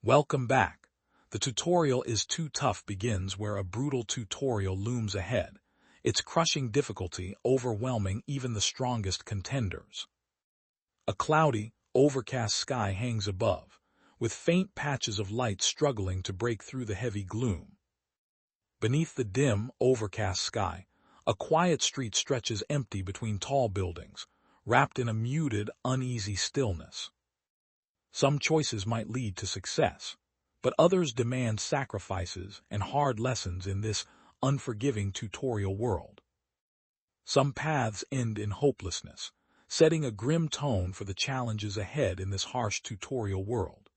Welcome back. The tutorial is too tough begins where a brutal tutorial looms ahead, its crushing difficulty overwhelming even the strongest contenders. A cloudy, overcast sky hangs above, with faint patches of light struggling to break through the heavy gloom. Beneath the dim, overcast sky, a quiet street stretches empty between tall buildings, wrapped in a muted, uneasy stillness. Some choices might lead to success, but others demand sacrifices and hard lessons in this unforgiving tutorial world. Some paths end in hopelessness, setting a grim tone for the challenges ahead in this harsh tutorial world.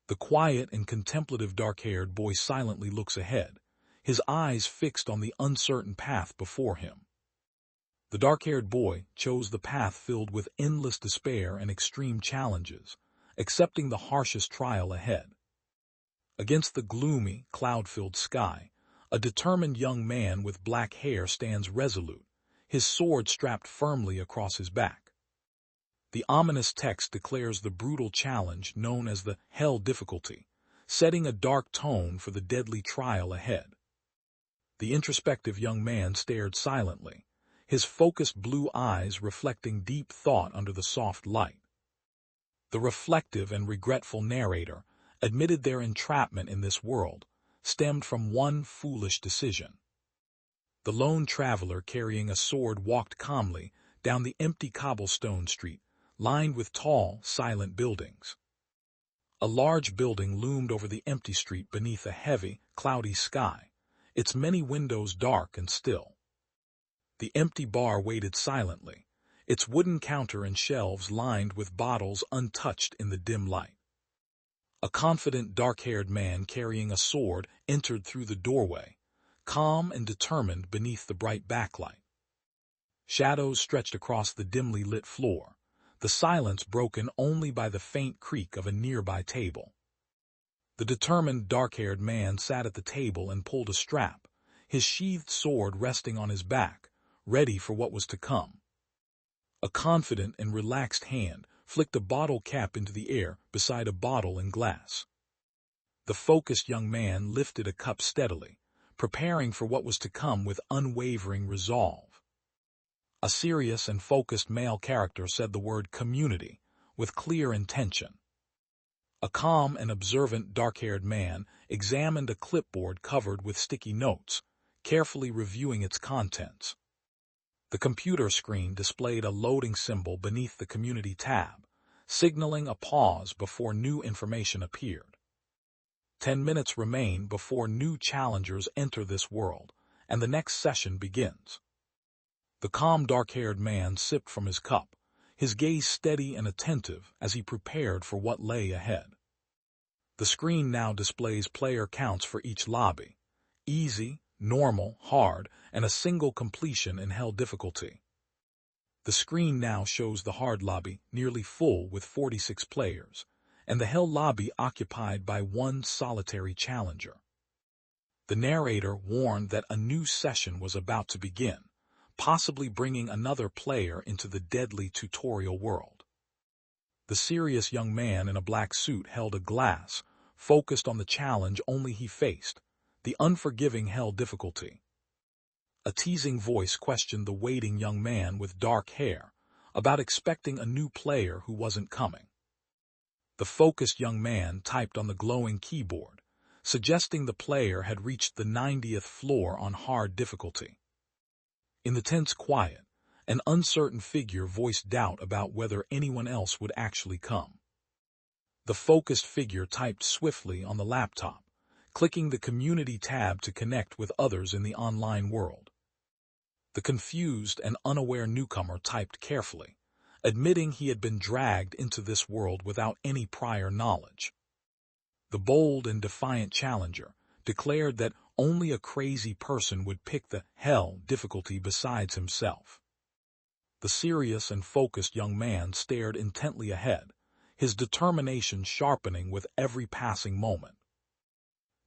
The quiet and contemplative dark-haired boy silently looks ahead, his eyes fixed on the uncertain path before him. The dark-haired boy chose the path filled with endless despair and extreme challenges, accepting the harshest trial ahead. Against the gloomy, cloud-filled sky, a determined young man with black hair stands resolute, his sword strapped firmly across his back. The ominous text declares the brutal challenge known as the Hell difficulty, setting a dark tone for the deadly trial ahead. The introspective young man stared silently, his focused blue eyes reflecting deep thought under the soft light. The reflective and regretful narrator admitted their entrapment in this world stemmed from one foolish decision. The lone traveler carrying a sword walked calmly down the empty cobblestone street, lined with tall, silent buildings. A large building loomed over the empty street beneath a heavy, cloudy sky, its many windows dark and still. The empty bar waited silently, its wooden counter and shelves lined with bottles untouched in the dim light. A confident dark-haired man carrying a sword entered through the doorway, calm and determined beneath the bright backlight. Shadows stretched across the dimly lit floor, the silence broken only by the faint creak of a nearby table. The determined dark-haired man sat at the table and pulled a strap, his sheathed sword resting on his back, ready for what was to come. A confident and relaxed hand flicked a bottle cap into the air beside a bottle and glass. The focused young man lifted a cup steadily, preparing for what was to come with unwavering resolve. A serious and focused male character said the word community with clear intention. A calm and observant dark-haired man examined a clipboard covered with sticky notes, carefully reviewing its contents. The computer screen displayed a loading symbol beneath the Community tab, signaling a pause before new information appeared. 10 minutes remain before new challengers enter this world, and the next session begins. The calm dark-haired man sipped from his cup, his gaze steady and attentive as he prepared for what lay ahead. The screen now displays player counts for each lobby: easy, normal, hard, and a single completion in Hell difficulty. The screen now shows the hard lobby nearly full with 46 players, and the Hell lobby occupied by one solitary challenger. The narrator warned that a new session was about to begin, possibly bringing another player into the deadly tutorial world. The serious young man in a black suit held a glass, focused on the challenge only he faced, the unforgiving Hell difficulty. A teasing voice questioned the waiting young man with dark hair about expecting a new player who wasn't coming. The focused young man typed on the glowing keyboard, suggesting the player had reached the 90th floor on hard difficulty. In the tense quiet, an uncertain figure voiced doubt about whether anyone else would actually come. The focused figure typed swiftly on the laptop, clicking the Community tab to connect with others in the online world. The confused and unaware newcomer typed carefully, admitting he had been dragged into this world without any prior knowledge. The bold and defiant challenger declared that only a crazy person would pick the Hell difficulty besides himself. The serious and focused young man stared intently ahead, his determination sharpening with every passing moment.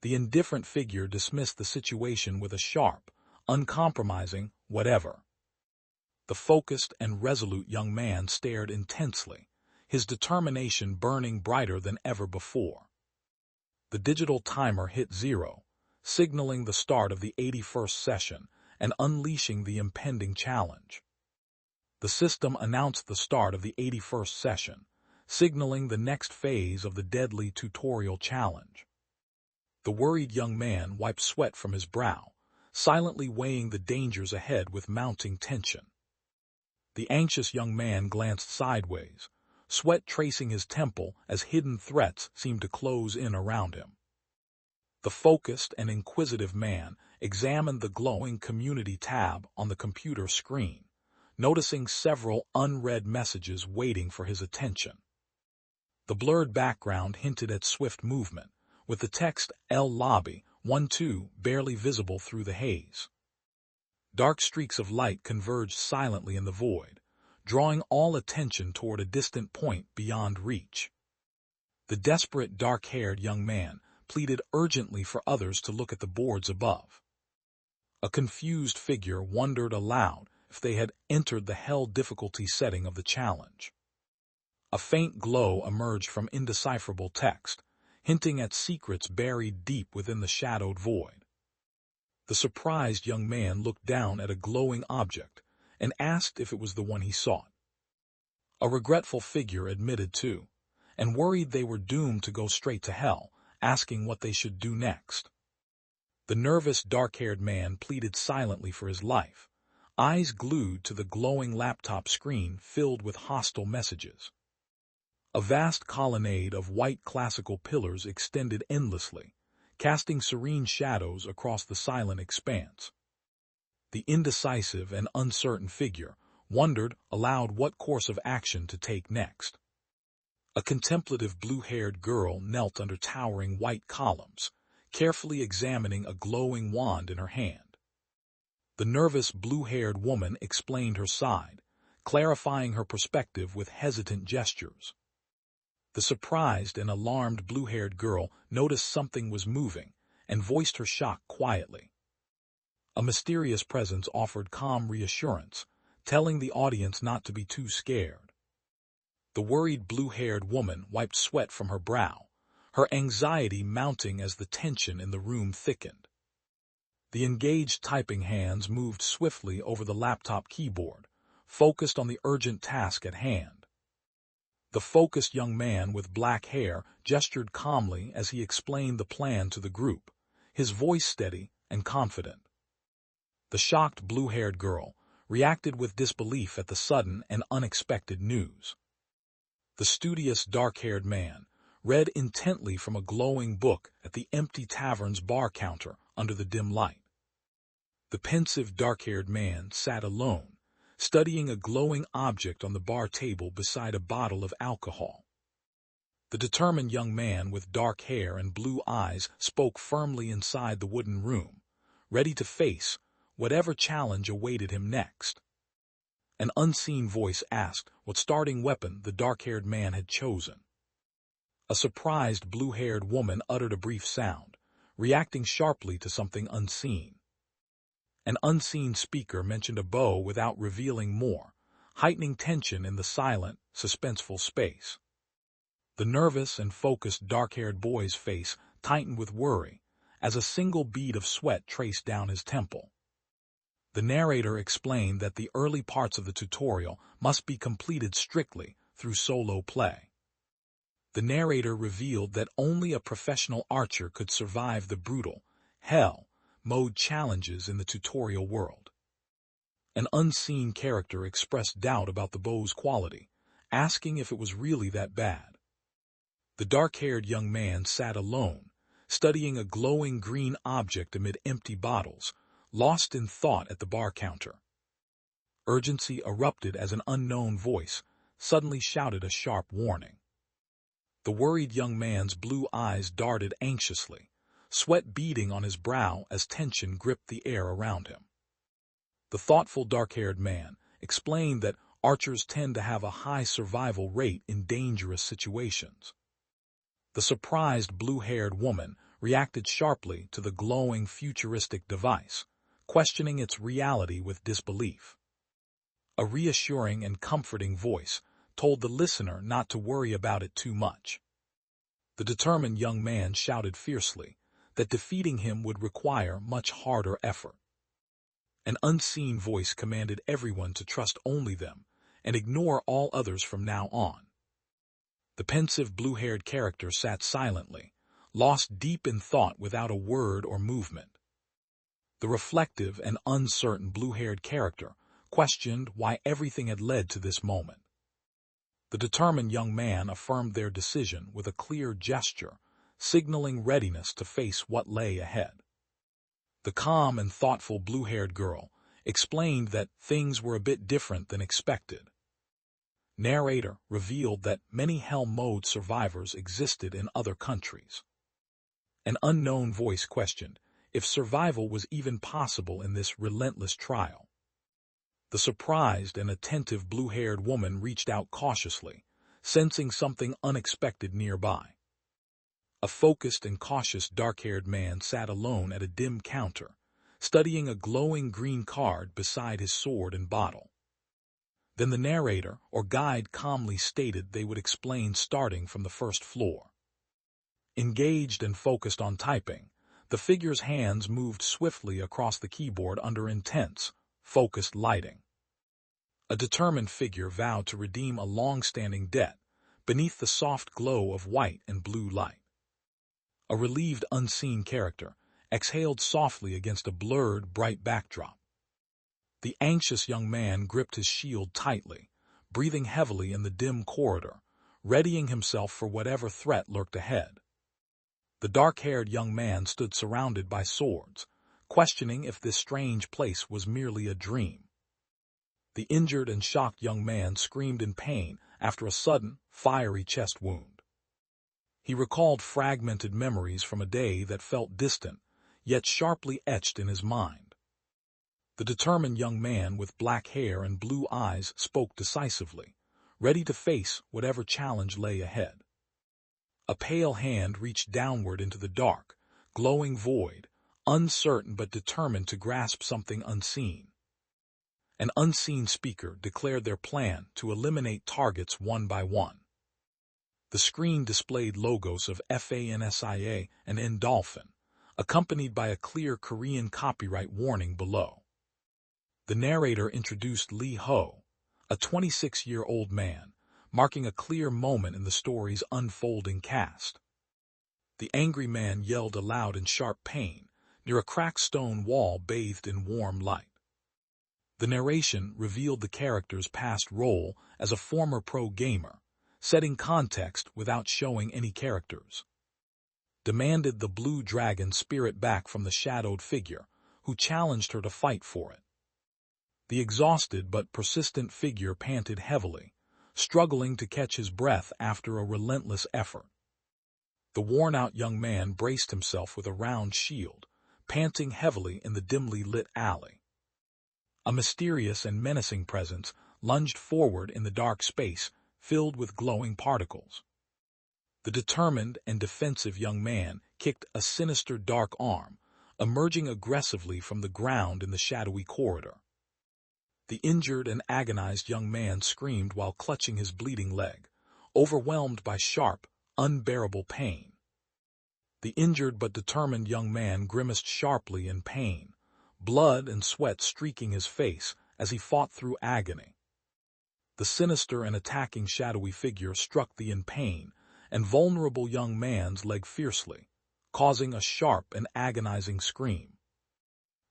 The indifferent figure dismissed the situation with a sharp, uncompromising whatever. The focused and resolute young man stared intensely, his determination burning brighter than ever before. The digital timer hit 0, signaling the start of the 81st session and unleashing the impending challenge. The system announced the start of the 81st session, signaling the next phase of the deadly tutorial challenge. The worried young man wiped sweat from his brow, silently weighing the dangers ahead with mounting tension. The anxious young man glanced sideways, sweat tracing his temple as hidden threats seemed to close in around him. The focused and inquisitive man examined the glowing community tab on the computer screen, noticing several unread messages waiting for his attention. The blurred background hinted at swift movement, with the text L Lobby 1-2 barely visible through the haze. Dark streaks of light converged silently in the void, drawing all attention toward a distant point beyond reach. The desperate dark-haired young man pleaded urgently for others to look at the boards above. A confused figure wondered aloud if they had entered the hell difficulty setting of the challenge. A faint glow emerged from indecipherable text, hinting at secrets buried deep within the shadowed void. The surprised young man looked down at a glowing object and asked if it was the one he sought. A regretful figure admitted too, and worried they were doomed to go straight to hell, asking what they should do next. The nervous, dark-haired man pleaded silently for his life, eyes glued to the glowing laptop screen filled with hostile messages. A vast colonnade of white classical pillars extended endlessly, casting serene shadows across the silent expanse. The indecisive and uncertain figure wondered aloud what course of action to take next. A contemplative blue-haired girl knelt under towering white columns, carefully examining a glowing wand in her hand. The nervous blue-haired woman explained her side, clarifying her perspective with hesitant gestures. The surprised and alarmed blue-haired girl noticed something was moving and voiced her shock quietly. A mysterious presence offered calm reassurance, telling the audience not to be too scared. The worried blue-haired woman wiped sweat from her brow, her anxiety mounting as the tension in the room thickened. The engaged typing hands moved swiftly over the laptop keyboard, focused on the urgent task at hand. The focused young man with black hair gestured calmly as he explained the plan to the group, his voice steady and confident. The shocked blue-haired girl reacted with disbelief at the sudden and unexpected news. The studious dark-haired man read intently from a glowing book at the empty tavern's bar counter under the dim light. The pensive dark-haired man sat alone, studying a glowing object on the bar table beside a bottle of alcohol. The determined young man with dark hair and blue eyes spoke firmly inside the wooden room, ready to face whatever challenge awaited him next. An unseen voice asked what starting weapon the dark-haired man had chosen. A surprised blue-haired woman uttered a brief sound, reacting sharply to something unseen. An unseen speaker mentioned a bow without revealing more, heightening tension in the silent, suspenseful space. The nervous and focused dark-haired boy's face tightened with worry as a single bead of sweat traced down his temple. The narrator explained that the early parts of the tutorial must be completed strictly through solo play. The narrator revealed that only a professional archer could survive the brutal, hell mode challenges in the tutorial world. An unseen character expressed doubt about the bow's quality, asking if it was really that bad. The dark-haired young man sat alone, studying a glowing green object amid empty bottles, lost in thought at the bar counter. Urgency erupted as an unknown voice suddenly shouted a sharp warning. The worried young man's blue eyes darted anxiously, sweat beading on his brow as tension gripped the air around him. The thoughtful dark-haired man explained that archers tend to have a high survival rate in dangerous situations. The surprised blue-haired woman reacted sharply to the glowing futuristic device, questioning its reality with disbelief. A reassuring and comforting voice told the listener not to worry about it too much. The determined young man shouted fiercely that defeating him would require much harder effort. An unseen voice commanded everyone to trust only them and ignore all others from now on. The pensive blue-haired character sat silently, lost deep in thought without a word or movement. The reflective and uncertain blue-haired character questioned why everything had led to this moment. The determined young man affirmed their decision with a clear gesture, signaling readiness to face what lay ahead. The calm and thoughtful blue-haired girl explained that things were a bit different than expected. Narrator revealed that many Hell Mode survivors existed in other countries. An unknown voice questioned if survival was even possible in this relentless trial. The surprised and attentive blue-haired woman reached out cautiously, sensing something unexpected nearby. A focused and cautious dark-haired man sat alone at a dim counter, studying a glowing green card beside his sword and bottle. Then the narrator or guide calmly stated they would explain starting from the first floor. Engaged and focused on typing, the figure's hands moved swiftly across the keyboard under intense, focused lighting. A determined figure vowed to redeem a long-standing debt beneath the soft glow of white and blue light. A relieved unseen character exhaled softly against a blurred, bright backdrop. The anxious young man gripped his shield tightly, breathing heavily in the dim corridor, readying himself for whatever threat lurked ahead. The dark-haired young man stood surrounded by swords, questioning if this strange place was merely a dream. The injured and shocked young man screamed in pain after a sudden, fiery chest wound. He recalled fragmented memories from a day that felt distant, yet sharply etched in his mind. The determined young man with black hair and blue eyes spoke decisively, ready to face whatever challenge lay ahead. A pale hand reached downward into the dark, glowing void, uncertain but determined to grasp something unseen. An unseen speaker declared their plan to eliminate targets one by one. The screen displayed logos of FANSIA and Endolphin, accompanied by a clear Korean copyright warning below. The narrator introduced Lee Ho, a 26-year-old man, marking a clear moment in the story's unfolding cast. The angry man yelled aloud in sharp pain, near a cracked stone wall bathed in warm light. The narration revealed the character's past role as a former pro gamer, setting context without showing any characters. Demanded the blue dragon spirit back from the shadowed figure, who challenged her to fight for it. The exhausted but persistent figure panted heavily, struggling to catch his breath after a relentless effort. The worn-out young man braced himself with a round shield, panting heavily in the dimly lit alley. A mysterious and menacing presence lunged forward in the dark space, filled with glowing particles. The determined and defensive young man kicked a sinister dark arm, emerging aggressively from the ground in the shadowy corridor. The injured and agonized young man screamed while clutching his bleeding leg, overwhelmed by sharp, unbearable pain. The injured but determined young man grimaced sharply in pain, blood and sweat streaking his face as he fought through agony. The sinister and attacking shadowy figure struck the in pain and vulnerable young man's leg fiercely, causing a sharp and agonizing scream.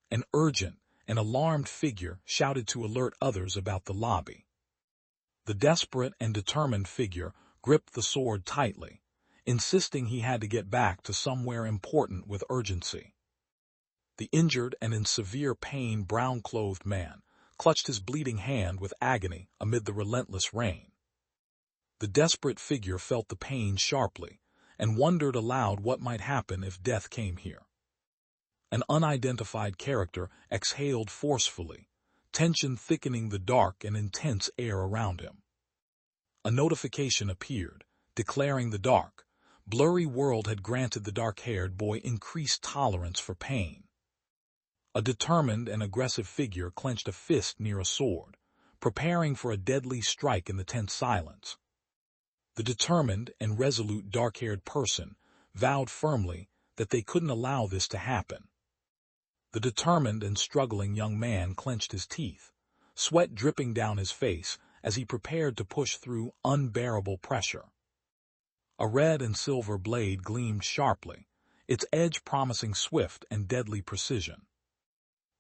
An urgent and alarmed figure shouted to alert others about the lobby. The desperate and determined figure gripped the sword tightly, insisting he had to get back to somewhere important with urgency. The injured and in severe pain brown-clothed man clutched his bleeding hand with agony amid the relentless rain. The desperate figure felt the pain sharply and wondered aloud what might happen if death came here. An unidentified character exhaled forcefully, tension thickening the dark and intense air around him. A notification appeared, declaring the dark, blurry world had granted the dark-haired boy increased tolerance for pain. A determined and aggressive figure clenched a fist near a sword, preparing for a deadly strike in the tense silence. The determined and resolute dark-haired person vowed firmly that they couldn't allow this to happen. The determined and struggling young man clenched his teeth, sweat dripping down his face as he prepared to push through unbearable pressure. A red and silver blade gleamed sharply, its edge promising swift and deadly precision.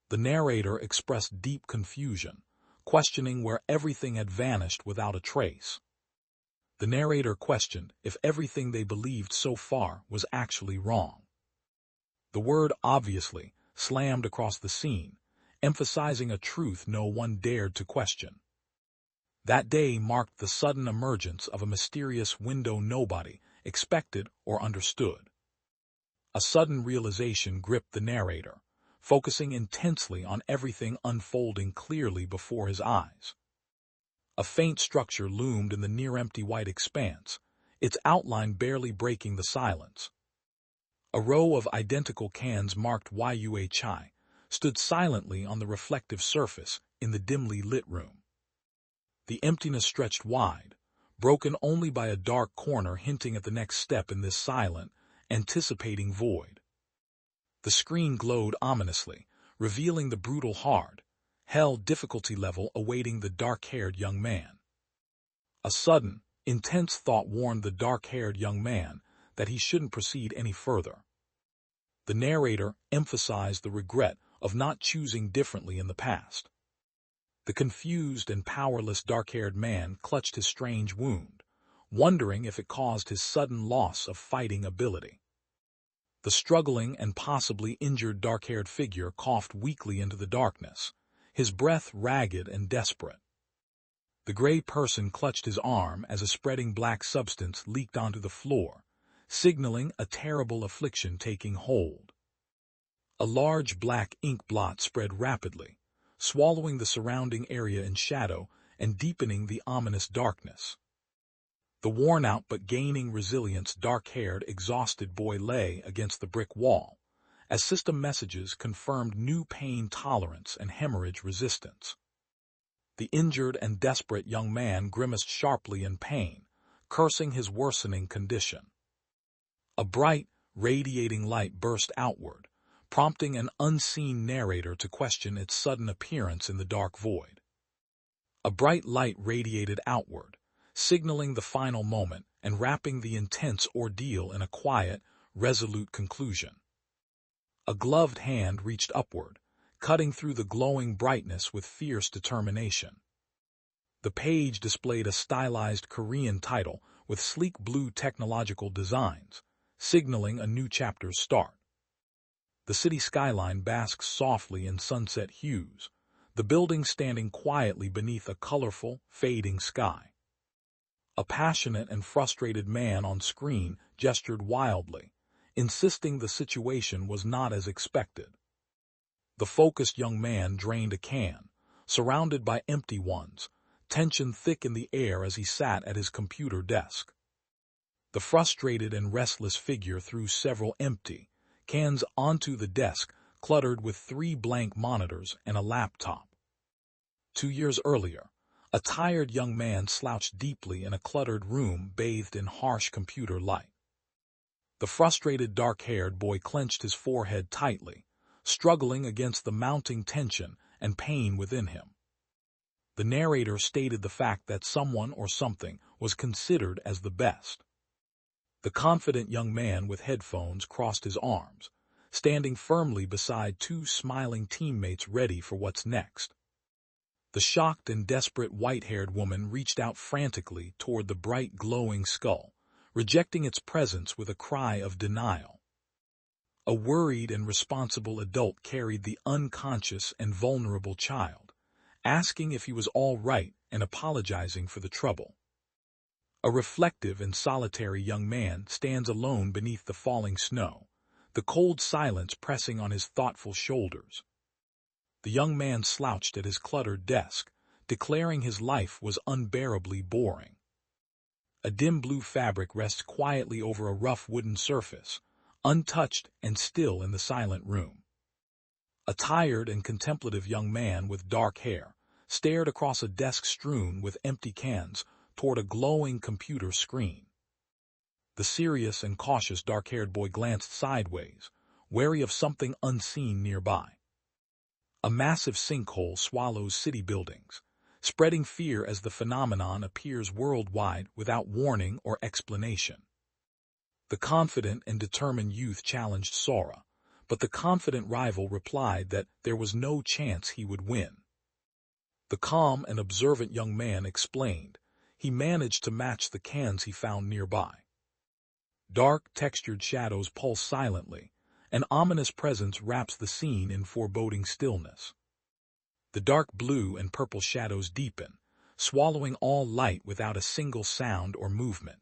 The narrator expressed deep confusion, questioning where everything had vanished without a trace. The narrator questioned if everything they believed so far was actually wrong. The word obviously slammed across the scene, emphasizing a truth no one dared to question. That day marked the sudden emergence of a mysterious window nobody expected or understood. A sudden realization gripped the narrator, focusing intensely on everything unfolding clearly before his eyes. A faint structure loomed in the near-empty white expanse, its outline barely breaking the silence. A row of identical cans marked Yua Chai stood silently on the reflective surface in the dimly lit room. The emptiness stretched wide, broken only by a dark corner hinting at the next step in this silent, anticipating void. The screen glowed ominously, revealing the brutal hard, hell difficulty level awaiting the dark-haired young man. A sudden, intense thought warned the dark-haired young man that he shouldn't proceed any further. The narrator emphasized the regret of not choosing differently in the past. The confused and powerless dark-haired man clutched his strange wound, wondering if it caused his sudden loss of fighting ability. The struggling and possibly injured dark-haired figure coughed weakly into the darkness, his breath ragged and desperate. The gray person clutched his arm as a spreading black substance leaked onto the floor, signaling a terrible affliction taking hold. A large black ink blot spread rapidly, swallowing the surrounding area in shadow and deepening the ominous darkness. The worn-out but gaining resilience dark-haired, exhausted boy lay against the brick wall, as system messages confirmed new pain tolerance and hemorrhage resistance. The injured and desperate young man grimaced sharply in pain, cursing his worsening condition. A bright, radiating light burst outward, prompting an unseen narrator to question its sudden appearance in the dark void. A bright light radiated outward, signaling the final moment and wrapping the intense ordeal in a quiet, resolute conclusion. A gloved hand reached upward, cutting through the glowing brightness with fierce determination. The page displayed a stylized Korean title with sleek blue technological designs, signaling a new chapter's start. The city skyline basks softly in sunset hues, the building standing quietly beneath a colorful, fading sky. A passionate and frustrated man on screen gestured wildly, insisting the situation was not as expected. The focused young man drained a can, surrounded by empty ones, tension thick in the air as he sat at his computer desk. The frustrated and restless figure threw several empty cans onto the desk, cluttered with 3 blank monitors and a laptop. 2 years earlier, a tired young man slouched deeply in a cluttered room bathed in harsh computer light. The frustrated dark-haired boy clenched his forehead tightly, struggling against the mounting tension and pain within him. The narrator stated the fact that someone or something was considered as the best. The confident young man with headphones crossed his arms, standing firmly beside 2 smiling teammates ready for what's next. The shocked and desperate white-haired woman reached out frantically toward the bright glowing skull, rejecting its presence with a cry of denial. A worried and responsible adult carried the unconscious and vulnerable child, asking if he was all right and apologizing for the trouble. A reflective and solitary young man stands alone beneath the falling snow, the cold silence pressing on his thoughtful shoulders. The young man slouched at his cluttered desk, declaring his life was unbearably boring. A dim blue fabric rests quietly over a rough wooden surface, untouched and still in the silent room. A tired and contemplative young man with dark hair stared across a desk strewn with empty cans, toward a glowing computer screen. The serious and cautious dark-haired boy glanced sideways, wary of something unseen nearby. A massive sinkhole swallows city buildings, spreading fear as the phenomenon appears worldwide without warning or explanation. The confident and determined youth challenged Sora, but the confident rival replied that there was no chance he would win. The calm and observant young man explained he managed to match the cans he found nearby. Dark, textured shadows pulse silently. An ominous presence wraps the scene in foreboding stillness. The dark blue and purple shadows deepen, swallowing all light without a single sound or movement.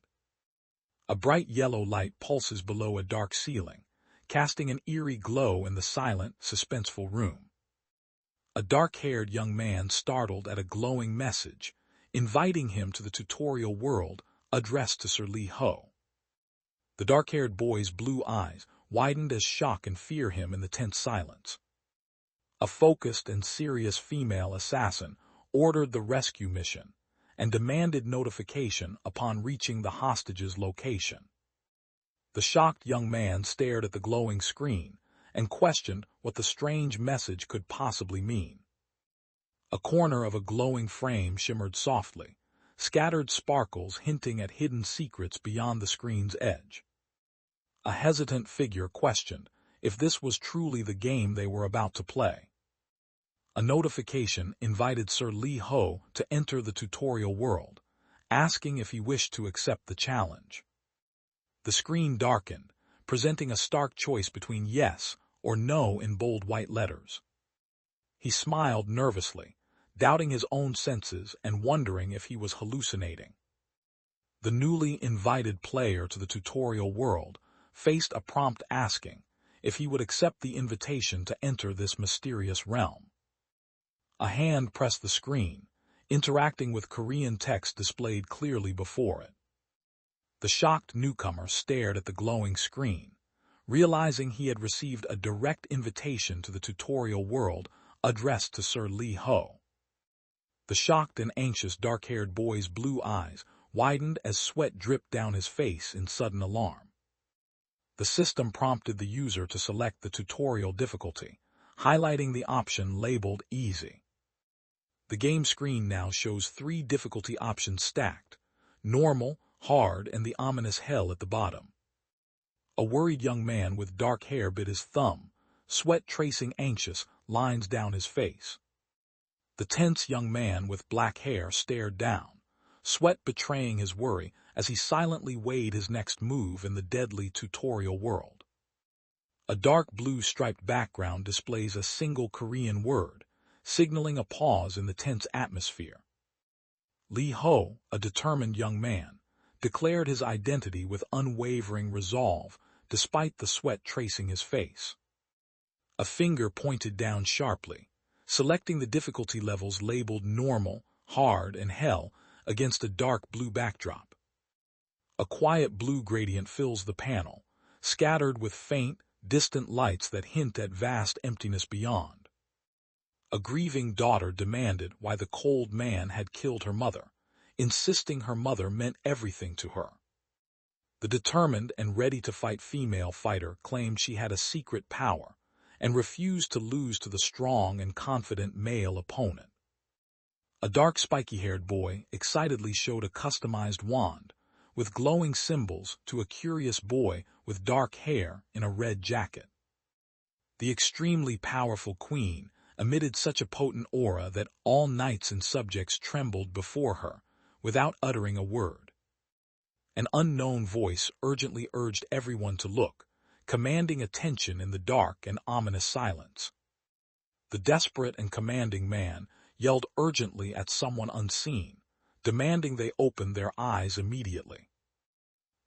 A bright yellow light pulses below a dark ceiling, casting an eerie glow in the silent, suspenseful room. A dark-haired young man startled at a glowing message, inviting him to the tutorial world, addressed to Sir Lee Ho. The dark-haired boy's blue eyes widened as shock and fear him in the tense silence. A focused and serious female assassin ordered the rescue mission and demanded notification upon reaching the hostage's location. The shocked young man stared at the glowing screen and questioned what the strange message could possibly mean. A corner of a glowing frame shimmered softly, scattered sparkles hinting at hidden secrets beyond the screen's edge. A hesitant figure questioned if this was truly the game they were about to play. A notification invited Sir Lee Ho to enter the tutorial world, asking if he wished to accept the challenge. The screen darkened, presenting a stark choice between yes or no in bold white letters. He smiled nervously, doubting his own senses and wondering if he was hallucinating. The newly invited player to the tutorial world faced a prompt asking if he would accept the invitation to enter this mysterious realm. A hand pressed the screen, interacting with Korean text displayed clearly before it. The shocked newcomer stared at the glowing screen, realizing he had received a direct invitation to the tutorial world addressed to Sir Lee Ho. The shocked and anxious dark-haired boy's blue eyes widened as sweat dripped down his face in sudden alarm. The system prompted the user to select the tutorial difficulty, highlighting the option labeled Easy. The game screen now shows 3 difficulty options stacked: Normal, Hard, and the ominous Hell at the bottom. A worried young man with dark hair bit his thumb, sweat tracing anxious lines down his face. The tense young man with black hair stared down, sweat betraying his worry as he silently weighed his next move in the deadly tutorial world. A dark blue striped background displays a single Korean word, signaling a pause in the tense atmosphere. Lee Ho, a determined young man, declared his identity with unwavering resolve despite the sweat tracing his face. A finger pointed down sharply, selecting the difficulty levels labeled Normal, Hard, and Hell against a dark blue backdrop. A quiet blue gradient fills the panel, scattered with faint, distant lights that hint at vast emptiness beyond. A grieving daughter demanded why the cold man had killed her mother, insisting her mother meant everything to her. The determined and ready-to-fight female fighter claimed she had a secret power and refused to lose to the strong and confident male opponent. A dark spiky-haired boy excitedly showed a customized wand with glowing symbols to a curious boy with dark hair in a red jacket. The extremely powerful queen emitted such a potent aura that all knights and subjects trembled before her, without uttering a word. An unknown voice urgently urged everyone to look, commanding attention in the dark and ominous silence. The desperate and commanding man yelled urgently at someone unseen, demanding they open their eyes immediately.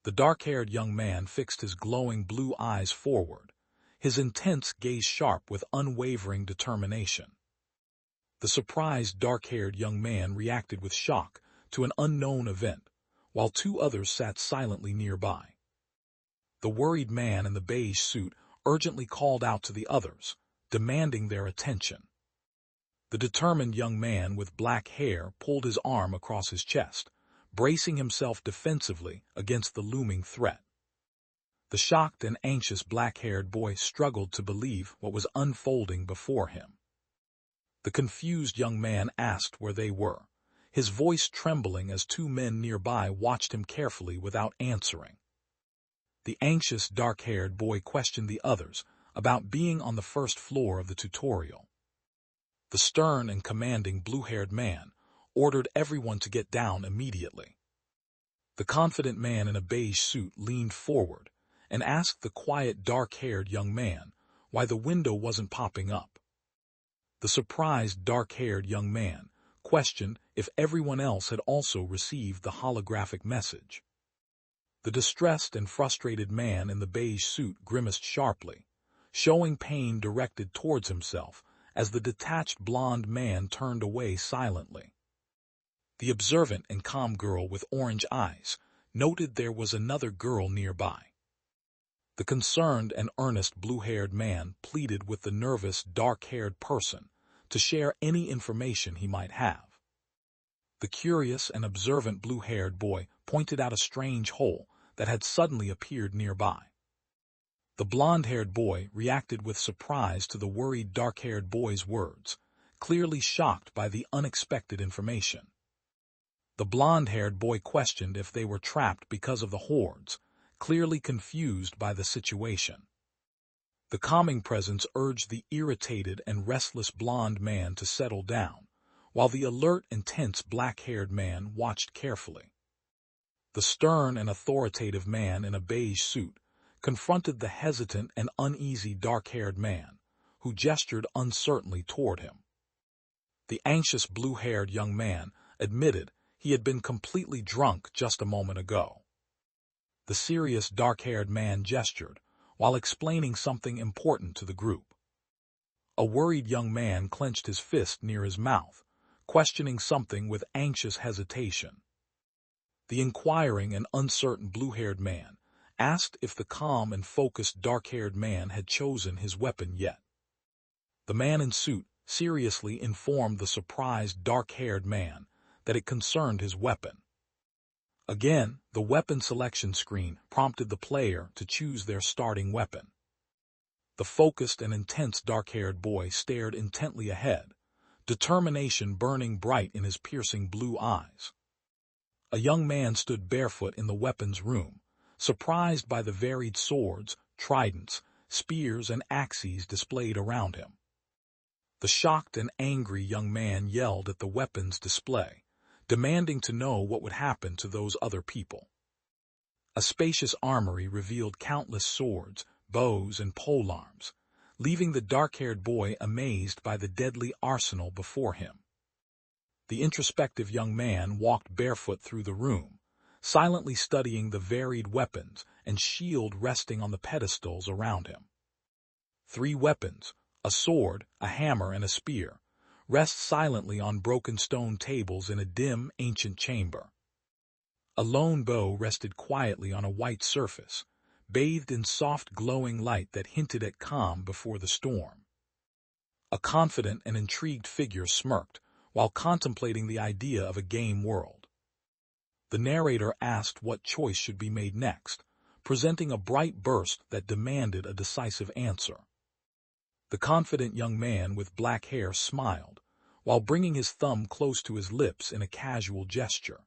The dark-haired young man fixed his glowing blue eyes forward, his intense gaze sharp with unwavering determination. The surprised dark-haired young man reacted with shock to an unknown event, while 2 others sat silently nearby. The worried man in the beige suit urgently called out to the others, demanding their attention. The determined young man with black hair pulled his arm across his chest, bracing himself defensively against the looming threat. The shocked and anxious black-haired boy struggled to believe what was unfolding before him. The confused young man asked where they were, his voice trembling as two men nearby watched him carefully without answering. The anxious, dark-haired boy questioned the others about being on the first floor of the tutorial. The stern and commanding blue-haired man ordered everyone to get down immediately. The confident man in a beige suit leaned forward and asked the quiet, dark-haired young man why the window wasn't popping up. The surprised, dark-haired young man questioned if everyone else had also received the holographic message. The distressed and frustrated man in the beige suit grimaced sharply, showing pain directed towards himself as the detached blonde man turned away silently. The observant and calm girl with orange eyes noted there was another girl nearby. The concerned and earnest blue-haired man pleaded with the nervous, dark-haired person to share any information he might have. The curious and observant blue-haired boy pointed out a strange hole that had suddenly appeared nearby. The blonde-haired boy reacted with surprise to the worried dark-haired boy's words, clearly shocked by the unexpected information. The blonde-haired boy questioned if they were trapped because of the hordes, clearly confused by the situation. The calming presence urged the irritated and restless blonde man to settle down, while the alert and tense black-haired man watched carefully. The stern and authoritative man in a beige suit confronted the hesitant and uneasy dark-haired man, who gestured uncertainly toward him. The anxious blue-haired young man admitted he had been completely drunk just a moment ago. The serious dark-haired man gestured while explaining something important to the group. A worried young man clenched his fist near his mouth, questioning something with anxious hesitation. The inquiring and uncertain blue-haired man asked if the calm and focused dark-haired man had chosen his weapon yet. The man in suit seriously informed the surprised dark-haired man that it concerned his weapon. Again, the weapon selection screen prompted the player to choose their starting weapon. The focused and intense dark-haired boy stared intently ahead, determination burning bright in his piercing blue eyes. A young man stood barefoot in the weapons room, surprised by the varied swords, tridents, spears, and axes displayed around him. The shocked and angry young man yelled at the weapons display, demanding to know what would happen to those other people. A spacious armory revealed countless swords, bows, and polearms, leaving the dark-haired boy amazed by the deadly arsenal before him. The introspective young man walked barefoot through the room, silently studying the varied weapons and shield resting on the pedestals around him. 3 weapons, a sword, a hammer, and a spear, rest silently on broken stone tables in a dim, ancient chamber. A lone bow rested quietly on a white surface, bathed in soft glowing light that hinted at calm before the storm. A confident and intrigued figure smirked while contemplating the idea of a game world. The narrator asked what choice should be made next, presenting a bright burst that demanded a decisive answer. The confident young man with black hair smiled, while bringing his thumb close to his lips in a casual gesture.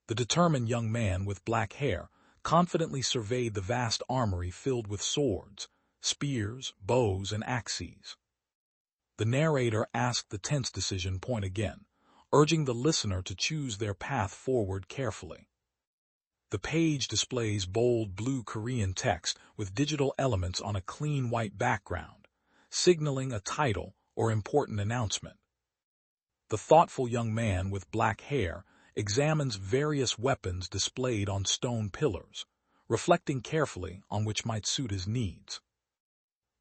The determined young man with black hair confidently surveyed the vast armory filled with swords, spears, bows, and axes. The narrator asked the tense decision point again, urging the listener to choose their path forward carefully. The page displays bold blue Korean text with digital elements on a clean white background, signaling a title or important announcement. The thoughtful young man with black hair examines various weapons displayed on stone pillars, reflecting carefully on which might suit his needs.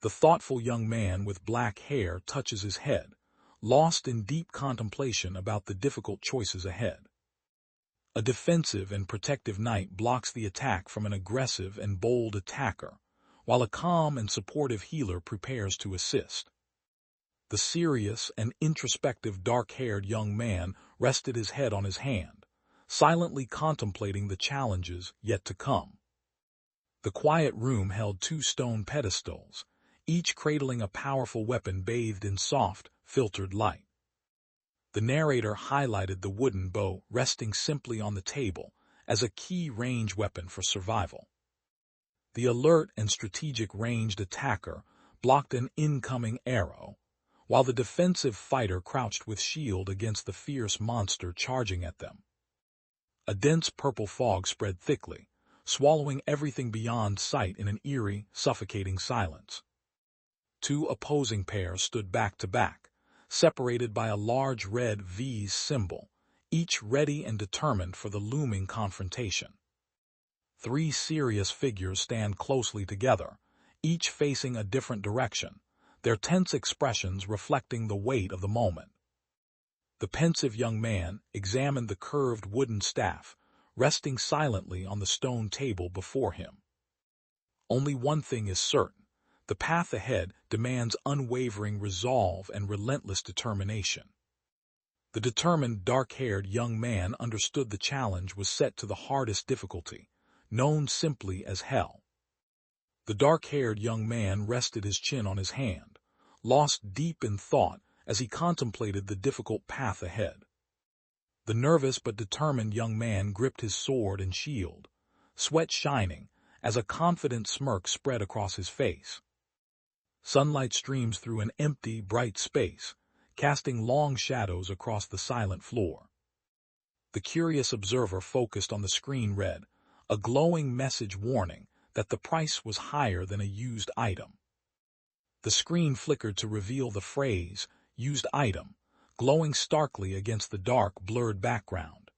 The thoughtful young man with black hair touches his head, lost in deep contemplation about the difficult choices ahead. A defensive and protective knight blocks the attack from an aggressive and bold attacker, while a calm and supportive healer prepares to assist. The serious and introspective dark-haired young man rested his head on his hand, silently contemplating the challenges yet to come. The quiet room held two stone pedestals, each cradling a powerful weapon bathed in soft, filtered light. The narrator highlighted the wooden bow resting simply on the table as a key range weapon for survival. The alert and strategic ranged attacker blocked an incoming arrow, while the defensive fighter crouched with shield against the fierce monster charging at them. A dense purple fog spread thickly, swallowing everything beyond sight in an eerie, suffocating silence. Two opposing pairs stood back to back, separated by a large red V symbol, each ready and determined for the looming confrontation. Three serious figures stand closely together, each facing a different direction, their tense expressions reflecting the weight of the moment. The pensive young man examined the curved wooden staff, resting silently on the stone table before him. Only one thing is certain: the path ahead demands unwavering resolve and relentless determination. The determined, dark-haired young man understood the challenge was set to the hardest difficulty, known simply as hell. The dark-haired young man rested his chin on his hand, lost deep in thought as he contemplated the difficult path ahead. The nervous but determined young man gripped his sword and shield, sweat shining as a confident smirk spread across his face. Sunlight streams through an empty, bright space, casting long shadows across the silent floor. The curious observer focused on the screen read, a glowing message warning that the price was higher than a used item. The screen flickered to reveal the phrase, used item, glowing starkly against the dark, blurred background.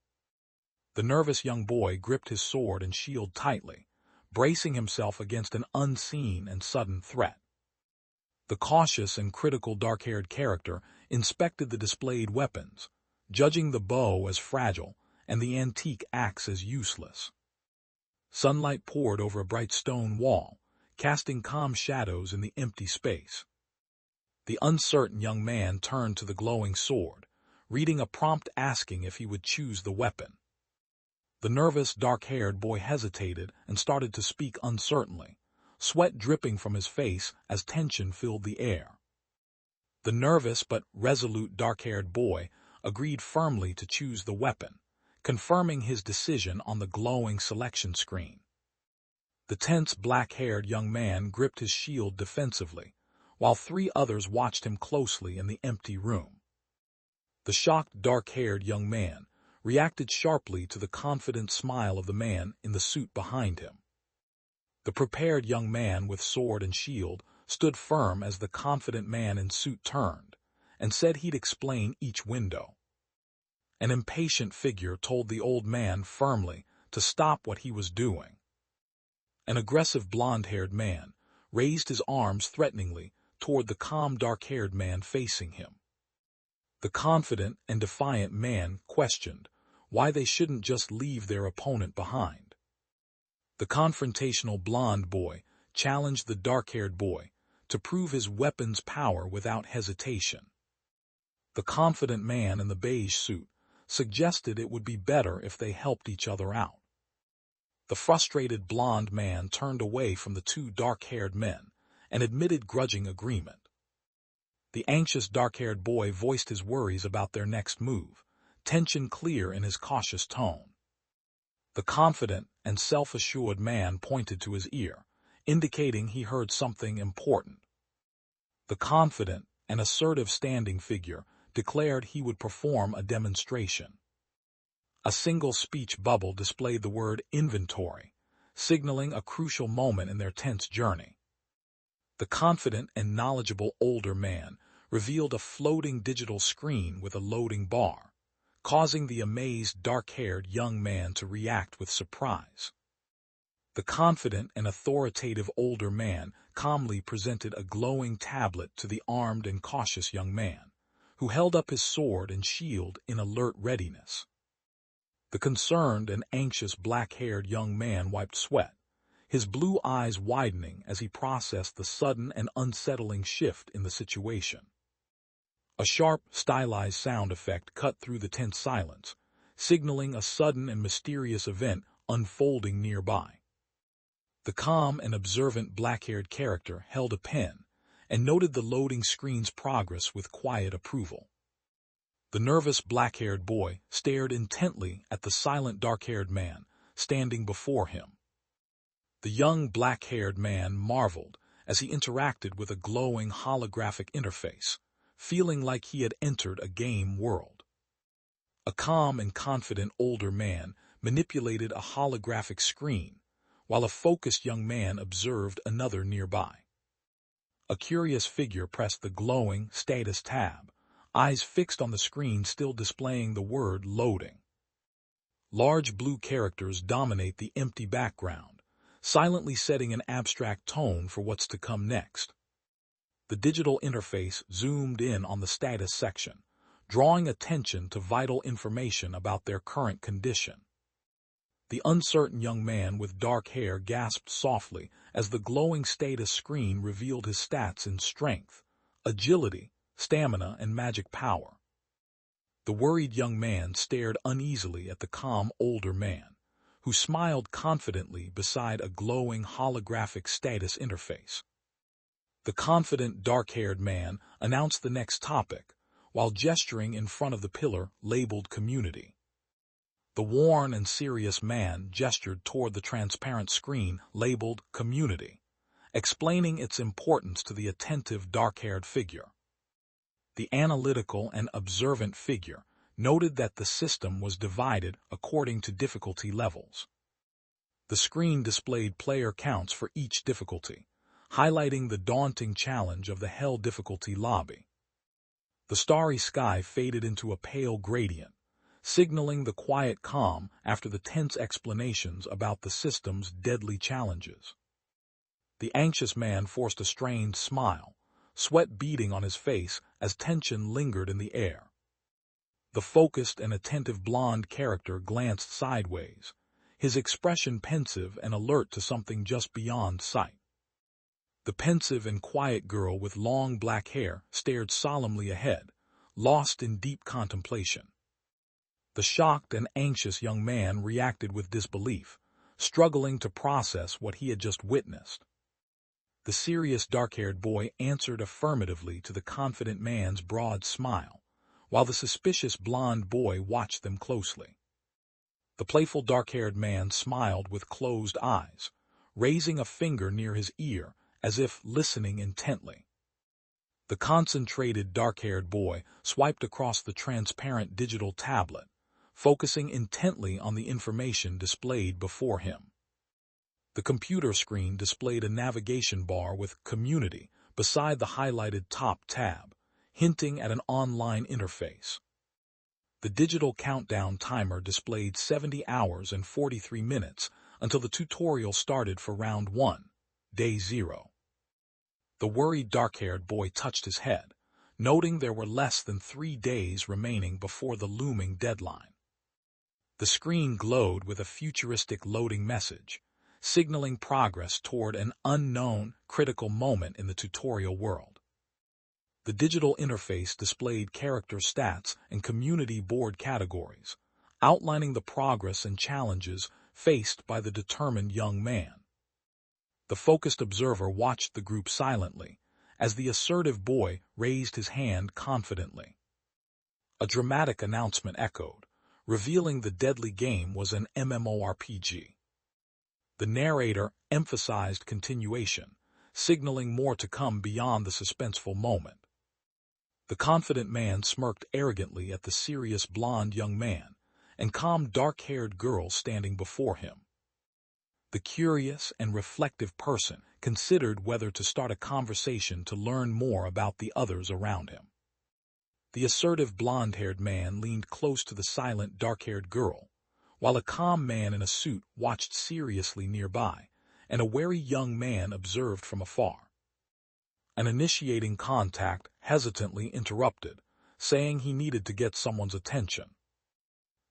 The nervous young boy gripped his sword and shield tightly, bracing himself against an unseen and sudden threat. The cautious and critical dark-haired character inspected the displayed weapons, judging the bow as fragile and the antique axe as useless. Sunlight poured over a bright stone wall, casting calm shadows in the empty space. The uncertain young man turned to the glowing sword, reading a prompt asking if he would choose the weapon. The nervous, dark-haired boy hesitated and started to speak uncertainly, sweat dripping from his face as tension filled the air. The nervous but resolute dark-haired boy agreed firmly to choose the weapon, confirming his decision on the glowing selection screen. The tense, black-haired young man gripped his shield defensively, while three others watched him closely in the empty room. The shocked, dark-haired young man reacted sharply to the confident smile of the man in the suit behind him. The prepared young man with sword and shield stood firm as the confident man in suit turned, and said he'd explain each window. An impatient figure told the old man firmly to stop what he was doing. An aggressive blonde-haired man raised his arms threateningly toward the calm dark-haired man facing him. The confident and defiant man questioned why they shouldn't just leave their opponent behind. The confrontational blonde boy challenged the dark-haired boy to prove his weapon's power without hesitation. The confident man in the beige suit suggested it would be better if they helped each other out. The frustrated blonde man turned away from the two dark-haired men and admitted grudging agreement. The anxious dark-haired boy voiced his worries about their next move, tension clear in his cautious tone. The confident and self-assured man pointed to his ear, indicating he heard something important. The confident and assertive standing figure declared he would perform a demonstration. A single speech bubble displayed the word inventory, signaling a crucial moment in their tense journey. The confident and knowledgeable older man revealed a floating digital screen with a loading bar, causing the amazed dark-haired young man to react with surprise. The confident and authoritative older man calmly presented a glowing tablet to the armed and cautious young man, who held up his sword and shield in alert readiness. The concerned and anxious black-haired young man wiped sweat, his blue eyes widening as he processed the sudden and unsettling shift in the situation. A sharp, stylized sound effect cut through the tense silence, signaling a sudden and mysterious event unfolding nearby. The calm and observant black-haired character held a pen and noted the loading screen's progress with quiet approval. The nervous black-haired boy stared intently at the silent dark-haired man standing before him. The young black-haired man marveled as he interacted with a glowing holographic interface, feeling like he had entered a game world. A calm and confident older man manipulated a holographic screen, while a focused young man observed another nearby. A curious figure pressed the glowing status tab, eyes fixed on the screen still displaying the word loading. Large blue characters dominate the empty background, silently setting an abstract tone for what's to come next. The digital interface zoomed in on the status section, drawing attention to vital information about their current condition. The uncertain young man with dark hair gasped softly as the glowing status screen revealed his stats in strength, agility, stamina, and magic power. The worried young man stared uneasily at the calm older man, who smiled confidently beside a glowing holographic status interface. The confident dark-haired man announced the next topic, while gesturing in front of the pillar labeled community. The worn and serious man gestured toward the transparent screen labeled community, explaining its importance to the attentive dark-haired figure. The analytical and observant figure noted that the system was divided according to difficulty levels. The screen displayed player counts for each difficulty, highlighting the daunting challenge of the Hell difficulty lobby. The starry sky faded into a pale gradient, signaling the quiet calm after the tense explanations about the system's deadly challenges. The anxious man forced a strained smile, sweat beading on his face as tension lingered in the air. The focused and attentive blonde character glanced sideways, his expression pensive and alert to something just beyond sight. The pensive and quiet girl with long black hair stared solemnly ahead, lost in deep contemplation. The shocked and anxious young man reacted with disbelief, struggling to process what he had just witnessed. The serious dark-haired boy answered affirmatively to the confident man's broad smile, while the suspicious blonde boy watched them closely. The playful dark-haired man smiled with closed eyes, raising a finger near his ear as if listening intently. The concentrated dark-haired boy swiped across the transparent digital tablet, focusing intently on the information displayed before him. The computer screen displayed a navigation bar with Community beside the highlighted top tab, hinting at an online interface. The digital countdown timer displayed 70 hours and 43 minutes until the tutorial started for Round 1, Day 0. The worried dark-haired boy touched his head, noting there were less than 3 days remaining before the looming deadline. The screen glowed with a futuristic loading message, signaling progress toward an unknown, critical moment in the tutorial world. The digital interface displayed character stats and community board categories, outlining the progress and challenges faced by the determined young man. The focused observer watched the group silently, as the assertive boy raised his hand confidently. A dramatic announcement echoed, revealing the deadly game was an MMORPG. The narrator emphasized continuation, signaling more to come beyond the suspenseful moment. The confident man smirked arrogantly at the serious blonde young man and calm dark-haired girl standing before him. The curious and reflective person considered whether to start a conversation to learn more about the others around him. The assertive blonde-haired man leaned close to the silent dark-haired girl, while a calm man in a suit watched seriously nearby, and a wary young man observed from afar. An initiating contact hesitantly interrupted, saying he needed to get someone's attention.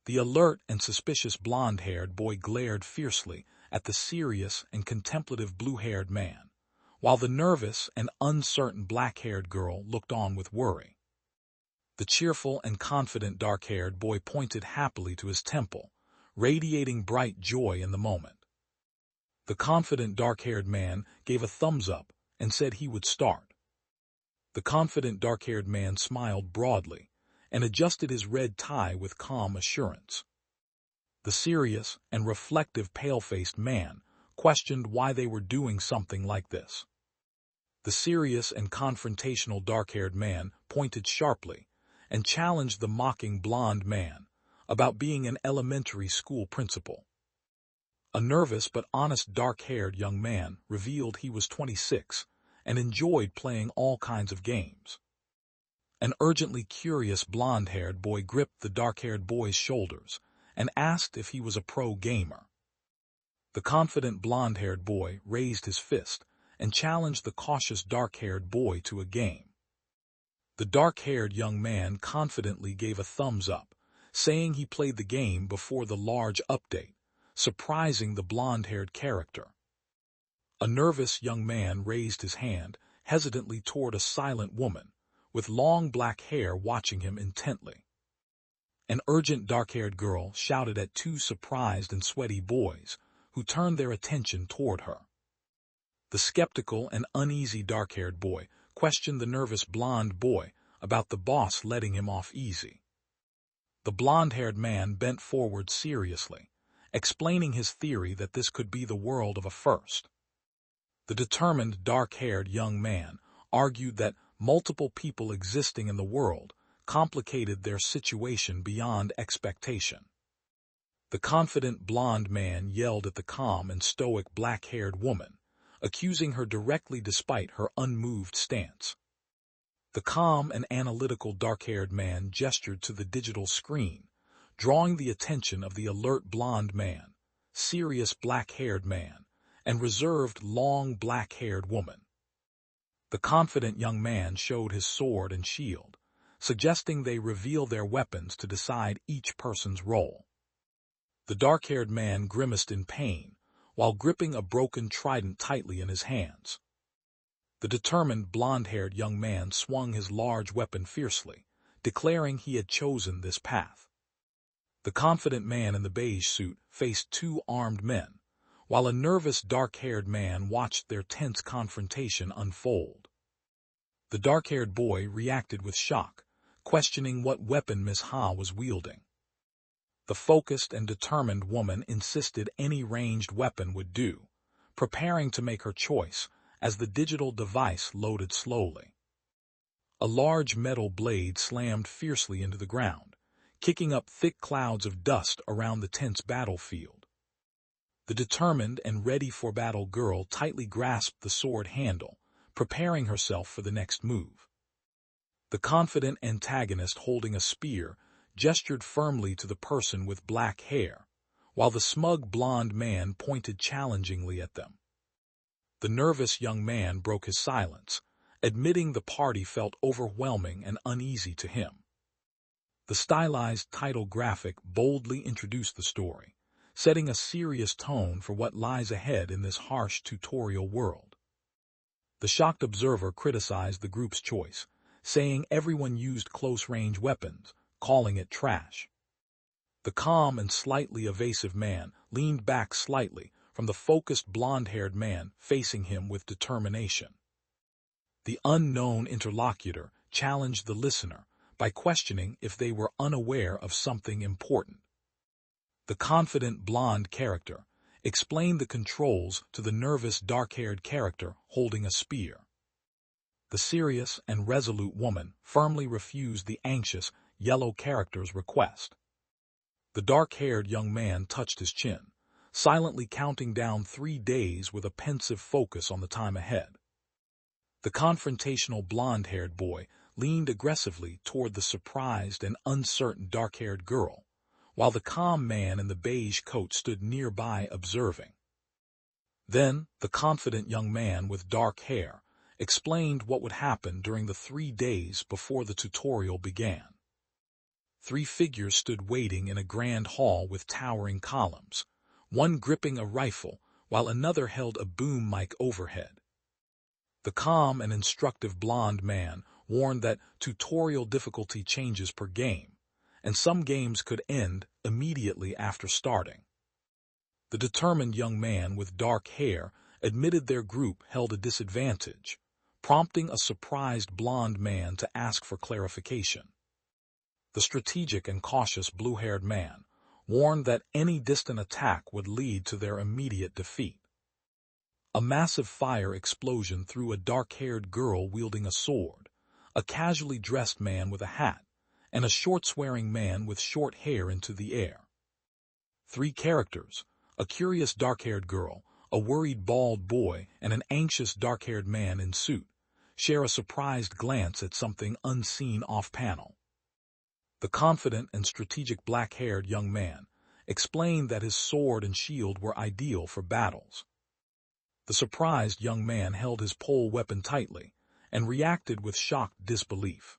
The alert and suspicious blonde-haired boy glared fiercely at the serious and contemplative blue-haired man, while the nervous and uncertain black-haired girl looked on with worry. The cheerful and confident dark-haired boy pointed happily to his temple, radiating bright joy in the moment. The confident dark-haired man gave a thumbs up and said he would start. The confident dark-haired man smiled broadly and adjusted his red tie with calm assurance. The serious and reflective pale-faced man questioned why they were doing something like this. The serious and confrontational dark-haired man pointed sharply and challenged the mocking blonde man about being an elementary school principal. A nervous but honest dark-haired young man revealed he was 26 and enjoyed playing all kinds of games. An urgently curious blonde-haired boy gripped the dark-haired boy's shoulders and asked if he was a pro gamer. The confident blonde-haired boy raised his fist and challenged the cautious dark-haired boy to a game. The dark-haired young man confidently gave a thumbs up, saying he played the game before the large update, surprising the blonde-haired character. A nervous young man raised his hand hesitantly toward a silent woman with long black hair watching him intently. An urgent dark-haired girl shouted at two surprised and sweaty boys who turned their attention toward her. The skeptical and uneasy dark-haired boy questioned the nervous blonde boy about the boss letting him off easy. The blonde-haired man bent forward seriously, explaining his theory that this could be the world of a first. The determined dark-haired young man argued that multiple people existing in the world complicated their situation beyond expectation. The confident blonde man yelled at the calm and stoic black-haired woman, accusing her directly despite her unmoved stance. The calm and analytical dark-haired man gestured to the digital screen, drawing the attention of the alert blonde man, serious black-haired man, and reserved long black-haired woman. The confident young man showed his sword and shield, suggesting they reveal their weapons to decide each person's role. The dark-haired man grimaced in pain while gripping a broken trident tightly in his hands. The determined blonde-haired young man swung his large weapon fiercely, declaring he had chosen this path. The confident man in the beige suit faced two armed men, while a nervous dark-haired man watched their tense confrontation unfold. The dark-haired boy reacted with shock, questioning what weapon Miss Ha was wielding. The focused and determined woman insisted any ranged weapon would do, preparing to make her choice as the digital device loaded slowly. A large metal blade slammed fiercely into the ground, kicking up thick clouds of dust around the tense battlefield. The determined and ready-for-battle girl tightly grasped the sword handle, preparing herself for the next move. The confident antagonist holding a spear gestured firmly to the person with black hair, while the smug blonde man pointed challengingly at them. The nervous young man broke his silence, admitting the party felt overwhelming and uneasy to him. The stylized title graphic boldly introduced the story, setting a serious tone for what lies ahead in this harsh tutorial world. The shocked observer criticized the group's choice, saying everyone used close-range weapons, calling it trash. The calm and slightly evasive man leaned back slightly from the focused blonde-haired man facing him with determination. The unknown interlocutor challenged the listener by questioning if they were unaware of something important. The confident blonde character explained the controls to the nervous dark-haired character holding a spear. The serious and resolute woman firmly refused the anxious, yellow character's request. The dark-haired young man touched his chin, silently counting down 3 days with a pensive focus on the time ahead. The confrontational blonde-haired boy leaned aggressively toward the surprised and uncertain dark-haired girl, while the calm man in the beige coat stood nearby observing. Then, the confident young man with dark hair explained what would happen during the 3 days before the tutorial began. 3 figures stood waiting in a grand hall with towering columns, one gripping a rifle while another held a boom mic overhead. The calm and instructive blonde man warned that tutorial difficulty changes per game, and some games could end immediately after starting. The determined young man with dark hair admitted their group held a disadvantage, prompting a surprised blonde man to ask for clarification. The strategic and cautious blue-haired man warned that any distant attack would lead to their immediate defeat. A massive fire explosion threw a dark-haired girl wielding a sword, a casually dressed man with a hat, and a short swearing man with short hair into the air. Three characters, a curious dark-haired girl, a worried bald boy, and an anxious dark-haired man in suit, share a surprised glance at something unseen off-panel. The confident and strategic black-haired young man explained that his sword and shield were ideal for battles. The surprised young man held his pole weapon tightly and reacted with shocked disbelief.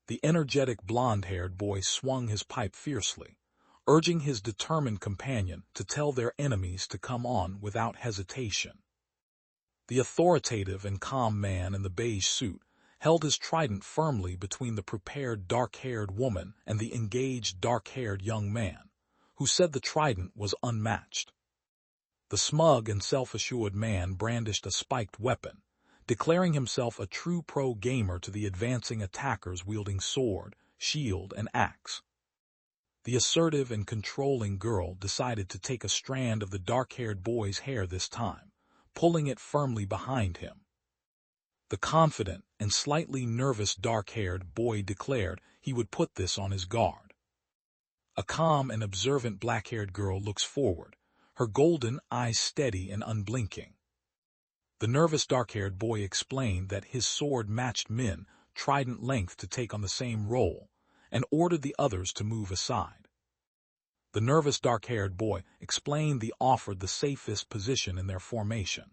The energetic blonde-haired boy swung his pipe fiercely, urging his determined companion to tell their enemies to come on without hesitation. The authoritative and calm man in the beige suit held his trident firmly between the prepared dark-haired woman and the engaged dark-haired young man, who said the trident was unmatched. The smug and self-assured man brandished a spiked weapon, declaring himself a true pro gamer to the advancing attackers wielding sword, shield, and axe. The assertive and controlling girl decided to take a strand of the dark-haired boy's hair this time, pulling it firmly behind him. The confident and slightly nervous dark-haired boy declared he would put this on his guard. A calm and observant black-haired girl looks forward, her golden eyes steady and unblinking. The nervous dark-haired boy explained that his sword matched Min trident length to take on the same role, and ordered the others to move aside. The nervous dark-haired boy explained they offered the safest position in their formation.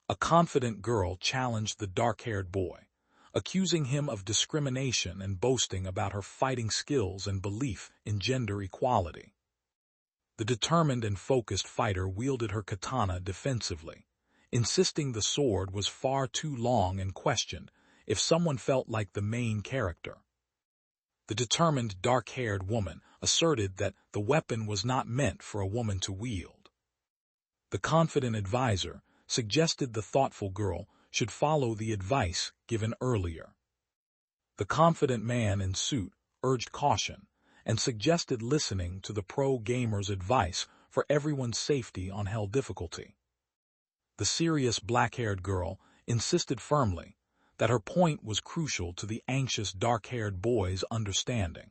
A confident girl challenged the dark-haired boy, accusing him of discrimination and boasting about her fighting skills and belief in gender equality. The determined and focused fighter wielded her katana defensively, insisting the sword was far too long and questioned if someone felt like the main character. The determined dark-haired woman asserted that the weapon was not meant for a woman to wield. The confident advisor suggested the thoughtful girl should follow the advice given earlier. The confident man in suit urged caution and suggested listening to the pro gamer's advice for everyone's safety on hell difficulty. The serious black-haired girl insisted firmly that her point was crucial to the anxious dark-haired boy's understanding.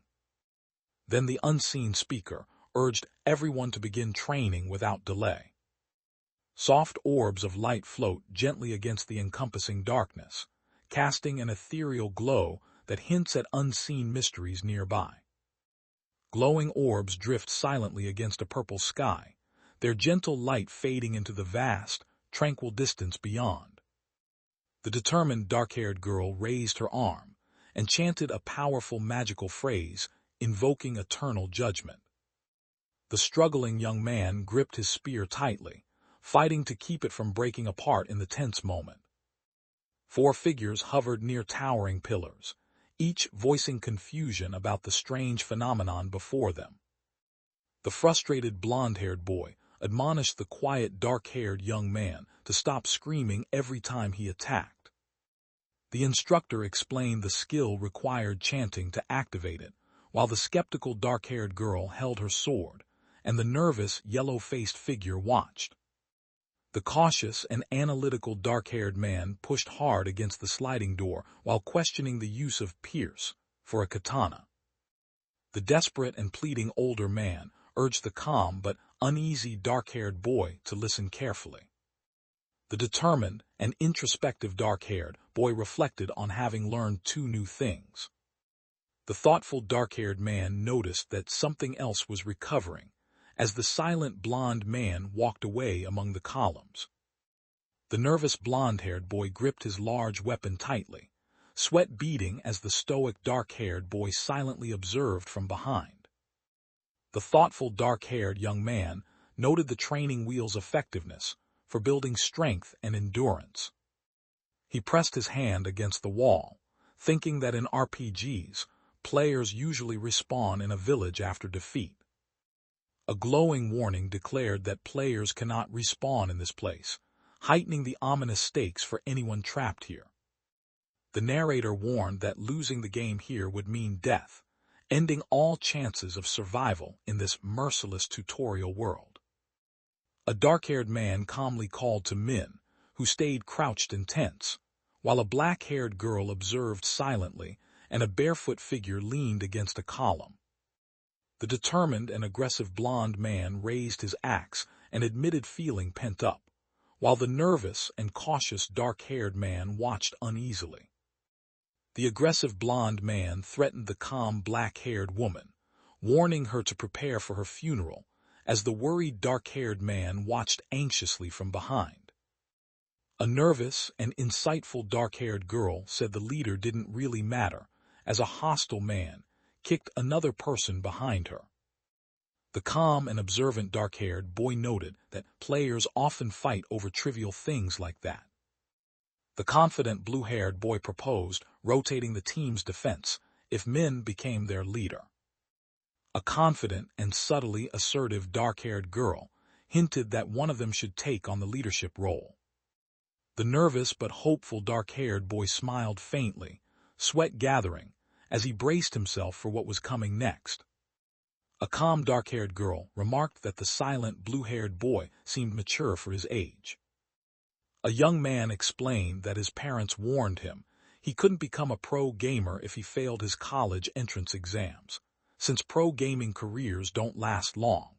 Then the unseen speaker urged everyone to begin training without delay. Soft orbs of light float gently against the encompassing darkness, casting an ethereal glow that hints at unseen mysteries nearby. Glowing orbs drift silently against a purple sky, their gentle light fading into the vast, tranquil distance beyond. The determined dark-haired girl raised her arm and chanted a powerful magical phrase, invoking eternal judgment. The struggling young man gripped his spear tightly, fighting to keep it from breaking apart in the tense moment. Four figures hovered near towering pillars, each voicing confusion about the strange phenomenon before them. The frustrated blonde-haired boy admonished the quiet dark-haired young man to stop screaming every time he attacked. The instructor explained the skill required chanting to activate it, while the skeptical dark-haired girl held her sword, and the nervous, yellow-faced figure watched. The cautious and analytical dark-haired man pushed hard against the sliding door while questioning the use of pierce for a katana. The desperate and pleading older man urged the calm but uneasy dark-haired boy to listen carefully. The determined and introspective dark-haired boy reflected on having learned two new things. The thoughtful dark-haired man noticed that something else was recovering, as the silent blonde man walked away among the columns. The nervous blonde-haired boy gripped his large weapon tightly, sweat beading as the stoic dark-haired boy silently observed from behind. The thoughtful dark-haired young man noted the training wheel's effectiveness for building strength and endurance. He pressed his hand against the wall, thinking that in RPGs, players usually respawn in a village after defeat. A glowing warning declared that players cannot respawn in this place, heightening the ominous stakes for anyone trapped here. The narrator warned that losing the game here would mean death, ending all chances of survival in this merciless tutorial world. A dark-haired man calmly called to Min, who stayed crouched and tense, while a black-haired girl observed silently and a barefoot figure leaned against a column. The determined and aggressive blond man raised his axe and admitted feeling pent up, while the nervous and cautious dark-haired man watched uneasily. The aggressive blond man threatened the calm black-haired woman, warning her to prepare for her funeral, as the worried dark-haired man watched anxiously from behind. A nervous and insightful dark-haired girl said the leader didn't really matter, as a hostile man kicked another person behind her. The calm and observant dark-haired boy noted that players often fight over trivial things like that. The confident blue-haired boy proposed rotating the team's defense if Min became their leader. A confident and subtly assertive dark-haired girl hinted that one of them should take on the leadership role. The nervous but hopeful dark-haired boy smiled faintly, sweat gathering, as he braced himself for what was coming next. A calm dark-haired girl remarked that the silent blue-haired boy seemed mature for his age. A young man explained that his parents warned him he couldn't become a pro gamer if he failed his college entrance exams, since pro gaming careers don't last long.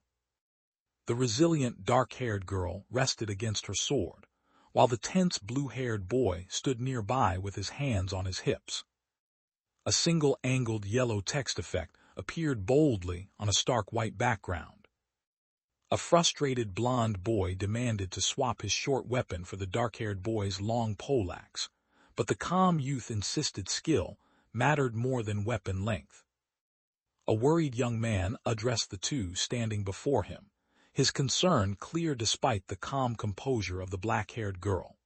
The resilient dark-haired girl rested against her sword, while the tense blue-haired boy stood nearby with his hands on his hips. A single angled yellow text effect appeared boldly on a stark white background. A frustrated blond boy demanded to swap his short weapon for the dark-haired boy's long poleaxe, but the calm youth insisted skill mattered more than weapon length. A worried young man addressed the two standing before him, his concern clear despite the calm composure of the black-haired girl.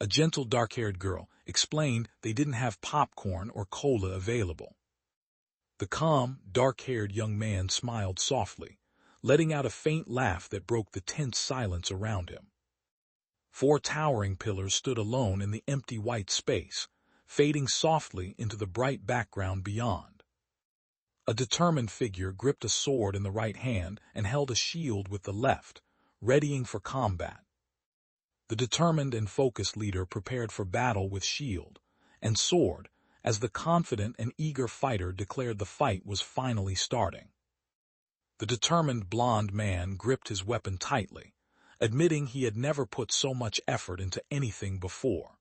A gentle dark-haired girl explained they didn't have popcorn or cola available. The calm, dark-haired young man smiled softly, letting out a faint laugh that broke the tense silence around him. 4 towering pillars stood alone in the empty white space, fading softly into the bright background beyond. A determined figure gripped a sword in the right hand and held a shield with the left, readying for combat. The determined and focused leader prepared for battle with shield and sword as the confident and eager fighter declared the fight was finally starting. The determined blond man gripped his weapon tightly, admitting he had never put so much effort into anything before.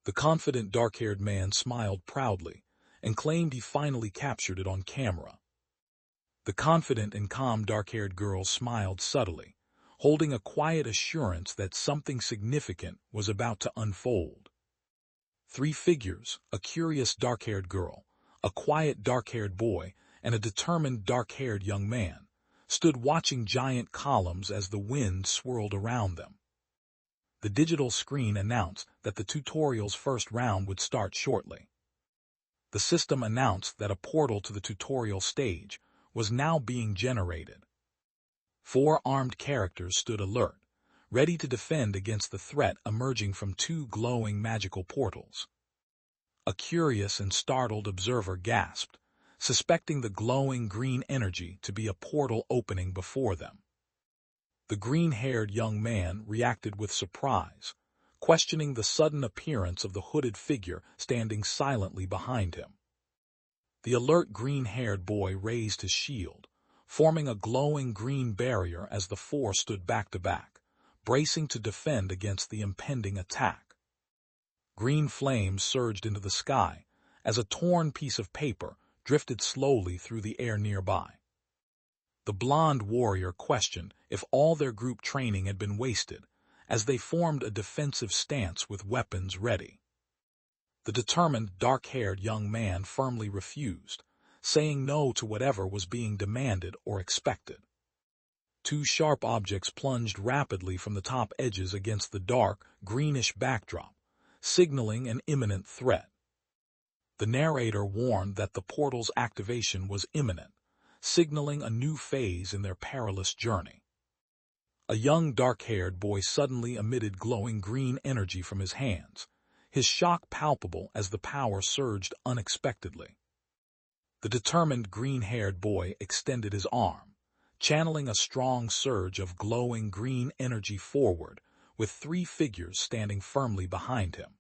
The confident dark-haired man smiled proudly and claimed he finally captured it on camera. The confident and calm dark-haired girl smiled subtly, holding a quiet assurance that something significant was about to unfold. 3 figures, a curious dark-haired girl, a quiet dark-haired boy, and a determined dark-haired young man, stood watching giant columns as the wind swirled around them. The digital screen announced that the tutorial's first round would start shortly. The system announced that a portal to the tutorial stage was now being generated. 4 armed characters stood alert, ready to defend against the threat emerging from 2 glowing magical portals. A curious and startled observer gasped, suspecting the glowing green energy to be a portal opening before them. The green-haired young man reacted with surprise, questioning the sudden appearance of the hooded figure standing silently behind him. The alert green-haired boy raised his shield, forming a glowing green barrier as the 4 stood back to back, bracing to defend against the impending attack. Green flames surged into the sky as a torn piece of paper drifted slowly through the air nearby. The blond warrior questioned if all their group training had been wasted, as they formed a defensive stance with weapons ready. The determined, dark-haired young man firmly refused, saying no to whatever was being demanded or expected. 2 sharp objects plunged rapidly from the top edges against the dark, greenish backdrop, signaling an imminent threat. The narrator warned that the portal's activation was imminent, signaling a new phase in their perilous journey. A young dark-haired boy suddenly emitted glowing green energy from his hands, his shock palpable as the power surged unexpectedly. The determined green-haired boy extended his arm, channeling a strong surge of glowing green energy forward, with 3 figures standing firmly behind him.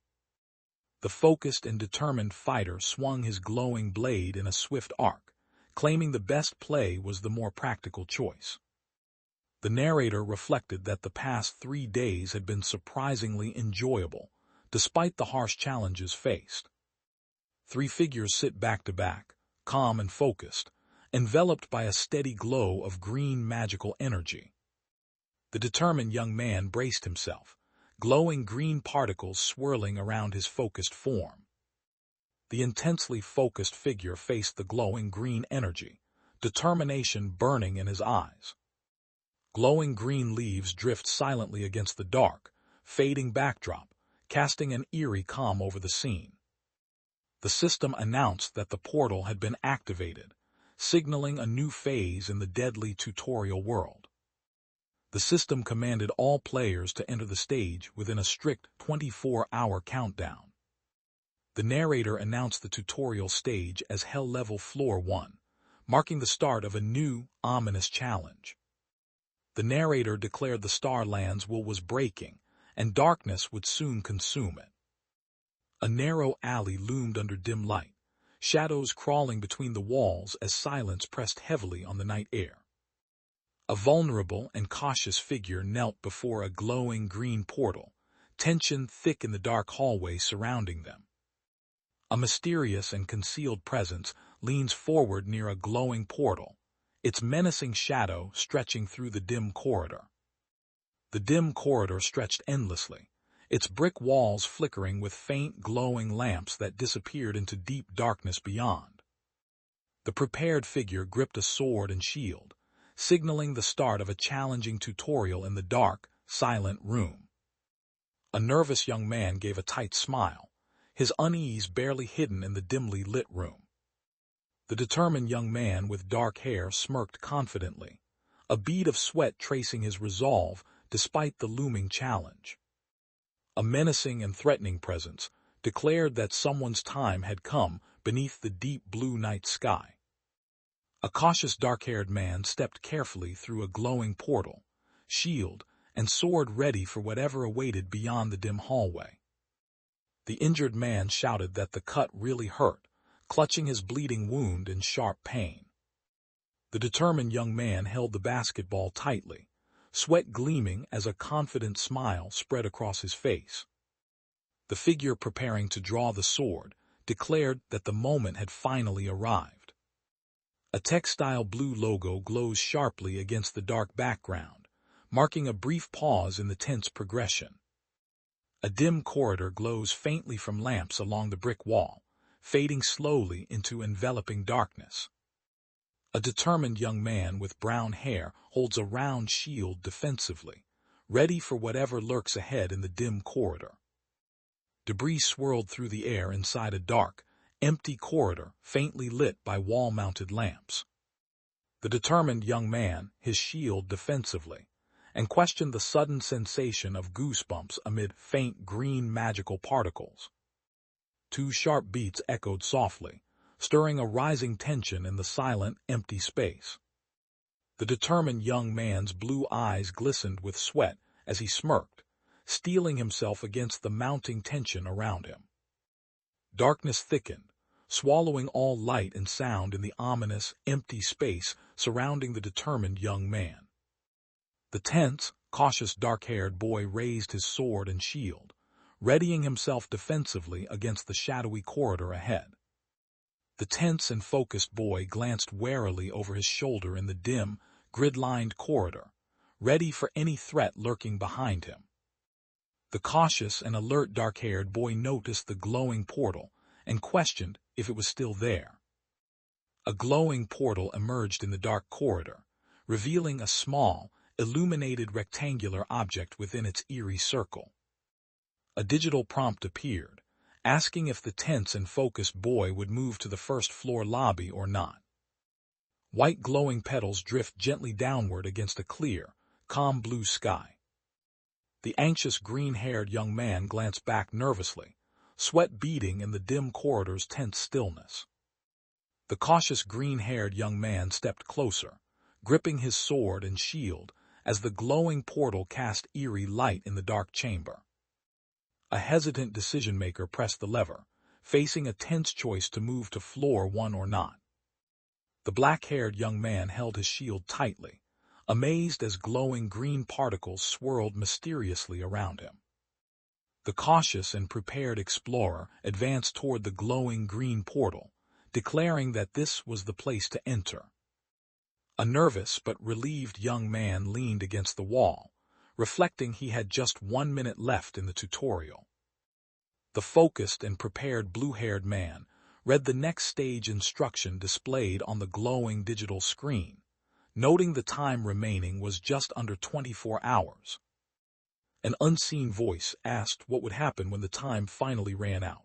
The focused and determined fighter swung his glowing blade in a swift arc, claiming the best play was the more practical choice. The narrator reflected that the past 3 days had been surprisingly enjoyable, despite the harsh challenges faced. 3 figures sit back to back, calm and focused, enveloped by a steady glow of green magical energy. The determined young man braced himself, glowing green particles swirling around his focused form. The intensely focused figure faced the glowing green energy, determination burning in his eyes. Glowing green leaves drift silently against the dark, fading backdrop, casting an eerie calm over the scene. The system announced that the portal had been activated, signaling a new phase in the deadly tutorial world. The system commanded all players to enter the stage within a strict 24-hour countdown. The narrator announced the tutorial stage as Hell Level Floor 1, marking the start of a new, ominous challenge. The narrator declared the Starland's will was breaking, and darkness would soon consume it. A narrow alley loomed under dim light, shadows crawling between the walls as silence pressed heavily on the night air. A vulnerable and cautious figure knelt before a glowing green portal, tension thick in the dark hallway surrounding them. A mysterious and concealed presence leans forward near a glowing portal, its menacing shadow stretching through the dim corridor. The dim corridor stretched endlessly, its brick walls flickering with faint glowing lamps that disappeared into deep darkness beyond. The prepared figure gripped a sword and shield, signaling the start of a challenging tutorial in the dark, silent room. A nervous young man gave a tight smile, his unease barely hidden in the dimly lit room. The determined young man with dark hair smirked confidently, a bead of sweat tracing his resolve despite the looming challenge. A menacing and threatening presence declared that someone's time had come beneath the deep blue night sky. A cautious dark-haired man stepped carefully through a glowing portal, shield and sword ready for whatever awaited beyond the dim hallway. The injured man shouted that the cut really hurt, clutching his bleeding wound in sharp pain. The determined young man held the basketball tightly, sweat gleaming as a confident smile spread across his face. The figure preparing to draw the sword declared that the moment had finally arrived. A textile blue logo glows sharply against the dark background, marking a brief pause in the tense progression. A dim corridor glows faintly from lamps along the brick wall, fading slowly into enveloping darkness. A determined young man with brown hair holds a round shield defensively, ready for whatever lurks ahead in the dim corridor. Debris swirled through the air inside a dark, empty corridor faintly lit by wall-mounted lamps. The determined young man, his shield defensively, and questioned the sudden sensation of goosebumps amid faint green magical particles. 2 sharp beats echoed softly, stirring a rising tension in the silent, empty space. The determined young man's blue eyes glistened with sweat as he smirked, steeling himself against the mounting tension around him. Darkness thickened, swallowing all light and sound in the ominous, empty space surrounding the determined young man. The tense, cautious dark-haired boy raised his sword and shield, readying himself defensively against the shadowy corridor ahead. The tense and focused boy glanced warily over his shoulder in the dim, grid-lined corridor, ready for any threat lurking behind him. The cautious and alert dark-haired boy noticed the glowing portal and questioned if it was still there. A glowing portal emerged in the dark corridor, revealing a small, illuminated rectangular object within its eerie circle. A digital prompt appeared, asking if the tense and focused boy would move to the first-floor lobby or not. White glowing petals drift gently downward against a clear, calm blue sky. The anxious green-haired young man glanced back nervously, sweat beading in the dim corridor's tense stillness. The cautious green-haired young man stepped closer, gripping his sword and shield as the glowing portal cast eerie light in the dark chamber. A hesitant decision-maker pressed the lever, facing a tense choice to move to floor 1 or not. The black-haired young man held his shield tightly, amazed as glowing green particles swirled mysteriously around him. The cautious and prepared explorer advanced toward the glowing green portal, declaring that this was the place to enter. A nervous but relieved young man leaned against the wall, reflecting he had just 1 minute left in the tutorial. The focused and prepared blue-haired man read the next stage instruction displayed on the glowing digital screen, noting the time remaining was just under 24 hours. An unseen voice asked what would happen when the time finally ran out.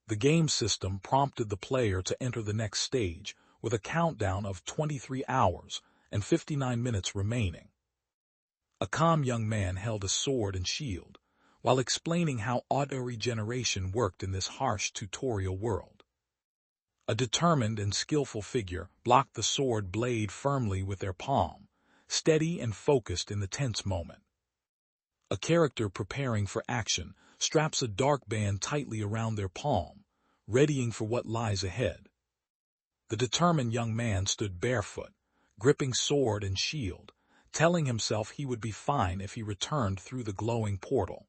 The game system prompted the player to enter the next stage with a countdown of 23 hours and 59 minutes remaining. A calm young man held a sword and shield, while explaining how auto-regeneration worked in this harsh tutorial world. A determined and skillful figure blocked the sword blade firmly with their palm, steady and focused in the tense moment. A character preparing for action straps a dark band tightly around their palm, readying for what lies ahead. The determined young man stood barefoot, gripping sword and shield, telling himself he would be fine if he returned through the glowing portal.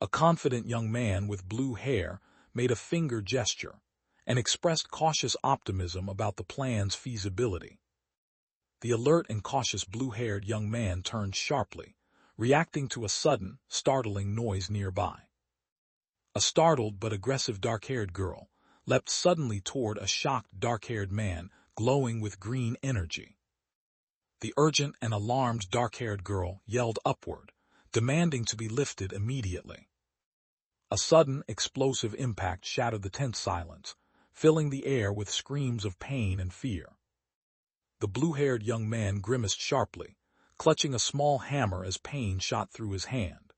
A confident young man with blue hair made a finger gesture and expressed cautious optimism about the plan's feasibility. The alert and cautious blue-haired young man turned sharply, reacting to a sudden, startling noise nearby. A startled but aggressive dark-haired girl leapt suddenly toward a shocked dark-haired man glowing with green energy. The urgent and alarmed dark-haired girl yelled upward, demanding to be lifted immediately. A sudden, explosive impact shattered the tense silence, filling the air with screams of pain and fear. The blue-haired young man grimaced sharply, clutching a small hammer as pain shot through his hand.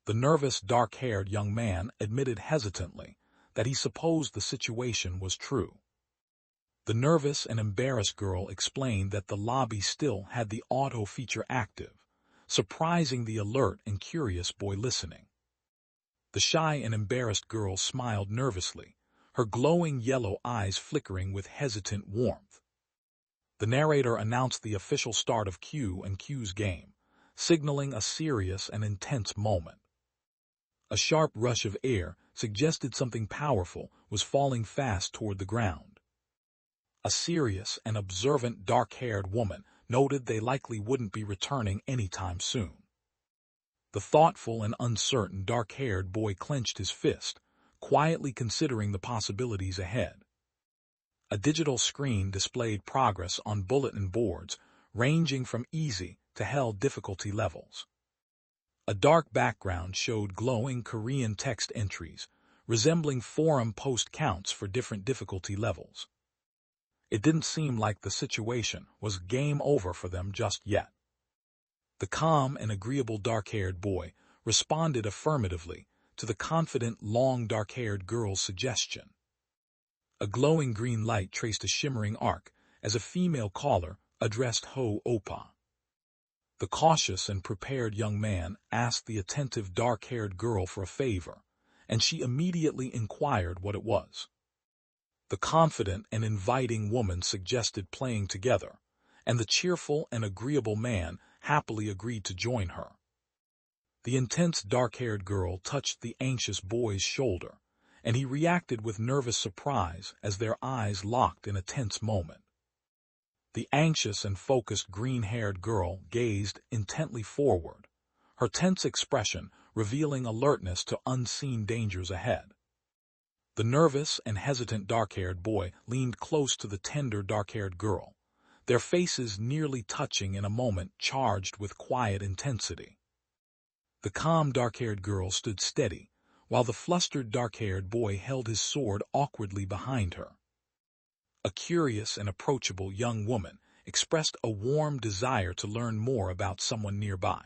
The nervous, dark-haired young man admitted hesitantly that he supposed the situation was true. The nervous and embarrassed girl explained that the lobby still had the auto feature active, surprising the alert and curious boy listening. The shy and embarrassed girl smiled nervously, her glowing yellow eyes flickering with hesitant warmth. The narrator announced the official start of Q and Q's game, signaling a serious and intense moment. A sharp rush of air suggested something powerful was falling fast toward the ground. A serious and observant dark-haired woman noted they likely wouldn't be returning anytime soon. The thoughtful and uncertain dark-haired boy clenched his fist, quietly considering the possibilities ahead. A digital screen displayed progress on bulletin boards, ranging from easy to hell difficulty levels. A dark background showed glowing Korean text entries, resembling forum post counts for different difficulty levels. It didn't seem like the situation was game over for them just yet. The calm and agreeable dark-haired boy responded affirmatively to the confident, long dark-haired girl's suggestion. A glowing green light traced a shimmering arc as a female caller addressed Ho Opa. The cautious and prepared young man asked the attentive dark-haired girl for a favor, and she immediately inquired what it was. The confident and inviting woman suggested playing together, and the cheerful and agreeable man happily agreed to join her. The intense dark-haired girl touched the anxious boy's shoulder, and he reacted with nervous surprise as their eyes locked in a tense moment. The anxious and focused green-haired girl gazed intently forward, her tense expression revealing alertness to unseen dangers ahead. The nervous and hesitant dark-haired boy leaned close to the tender dark-haired girl, their faces nearly touching in a moment charged with quiet intensity. The calm dark-haired girl stood steady, while the flustered dark-haired boy held his sword awkwardly behind her. A curious and approachable young woman expressed a warm desire to learn more about someone nearby.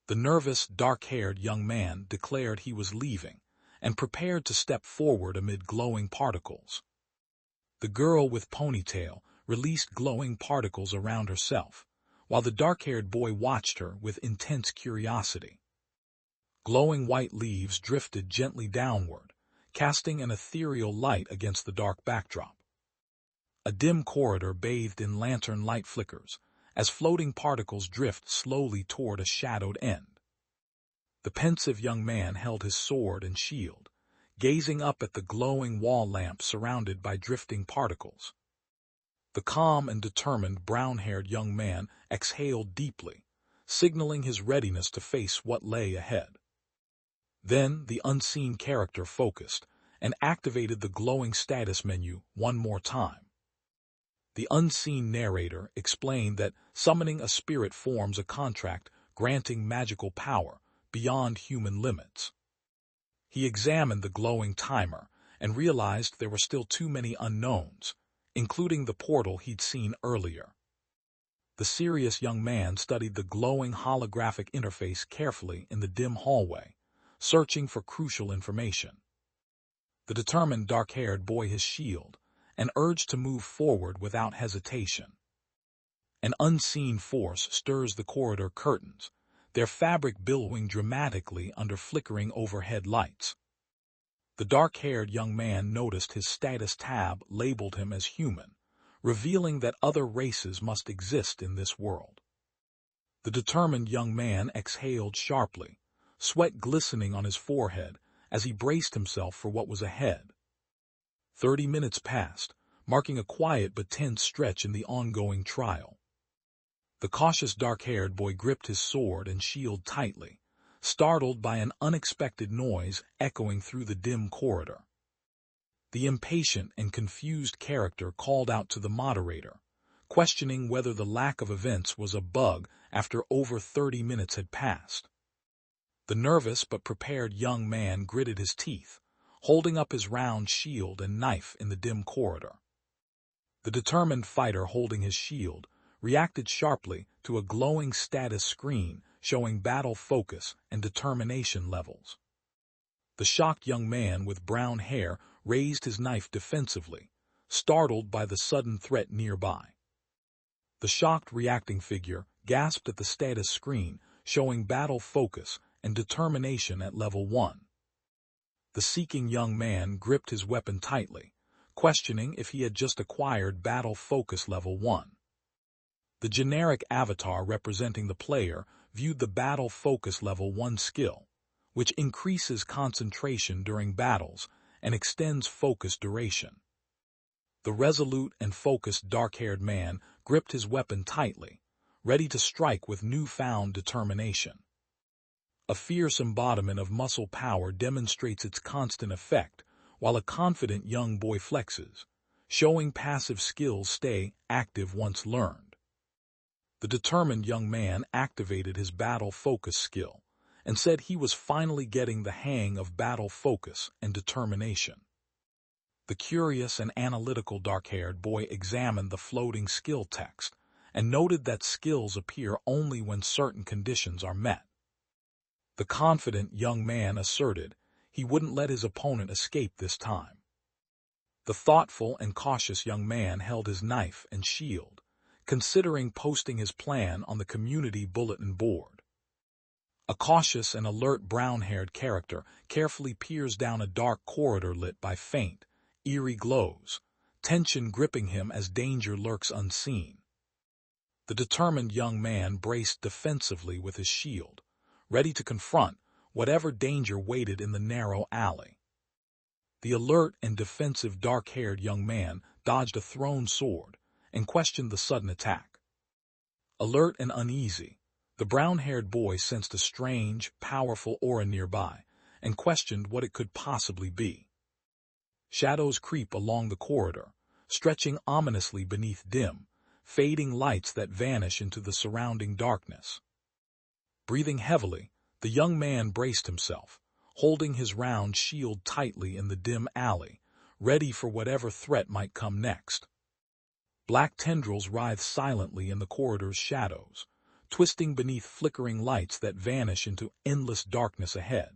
The nervous, dark-haired young man declared he was leaving and prepared to step forward amid glowing particles. The girl with ponytail released glowing particles around herself, while the dark-haired boy watched her with intense curiosity. Glowing white leaves drifted gently downward, casting an ethereal light against the dark backdrop. A dim corridor bathed in lantern light flickers, as floating particles drift slowly toward a shadowed end. The pensive young man held his sword and shield, gazing up at the glowing wall lamp surrounded by drifting particles. The calm and determined brown-haired young man exhaled deeply, signaling his readiness to face what lay ahead. Then the unseen character focused and activated the glowing status menu one more time. The unseen narrator explained that summoning a spirit forms a contract granting magical power beyond human limits. He examined the glowing timer and realized there were still too many unknowns, including the portal he'd seen earlier. The serious young man studied the glowing holographic interface carefully in the dim hallway, searching for crucial information. The determined dark-haired boy his shield and urged to move forward without hesitation. An unseen force stirs the corridor curtains, their fabric billowing dramatically under flickering overhead lights. The dark-haired young man noticed his status tab labeled him as human, revealing that other races must exist in this world. The determined young man exhaled sharply, sweat glistening on his forehead as he braced himself for what was ahead. 30 minutes passed, marking a quiet but tense stretch in the ongoing trial. The cautious dark-haired boy gripped his sword and shield tightly, startled by an unexpected noise echoing through the dim corridor. The impatient and confused character called out to the moderator, questioning whether the lack of events was a bug after over 30 minutes had passed. The nervous but prepared young man gritted his teeth, holding up his round shield and knife in the dim corridor. The determined fighter holding his shield reacted sharply to a glowing status screen showing battle focus and determination levels. The shocked young man with brown hair raised his knife defensively, startled by the sudden threat nearby. The shocked reacting figure gasped at the status screen showing battle focus and determination at level 1. The seeking young man gripped his weapon tightly, questioning if he had just acquired battle focus level 1. The generic avatar representing the player viewed the battle focus level 1 skill, which increases concentration during battles and extends focus duration. The resolute and focused dark-haired man gripped his weapon tightly, ready to strike with newfound determination. A fierce embodiment of muscle power demonstrates its constant effect, while a confident young boy flexes, showing passive skills stay active once learned. The determined young man activated his battle focus skill and said he was finally getting the hang of battle focus and determination. The curious and analytical dark-haired boy examined the floating skill text and noted that skills appear only when certain conditions are met. The confident young man asserted he wouldn't let his opponent escape this time. The thoughtful and cautious young man held his knife and shield, considering posting his plan on the community bulletin board. A cautious and alert brown-haired character carefully peers down a dark corridor lit by faint, eerie glows, tension gripping him as danger lurks unseen. The determined young man braced defensively with his shield, ready to confront whatever danger waited in the narrow alley. The alert and defensive dark-haired young man dodged a thrown sword and questioned the sudden attack. Alert and uneasy, the brown-haired boy sensed a strange, powerful aura nearby and questioned what it could possibly be. Shadows creep along the corridor, stretching ominously beneath dim, fading lights that vanish into the surrounding darkness. Breathing heavily, the young man braced himself, holding his round shield tightly in the dim alley, ready for whatever threat might come next. Black tendrils writhe silently in the corridor's shadows, twisting beneath flickering lights that vanish into endless darkness ahead.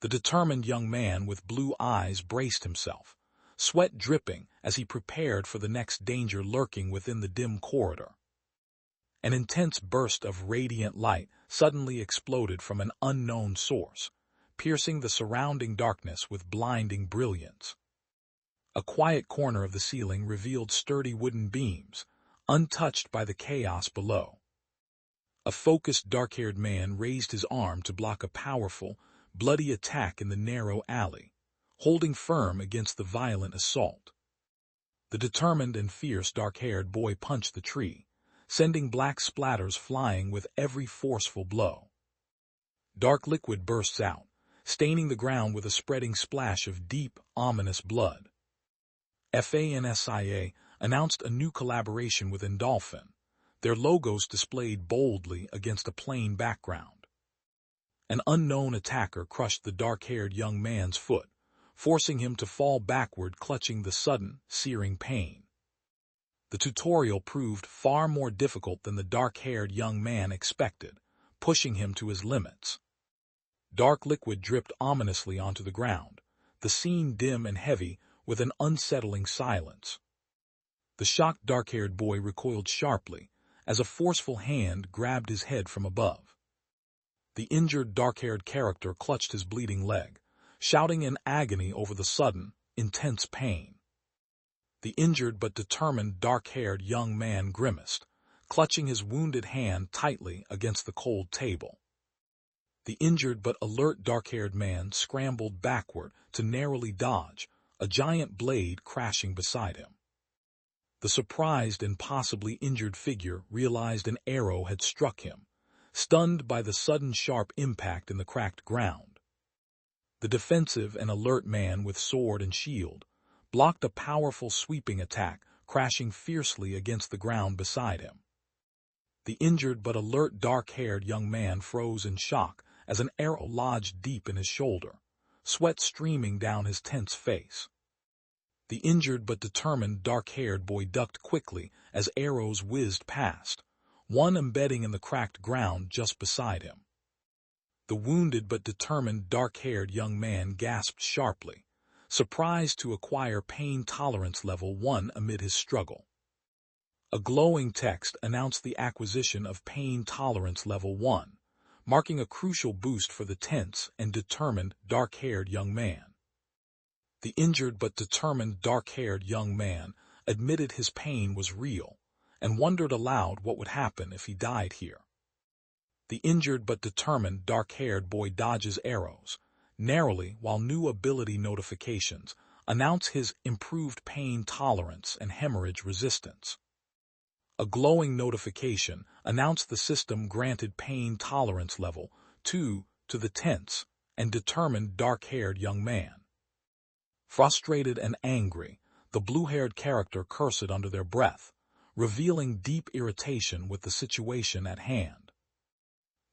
The determined young man with blue eyes braced himself, sweat dripping as he prepared for the next danger lurking within the dim corridor. An intense burst of radiant light suddenly exploded from an unknown source, piercing the surrounding darkness with blinding brilliance. A quiet corner of the ceiling revealed sturdy wooden beams, untouched by the chaos below. A focused dark-haired man raised his arm to block a powerful, bloody attack in the narrow alley, holding firm against the violent assault. The determined and fierce dark-haired boy punched the tree, sending black splatters flying with every forceful blow. Dark liquid bursts out, staining the ground with a spreading splash of deep, ominous blood. FANSIA announced a new collaboration with Endolphin, their logos displayed boldly against a plain background. An unknown attacker crushed the dark-haired young man's foot, forcing him to fall backward, clutching the sudden, searing pain. The tutorial proved far more difficult than the dark-haired young man expected, pushing him to his limits. Dark liquid dripped ominously onto the ground, the scene dim and heavy with an unsettling silence. The shocked dark-haired boy recoiled sharply as a forceful hand grabbed his head from above. The injured dark-haired character clutched his bleeding leg, shouting in agony over the sudden, intense pain. The injured but determined dark-haired young man grimaced, clutching his wounded hand tightly against the cold table. The injured but alert dark-haired man scrambled backward to narrowly dodge, a giant blade crashing beside him. The surprised and possibly injured figure realized an arrow had struck him, stunned by the sudden sharp impact in the cracked ground. The defensive and alert man with sword and shield blocked a powerful sweeping attack, crashing fiercely against the ground beside him. The injured but alert dark-haired young man froze in shock as an arrow lodged deep in his shoulder, sweat streaming down his tense face. The injured but determined dark-haired boy ducked quickly as arrows whizzed past, one embedding in the cracked ground just beside him. The wounded but determined dark-haired young man gasped sharply, surprised to acquire pain tolerance level 1 amid his struggle. A glowing text announced the acquisition of pain tolerance level 1, marking a crucial boost for the tense and determined dark-haired young man. The injured but determined dark-haired young man admitted his pain was real and wondered aloud what would happen if he died here. The injured but determined dark-haired boy dodges arrows narrowly while new ability notifications announce his improved pain tolerance and hemorrhage resistance. A glowing notification announced the system granted pain tolerance level 2 to the tense and determined dark-haired young man. Frustrated and angry, the blue-haired character cursed under their breath, revealing deep irritation with the situation at hand.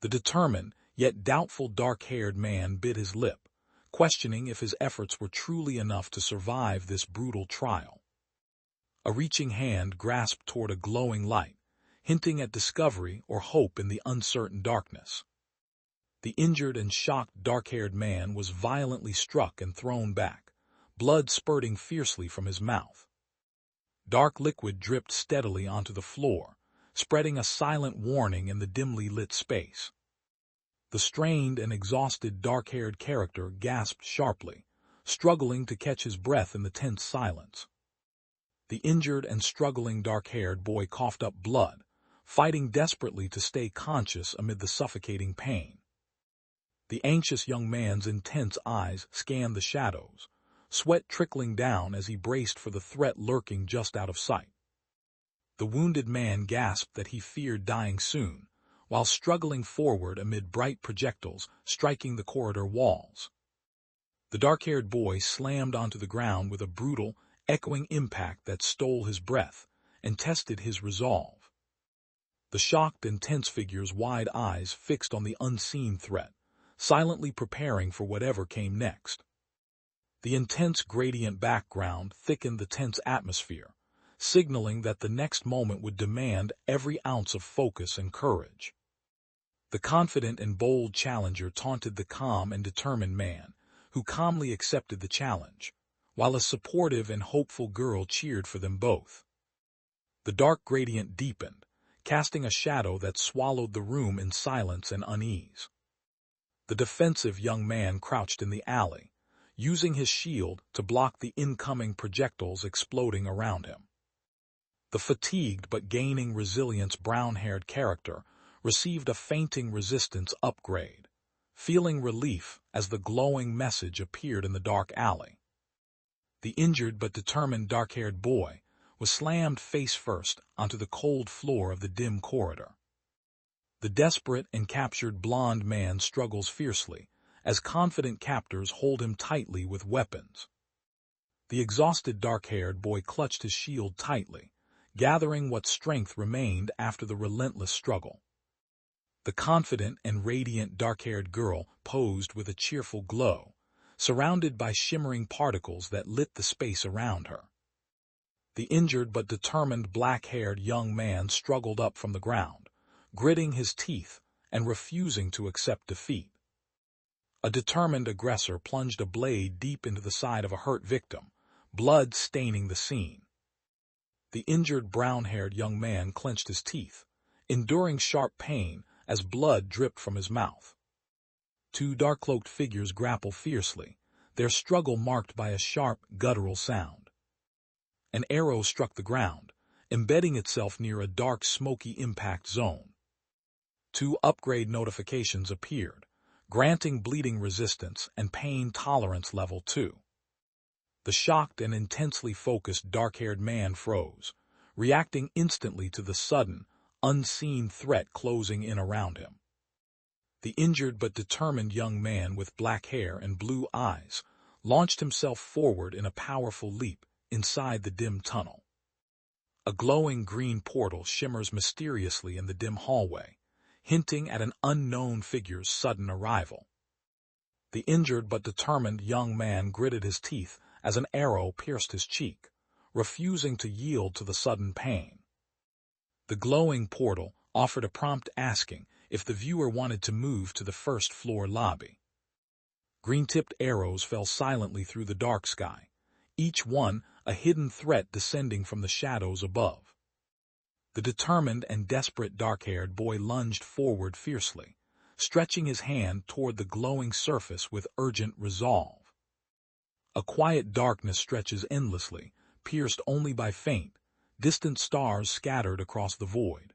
The determined, yet doubtful dark-haired man bit his lip, questioning if his efforts were truly enough to survive this brutal trial. A reaching hand grasped toward a glowing light, hinting at discovery or hope in the uncertain darkness. The injured and shocked dark-haired man was violently struck and thrown back, blood spurting fiercely from his mouth. Dark liquid dripped steadily onto the floor, spreading a silent warning in the dimly lit space. The strained and exhausted dark-haired character gasped sharply, struggling to catch his breath in the tense silence. The injured and struggling dark-haired boy coughed up blood, fighting desperately to stay conscious amid the suffocating pain. The anxious young man's intense eyes scanned the shadows, sweat trickling down as he braced for the threat lurking just out of sight. The wounded man gasped that he feared dying soon, while struggling forward amid bright projectiles striking the corridor walls. The dark-haired boy slammed onto the ground with a brutal, echoing impact that stole his breath and tested his resolve. The shocked and tense figure's wide eyes fixed on the unseen threat, silently preparing for whatever came next. The intense gradient background thickened the tense atmosphere, signaling that the next moment would demand every ounce of focus and courage. The confident and bold challenger taunted the calm and determined man, who calmly accepted the challenge, while a supportive and hopeful girl cheered for them both. The dark gradient deepened, casting a shadow that swallowed the room in silence and unease. The defensive young man crouched in the alley, using his shield to block the incoming projectiles exploding around him. The fatigued but gaining resilience brown-haired character received a fainting resistance upgrade, feeling relief as the glowing message appeared in the dark alley. The injured but determined dark-haired boy was slammed face-first onto the cold floor of the dim corridor. The desperate and captured blond man struggles fiercely as confident captors hold him tightly with weapons. The exhausted dark-haired boy clutched his shield tightly, gathering what strength remained after the relentless struggle. The confident and radiant dark-haired girl posed with a cheerful glow, surrounded by shimmering particles that lit the space around her. The injured but determined black-haired young man struggled up from the ground, gritting his teeth and refusing to accept defeat. A determined aggressor plunged a blade deep into the side of a hurt victim, blood staining the scene. The injured brown-haired young man clenched his teeth, enduring sharp pain as blood dripped from his mouth. Two dark-cloaked figures grapple fiercely, their struggle marked by a sharp, guttural sound. An arrow struck the ground, embedding itself near a dark, smoky impact zone. Two upgrade notifications appeared, granting bleeding resistance and pain tolerance level 2. The shocked and intensely focused dark-haired man froze, reacting instantly to the sudden, unseen threat closing in around him. The injured but determined young man with black hair and blue eyes launched himself forward in a powerful leap inside the dim tunnel. A glowing green portal shimmers mysteriously in the dim hallway, hinting at an unknown figure's sudden arrival. The injured but determined young man gritted his teeth as an arrow pierced his cheek, refusing to yield to the sudden pain. The glowing portal offered a prompt asking if the viewer wanted to move to the first-floor lobby. Green-tipped arrows fell silently through the dark sky, each one a hidden threat descending from the shadows above. The determined and desperate dark-haired boy lunged forward fiercely, stretching his hand toward the glowing surface with urgent resolve. A quiet darkness stretches endlessly, pierced only by faint, distant stars scattered across the void.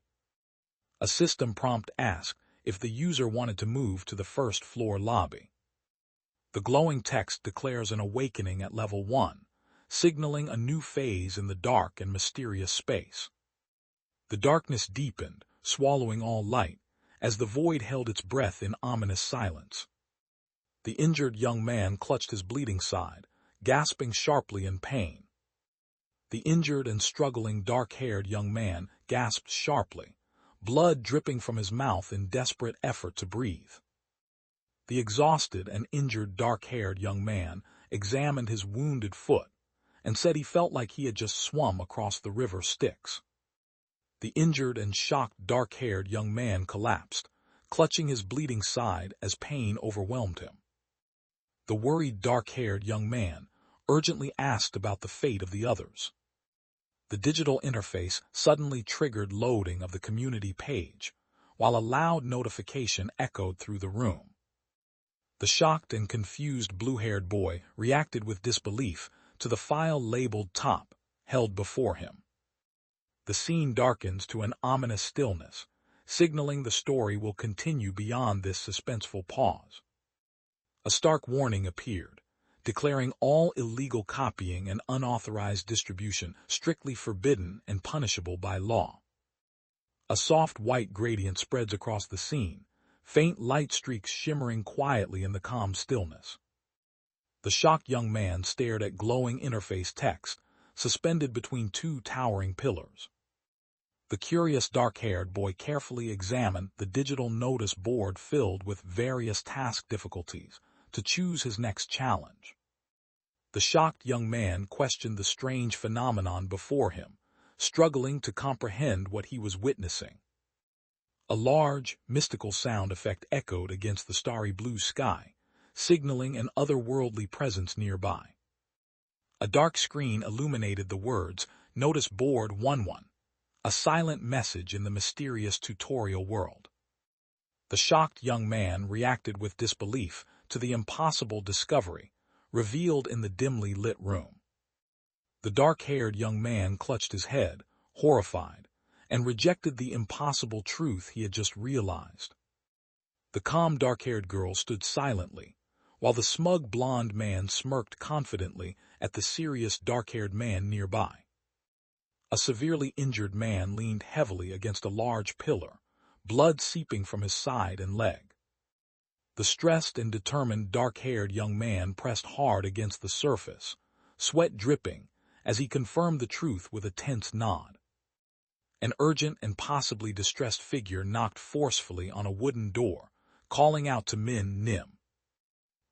A system prompt asked if the user wanted to move to the first-floor lobby. The glowing text declares an awakening at level 1, signaling a new phase in the dark and mysterious space. The darkness deepened, swallowing all light, as the void held its breath in ominous silence. The injured young man clutched his bleeding side, gasping sharply in pain. The injured and struggling dark-haired young man gasped sharply, blood dripping from his mouth in desperate effort to breathe. The exhausted and injured dark-haired young man examined his wounded foot and said he felt like he had just swum across the river Styx. The injured and shocked dark-haired young man collapsed, clutching his bleeding side as pain overwhelmed him. The worried dark-haired young man urgently asked about the fate of the others. The digital interface suddenly triggered loading of the community page, while a loud notification echoed through the room. The shocked and confused blue-haired boy reacted with disbelief to the file labeled top, held before him. The scene darkens to an ominous stillness, signaling the story will continue beyond this suspenseful pause. A stark warning appeared, declaring all illegal copying and unauthorized distribution strictly forbidden and punishable by law. A soft white gradient spreads across the scene, faint light streaks shimmering quietly in the calm stillness. The shocked young man stared at glowing interface text, suspended between two towering pillars. The curious dark-haired boy carefully examined the digital notice board filled with various task difficulties to choose his next challenge. The shocked young man questioned the strange phenomenon before him, struggling to comprehend what he was witnessing. A large, mystical sound effect echoed against the starry blue sky, signaling an otherworldly presence nearby. A dark screen illuminated the words, "Notice Board 11," a silent message in the mysterious tutorial world. The shocked young man reacted with disbelief to the impossible discovery, revealed in the dimly lit room. The dark-haired young man clutched his head, horrified, and rejected the impossible truth he had just realized. The calm dark-haired girl stood silently, while the smug blonde man smirked confidently at the serious dark-haired man nearby. A severely injured man leaned heavily against a large pillar, blood seeping from his side and leg. The stressed and determined dark-haired young man pressed hard against the surface, sweat dripping, as he confirmed the truth with a tense nod. An urgent and possibly distressed figure knocked forcefully on a wooden door, calling out to Min Nim.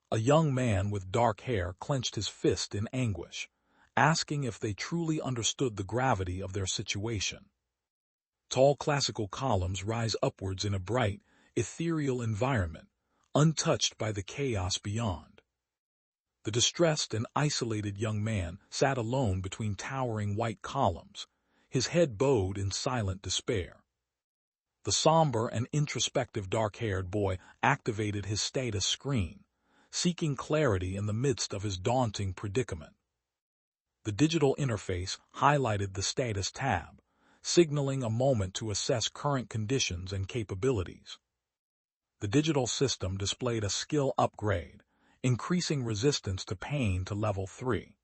A young man with dark hair clenched his fist in anguish, asking if they truly understood the gravity of their situation. Tall classical columns rise upwards in a bright, ethereal environment, untouched by the chaos beyond. The distressed and isolated young man sat alone between towering white columns, his head bowed in silent despair. The somber and introspective dark-haired boy activated his status screen, seeking clarity in the midst of his daunting predicament. The digital interface highlighted the status tab, signaling a moment to assess current conditions and capabilities. The digital system displayed a skill upgrade, increasing resistance to pain to level 3.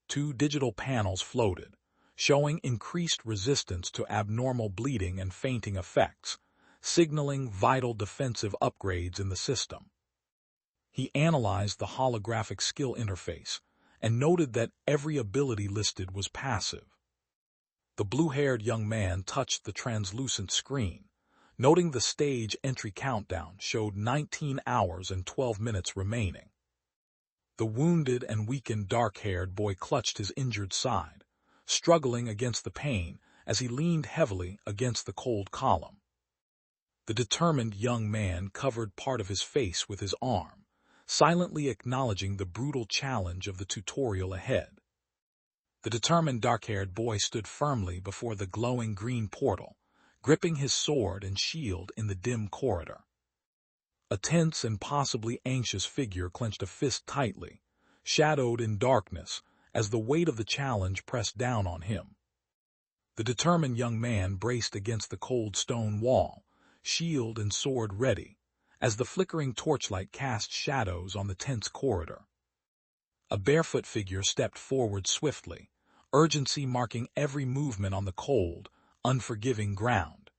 2 digital panels floated, showing increased resistance to abnormal bleeding and fainting effects, signaling vital defensive upgrades in the system. He analyzed the holographic skill interface and noted that every ability listed was passive. The blue-haired young man touched the translucent screen, noting the stage entry countdown showed 19 hours and 12 minutes remaining. The wounded and weakened dark-haired boy clutched his injured side, struggling against the pain as he leaned heavily against the cold column. The determined young man covered part of his face with his arm, silently acknowledging the brutal challenge of the tutorial ahead. The determined dark-haired boy stood firmly before the glowing green portal, gripping his sword and shield in the dim corridor. A tense and possibly anxious figure clenched a fist tightly, shadowed in darkness, as the weight of the challenge pressed down on him. The determined young man braced against the cold stone wall, shield and sword ready, as the flickering torchlight cast shadows on the tense corridor. A barefoot figure stepped forward swiftly, urgency marking every movement on the cold, unforgiving ground.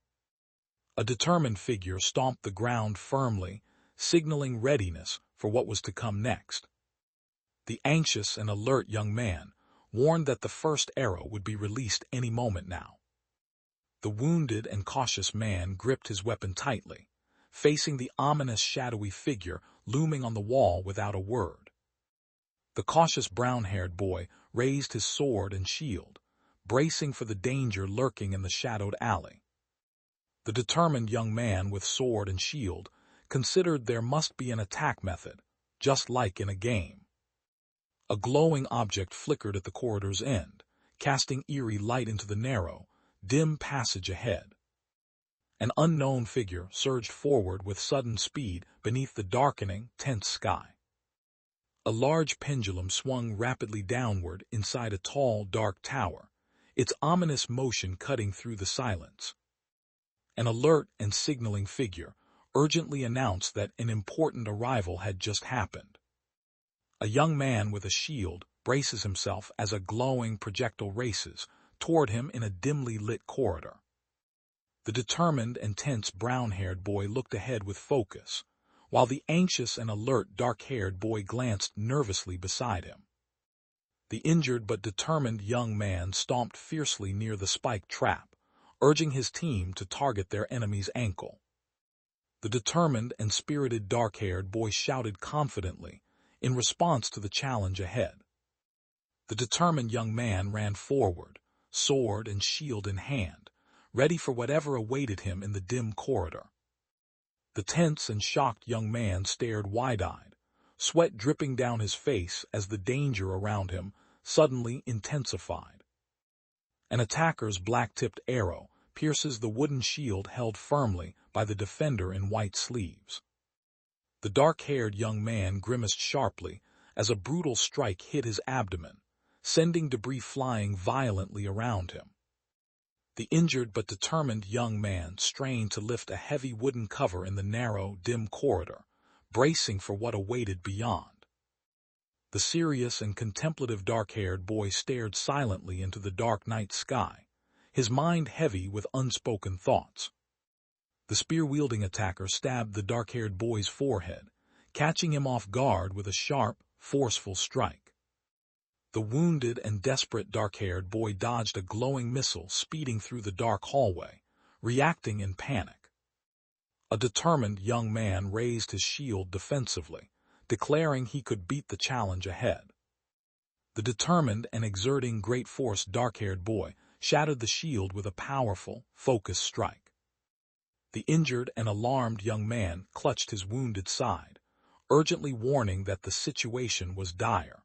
A determined figure stomped the ground firmly, signaling readiness for what was to come next. The anxious and alert young man warned that the first arrow would be released any moment now. The wounded and cautious man gripped his weapon tightly, facing the ominous shadowy figure looming on the wall without a word. The cautious brown-haired boy raised his sword and shield, bracing for the danger lurking in the shadowed alley. The determined young man with sword and shield considered there must be an attack method, just like in a game. A glowing object flickered at the corridor's end, casting eerie light into the narrow, dim passage ahead. An unknown figure surged forward with sudden speed beneath the darkening, tense sky. A large pendulum swung rapidly downward inside a tall, dark tower, its ominous motion cutting through the silence. An alert and signaling figure urgently announced that an important arrival had just happened. A young man with a shield braces himself as a glowing projectile races toward him in a dimly lit corridor. The determined and tense brown-haired boy looked ahead with focus, while the anxious and alert dark-haired boy glanced nervously beside him. The injured but determined young man stomped fiercely near the spike trap, urging his team to target their enemy's ankle. The determined and spirited dark-haired boy shouted confidently in response to the challenge ahead. The determined young man ran forward, sword and shield in hand, ready for whatever awaited him in the dim corridor. The tense and shocked young man stared wide-eyed, sweat dripping down his face as the danger around him suddenly intensified. An attacker's black-tipped arrow pierces the wooden shield held firmly by the defender in white sleeves. The dark-haired young man grimaced sharply as a brutal strike hit his abdomen, sending debris flying violently around him. The injured but determined young man strained to lift a heavy wooden cover in the narrow, dim corridor, bracing for what awaited beyond. The serious and contemplative dark-haired boy stared silently into the dark night sky, his mind heavy with unspoken thoughts. The spear-wielding attacker stabbed the dark-haired boy's forehead, catching him off guard with a sharp, forceful strike. The wounded and desperate dark-haired boy dodged a glowing missile speeding through the dark hallway, reacting in panic. A determined young man raised his shield defensively, declaring he could beat the challenge ahead. The determined and exerting great force dark-haired boy shattered the shield with a powerful, focused strike. The injured and alarmed young man clutched his wounded side, urgently warning that the situation was dire.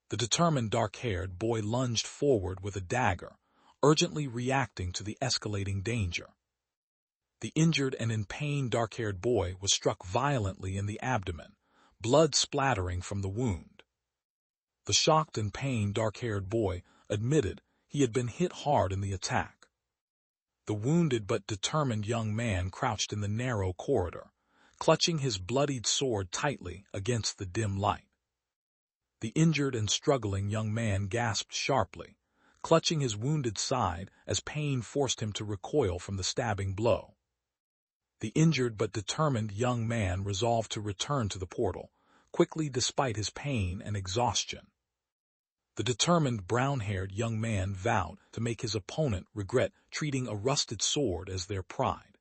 The determined dark-haired boy lunged forward with a dagger, urgently reacting to the escalating danger. The injured and in pain dark-haired boy was struck violently in the abdomen, blood splattering from the wound. The shocked and pained dark-haired boy admitted he had been hit hard in the attack. The wounded but determined young man crouched in the narrow corridor, clutching his bloodied sword tightly against the dim light. The injured and struggling young man gasped sharply, clutching his wounded side as pain forced him to recoil from the stabbing blow. The injured but determined young man resolved to return to the portal, quickly despite his pain and exhaustion. The determined brown-haired young man vowed to make his opponent regret treating a rusted sword as their pride.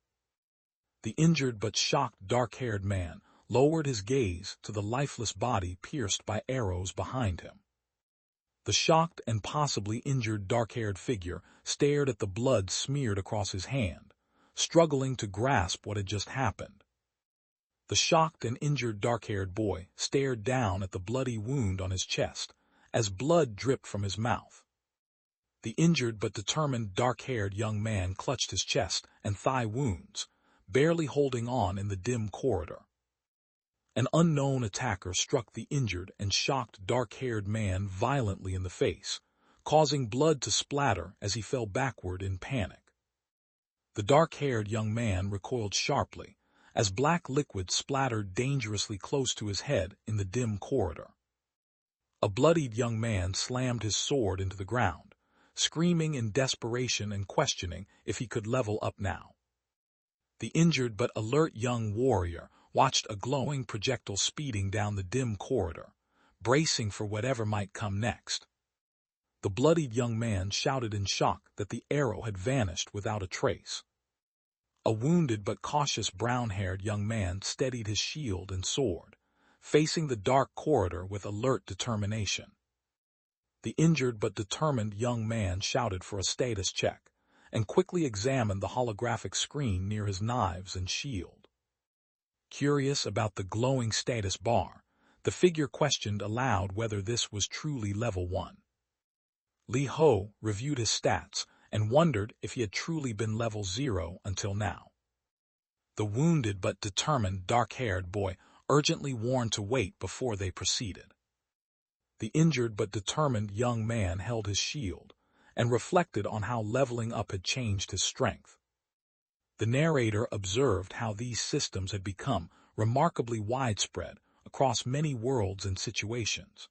The injured but shocked dark-haired man lowered his gaze to the lifeless body pierced by arrows behind him. The shocked and possibly injured dark-haired figure stared at the blood smeared across his hand, struggling to grasp what had just happened. The shocked and injured dark-haired boy stared down at the bloody wound on his chest as blood dripped from his mouth. The injured but determined dark-haired young man clutched his chest and thigh wounds, barely holding on in the dim corridor. An unknown attacker struck the injured and shocked dark-haired man violently in the face, causing blood to splatter as he fell backward in panic. The dark-haired young man recoiled sharply as black liquid splattered dangerously close to his head in the dim corridor. A bloodied young man slammed his sword into the ground, screaming in desperation and questioning if he could level up now. The injured but alert young warrior watched a glowing projectile speeding down the dim corridor, bracing for whatever might come next. The bloodied young man shouted in shock that the arrow had vanished without a trace. A wounded but cautious brown-haired young man steadied his shield and sword, facing the dark corridor with alert determination. The injured but determined young man shouted for a status check and quickly examined the holographic screen near his knives and shield. Curious about the glowing status bar, the figure questioned aloud whether this was truly level 1. Li Ho reviewed his stats and wondered if he had truly been level 0 until now. The wounded but determined dark-haired boy urgently warned to wait before they proceeded. The injured but determined young man held his shield and reflected on how leveling up had changed his strength. The narrator observed how these systems had become remarkably widespread across many worlds and situations.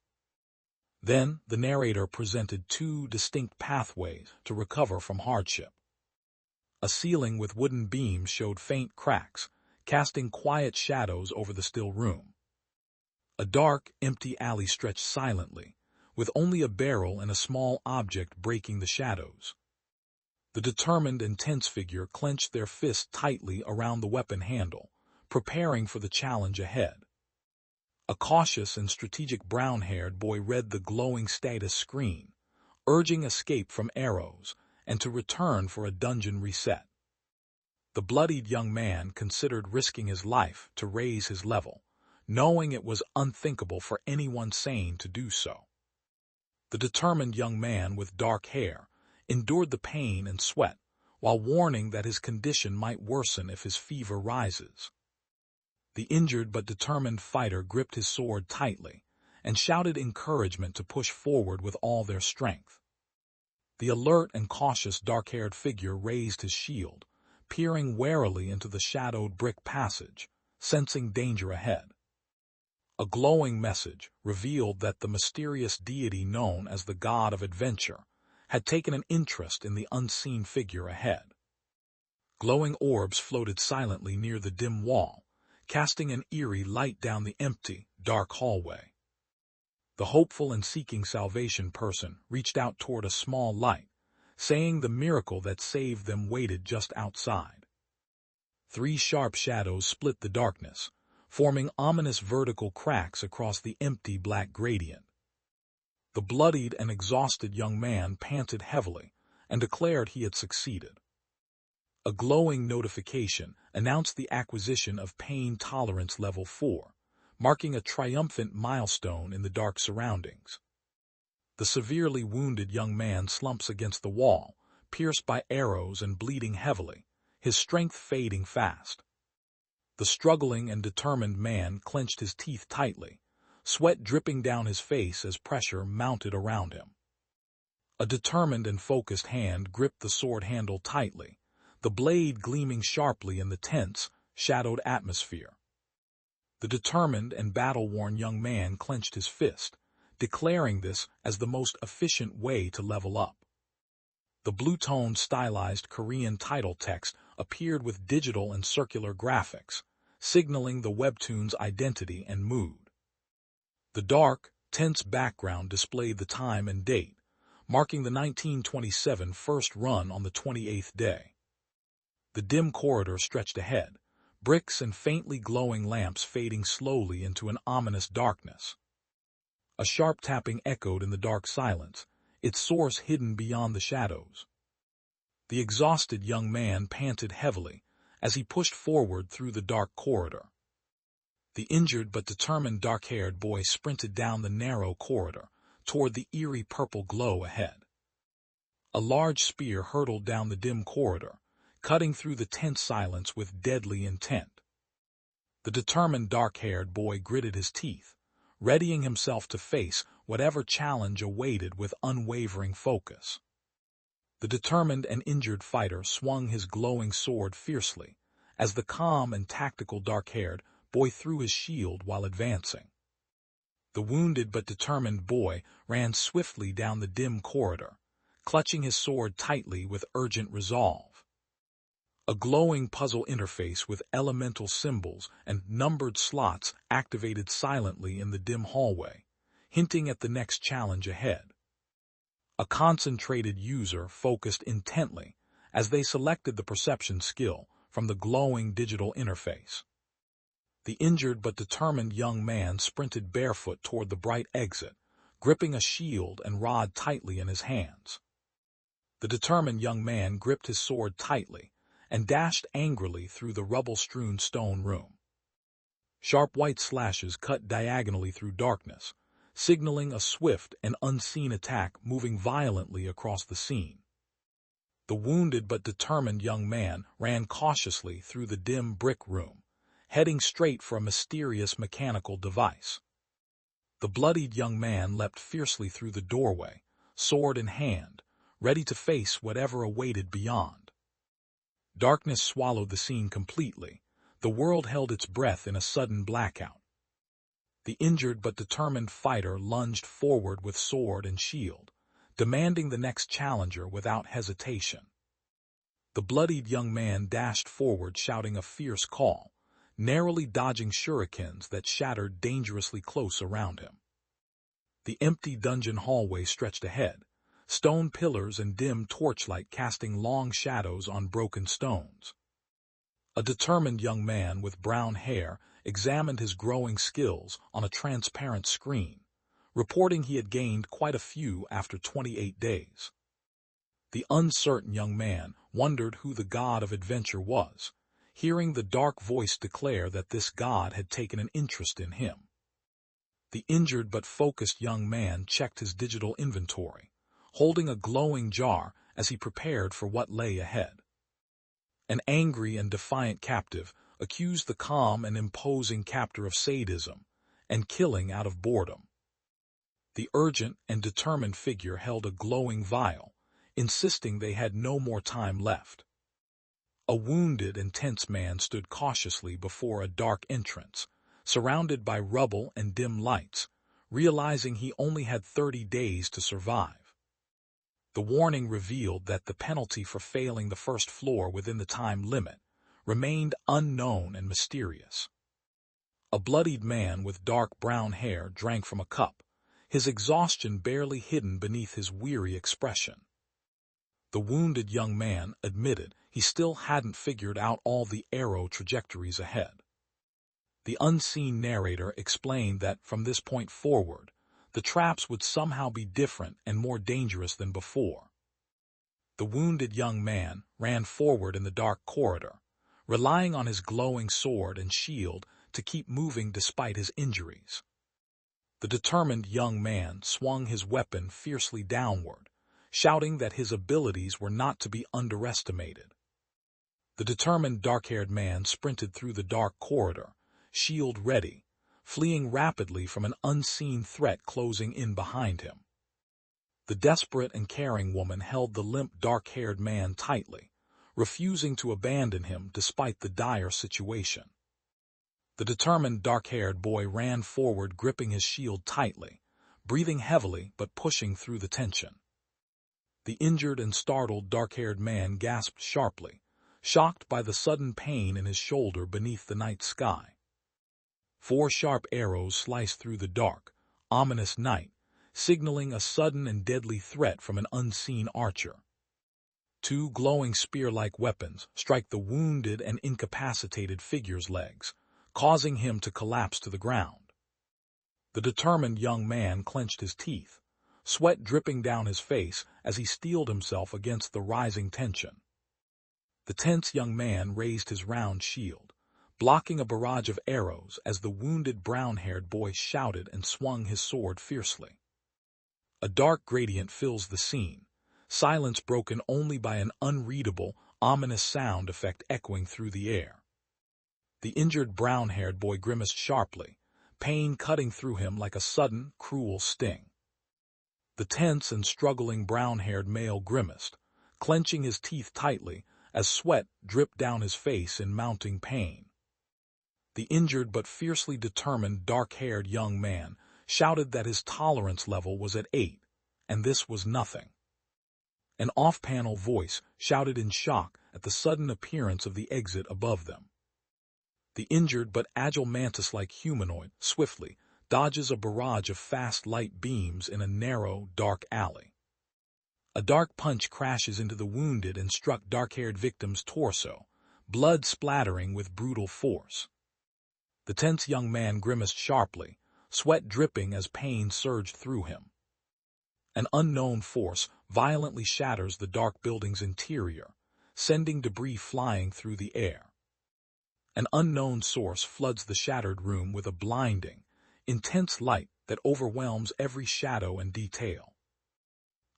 Then the narrator presented 2 distinct pathways to recover from hardship. A ceiling with wooden beams showed faint cracks, casting quiet shadows over the still room. A dark, empty alley stretched silently, with only a barrel and a small object breaking the shadows. The determined and tense figure clenched their fists tightly around the weapon handle, preparing for the challenge ahead. A cautious and strategic brown-haired boy read the glowing status screen, urging escape from arrows and to return for a dungeon reset. The bloodied young man considered risking his life to raise his level, knowing it was unthinkable for anyone sane to do so. The determined young man with dark hair endured the pain and sweat, while warning that his condition might worsen if his fever rises. The injured but determined fighter gripped his sword tightly and shouted encouragement to push forward with all their strength. The alert and cautious dark-haired figure raised his shield, peering warily into the shadowed brick passage, sensing danger ahead. A glowing message revealed that the mysterious deity known as the God of Adventure had taken an interest in the unseen figure ahead. Glowing orbs floated silently near the dim wall, casting an eerie light down the empty, dark hallway. The hopeful and seeking salvation person reached out toward a small light, saying the miracle that saved them waited just outside. 3 sharp shadows split the darkness, forming ominous vertical cracks across the empty black gradient. The bloodied and exhausted young man panted heavily and declared he had succeeded. A glowing notification announced the acquisition of Pain Tolerance Level 4, marking a triumphant milestone in the dark surroundings. The severely wounded young man slumps against the wall, pierced by arrows and bleeding heavily, his strength fading fast. The struggling and determined man clenched his teeth tightly, sweat dripping down his face as pressure mounted around him. A determined and focused hand gripped the sword handle tightly, the blade gleaming sharply in the tense, shadowed atmosphere. The determined and battle-worn young man clenched his fist, declaring this as the most efficient way to level up. The blue-toned stylized Korean title text appeared with digital and circular graphics, signaling the webtoon's identity and mood. The dark, tense background displayed the time and date, marking the 1927 first run on the 28th day. The dim corridor stretched ahead, bricks and faintly glowing lamps fading slowly into an ominous darkness. A sharp tapping echoed in the dark silence, its source hidden beyond the shadows. The exhausted young man panted heavily as he pushed forward through the dark corridor. The injured but determined dark-haired boy sprinted down the narrow corridor toward the eerie purple glow ahead. A large spear hurtled down the dim corridor, cutting through the tense silence with deadly intent. The determined dark-haired boy gritted his teeth, readying himself to face whatever challenge awaited with unwavering focus. The determined and injured fighter swung his glowing sword fiercely as the calm and tactical dark-haired boy threw his shield while advancing. The wounded but determined boy ran swiftly down the dim corridor, clutching his sword tightly with urgent resolve. A glowing puzzle interface with elemental symbols and numbered slots activated silently in the dim hallway, hinting at the next challenge ahead. A concentrated user focused intently as they selected the perception skill from the glowing digital interface. The injured but determined young man sprinted barefoot toward the bright exit, gripping a shield and rod tightly in his hands. The determined young man gripped his sword tightly and dashed angrily through the rubble-strewn stone room. Sharp white slashes cut diagonally through darkness, signaling a swift and unseen attack moving violently across the scene. The wounded but determined young man ran cautiously through the dim brick room, heading straight for a mysterious mechanical device. The bloodied young man leapt fiercely through the doorway, sword in hand, ready to face whatever awaited beyond. Darkness swallowed the scene completely. The world held its breath in a sudden blackout. The injured but determined fighter lunged forward with sword and shield, demanding the next challenger without hesitation. The bloodied young man dashed forward shouting a fierce call, narrowly dodging shurikens that shattered dangerously close around him. The empty dungeon hallway stretched ahead, stone pillars and dim torchlight casting long shadows on broken stones. A determined young man with brown hair examined his growing skills on a transparent screen, reporting he had gained quite a few after 28 days. The uncertain young man wondered who the god of adventure was, hearing the dark voice declare that this god had taken an interest in him. The injured but focused young man checked his digital inventory, holding a glowing jar as he prepared for what lay ahead. An angry and defiant captive accused the calm and imposing captor of sadism and killing out of boredom. The urgent and determined figure held a glowing vial, insisting they had no more time left. A wounded and tense man stood cautiously before a dark entrance, surrounded by rubble and dim lights, realizing he only had 30 days to survive. The warning revealed that the penalty for failing the first floor within the time limit remained unknown and mysterious. A bloodied man with dark brown hair drank from a cup, his exhaustion barely hidden beneath his weary expression. The wounded young man admitted he still hadn't figured out all the arrow trajectories ahead. The unseen narrator explained that from this point forward, the traps would somehow be different and more dangerous than before. The wounded young man ran forward in the dark corridor, relying on his glowing sword and shield to keep moving despite his injuries. The determined young man swung his weapon fiercely downward, shouting that his abilities were not to be underestimated. The determined dark-haired man sprinted through the dark corridor, shield ready, fleeing rapidly from an unseen threat closing in behind him. The desperate and caring woman held the limp dark-haired man tightly, refusing to abandon him despite the dire situation. The determined dark-haired boy ran forward gripping his shield tightly, breathing heavily but pushing through the tension. The injured and startled dark-haired man gasped sharply, shocked by the sudden pain in his shoulder beneath the night sky. 4 sharp arrows sliced through the dark, ominous night, signaling a sudden and deadly threat from an unseen archer. 2 glowing spear-like weapons strike the wounded and incapacitated figure's legs, causing him to collapse to the ground. The determined young man clenched his teeth, sweat dripping down his face as he steeled himself against the rising tension. The tense young man raised his round shield, blocking a barrage of arrows as the wounded brown-haired boy shouted and swung his sword fiercely. A dark gradient fills the scene, silence broken only by an unreadable, ominous sound effect echoing through the air. The injured brown-haired boy grimaced sharply, pain cutting through him like a sudden, cruel sting. The tense and struggling brown-haired male grimaced, clenching his teeth tightly as sweat dripped down his face in mounting pain. The injured but fiercely determined dark-haired young man shouted that his tolerance level was at 8, and this was nothing. An off-panel voice shouted in shock at the sudden appearance of the exit above them. The injured but agile mantis-like humanoid swiftly dodges a barrage of fast light beams in a narrow, dark alley. A dark punch crashes into the wounded and struck dark-haired victim's torso, blood splattering with brutal force. The tense young man grimaced sharply, sweat dripping as pain surged through him. An unknown force violently shatters the dark building's interior, sending debris flying through the air. An unknown source floods the shattered room with a blinding, intense light that overwhelms every shadow and detail.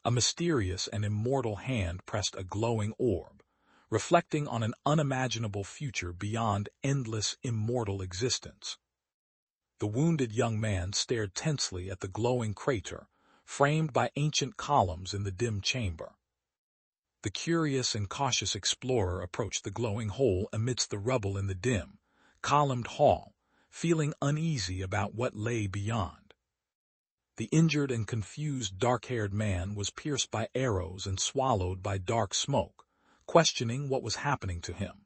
A mysterious and immortal hand pressed a glowing orb, reflecting on an unimaginable future beyond endless, immortal existence. The wounded young man stared tensely at the glowing crater, framed by ancient columns in the dim chamber. The curious and cautious explorer approached the glowing hole amidst the rubble in the dim, columned hall, feeling uneasy about what lay beyond. The injured and confused dark-haired man was pierced by arrows and swallowed by dark smoke, questioning what was happening to him.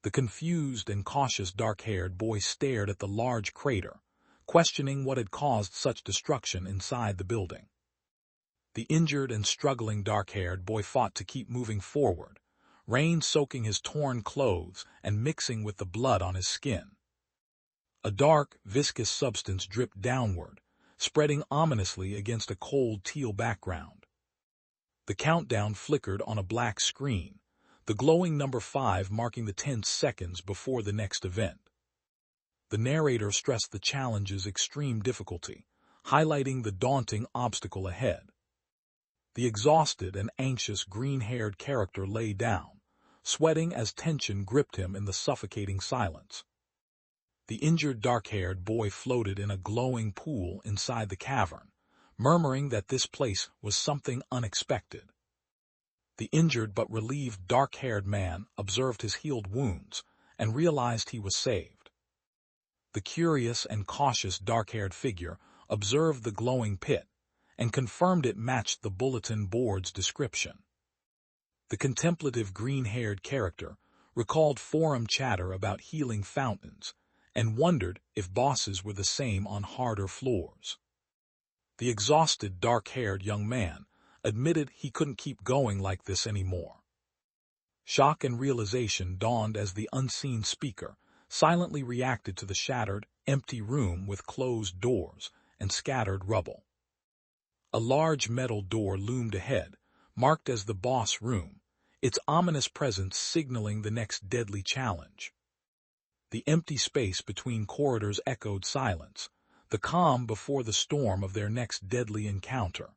The confused and cautious dark-haired boy stared at the large crater, questioning what had caused such destruction inside the building. The injured and struggling dark-haired boy fought to keep moving forward, rain soaking his torn clothes and mixing with the blood on his skin. A dark, viscous substance dripped downward, spreading ominously against a cold teal background. The countdown flickered on a black screen, the glowing number 5 marking the 10 seconds before the next event. The narrator stressed the challenge's extreme difficulty, highlighting the daunting obstacle ahead. The exhausted and anxious green-haired character lay down, sweating as tension gripped him in the suffocating silence. The injured dark-haired boy floated in a glowing pool inside the cavern, murmuring that this place was something unexpected. The injured but relieved dark-haired man observed his healed wounds and realized he was saved. The curious and cautious dark-haired figure observed the glowing pit and confirmed it matched the bulletin board's description. The contemplative green-haired character recalled forum chatter about healing fountains and wondered if bosses were the same on harder floors. The exhausted dark-haired young man admitted he couldn't keep going like this anymore. Shock and realization dawned as the unseen speaker silently reacted to the shattered, empty room with closed doors and scattered rubble. A large metal door loomed ahead, marked as the boss room, its ominous presence signaling the next deadly challenge. The empty space between corridors echoed silence, the calm before the storm of their next deadly encounter.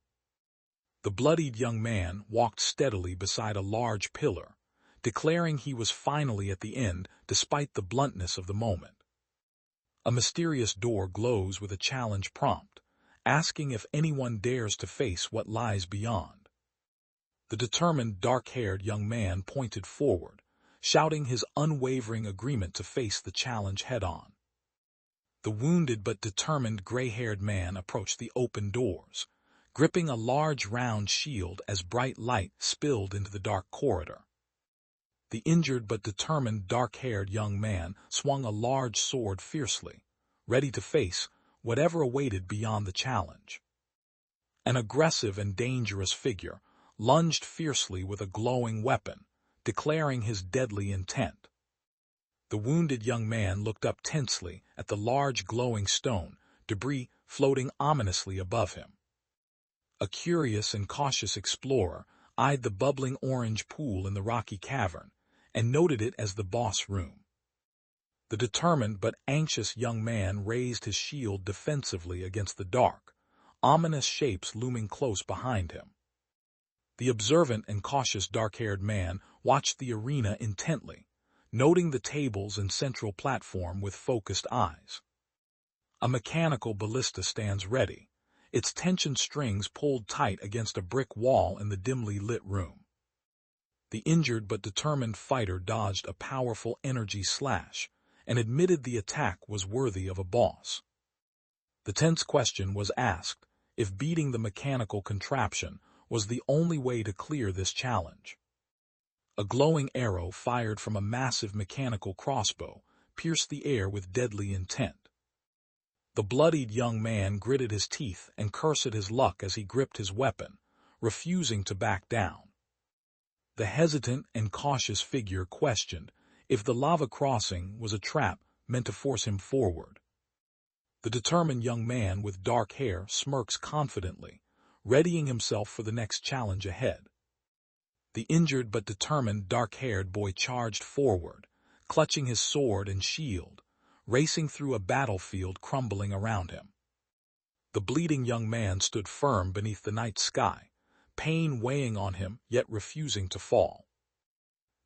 The bloodied young man walked steadily beside a large pillar, declaring he was finally at the end despite the bluntness of the moment. A mysterious door glows with a challenge prompt, asking if anyone dares to face what lies beyond. The determined dark-haired young man pointed forward, shouting his unwavering agreement to face the challenge head-on. The wounded but determined gray-haired man approached the open doors, gripping a large round shield as bright light spilled into the dark corridor. The injured but determined dark-haired young man swung a large sword fiercely, ready to face whatever awaited beyond the challenge. An aggressive and dangerous figure lunged fiercely with a glowing weapon, declaring his deadly intent. The wounded young man looked up tensely at the large glowing stone, debris floating ominously above him. A curious and cautious explorer eyed the bubbling orange pool in the rocky cavern and noted it as the boss room. The determined but anxious young man raised his shield defensively against the dark, ominous shapes looming close behind him. The observant and cautious dark-haired man watched the arena intently, noting the tables and central platform with focused eyes. A mechanical ballista stands ready, its tension strings pulled tight against a brick wall in the dimly lit room. The injured but determined fighter dodged a powerful energy slash and admitted the attack was worthy of a boss. The tense question was asked if beating the mechanical contraption was the only way to clear this challenge. A glowing arrow fired from a massive mechanical crossbow pierced the air with deadly intent. The bloodied young man gritted his teeth and cursed his luck as he gripped his weapon, refusing to back down. The hesitant and cautious figure questioned if the lava crossing was a trap meant to force him forward. The determined young man with dark hair smirks confidently, readying himself for the next challenge ahead. The injured but determined dark-haired boy charged forward, clutching his sword and shield, racing through a battlefield crumbling around him. The bleeding young man stood firm beneath the night sky, pain weighing on him yet refusing to fall.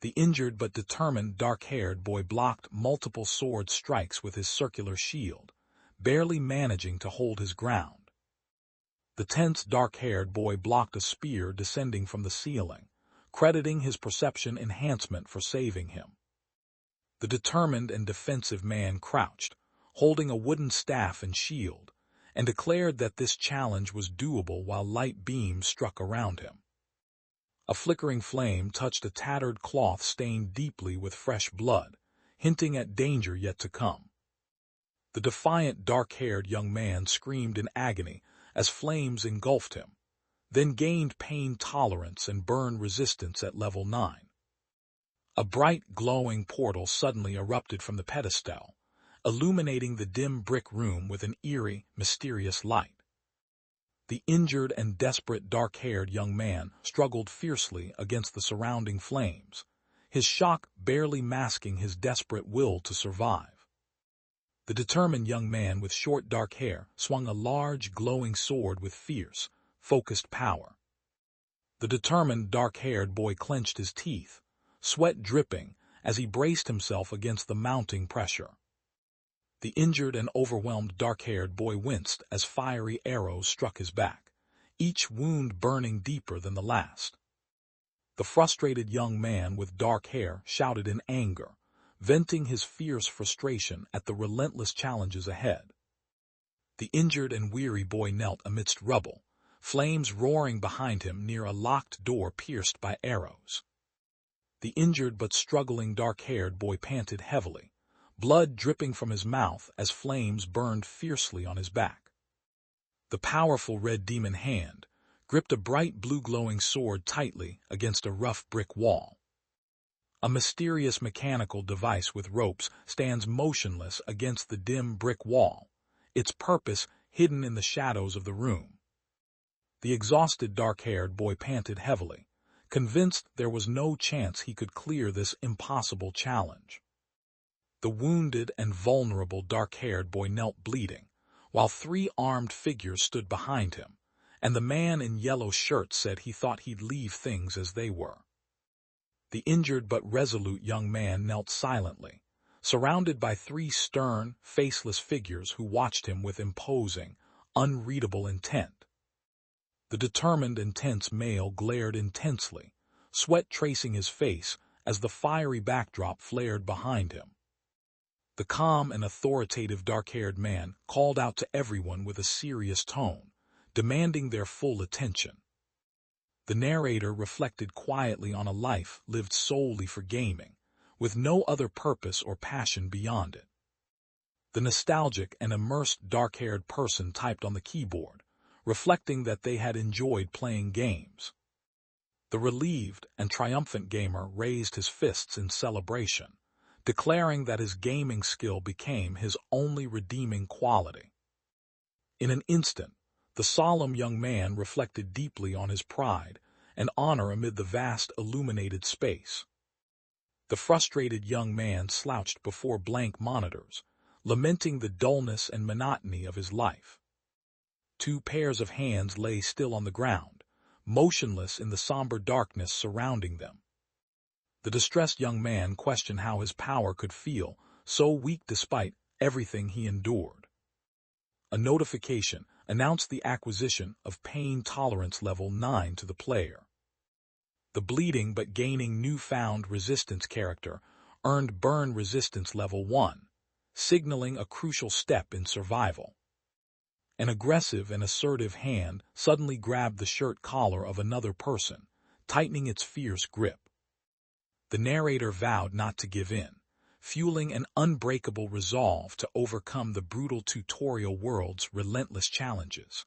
The injured but determined dark-haired boy blocked multiple sword strikes with his circular shield, barely managing to hold his ground. The tense dark-haired boy blocked a spear descending from the ceiling, crediting his perception enhancement for saving him. The determined and defensive man crouched, holding a wooden staff and shield, and declared that this challenge was doable while light beams struck around him. A flickering flame touched a tattered cloth stained deeply with fresh blood, hinting at danger yet to come. The defiant dark-haired young man screamed in agony as flames engulfed him, then gained pain tolerance and burn resistance at level 9. A bright, glowing portal suddenly erupted from the pedestal, illuminating the dim brick room with an eerie, mysterious light. The injured and desperate dark-haired young man struggled fiercely against the surrounding flames, his shock barely masking his desperate will to survive. The determined young man with short dark hair swung a large, glowing sword with fierce, focused power. The determined dark-haired boy clenched his teeth, sweat dripping as he braced himself against the mounting pressure. The injured and overwhelmed dark-haired boy winced as fiery arrows struck his back, each wound burning deeper than the last. The frustrated young man with dark hair shouted in anger, venting his fierce frustration at the relentless challenges ahead. The injured and weary boy knelt amidst rubble, flames roaring behind him near a locked door pierced by arrows. The injured but struggling dark-haired boy panted heavily, blood dripping from his mouth as flames burned fiercely on his back. The powerful red demon hand gripped a bright blue glowing sword tightly against a rough brick wall. A mysterious mechanical device with ropes stands motionless against the dim brick wall, its purpose hidden in the shadows of the room. The exhausted dark-haired boy panted heavily, convinced there was no chance he could clear this impossible challenge. The wounded and vulnerable dark-haired boy knelt bleeding, while 3 armed figures stood behind him, and the man in yellow shirt said he thought he'd leave things as they were. The injured but resolute young man knelt silently, surrounded by 3 stern, faceless figures who watched him with imposing, unreadable intent. The determined and tense male glared intensely, sweat tracing his face as the fiery backdrop flared behind him. The calm and authoritative dark-haired man called out to everyone with a serious tone, demanding their full attention. The narrator reflected quietly on a life lived solely for gaming, with no other purpose or passion beyond it. The nostalgic and immersed dark-haired person typed on the keyboard, reflecting that they had enjoyed playing games. The relieved and triumphant gamer raised his fists in celebration, declaring that his gaming skill became his only redeeming quality. In an instant, the solemn young man reflected deeply on his pride and honor amid the vast illuminated space. The frustrated young man slouched before blank monitors, lamenting the dullness and monotony of his life. 2 pairs of hands lay still on the ground, motionless in the somber darkness surrounding them. The distressed young man questioned how his power could feel so weak despite everything he endured. A notification announced the acquisition of pain tolerance level 9 to the player. The bleeding but gaining newfound resistance character earned burn resistance level 1, signaling a crucial step in survival. An aggressive and assertive hand suddenly grabbed the shirt collar of another person, tightening its fierce grip. The narrator vowed not to give in, fueling an unbreakable resolve to overcome the brutal tutorial world's relentless challenges.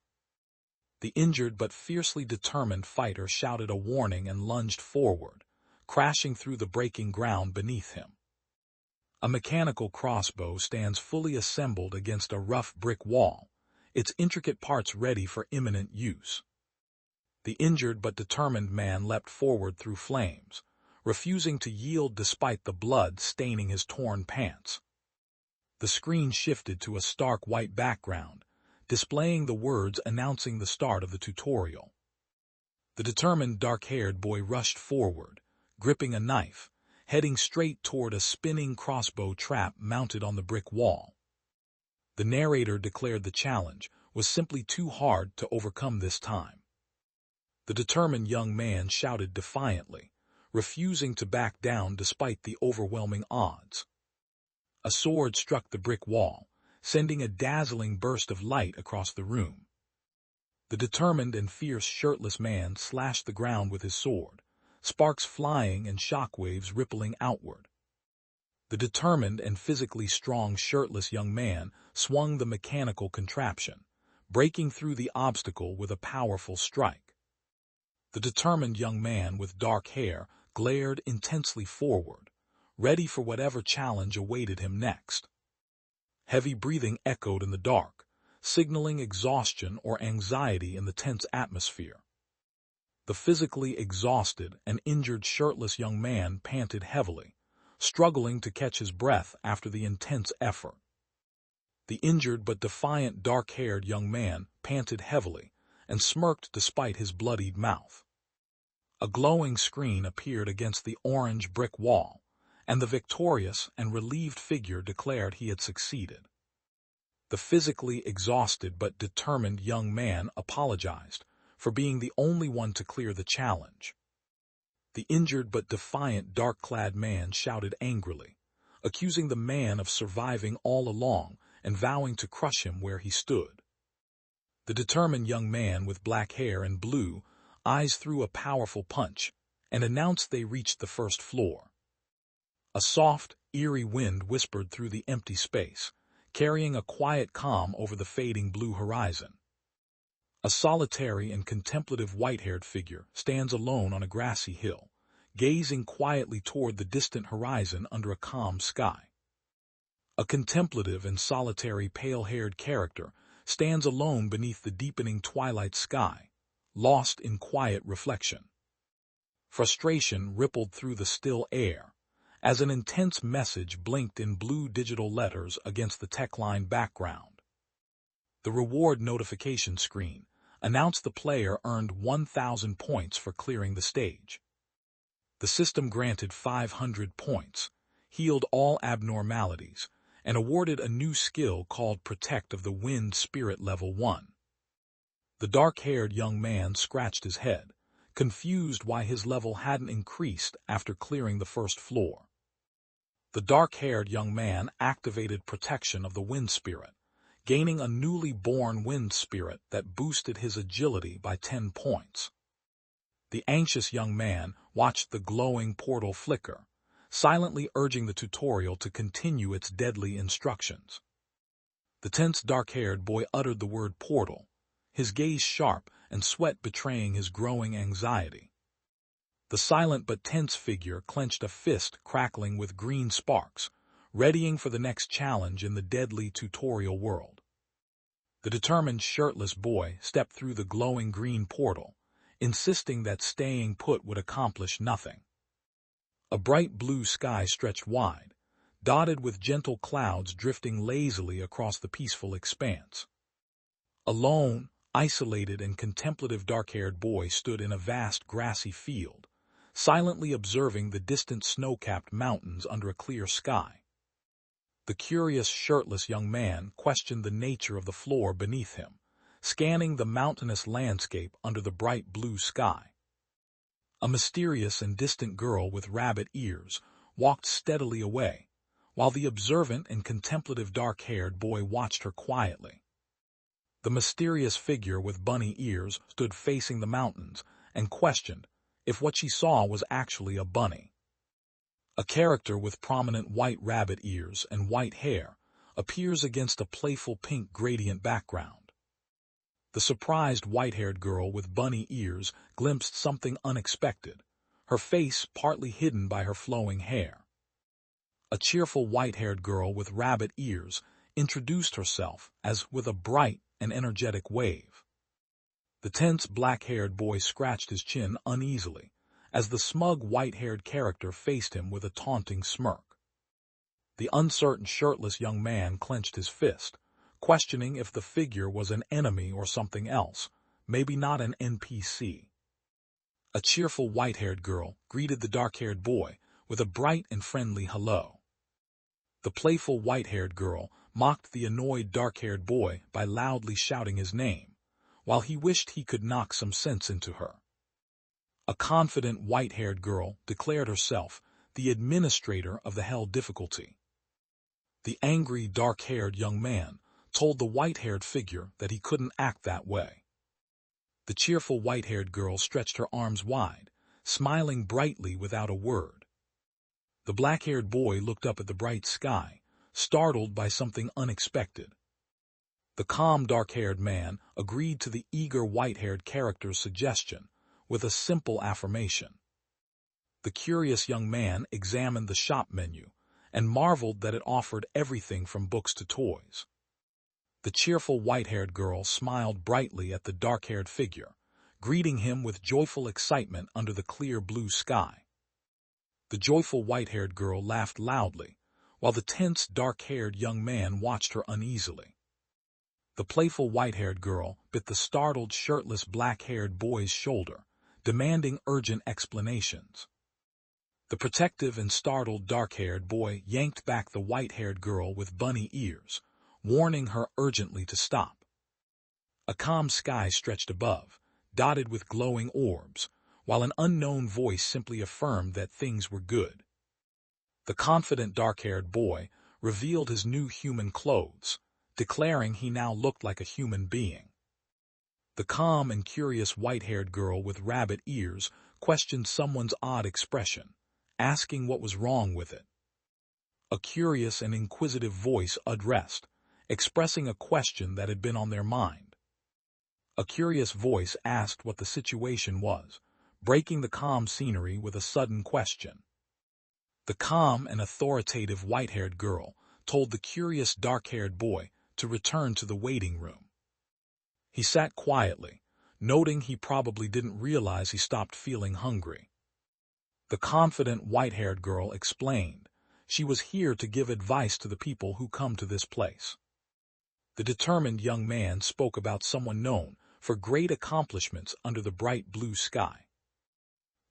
The injured but fiercely determined fighter shouted a warning and lunged forward, crashing through the breaking ground beneath him. A mechanical crossbow stands fully assembled against a rough brick wall, its intricate parts ready for imminent use. The injured but determined man leapt forward through flames, refusing to yield despite the blood staining his torn pants. The screen shifted to a stark white background, displaying the words announcing the start of the tutorial. The determined dark-haired boy rushed forward, gripping a knife, heading straight toward a spinning crossbow trap mounted on the brick wall. The narrator declared the challenge was simply too hard to overcome this time. The determined young man shouted defiantly, refusing to back down despite the overwhelming odds. A sword struck the brick wall, sending a dazzling burst of light across the room. The determined and fierce shirtless man slashed the ground with his sword, sparks flying and shockwaves rippling outward. The determined and physically strong shirtless young man swung the mechanical contraption, breaking through the obstacle with a powerful strike. The determined young man with dark hair glared intensely forward, ready for whatever challenge awaited him next. Heavy breathing echoed in the dark, signaling exhaustion or anxiety in the tense atmosphere. The physically exhausted and injured shirtless young man panted heavily, struggling to catch his breath after the intense effort. The injured but defiant dark-haired young man panted heavily and smirked despite his bloodied mouth. A glowing screen appeared against the orange brick wall, and the victorious and relieved figure declared he had succeeded. The physically exhausted but determined young man apologized for being the only one to clear the challenge. The injured but defiant dark-clad man shouted angrily, accusing the man of surviving all along and vowing to crush him where he stood. The determined young man with black hair and blue eyes threw a powerful punch and announced they reached the first floor. A soft, eerie wind whispered through the empty space, carrying a quiet calm over the fading blue horizon. A solitary and contemplative white-haired figure stands alone on a grassy hill, gazing quietly toward the distant horizon under a calm sky. A contemplative and solitary pale-haired character stands alone beneath the deepening twilight sky, lost in quiet reflection. Frustration rippled through the still air, as an intense message blinked in blue digital letters against the techline background. The reward notification screen announced the player earned 1,000 points for clearing the stage. The system granted 500 points, healed all abnormalities, and awarded a new skill called Protect of the Wind Spirit Level 1. The dark-haired young man scratched his head, confused why his level hadn't increased after clearing the first floor. The dark-haired young man activated Protection of the Wind Spirit, gaining a newly born wind spirit that boosted his agility by 10 points. The anxious young man watched the glowing portal flicker, silently urging the tutorial to continue its deadly instructions. The tense dark-haired boy uttered the word portal, his gaze sharp and sweat betraying his growing anxiety. The silent but tense figure clenched a fist crackling with green sparks, readying for the next challenge in the deadly tutorial world. The determined shirtless boy stepped through the glowing green portal, insisting that staying put would accomplish nothing. A bright blue sky stretched wide, dotted with gentle clouds drifting lazily across the peaceful expanse. A lone, isolated and contemplative dark-haired boy stood in a vast grassy field, silently observing the distant snow-capped mountains under a clear sky. The curious, shirtless young man questioned the nature of the floor beneath him, scanning the mountainous landscape under the bright blue sky. A mysterious and distant girl with rabbit ears walked steadily away, while the observant and contemplative dark-haired boy watched her quietly. The mysterious figure with bunny ears stood facing the mountains and questioned if what she saw was actually a bunny. A character with prominent white rabbit ears and white hair appears against a playful pink gradient background. The surprised white-haired girl with bunny ears glimpsed something unexpected, her face partly hidden by her flowing hair. A cheerful white-haired girl with rabbit ears introduced herself as with a bright and energetic wave. The tense black-haired boy scratched his chin uneasily as the smug white-haired character faced him with a taunting smirk. The uncertain shirtless young man clenched his fist, questioning if the figure was an enemy or something else, maybe not an NPC. A cheerful white-haired girl greeted the dark-haired boy with a bright and friendly hello. The playful white-haired girl mocked the annoyed dark-haired boy by loudly shouting his name, while he wished he could knock some sense into her. A confident white-haired girl declared herself the administrator of the hell difficulty. The angry dark-haired young man told the white-haired figure that he couldn't act that way. The cheerful white-haired girl stretched her arms wide, smiling brightly without a word. The black-haired boy looked up at the bright sky, startled by something unexpected. The calm dark-haired man agreed to the eager white-haired character's suggestion, with a simple affirmation. The curious young man examined the shop menu and marveled that it offered everything from books to toys. The cheerful white-haired girl smiled brightly at the dark-haired figure, greeting him with joyful excitement under the clear blue sky. The joyful white-haired girl laughed loudly, while the tense dark-haired young man watched her uneasily. The playful white-haired girl bit the startled shirtless black-haired boy's shoulder, demanding urgent explanations. The protective and startled dark-haired boy yanked back the white-haired girl with bunny ears, warning her urgently to stop. A calm sky stretched above, dotted with glowing orbs, while an unknown voice simply affirmed that things were good. The confident dark-haired boy revealed his new human clothes, declaring he now looked like a human being. The calm and curious white-haired girl with rabbit ears questioned someone's odd expression, asking what was wrong with it. A curious and inquisitive voice addressed, expressing a question that had been on their mind. A curious voice asked what the situation was, breaking the calm scenery with a sudden question. The calm and authoritative white-haired girl told the curious dark-haired boy to return to the waiting room. He sat quietly, noting he probably didn't realize he stopped feeling hungry. The confident white-haired girl explained she was here to give advice to the people who come to this place. The determined young man spoke about someone known for great accomplishments under the bright blue sky.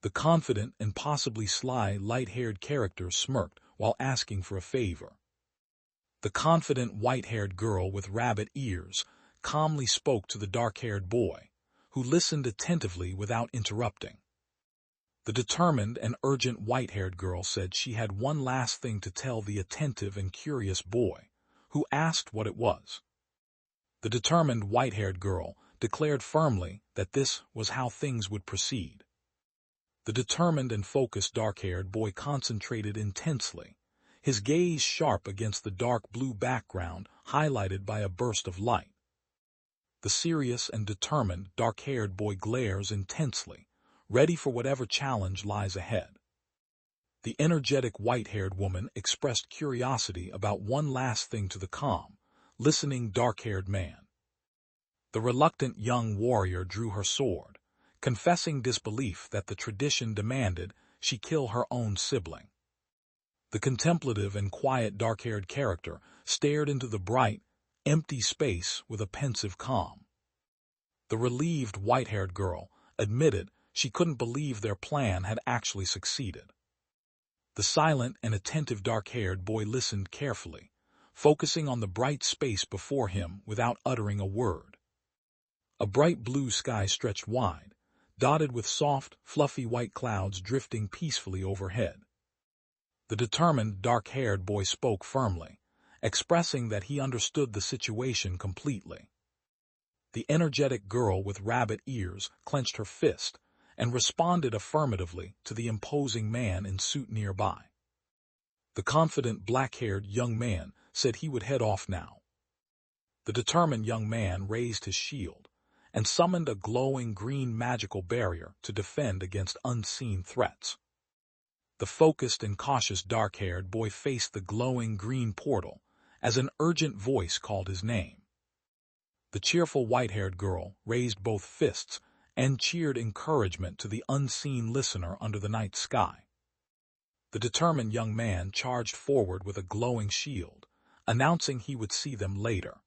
The confident and possibly sly light-haired character smirked while asking for a favor. The confident white-haired girl with rabbit ears calmly spoke to the dark-haired boy, who listened attentively without interrupting. The determined and urgent white-haired girl said she had one last thing to tell the attentive and curious boy, who asked what it was. The determined white-haired girl declared firmly that this was how things would proceed. The determined and focused dark-haired boy concentrated intensely, his gaze sharp against the dark blue background highlighted by a burst of light. The serious and determined dark-haired boy glares intensely, ready for whatever challenge lies ahead. The energetic white-haired woman expressed curiosity about one last thing to the calm, listening dark-haired man. The reluctant young warrior drew her sword, confessing disbelief that the tradition demanded she kill her own sibling. The contemplative and quiet dark-haired character stared into the bright, empty space with a pensive calm. The relieved white-haired girl admitted she couldn't believe their plan had actually succeeded. The silent and attentive dark-haired boy listened carefully, focusing on the bright space before him without uttering a word. A bright blue sky stretched wide, dotted with soft, fluffy white clouds drifting peacefully overhead. The determined, dark-haired boy spoke firmly, expressing that he understood the situation completely. The energetic girl with rabbit ears clenched her fist and responded affirmatively to the imposing man in suit nearby. The confident black-haired young man said he would head off now. The determined young man raised his shield and summoned a glowing green magical barrier to defend against unseen threats. The focused and cautious dark-haired boy faced the glowing green portal as an urgent voice called his name. The cheerful white-haired girl raised both fists and cheered encouragement to the unseen listener under the night sky. The determined young man charged forward with a glowing shield, announcing he would see them later.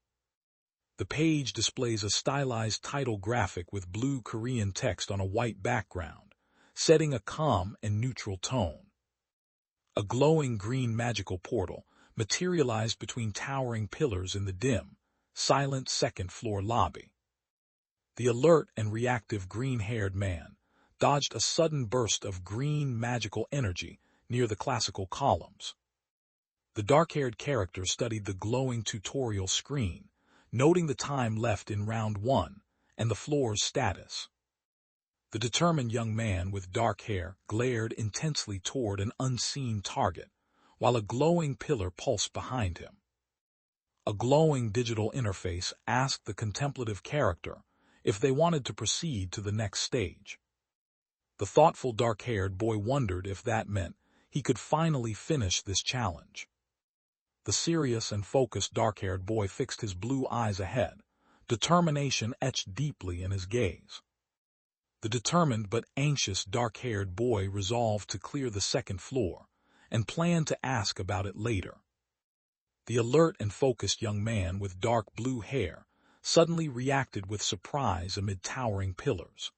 The page displays a stylized title graphic with blue Korean text on a white background, setting a calm and neutral tone. A glowing green magical portal materialized between towering pillars in the dim, silent second-floor lobby. The alert and reactive green-haired man dodged a sudden burst of green magical energy near the classical columns. The dark-haired character studied the glowing tutorial screen, noting the time left in round 1 and the floor's status. The determined young man with dark hair glared intensely toward an unseen target, while a glowing pillar pulsed behind him. A glowing digital interface asked the contemplative character if they wanted to proceed to the next stage. The thoughtful dark-haired boy wondered if that meant he could finally finish this challenge. The serious and focused dark-haired boy fixed his blue eyes ahead, determination etched deeply in his gaze. The determined but anxious dark-haired boy resolved to clear the second floor and planned to ask about it later. The alert and focused young man with dark blue hair suddenly reacted with surprise amid towering pillars.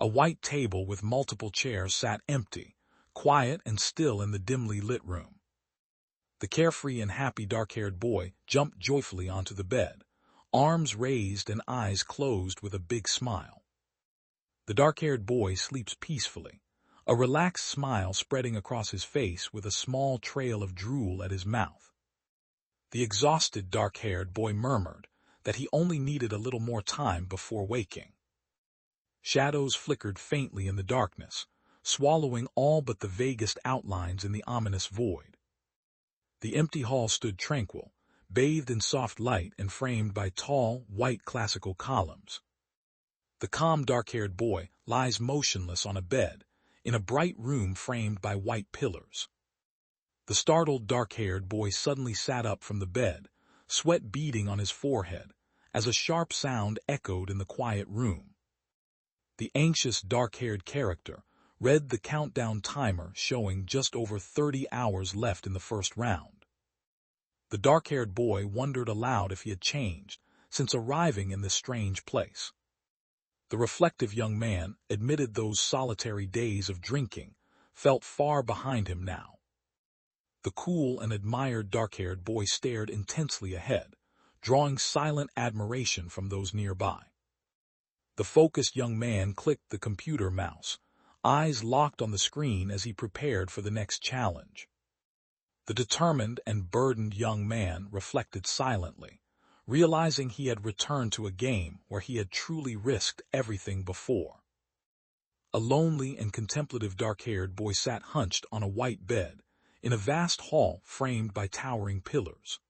A white table with multiple chairs sat empty, quiet and still in the dimly lit room. The carefree and happy dark-haired boy jumped joyfully onto the bed, arms raised and eyes closed with a big smile. The dark-haired boy sleeps peacefully, a relaxed smile spreading across his face with a small trail of drool at his mouth. The exhausted dark-haired boy murmured that he only needed a little more time before waking. Shadows flickered faintly in the darkness, swallowing all but the vaguest outlines in the ominous void. The empty hall stood tranquil, bathed in soft light and framed by tall, white classical columns. The calm dark-haired boy lies motionless on a bed, in a bright room framed by white pillars. The startled dark-haired boy suddenly sat up from the bed, sweat beading on his forehead, as a sharp sound echoed in the quiet room. The anxious dark-haired character read the countdown timer showing just over 30 hours left in the first round. The dark-haired boy wondered aloud if he had changed since arriving in this strange place. The reflective young man admitted those solitary days of drinking felt far behind him now. The cool and admired dark-haired boy stared intensely ahead, drawing silent admiration from those nearby. The focused young man clicked the computer mouse, eyes locked on the screen as he prepared for the next challenge. The determined and burdened young man reflected silently, realizing he had returned to a game where he had truly risked everything before. A lonely and contemplative dark-haired boy sat hunched on a white bed, in a vast hall framed by towering pillars.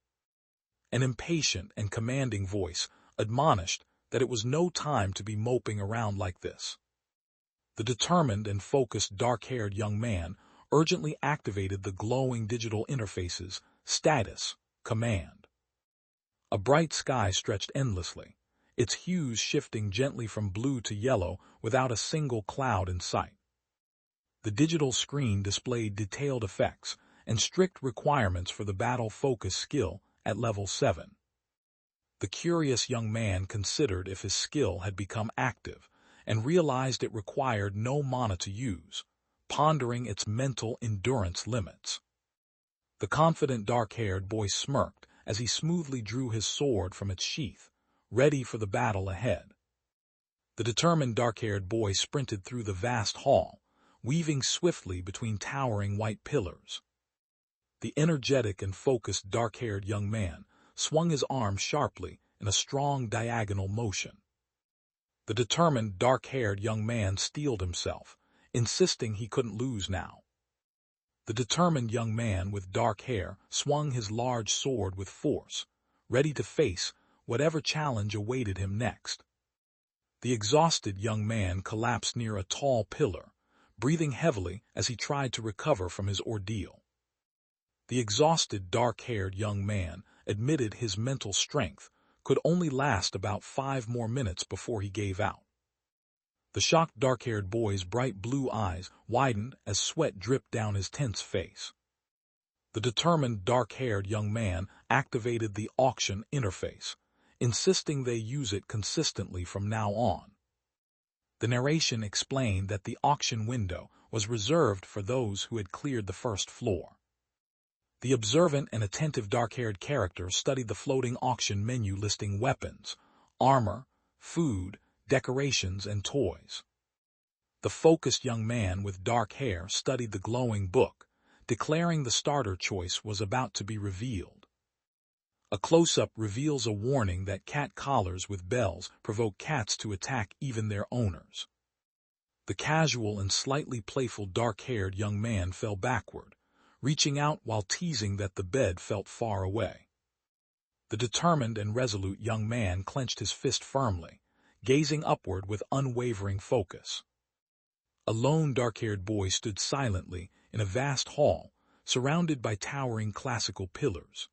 An impatient and commanding voice admonished that it was no time to be moping around like this. The determined and focused dark-haired young man urgently activated the glowing digital interface's status command. A bright sky stretched endlessly, its hues shifting gently from blue to yellow without a single cloud in sight. The digital screen displayed detailed effects and strict requirements for the battle focus skill at level 7. The curious young man considered if his skill had become active and realized it required no mana to use, pondering its mental endurance limits. The confident dark-haired boy smirked as he smoothly drew his sword from its sheath, ready for the battle ahead. The determined dark-haired boy sprinted through the vast hall, weaving swiftly between towering white pillars. The energetic and focused dark-haired young man swung his arm sharply in a strong diagonal motion. The determined dark-haired young man steeled himself, insisting he couldn't lose now. The determined young man with dark hair swung his large sword with force, ready to face whatever challenge awaited him next. The exhausted young man collapsed near a tall pillar, breathing heavily as he tried to recover from his ordeal. The exhausted dark-haired young man admitted his mental strength could only last about 5 more minutes before he gave out. The shocked dark-haired boy's bright blue eyes widened as sweat dripped down his tense face. The determined dark-haired young man activated the auction interface, insisting they use it consistently from now on. The narration explained that the auction window was reserved for those who had cleared the first floor. The observant and attentive dark-haired character studied the floating auction menu listing weapons, armor, food, decorations, and toys. The focused young man with dark hair studied the glowing book, declaring the starter choice was about to be revealed. A close-up reveals a warning that cat collars with bells provoke cats to attack even their owners. The casual and slightly playful dark-haired young man fell backward, reaching out while teasing that the bed felt far away. The determined and resolute young man clenched his fist firmly, gazing upward with unwavering focus. A lone dark-haired boy stood silently in a vast hall, surrounded by towering classical pillars.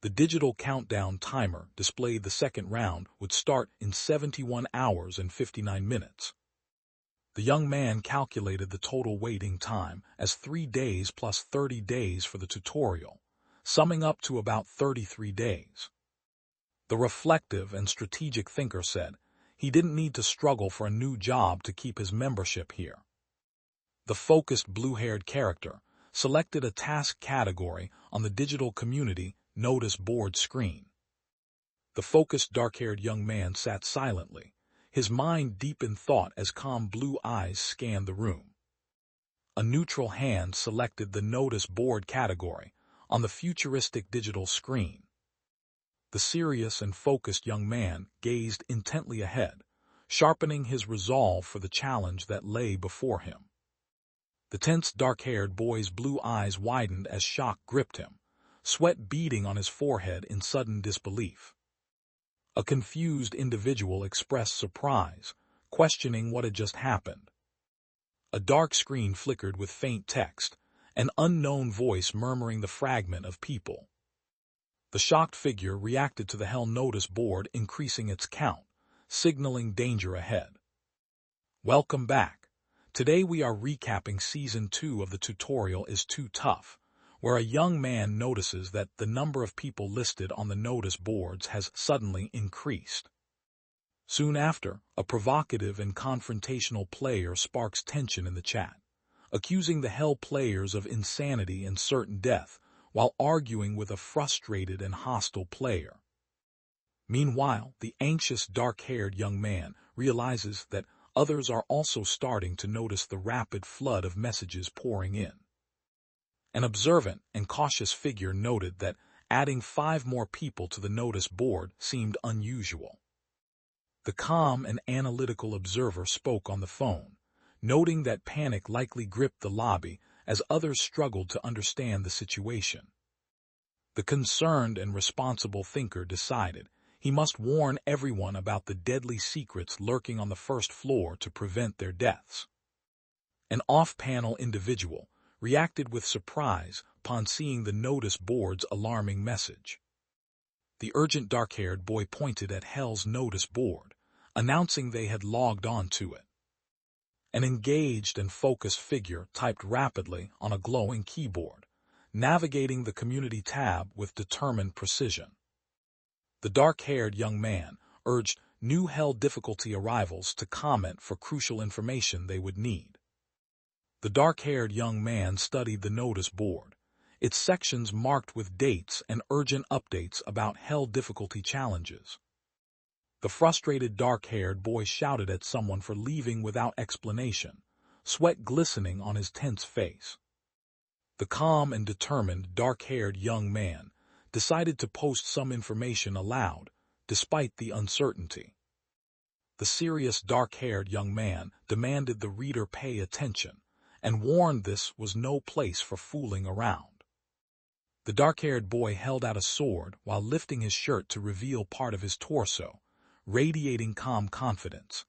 The digital countdown timer displayed the second round would start in 71 hours and 59 minutes. The young man calculated the total waiting time as 3 days plus 30 days for the tutorial, summing up to about 33 days. The reflective and strategic thinker said he didn't need to struggle for a new job to keep his membership here. The focused blue-haired character selected a task category on the digital community notice board screen. The focused dark-haired young man sat silently, his mind deep in thought as calm blue eyes scanned the room. A neutral hand selected the notice board category on the futuristic digital screen. The serious and focused young man gazed intently ahead, sharpening his resolve for the challenge that lay before him. The tense dark-haired boy's blue eyes widened as shock gripped him, sweat beading on his forehead in sudden disbelief. A confused individual expressed surprise, questioning what had just happened. A dark screen flickered with faint text, an unknown voice murmuring the fragment of people. The shocked figure reacted to the Hell Notice board increasing its count, signaling danger ahead. Welcome back. Today we are recapping Season 2 of the tutorial Is Too Tough, where a young man notices that the number of people listed on the notice boards has suddenly increased. Soon after, a provocative and confrontational player sparks tension in the chat, accusing the Hell players of insanity and certain death, while arguing with a frustrated and hostile player. Meanwhile, the anxious dark-haired young man realizes that others are also starting to notice the rapid flood of messages pouring in. An observant and cautious figure noted that adding 5 more people to the notice board seemed unusual. The calm and analytical observer spoke on the phone, noting that panic likely gripped the lobby as others struggled to understand the situation. The concerned and responsible thinker decided he must warn everyone about the deadly secrets lurking on the first floor to prevent their deaths. An off-panel individual reacted with surprise upon seeing the notice board's alarming message. The urgent dark-haired boy pointed at Hell's notice board, announcing they had logged on to it. An engaged and focused figure typed rapidly on a glowing keyboard, navigating the community tab with determined precision. The dark-haired young man urged new Hell difficulty arrivals to comment for crucial information they would need. The dark-haired young man studied the notice board, its sections marked with dates and urgent updates about Hell difficulty challenges. The frustrated dark-haired boy shouted at someone for leaving without explanation, sweat glistening on his tense face. The calm and determined dark-haired young man decided to post some information aloud, despite the uncertainty. The serious dark-haired young man demanded the reader pay attention, and warned this was no place for fooling around. The dark-haired boy held out a sword while lifting his shirt to reveal part of his torso, radiating calm confidence.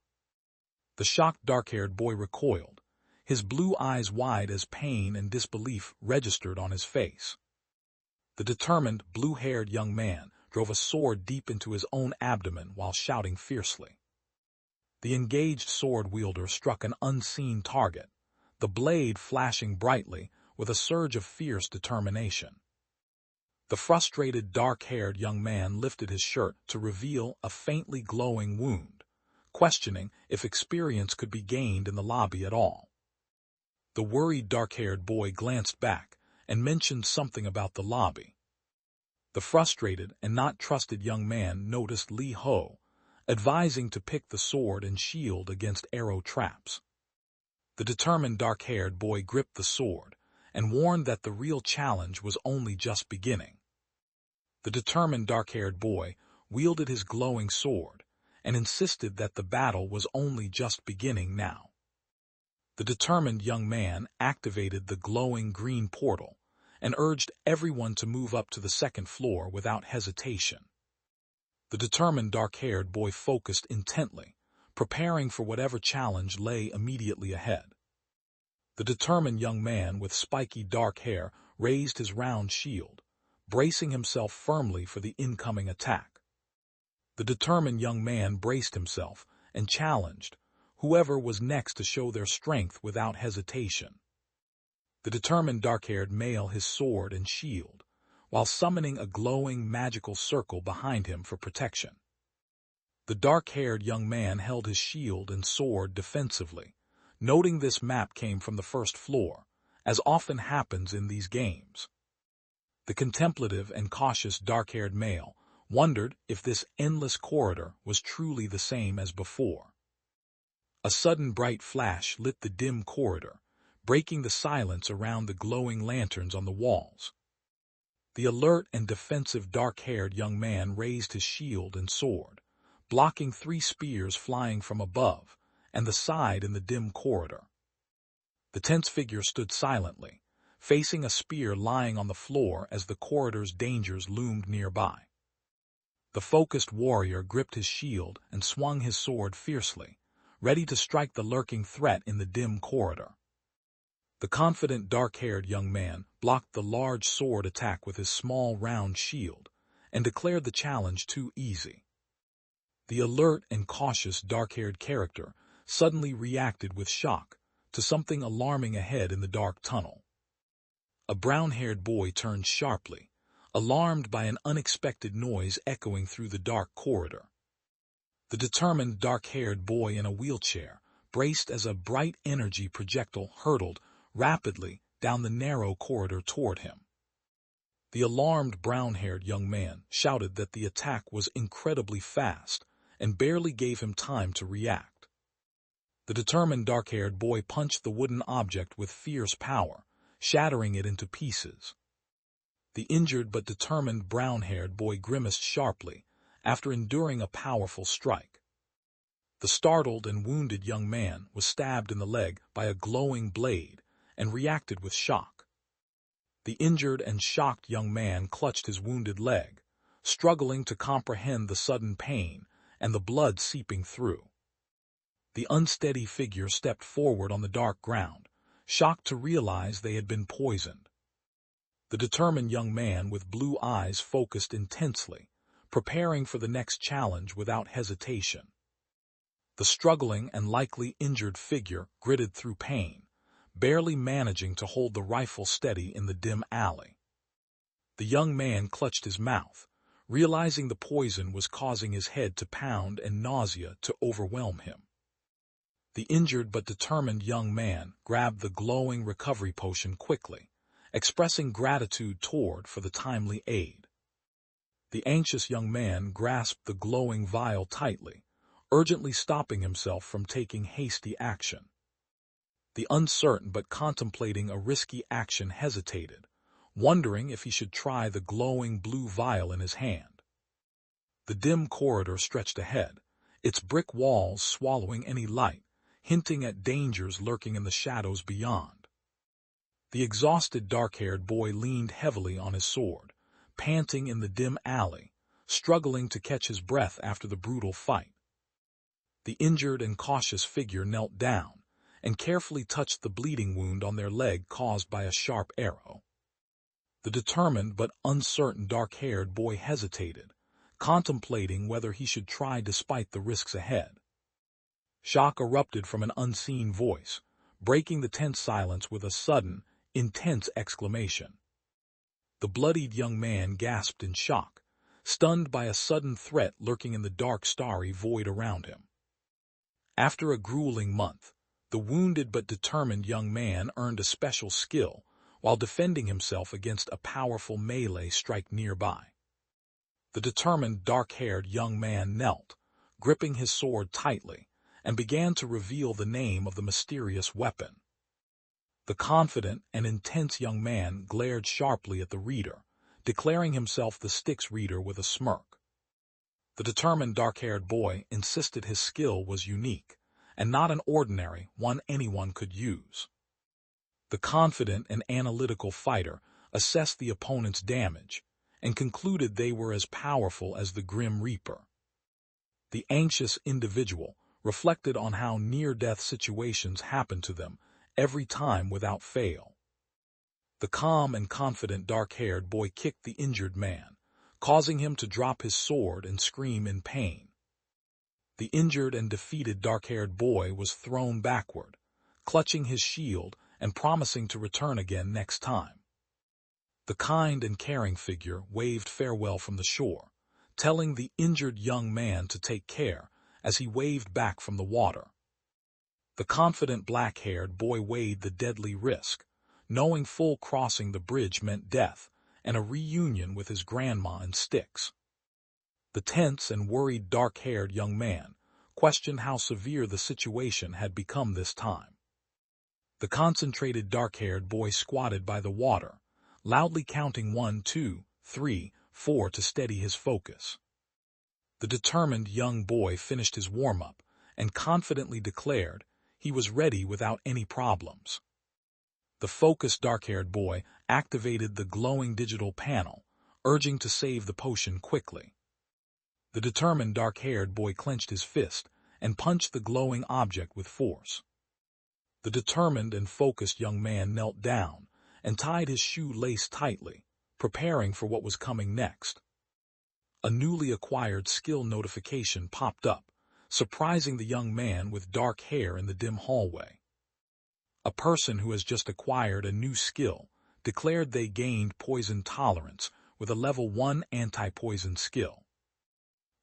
The shocked dark-haired boy recoiled, his blue eyes wide as pain and disbelief registered on his face. The determined, blue-haired young man drove a sword deep into his own abdomen while shouting fiercely. The engaged sword wielder struck an unseen target, the blade flashing brightly with a surge of fierce determination. The frustrated dark-haired young man lifted his shirt to reveal a faintly glowing wound, questioning if experience could be gained in the lobby at all. The worried dark-haired boy glanced back and mentioned something about the lobby. The frustrated and not trusted young man noticed Li Ho, advising to pick the sword and shield against arrow traps. The determined dark-haired boy gripped the sword and warned that the real challenge was only just beginning. The determined dark-haired boy wielded his glowing sword and insisted that the battle was only just beginning now. The determined young man activated the glowing green portal and urged everyone to move up to the second floor without hesitation. The determined dark-haired boy focused intently, preparing for whatever challenge lay immediately ahead. The determined young man with spiky dark hair raised his round shield, bracing himself firmly for the incoming attack. The determined young man braced himself and challenged whoever was next to show their strength without hesitation. The determined dark-haired male his sword and shield, while summoning a glowing magical circle behind him for protection. The dark-haired young man held his shield and sword defensively, noting this map came from the first floor, as often happens in these games. The contemplative and cautious dark-haired male wondered if this endless corridor was truly the same as before. A sudden bright flash lit the dim corridor, breaking the silence around the glowing lanterns on the walls. The alert and defensive dark-haired young man raised his shield and sword, blocking 3 spears flying from above and the side in the dim corridor. The tense figure stood silently, facing a spear lying on the floor as the corridor's dangers loomed nearby. The focused warrior gripped his shield and swung his sword fiercely, ready to strike the lurking threat in the dim corridor. The confident dark-haired young man blocked the large sword attack with his small round shield and declared the challenge too easy. The alert and cautious dark-haired character suddenly reacted with shock to something alarming ahead in the dark tunnel. A brown-haired boy turned sharply, alarmed by an unexpected noise echoing through the dark corridor. The determined dark-haired boy in a wheelchair, braced as a bright energy projectile, hurtled rapidly down the narrow corridor toward him. The alarmed brown-haired young man shouted that the attack was incredibly fast and barely gave him time to react. The determined dark-haired boy punched the wooden object with fierce power, shattering it into pieces. The injured but determined brown-haired boy grimaced sharply after enduring a powerful strike. The startled and wounded young man was stabbed in the leg by a glowing blade and reacted with shock. The injured and shocked young man clutched his wounded leg, struggling to comprehend the sudden pain and the blood seeping through. The unsteady figure stepped forward on the dark ground, shocked to realize they had been poisoned. The determined young man with blue eyes focused intensely, preparing for the next challenge without hesitation. The struggling and likely injured figure gritted through pain, barely managing to hold the rifle steady in the dim alley. The young man clutched his mouth, realizing the poison was causing his head to pound and nausea to overwhelm him. The injured but determined young man grabbed the glowing recovery potion quickly, expressing gratitude toward for the timely aid. The anxious young man grasped the glowing vial tightly, urgently stopping himself from taking hasty action. The uncertain but contemplating a risky action hesitated, wondering if he should try the glowing blue vial in his hand. The dim corridor stretched ahead, its brick walls swallowing any light, hinting at dangers lurking in the shadows beyond. The exhausted dark-haired boy leaned heavily on his sword, panting in the dim alley, struggling to catch his breath after the brutal fight. The injured and cautious figure knelt down and carefully touched the bleeding wound on their leg caused by a sharp arrow. The determined but uncertain dark-haired boy hesitated, contemplating whether he should try despite the risks ahead. Shock erupted from an unseen voice, breaking the tense silence with a sudden, intense exclamation. The bloodied young man gasped in shock, stunned by a sudden threat lurking in the dark starry void around him. After a grueling month, the wounded but determined young man earned a special skill while defending himself against a powerful melee strike nearby. The determined dark-haired young man knelt, gripping his sword tightly, and began to reveal the name of the mysterious weapon. The confident and intense young man glared sharply at the reader, declaring himself the Styx reader with a smirk. The determined dark-haired boy insisted his skill was unique, and not an ordinary one anyone could use. The confident and analytical fighter assessed the opponent's damage, and concluded they were as powerful as the Grim Reaper. The anxious individual reflected on how near-death situations happen to them every time without fail. The calm and confident dark-haired boy kicked the injured man, causing him to drop his sword and scream in pain. The injured and defeated dark-haired boy was thrown backward, clutching his shield and promising to return again next time. The kind and caring figure waved farewell from the shore, telling the injured young man to take care as he waved back from the water. The confident black-haired boy weighed the deadly risk, knowing full crossing the bridge meant death and a reunion with his grandma and sticks. The tense and worried dark-haired young man questioned how severe the situation had become this time. The concentrated dark-haired boy squatted by the water, loudly counting 1, 2, 3, 4 to steady his focus. The determined young boy finished his warm-up and confidently declared he was ready without any problems. The focused dark-haired boy activated the glowing digital panel, urging to save the potion quickly. The determined dark-haired boy clenched his fist and punched the glowing object with force. The determined and focused young man knelt down and tied his shoelace tightly, preparing for what was coming next. A newly acquired skill notification popped up, surprising the young man with dark hair in the dim hallway. A person who has just acquired a new skill declared they gained poison tolerance with a level 1 anti-poison skill.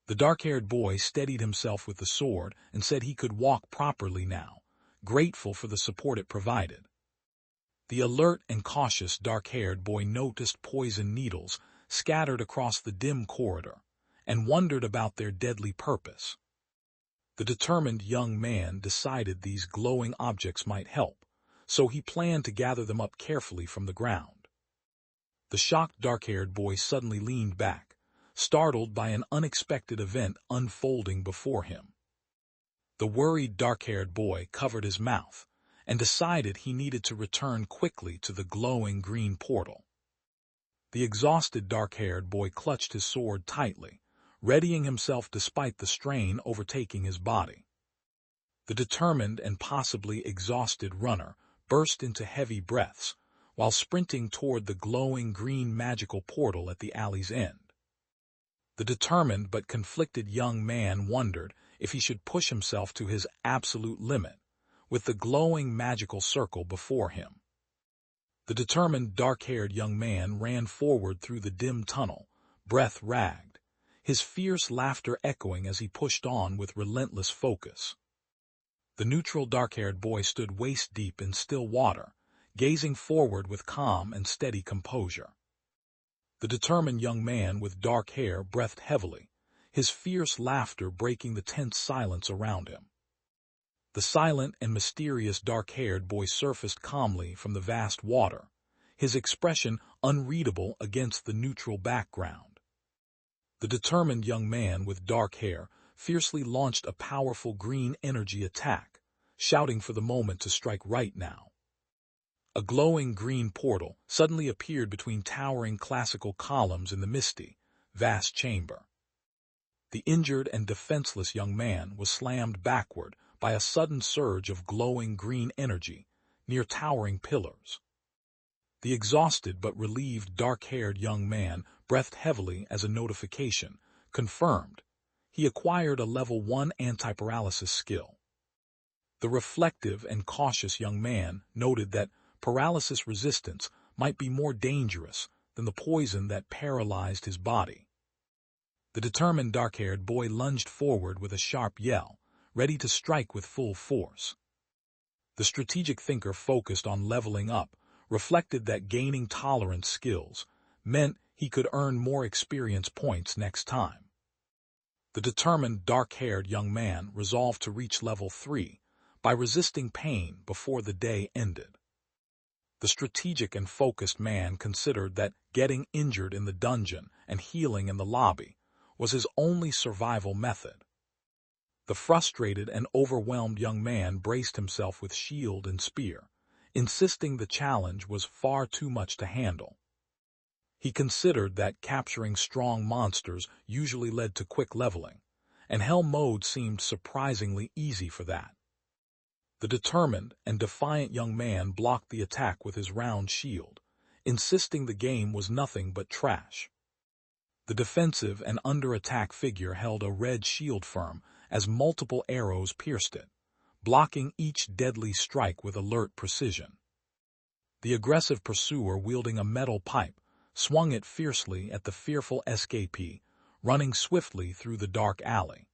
The dark-haired boy steadied himself with the sword and said he could walk properly now, grateful for the support it provided. The alert and cautious dark-haired boy noticed poison needles scattered across the dim corridor and wondered about their deadly purpose. The determined young man decided these glowing objects might help, so he planned to gather them up carefully from the ground. The shocked dark-haired boy suddenly leaned back, startled by an unexpected event unfolding before him. The worried dark-haired boy covered his mouth and decided he needed to return quickly to the glowing green portal. The exhausted dark-haired boy clutched his sword tightly, readying himself despite the strain overtaking his body. The determined and possibly exhausted runner burst into heavy breaths while sprinting toward the glowing green magical portal at the alley's end. The determined but conflicted young man wondered if he should push himself to his absolute limit, with the glowing magical circle before him. The determined dark-haired young man ran forward through the dim tunnel, breath ragged, his fierce laughter echoing as he pushed on with relentless focus. The neutral dark-haired boy stood waist-deep in still water, gazing forward with calm and steady composure. The determined young man with dark hair breathed heavily, his fierce laughter breaking the tense silence around him. The silent and mysterious dark-haired boy surfaced calmly from the vast water, his expression unreadable against the neutral background. The determined young man with dark hair fiercely launched a powerful green energy attack, shouting for the moment to strike right now. A glowing green portal suddenly appeared between towering classical columns in the misty, vast chamber. The injured and defenseless young man was slammed backward by a sudden surge of glowing green energy near towering pillars. The exhausted but relieved dark-haired young man breathed heavily as a notification confirmed he acquired a level 1 anti-paralysis skill. The reflective and cautious young man noted that paralysis resistance might be more dangerous than the poison that paralyzed his body. The determined dark-haired boy lunged forward with a sharp yell, ready to strike with full force. The strategic thinker focused on leveling up, reflected that gaining tolerance skills meant he could earn more experience points next time. The determined dark-haired young man resolved to reach level 3 by resisting pain before the day ended. The strategic and focused man considered that getting injured in the dungeon and healing in the lobby was his only survival method. The frustrated and overwhelmed young man braced himself with shield and spear, insisting the challenge was far too much to handle. He considered that capturing strong monsters usually led to quick leveling, and Hell mode seemed surprisingly easy for that. The determined and defiant young man blocked the attack with his round shield, insisting the game was nothing but trash. The defensive and under-attack figure held a red shield firm as multiple arrows pierced it, blocking each deadly strike with alert precision. The aggressive pursuer, wielding a metal pipe, swung it fiercely at the fearful escapee, running swiftly through the dark alley.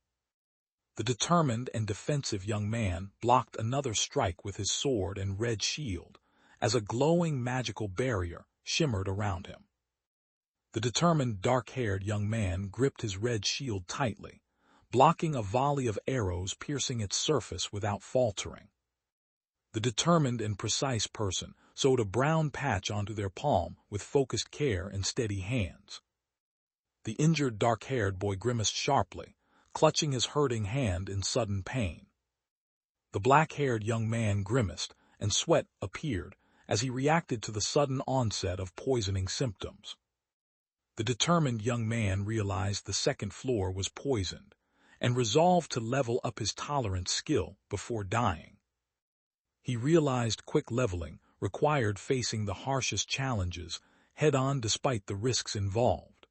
The determined and defensive young man blocked another strike with his sword and red shield, as a glowing magical barrier shimmered around him. The determined dark-haired young man gripped his red shield tightly, blocking a volley of arrows piercing its surface without faltering. The determined and precise person sewed a brown patch onto their palm with focused care and steady hands. The injured dark-haired boy grimaced sharply, clutching his hurting hand in sudden pain. The black-haired young man grimaced, and sweat appeared as he reacted to the sudden onset of poisoning symptoms. The determined young man realized the second floor was poisoned, and resolved to level up his tolerance skill before dying. He realized quick leveling required facing the harshest challenges head-on despite the risks involved.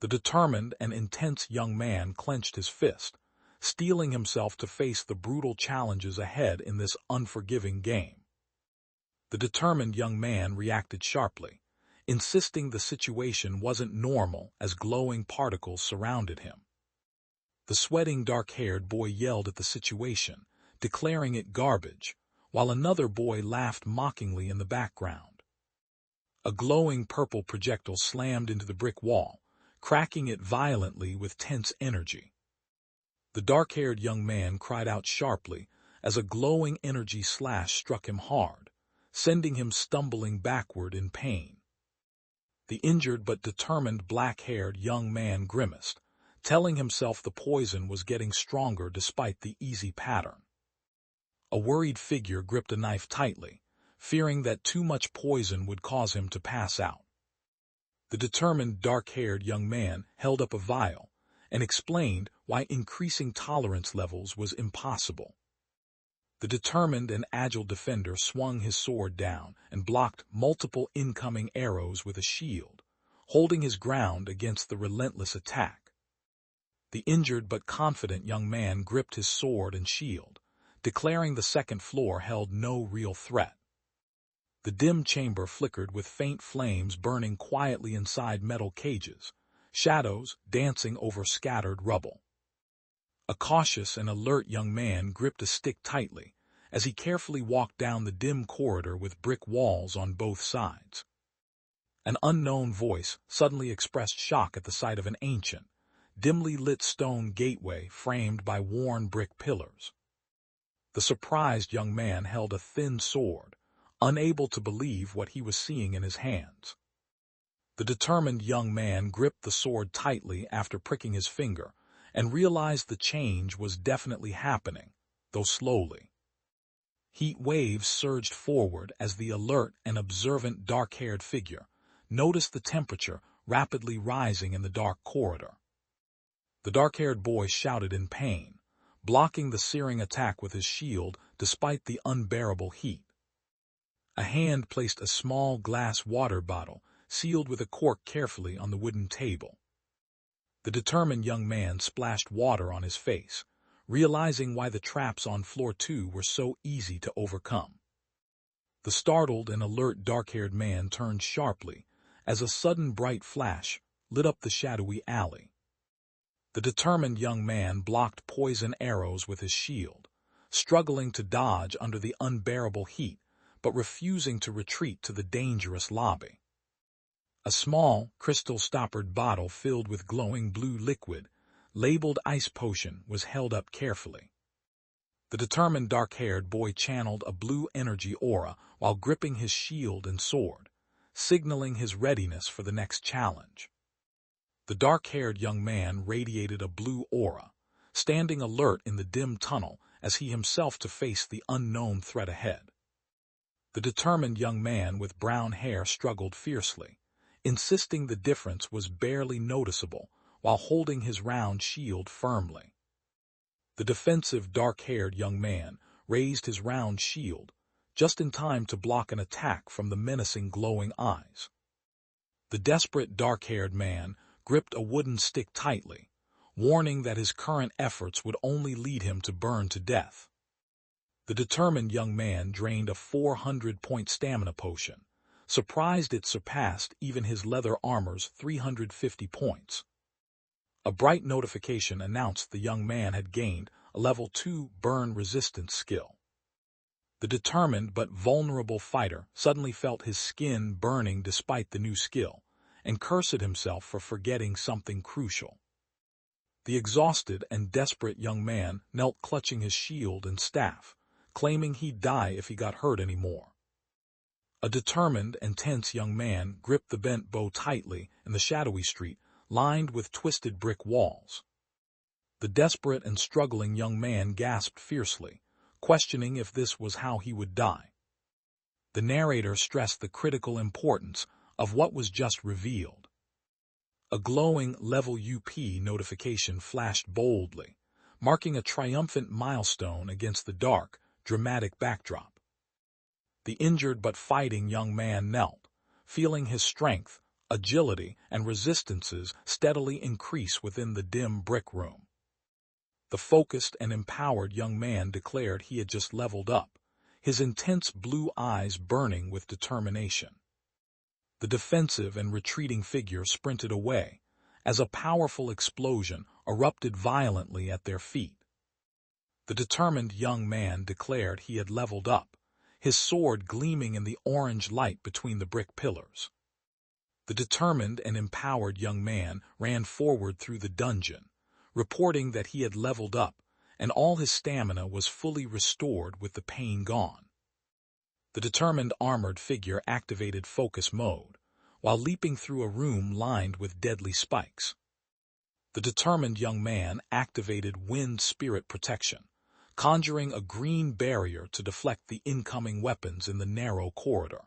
The determined and intense young man clenched his fist, steeling himself to face the brutal challenges ahead in this unforgiving game. The determined young man reacted sharply, insisting the situation wasn't normal as glowing particles surrounded him. The sweating dark-haired boy yelled at the situation, declaring it garbage, while another boy laughed mockingly in the background. A glowing purple projectile slammed into the brick wall, cracking it violently with tense energy. The dark-haired young man cried out sharply as a glowing energy slash struck him hard, sending him stumbling backward in pain. The injured but determined black-haired young man grimaced, telling himself the poison was getting stronger despite the easy pattern. A worried figure gripped a knife tightly, fearing that too much poison would cause him to pass out. The determined dark-haired young man held up a vial and explained why increasing tolerance levels was impossible. The determined and agile defender swung his sword down and blocked multiple incoming arrows with a shield, holding his ground against the relentless attack. The injured but confident young man gripped his sword and shield, declaring the second floor held no real threat. The dim chamber flickered with faint flames burning quietly inside metal cages, shadows dancing over scattered rubble. A cautious and alert young man gripped a stick tightly as he carefully walked down the dim corridor with brick walls on both sides. An unknown voice suddenly expressed shock at the sight of an ancient, dimly lit stone gateway framed by worn brick pillars. The surprised young man held a thin sword, unable to believe what he was seeing in his hands. The determined young man gripped the sword tightly after pricking his finger, and realized the change was definitely happening, though slowly. Heat waves surged forward as the alert and observant dark-haired figure noticed the temperature rapidly rising in the dark corridor. The dark-haired boy shouted in pain, blocking the searing attack with his shield despite the unbearable heat. A hand placed a small glass water bottle, sealed with a cork, carefully on the wooden table. The determined young man splashed water on his face, realizing why the traps on floor 2 were so easy to overcome. The startled and alert dark-haired man turned sharply as a sudden bright flash lit up the shadowy alley. The determined young man blocked poison arrows with his shield, struggling to dodge under the unbearable heat, but refusing to retreat to the dangerous lobby. A small, crystal-stoppered bottle filled with glowing blue liquid, labeled ice potion, was held up carefully. The determined dark-haired boy channeled a blue energy aura while gripping his shield and sword, signaling his readiness for the next challenge. The dark-haired young man radiated a blue aura, standing alert in the dim tunnel as he himself to face the unknown threat ahead. The determined young man with brown hair struggled fiercely, insisting the difference was barely noticeable, while holding his round shield firmly. The defensive dark-haired young man raised his round shield, just in time to block an attack from the menacing glowing eyes. The desperate dark-haired man gripped a wooden stick tightly, warning that his current efforts would only lead him to burn to death. The determined young man drained a 400-point stamina potion, surprised it surpassed even his leather armor's 350 points. A bright notification announced the young man had gained a level 2 burn resistance skill. The determined but vulnerable fighter suddenly felt his skin burning despite the new skill, and cursed himself for forgetting something crucial. The exhausted and desperate young man knelt clutching his shield and staff, claiming he'd die if he got hurt anymore. A determined and tense young man gripped the bent bow tightly in the shadowy street, lined with twisted brick walls. The desperate and struggling young man gasped fiercely, questioning if this was how he would die. The narrator stressed the critical importance of what was just revealed. A glowing level UP notification flashed boldly, marking a triumphant milestone against the dark, dramatic backdrop. The injured but fighting young man knelt, feeling his strength, agility, and resistances steadily increase within the dim brick room. The focused and empowered young man declared he had just leveled up, his intense blue eyes burning with determination. The defensive and retreating figure sprinted away, as a powerful explosion erupted violently at their feet. The determined young man declared he had leveled up, his sword gleaming in the orange light between the brick pillars. The determined and empowered young man ran forward through the dungeon, reporting that he had leveled up, and all his stamina was fully restored with the pain gone. The determined armored figure activated focus mode, while leaping through a room lined with deadly spikes. The determined young man activated wind spirit protection, conjuring a green barrier to deflect the incoming weapons in the narrow corridor.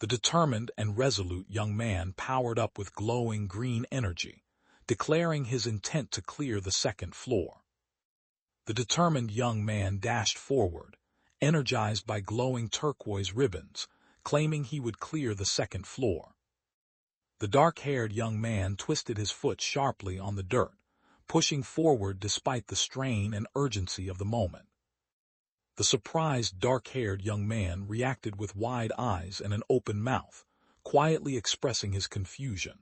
The determined and resolute young man powered up with glowing green energy, declaring his intent to clear the second floor. The determined young man dashed forward, energized by glowing turquoise ribbons, claiming he would clear the second floor. The dark-haired young man twisted his foot sharply on the dirt, pushing forward despite the strain and urgency of the moment. The surprised dark-haired young man reacted with wide eyes and an open mouth, quietly expressing his confusion.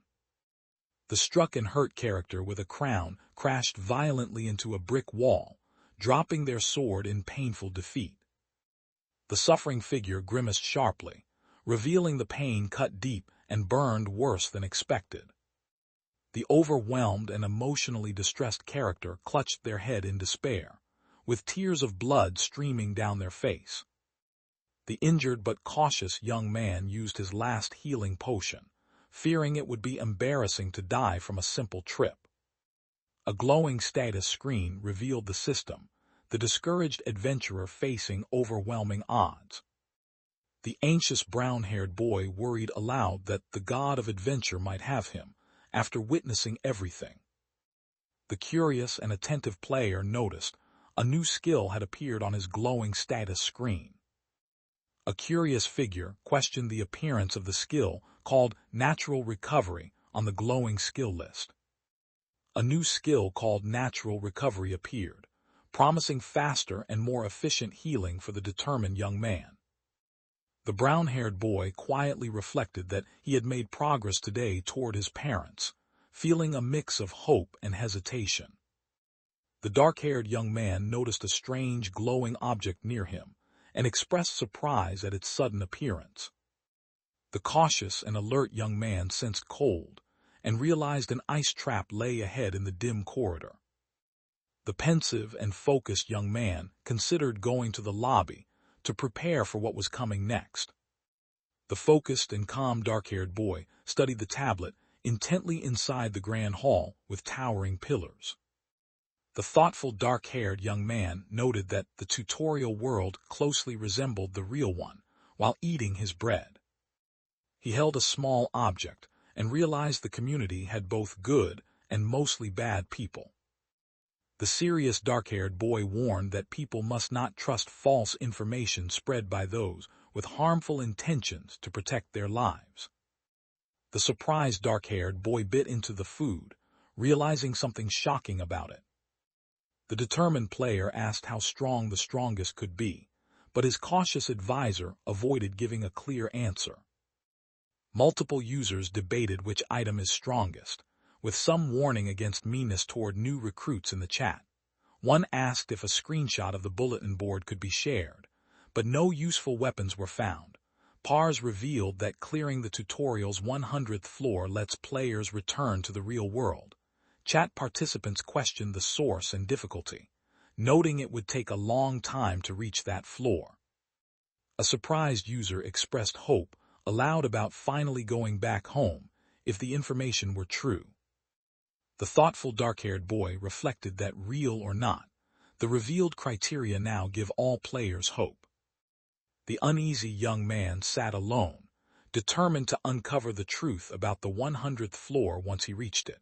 The struck and hurt character with a crown crashed violently into a brick wall, dropping their sword in painful defeat. The suffering figure grimaced sharply, revealing the pain cut deep and burned worse than expected. The overwhelmed and emotionally distressed character clutched their head in despair, with tears of blood streaming down their face. The injured but cautious young man used his last healing potion, fearing it would be embarrassing to die from a simple trip. A glowing status screen revealed the system, the discouraged adventurer facing overwhelming odds. The anxious brown-haired boy worried aloud that the god of adventure might have him, after witnessing everything. The curious and attentive player noticed a new skill had appeared on his glowing status screen. A curious figure questioned the appearance of the skill called Natural Recovery on the glowing skill list. A new skill called Natural Recovery appeared, promising faster and more efficient healing for the determined young man. The brown-haired boy quietly reflected that he had made progress today toward his parents, feeling a mix of hope and hesitation. The dark-haired young man noticed a strange glowing object near him and expressed surprise at its sudden appearance. The cautious and alert young man sensed cold and realized an ice trap lay ahead in the dim corridor. The pensive and focused young man considered going to the lobby to prepare for what was coming next. The focused and calm dark-haired boy studied the tablet intently inside the grand hall with towering pillars. The thoughtful dark-haired young man noted that the tutorial world closely resembled the real one while eating his bread. He held a small object and realized the community had both good and mostly bad people. The serious dark-haired boy warned that people must not trust false information spread by those with harmful intentions to protect their lives. The surprised dark-haired boy bit into the food, realizing something shocking about it. The determined player asked how strong the strongest could be, but his cautious advisor avoided giving a clear answer. Multiple users debated which item is strongest, with some warning against meanness toward new recruits in the chat. One asked if a screenshot of the bulletin board could be shared, but no useful weapons were found. Pars revealed that clearing the tutorial's 100th floor lets players return to the real world. Chat participants questioned the source and difficulty, noting it would take a long time to reach that floor. A surprised user expressed hope aloud about finally going back home if the information were true. The thoughtful dark-haired boy reflected that, real or not, the revealed criteria now give all players hope. The uneasy young man sat alone, determined to uncover the truth about the 100th floor once he reached it.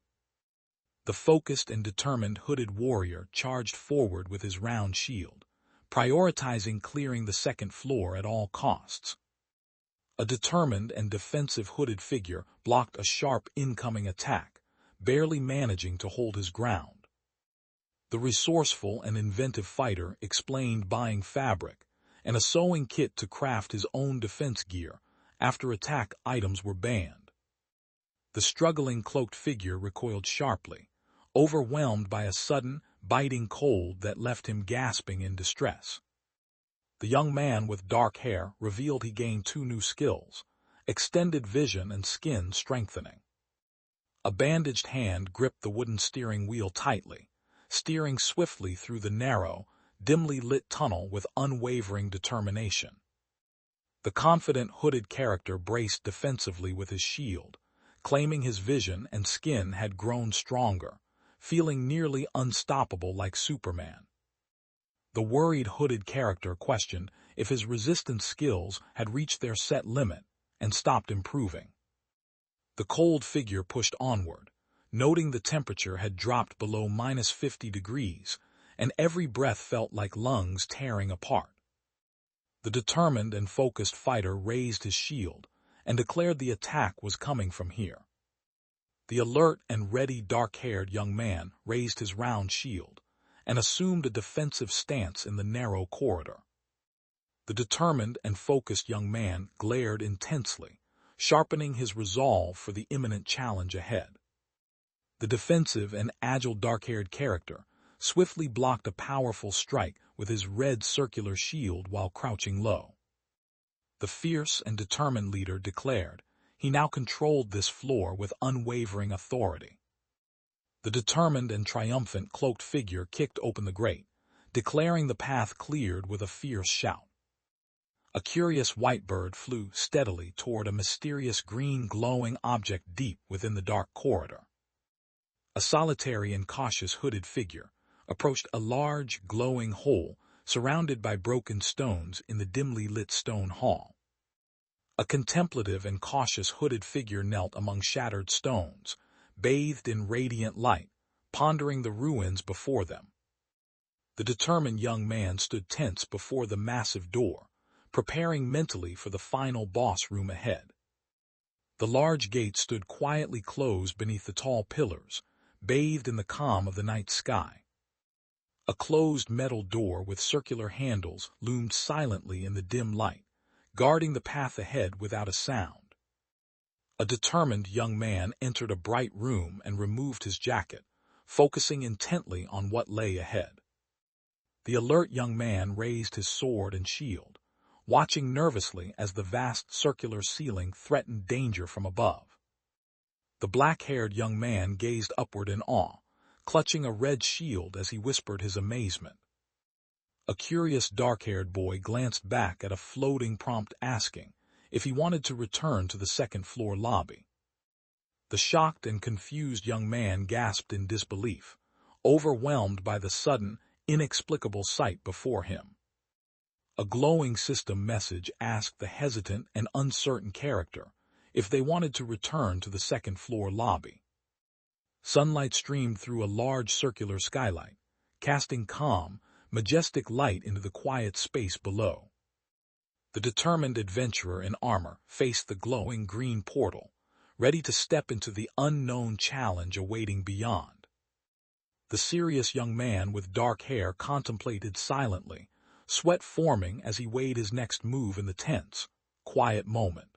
The focused and determined hooded warrior charged forward with his round shield, prioritizing clearing the second floor at all costs. A determined and defensive hooded figure blocked a sharp incoming attack, barely managing to hold his ground. The resourceful and inventive fighter explained buying fabric and a sewing kit to craft his own defense gear after attack items were banned. The struggling cloaked figure recoiled sharply, overwhelmed by a sudden, biting cold that left him gasping in distress. The young man with dark hair revealed he gained 2 new skills, extended vision and skin strengthening. A bandaged hand gripped the wooden steering wheel tightly, steering swiftly through the narrow, dimly lit tunnel with unwavering determination. The confident hooded character braced defensively with his shield, claiming his vision and skin had grown stronger, feeling nearly unstoppable like Superman. The worried hooded character questioned if his resistance skills had reached their set limit and stopped improving. The cold figure pushed onward, noting the temperature had dropped below -50 degrees, and every breath felt like lungs tearing apart. The determined and focused fighter raised his shield and declared the attack was coming from here. The alert and ready dark-haired young man raised his round shield and assumed a defensive stance in the narrow corridor. The determined and focused young man glared intensely, sharpening his resolve for the imminent challenge ahead. The defensive and agile dark-haired character swiftly blocked a powerful strike with his red circular shield while crouching low. The fierce and determined leader declared he now controlled this floor with unwavering authority. The determined and triumphant cloaked figure kicked open the grate, declaring the path cleared with a fierce shout. A curious white bird flew steadily toward a mysterious green glowing object deep within the dark corridor. A solitary and cautious hooded figure approached a large, glowing hole surrounded by broken stones in the dimly lit stone hall. A contemplative and cautious hooded figure knelt among shattered stones, bathed in radiant light, pondering the ruins before them. The determined young man stood tense before the massive door, preparing mentally for the final boss room ahead. The large gate stood quietly closed beneath the tall pillars, bathed in the calm of the night sky. A closed metal door with circular handles loomed silently in the dim light, guarding the path ahead without a sound. A determined young man entered a bright room and removed his jacket, focusing intently on what lay ahead. The alert young man raised his sword and shield, watching nervously as the vast circular ceiling threatened danger from above. The black-haired young man gazed upward in awe, clutching a red shield as he whispered his amazement. A curious dark-haired boy glanced back at a floating prompt asking if he wanted to return to the second-floor lobby. The shocked and confused young man gasped in disbelief, overwhelmed by the sudden, inexplicable sight before him. A glowing system message asked the hesitant and uncertain character if they wanted to return to the second-floor lobby. Sunlight streamed through a large circular skylight, casting calm, majestic light into the quiet space below. The determined adventurer in armor faced the glowing green portal, ready to step into the unknown challenge awaiting beyond. The serious young man with dark hair contemplated silently, sweat forming as he weighed his next move in the tense, quiet moment.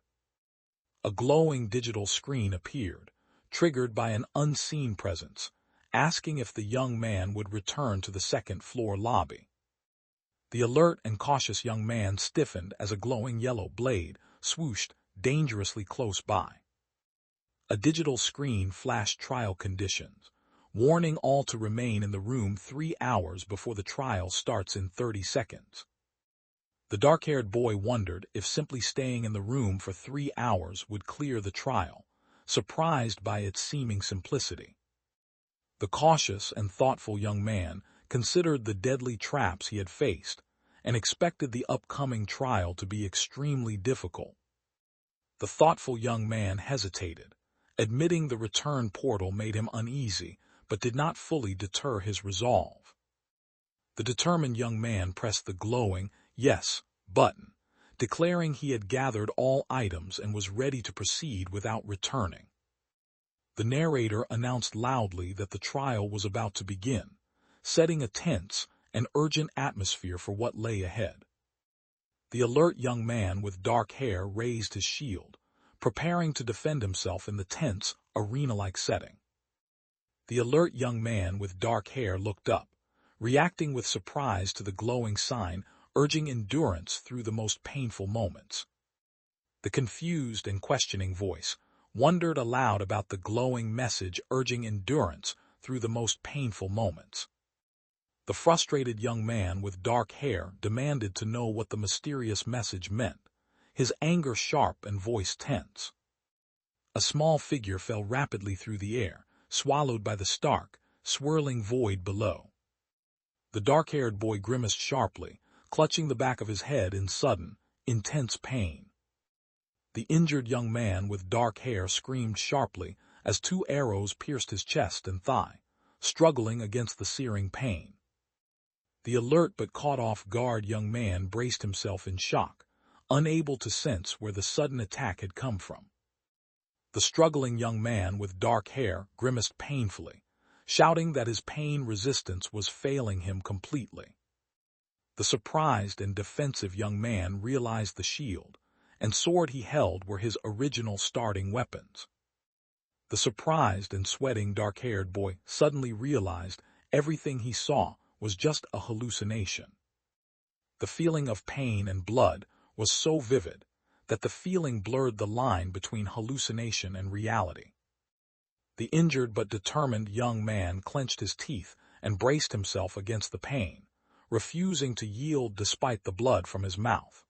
A glowing digital screen appeared, triggered by an unseen presence, asking if the young man would return to the second-floor lobby. The alert and cautious young man stiffened as a glowing yellow blade swooshed dangerously close by. A digital screen flashed trial conditions, warning all to remain in the room 3 hours before the trial starts in 30 seconds. The dark-haired boy wondered if simply staying in the room for 3 hours would clear the trial, surprised by its seeming simplicity. The cautious and thoughtful young man considered the deadly traps he had faced and expected the upcoming trial to be extremely difficult. The thoughtful young man hesitated, admitting the return portal made him uneasy but did not fully deter his resolve. The determined young man pressed the glowing "yes" button, declaring he had gathered all items and was ready to proceed without returning. The narrator announced loudly that the trial was about to begin, setting a tense and urgent atmosphere for what lay ahead. The alert young man with dark hair raised his shield, preparing to defend himself in the tense, arena-like setting. The alert young man with dark hair looked up, reacting with surprise to the glowing sign urging endurance through the most painful moments. The confused and questioning voice wondered aloud about the glowing message urging endurance through the most painful moments. The frustrated young man with dark hair demanded to know what the mysterious message meant, his anger sharp and voice tense. A small figure fell rapidly through the air, swallowed by the stark, swirling void below. The dark-haired boy grimaced sharply, clutching the back of his head in sudden, intense pain. The injured young man with dark hair screamed sharply as 2 arrows pierced his chest and thigh, struggling against the searing pain. The alert but caught off guard young man braced himself in shock, unable to sense where the sudden attack had come from. The struggling young man with dark hair grimaced painfully, shouting that his pain resistance was failing him completely. The surprised and defensive young man realized the shield and sword he held were his original starting weapons. The surprised and sweating dark-haired boy suddenly realized everything he saw was just a hallucination. The feeling of pain and blood was so vivid that the feeling blurred the line between hallucination and reality. The injured but determined young man clenched his teeth and braced himself against the pain, refusing to yield despite the blood from his mouth.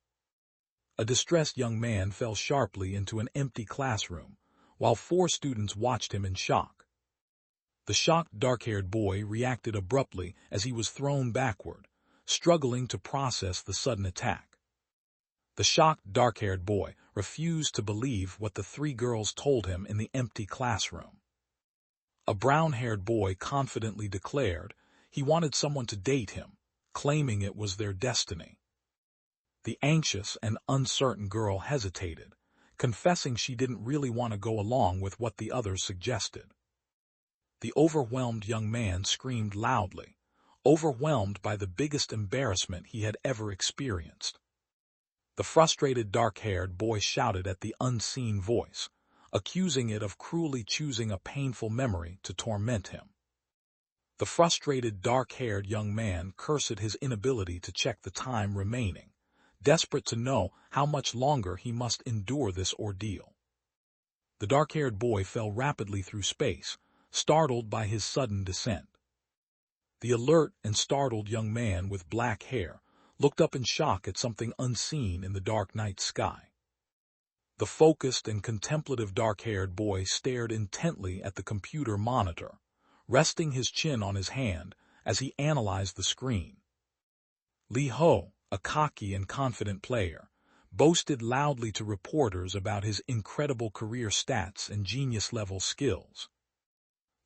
A distressed young man fell sharply into an empty classroom, while 4 students watched him in shock. The shocked dark-haired boy reacted abruptly as he was thrown backward, struggling to process the sudden attack. The shocked dark-haired boy refused to believe what the 3 girls told him in the empty classroom. A brown-haired boy confidently declared he wanted someone to date him, claiming it was their destiny. The anxious and uncertain girl hesitated, confessing she didn't really want to go along with what the others suggested. The overwhelmed young man screamed loudly, overwhelmed by the biggest embarrassment he had ever experienced. The frustrated dark-haired boy shouted at the unseen voice, accusing it of cruelly choosing a painful memory to torment him. The frustrated dark-haired young man cursed his inability to check the time remaining, desperate to know how much longer he must endure this ordeal. The dark-haired boy fell rapidly through space, startled by his sudden descent. The alert and startled young man with black hair looked up in shock at something unseen in the dark night sky. The focused and contemplative dark-haired boy stared intently at the computer monitor, resting his chin on his hand as he analyzed the screen. Lee Ho, a cocky and confident player, boasted loudly to reporters about his incredible career stats and genius-level skills.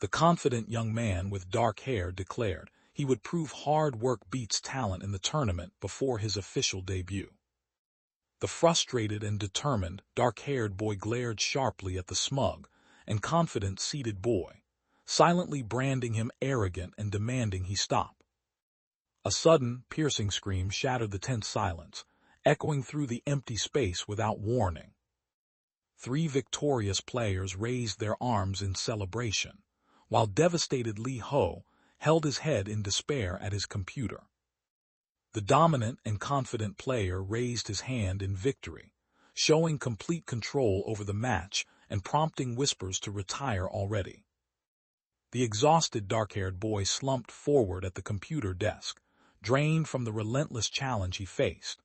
The confident young man with dark hair declared he would prove hard work beats talent in the tournament before his official debut. The frustrated and determined, dark-haired boy glared sharply at the smug and confident seated boy, silently branding him arrogant and demanding he stop. A sudden, piercing scream shattered the tense silence, echoing through the empty space without warning. 3 victorious players raised their arms in celebration, while devastated Lee Ho held his head in despair at his computer. The dominant and confident player raised his hand in victory, showing complete control over the match and prompting whispers to retire already. The exhausted dark-haired boy slumped forward at the computer desk, drained from the relentless challenge he faced.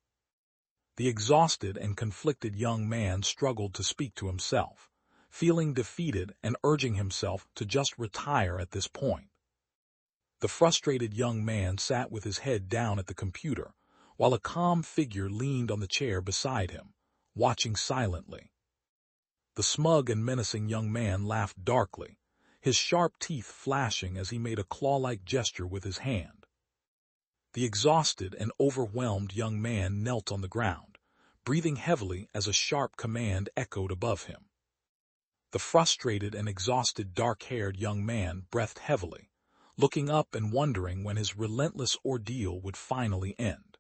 The exhausted and conflicted young man struggled to speak to himself, feeling defeated and urging himself to just retire at this point. The frustrated young man sat with his head down at the computer, while a calm figure leaned on the chair beside him, watching silently. The smug and menacing young man laughed darkly, his sharp teeth flashing as he made a claw-like gesture with his hand. The exhausted and overwhelmed young man knelt on the ground, breathing heavily as a sharp command echoed above him. The frustrated and exhausted dark-haired young man breathed heavily, looking up and wondering when his relentless ordeal would finally end.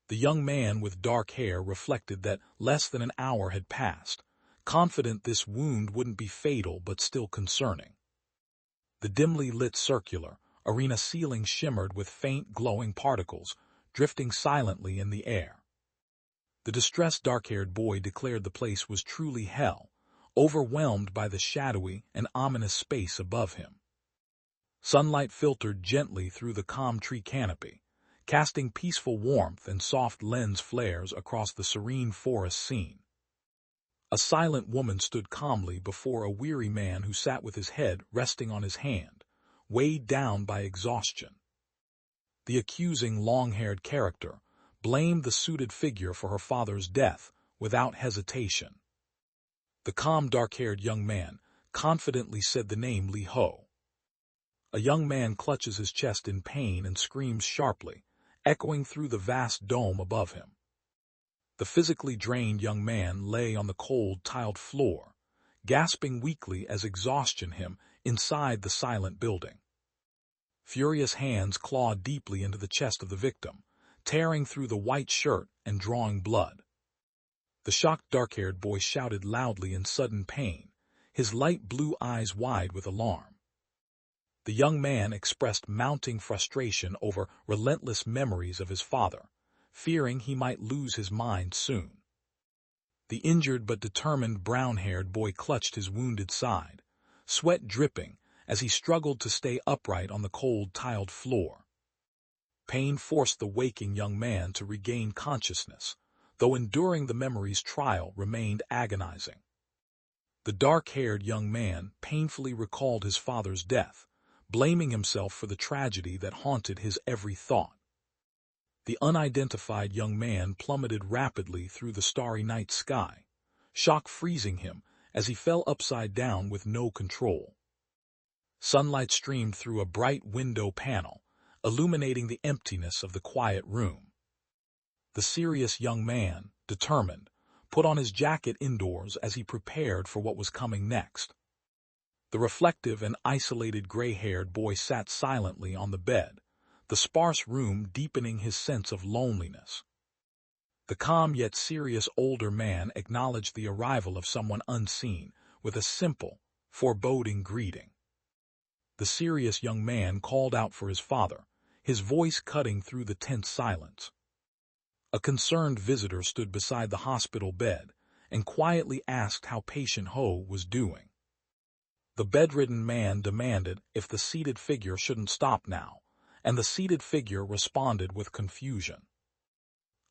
The young man with dark hair reflected that less than an hour had passed, confident this wound wouldn't be fatal but still concerning. The dimly lit circular arena ceiling shimmered with faint glowing particles, drifting silently in the air. The distressed dark-haired boy declared the place was truly hell, overwhelmed by the shadowy and ominous space above him. Sunlight filtered gently through the calm tree canopy, casting peaceful warmth and soft lens flares across the serene forest scene. A silent woman stood calmly before a weary man who sat with his head resting on his hand, weighed down by exhaustion. The accusing long-haired character blamed the suited figure for her father's death without hesitation. The calm dark-haired young man confidently said the name Lee Ho. A young man clutches his chest in pain and screams sharply, echoing through the vast dome above him. The physically drained young man lay on the cold, tiled floor, gasping weakly as exhaustion him inside the silent building. Furious hands clawed deeply into the chest of the victim, tearing through the white shirt and drawing blood. The shocked dark-haired boy shouted loudly in sudden pain, his light blue eyes wide with alarm. The young man expressed mounting frustration over relentless memories of his father, fearing he might lose his mind soon. The injured but determined brown-haired boy clutched his wounded side, sweat dripping as he struggled to stay upright on the cold, tiled floor. Pain forced the waking young man to regain consciousness, though enduring the memory's trial remained agonizing. The dark-haired young man painfully recalled his father's death, blaming himself for the tragedy that haunted his every thought. The unidentified young man plummeted rapidly through the starry night sky, shock freezing him as he fell upside down with no control. Sunlight streamed through a bright window panel, illuminating the emptiness of the quiet room. The serious young man, determined, put on his jacket indoors as he prepared for what was coming next. The reflective and isolated gray-haired boy sat silently on the bed, the sparse room deepening his sense of loneliness. The calm yet serious older man acknowledged the arrival of someone unseen with a simple, foreboding greeting. The serious young man called out for his father, his voice cutting through the tense silence. A concerned visitor stood beside the hospital bed and quietly asked how patient Ho was doing. The bedridden man demanded if the seated figure shouldn't stop now, and the seated figure responded with confusion.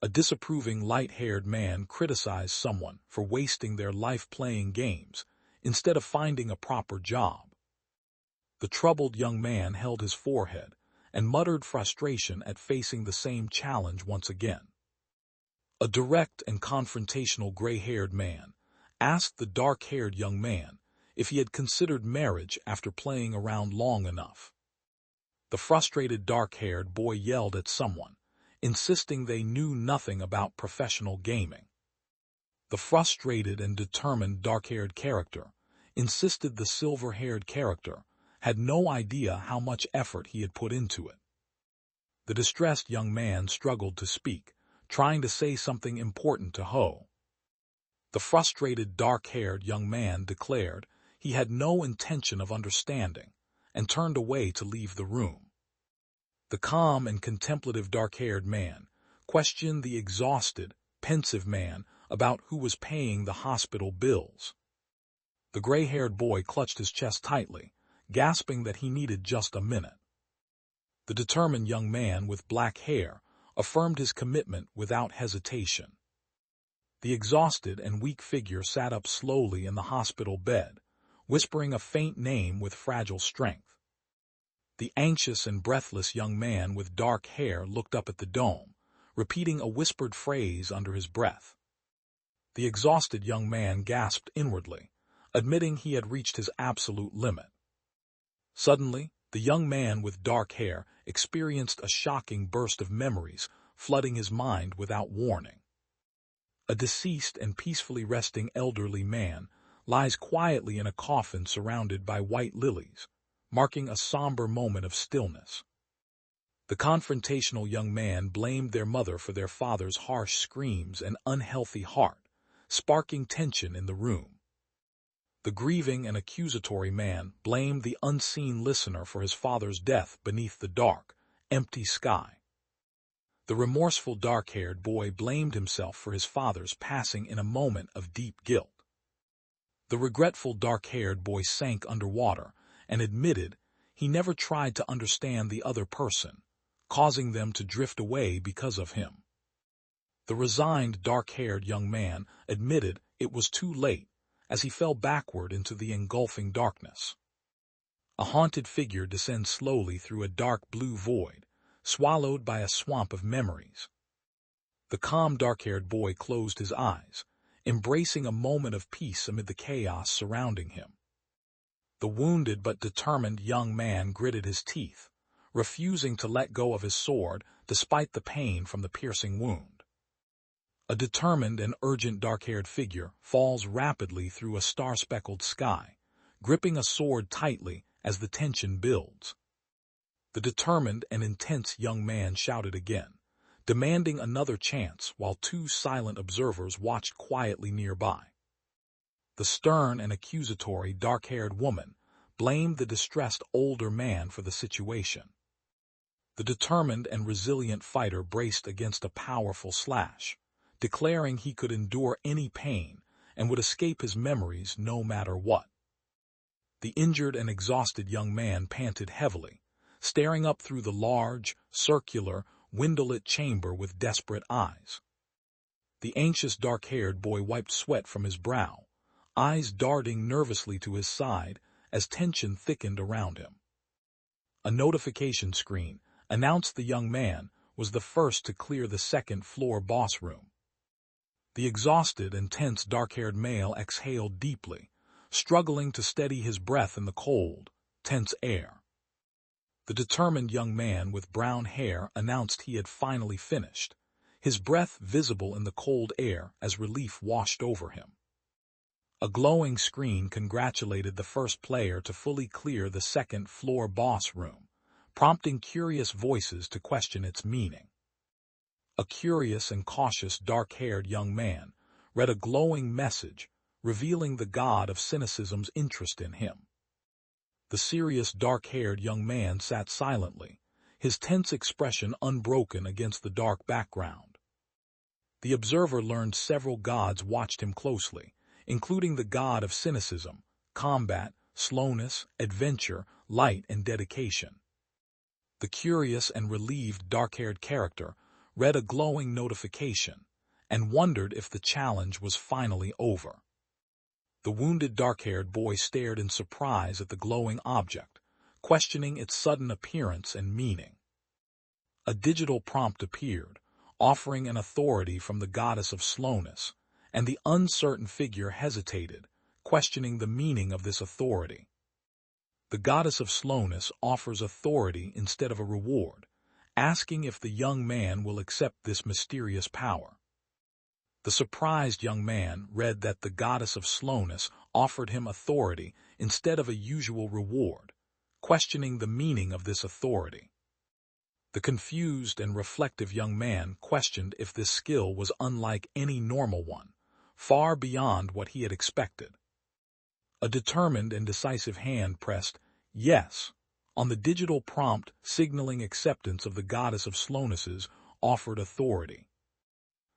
A disapproving light-haired man criticized someone for wasting their life playing games instead of finding a proper job. The troubled young man held his forehead and muttered frustration at facing the same challenge once again. A direct and confrontational gray-haired man asked the dark-haired young man if he had considered marriage after playing around long enough. The frustrated dark-haired boy yelled at someone, insisting they knew nothing about professional gaming. The frustrated and determined dark-haired character insisted the silver-haired character had no idea how much effort he had put into it. The distressed young man struggled to speak, trying to say something important to Ho. The frustrated dark-haired young man declared he had no intention of understanding and turned away to leave the room. The calm and contemplative dark-haired man questioned the exhausted, pensive man about who was paying the hospital bills. The gray-haired boy clutched his chest tightly, gasping that he needed just a minute. The determined young man with black hair affirmed his commitment without hesitation. The exhausted and weak figure sat up slowly in the hospital bed, whispering a faint name with fragile strength. The anxious and breathless young man with dark hair looked up at the dome, repeating a whispered phrase under his breath. The exhausted young man gasped inwardly, admitting he had reached his absolute limit. Suddenly, the young man with dark hair experienced a shocking burst of memories, flooding his mind without warning. A deceased and peacefully resting elderly man lies quietly in a coffin surrounded by white lilies, marking a somber moment of stillness. The confrontational young man blamed their mother for their father's harsh screams and unhealthy heart, sparking tension in the room. The grieving and accusatory man blamed the unseen listener for his father's death beneath the dark, empty sky. The remorseful dark-haired boy blamed himself for his father's passing in a moment of deep guilt. The regretful dark-haired boy sank underwater and admitted he never tried to understand the other person, causing them to drift away because of him. The resigned dark-haired young man admitted it was too late as he fell backward into the engulfing darkness. A haunted figure descends slowly through a dark blue void, swallowed by a swamp of memories. The calm dark-haired boy closed his eyes, embracing a moment of peace amid the chaos surrounding him. The wounded but determined young man gritted his teeth, refusing to let go of his sword despite the pain from the piercing wound. A determined and urgent dark-haired figure falls rapidly through a star-speckled sky, gripping a sword tightly as the tension builds. The determined and intense young man shouted again, demanding another chance while two silent observers watched quietly nearby. The stern and accusatory dark-haired woman blamed the distressed older man for the situation. The determined and resilient fighter braced against a powerful slash, declaring he could endure any pain and would escape his memories no matter what. The injured and exhausted young man panted heavily, staring up through the large, circular, windowlit chamber with desperate eyes. The anxious dark-haired boy wiped sweat from his brow, eyes darting nervously to his side as tension thickened around him. A notification screen announced the young man was the first to clear the second-floor boss room. The exhausted and tense dark-haired male exhaled deeply, struggling to steady his breath in the cold, tense air. The determined young man with brown hair announced he had finally finished, his breath visible in the cold air as relief washed over him. A glowing screen congratulated the first player to fully clear the second-floor boss room, prompting curious voices to question its meaning. A curious and cautious dark-haired young man read a glowing message revealing the god of cynicism's interest in him. The serious dark-haired young man sat silently, his tense expression unbroken against the dark background. The observer learned several gods watched him closely, including the god of cynicism, combat, slowness, adventure, light, and dedication. The curious and relieved dark-haired character read a glowing notification and wondered if the challenge was finally over. The wounded dark-haired boy stared in surprise at the glowing object, questioning its sudden appearance and meaning. A digital prompt appeared, offering an authority from the goddess of slowness, and the uncertain figure hesitated, questioning the meaning of this authority. The goddess of slowness offers authority instead of a reward, asking if the young man will accept this mysterious power. The surprised young man read that the goddess of slowness offered him authority instead of a usual reward, questioning the meaning of this authority. The confused and reflective young man questioned if this skill was unlike any normal one, far beyond what he had expected. A determined and decisive hand pressed "Yes" on the digital prompt signaling acceptance of the goddess of slowness's offered authority.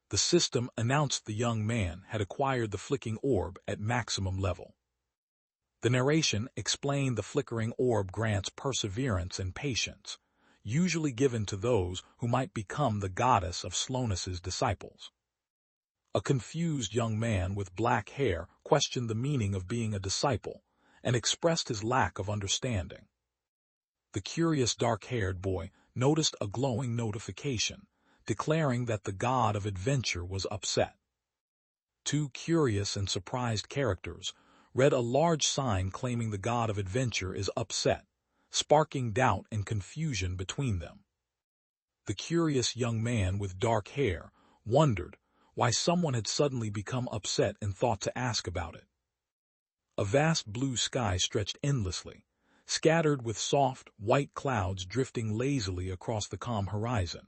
The system announced the young man had acquired the flicking orb at maximum level. The narration explained the flickering orb grants perseverance and patience, usually given to those who might become the goddess of slowness's disciples. A confused young man with black hair questioned the meaning of being a disciple and expressed his lack of understanding. The curious dark-haired boy noticed a glowing notification, declaring that the god of adventure was upset. Two curious and surprised characters read a large sign claiming the god of adventure is upset, sparking doubt and confusion between them. The curious young man with dark hair wondered why someone had suddenly become upset and thought to ask about it. A vast blue sky stretched endlessly, scattered with soft, white clouds drifting lazily across the calm horizon.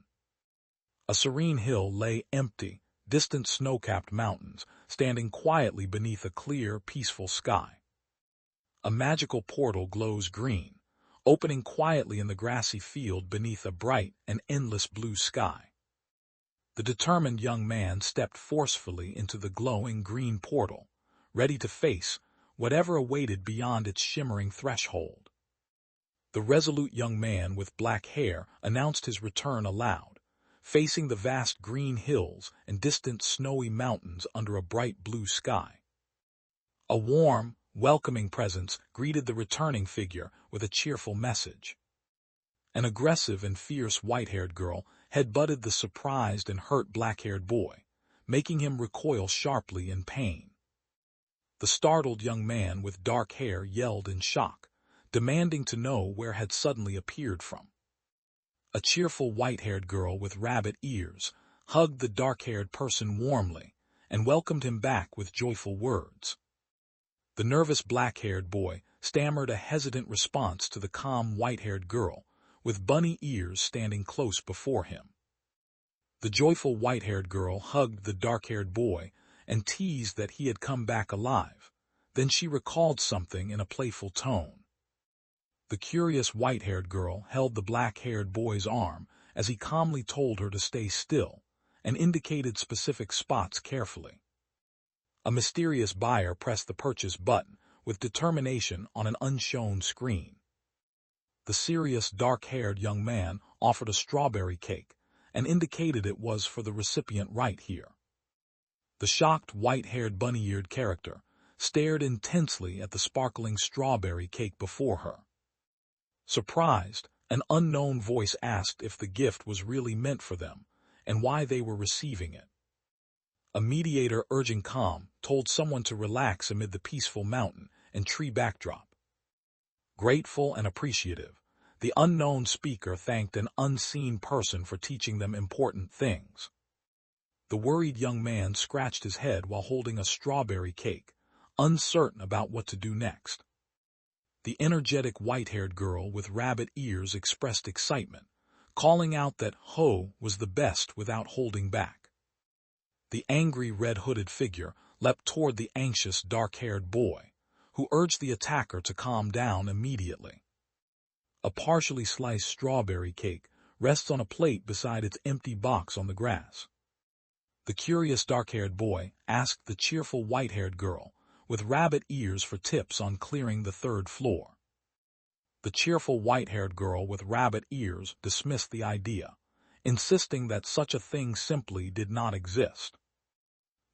A serene hill lay empty, distant snow-capped mountains, standing quietly beneath a clear, peaceful sky. A magical portal glows green, opening quietly in the grassy field beneath a bright and endless blue sky. The determined young man stepped forcefully into the glowing green portal, ready to face whatever awaited beyond its shimmering threshold. The resolute young man with black hair announced his return aloud, facing the vast green hills and distant snowy mountains under a bright blue sky. A warm, welcoming presence greeted the returning figure with a cheerful message. An aggressive and fierce white-haired girl headbutted the surprised and hurt black-haired boy, making him recoil sharply in pain. The startled young man with dark hair yelled in shock, demanding to know where had suddenly appeared from. A cheerful white-haired girl with rabbit ears hugged the dark-haired person warmly and welcomed him back with joyful words. The nervous black-haired boy stammered a hesitant response to the calm white-haired girl, with bunny ears standing close before him. The joyful white-haired girl hugged the dark-haired boy and teased that he had come back alive. Then she recalled something in a playful tone. The curious white-haired girl held the black-haired boy's arm as he calmly told her to stay still and indicated specific spots carefully. A mysterious buyer pressed the purchase button with determination on an unshown screen. The serious dark-haired young man offered a strawberry cake and indicated it was for the recipient right here. The shocked white-haired bunny-eared character stared intensely at the sparkling strawberry cake before her. Surprised, an unknown voice asked if the gift was really meant for them and why they were receiving it. A mediator urging calm told someone to relax amid the peaceful mountain and tree backdrop. Grateful and appreciative, the unknown speaker thanked an unseen person for teaching them important things. The worried young man scratched his head while holding a strawberry cake, uncertain about what to do next. The energetic white-haired girl with rabbit ears expressed excitement, calling out that Ho was the best without holding back. The angry red-hooded figure leapt toward the anxious dark-haired boy, who urged the attacker to calm down immediately. A partially sliced strawberry cake rests on a plate beside its empty box on the grass. The curious dark-haired boy asked the cheerful white-haired girl with rabbit ears for tips on clearing the third floor. The cheerful white-haired girl with rabbit ears dismissed the idea, insisting that such a thing simply did not exist.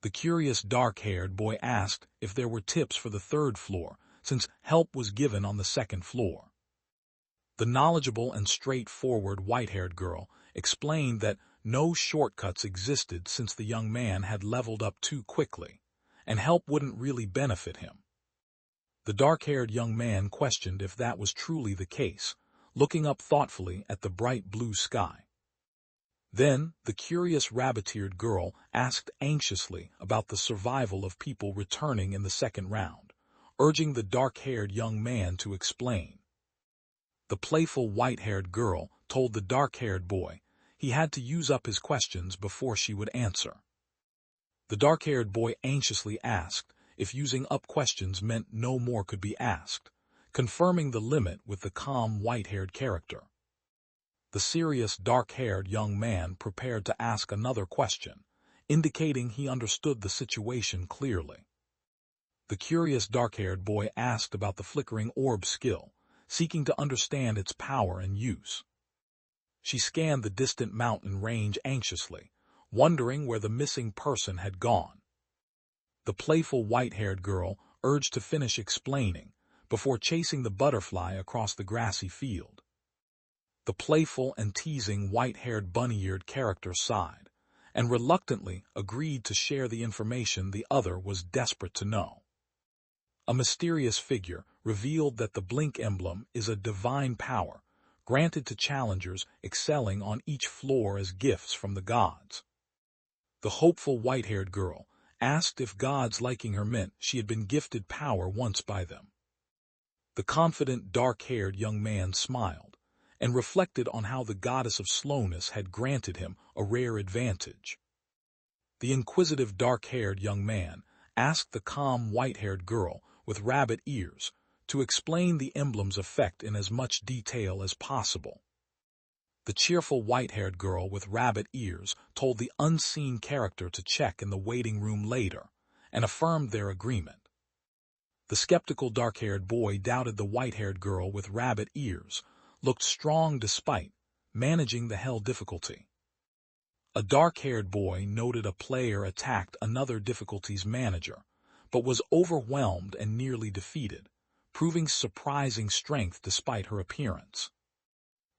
The curious dark-haired boy asked if there were tips for the third floor, since help was given on the second floor. The knowledgeable and straightforward white-haired girl explained that no shortcuts existed since the young man had leveled up too quickly, and help wouldn't really benefit him. The dark-haired young man questioned if that was truly the case, looking up thoughtfully at the bright blue sky. Then, the curious rabbit-eared girl asked anxiously about the survival of people returning in the second round, urging the dark-haired young man to explain. The playful white-haired girl told the dark-haired boy he had to use up his questions before she would answer. The dark-haired boy anxiously asked if using up questions meant no more could be asked, confirming the limit with the calm white-haired character. The serious dark-haired young man prepared to ask another question, indicating he understood the situation clearly. The curious dark-haired boy asked about the flickering orb skill, seeking to understand its power and use. She scanned the distant mountain range anxiously, wondering where the missing person had gone. The playful white-haired girl urged to finish explaining before chasing the butterfly across the grassy field. The playful and teasing white-haired bunny-eared character sighed and reluctantly agreed to share the information the other was desperate to know. A mysterious figure revealed that the blink emblem is a divine power granted to challengers excelling on each floor as gifts from the gods. The hopeful white-haired girl asked if gods liking her meant she had been gifted power once by them. The confident dark-haired young man smiled and reflected on how the goddess of slowness had granted him a rare advantage. The inquisitive dark-haired young man asked the calm white-haired girl with rabbit ears to explain the emblem's effect in as much detail as possible. The cheerful white-haired girl with rabbit ears told the unseen character to check in the waiting room later and affirmed their agreement. The skeptical dark-haired boy doubted the white-haired girl with rabbit ears looked strong despite managing the hell difficulty. A dark-haired boy noted a player attacked another difficulties manager, but was overwhelmed and nearly defeated, proving surprising strength despite her appearance.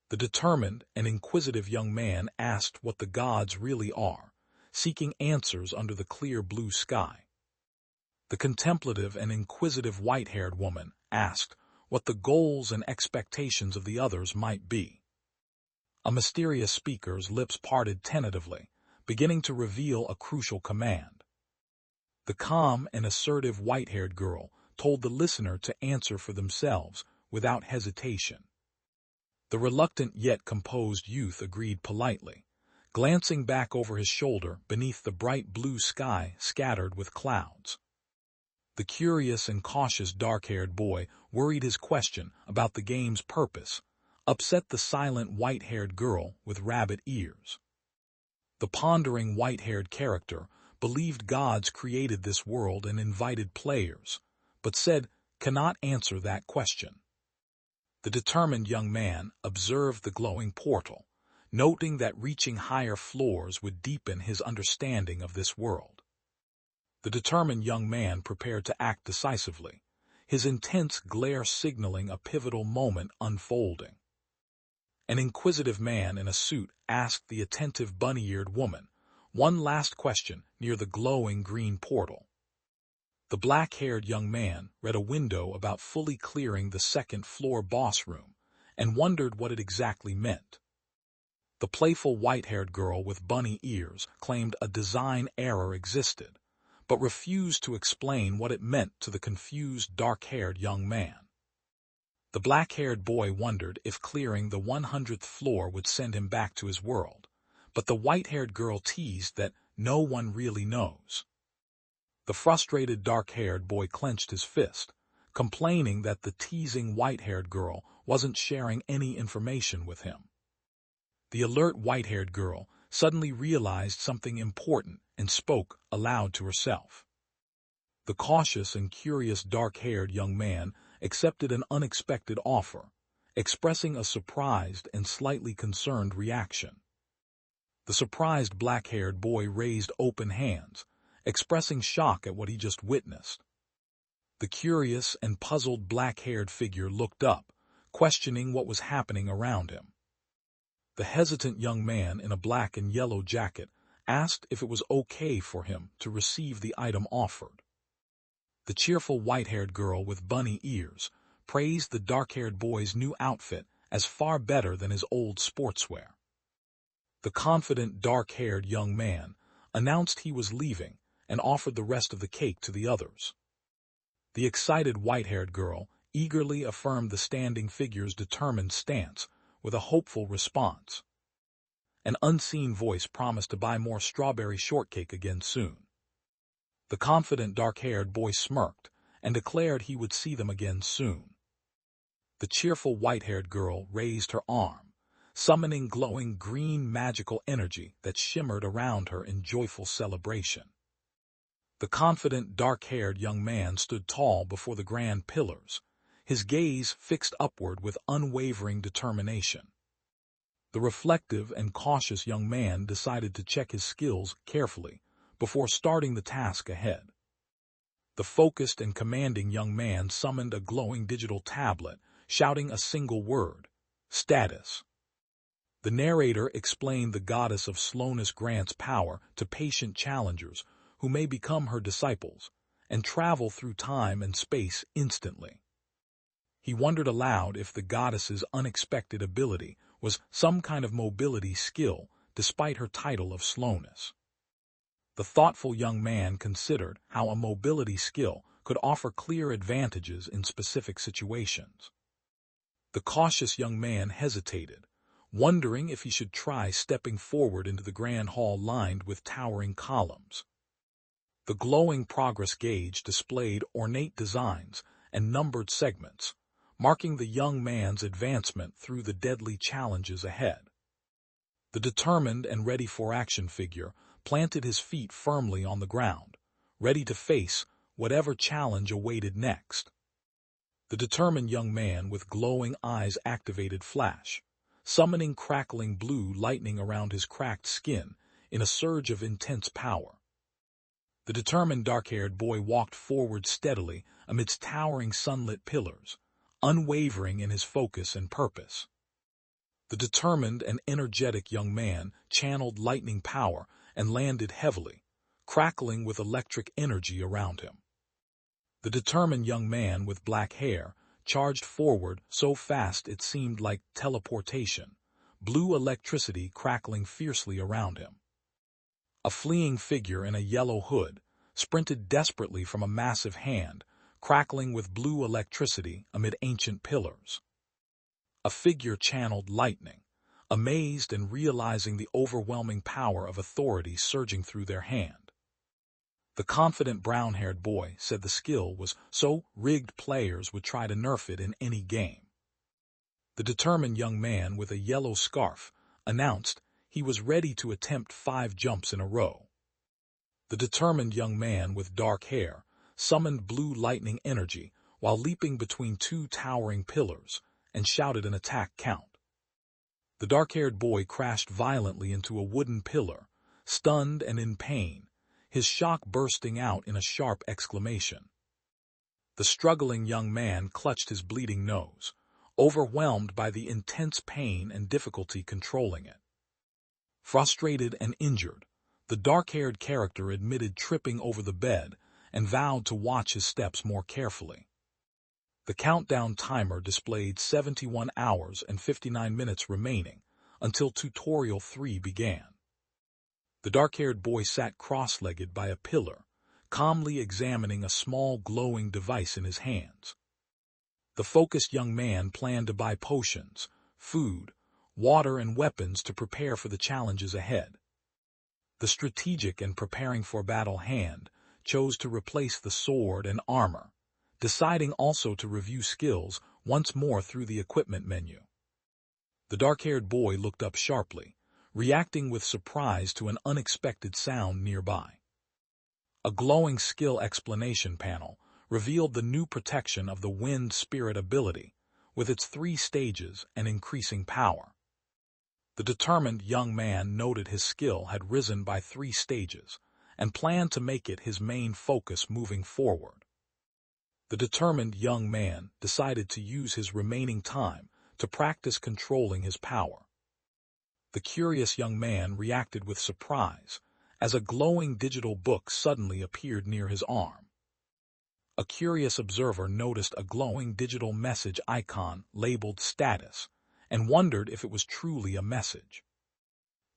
The determined and inquisitive young man asked what the gods really are, seeking answers under the clear blue sky. The contemplative and inquisitive white-haired woman asked what the goals and expectations of the others might be. A mysterious speaker's lips parted tentatively, beginning to reveal a crucial command. The calm and assertive white-haired girl told the listener to answer for themselves without hesitation. The reluctant yet composed youth agreed politely, glancing back over his shoulder beneath the bright blue sky scattered with clouds. The curious and cautious dark-haired boy worried his question about the game's purpose, upset the silent white-haired girl with rabbit ears. The pondering white-haired character believed gods created this world and invited players, but said, cannot answer that question. The determined young man observed the glowing portal, noting that reaching higher floors would deepen his understanding of this world. The determined young man prepared to act decisively, his intense glare signaling a pivotal moment unfolding. An inquisitive man in a suit asked the attentive bunny-eared woman one last question near the glowing green portal. The black-haired young man read a window about fully clearing the second-floor boss room and wondered what it exactly meant. The playful white-haired girl with bunny ears claimed a design error existed, but refused to explain what it meant to the confused dark-haired young man. The black-haired boy wondered if clearing the 100th floor would send him back to his world, but the white-haired girl teased that no one really knows. The frustrated dark-haired boy clenched his fist, complaining that the teasing white-haired girl wasn't sharing any information with him. The alert white-haired girl suddenly realized something important and spoke aloud to herself. The cautious and curious dark-haired young man accepted an unexpected offer, expressing a surprised and slightly concerned reaction. The surprised black-haired boy raised open hands, expressing shock at what he just witnessed. The curious and puzzled black-haired figure looked up, questioning what was happening around him. The hesitant young man in a black and yellow jacket asked if it was okay for him to receive the item offered. The The cheerful white-haired girl with bunny ears praised the dark-haired boy's new outfit as far better than his old sportswear. The confident dark-haired young man announced he was leaving and offered the rest of the cake to the others. The excited white-haired girl eagerly affirmed the standing figure's determined stance with a hopeful response. An unseen voice promised to buy more strawberry shortcake again soon. The confident dark-haired boy smirked and declared he would see them again soon. The cheerful white-haired girl raised her arm, summoning glowing green magical energy that shimmered around her in joyful celebration. The confident dark-haired young man stood tall before the grand pillars, his gaze fixed upward with unwavering determination. The reflective and cautious young man decided to check his skills carefully before starting the task ahead. The focused and commanding young man summoned a glowing digital tablet, shouting a single word: status. The narrator explained the goddess of slowness grants power to patient challengers who may become her disciples and travel through time and space instantly. He wondered aloud if the goddess's unexpected ability was some kind of mobility skill despite her title of slowness. The thoughtful young man considered how a mobility skill could offer clear advantages in specific situations. The cautious young man hesitated, wondering if he should try stepping forward into the grand hall lined with towering columns. The glowing progress gauge displayed ornate designs and numbered segments, marking the young man's advancement through the deadly challenges ahead. The determined and ready-for-action figure planted his feet firmly on the ground, ready to face whatever challenge awaited next. The determined young man with glowing eyes activated Flash, summoning crackling blue lightning around his cracked skin in a surge of intense power. The determined dark-haired boy walked forward steadily amidst towering sunlit pillars, unwavering in his focus and purpose. The determined and energetic young man channeled lightning power and landed heavily, crackling with electric energy around him. The determined young man with black hair charged forward so fast it seemed like teleportation, blue electricity crackling fiercely around him. A fleeing figure in a yellow hood sprinted desperately from a massive hand, crackling with blue electricity amid ancient pillars. A figure channeled lightning, amazed and realizing the overwhelming power of authority surging through their hand. The confident brown-haired boy said the skill was so rigged players would try to nerf it in any game. The determined young man with a yellow scarf announced he was ready to attempt 5 jumps in a row. The determined young man with dark hair summoned blue lightning energy while leaping between 2 towering pillars and shouted an attack count. The dark-haired boy crashed violently into a wooden pillar, stunned and in pain, his shock bursting out in a sharp exclamation. The struggling young man clutched his bleeding nose, overwhelmed by the intense pain and difficulty controlling it. Frustrated and injured, the dark-haired character admitted tripping over the bed and vowed to watch his steps more carefully. The countdown timer displayed 71 hours and 59 minutes remaining until Tutorial 3 began. The dark-haired boy sat cross-legged by a pillar, calmly examining a small glowing device in his hands. The focused young man planned to buy potions, food, water, and weapons to prepare for the challenges ahead. The strategic and preparing for battle hand chose to replace the sword and armor, deciding also to review skills once more through the equipment menu. The dark-haired boy looked up sharply, reacting with surprise to an unexpected sound nearby. A glowing skill explanation panel revealed the new protection of the Wind Spirit ability, with its 3 stages and increasing power. The determined young man noted his skill had risen by 3 stages and planned to make it his main focus moving forward. The determined young man decided to use his remaining time to practice controlling his power. The curious young man reacted with surprise as a glowing digital book suddenly appeared near his arm. A curious observer noticed a glowing digital message icon labeled status and wondered if it was truly a message.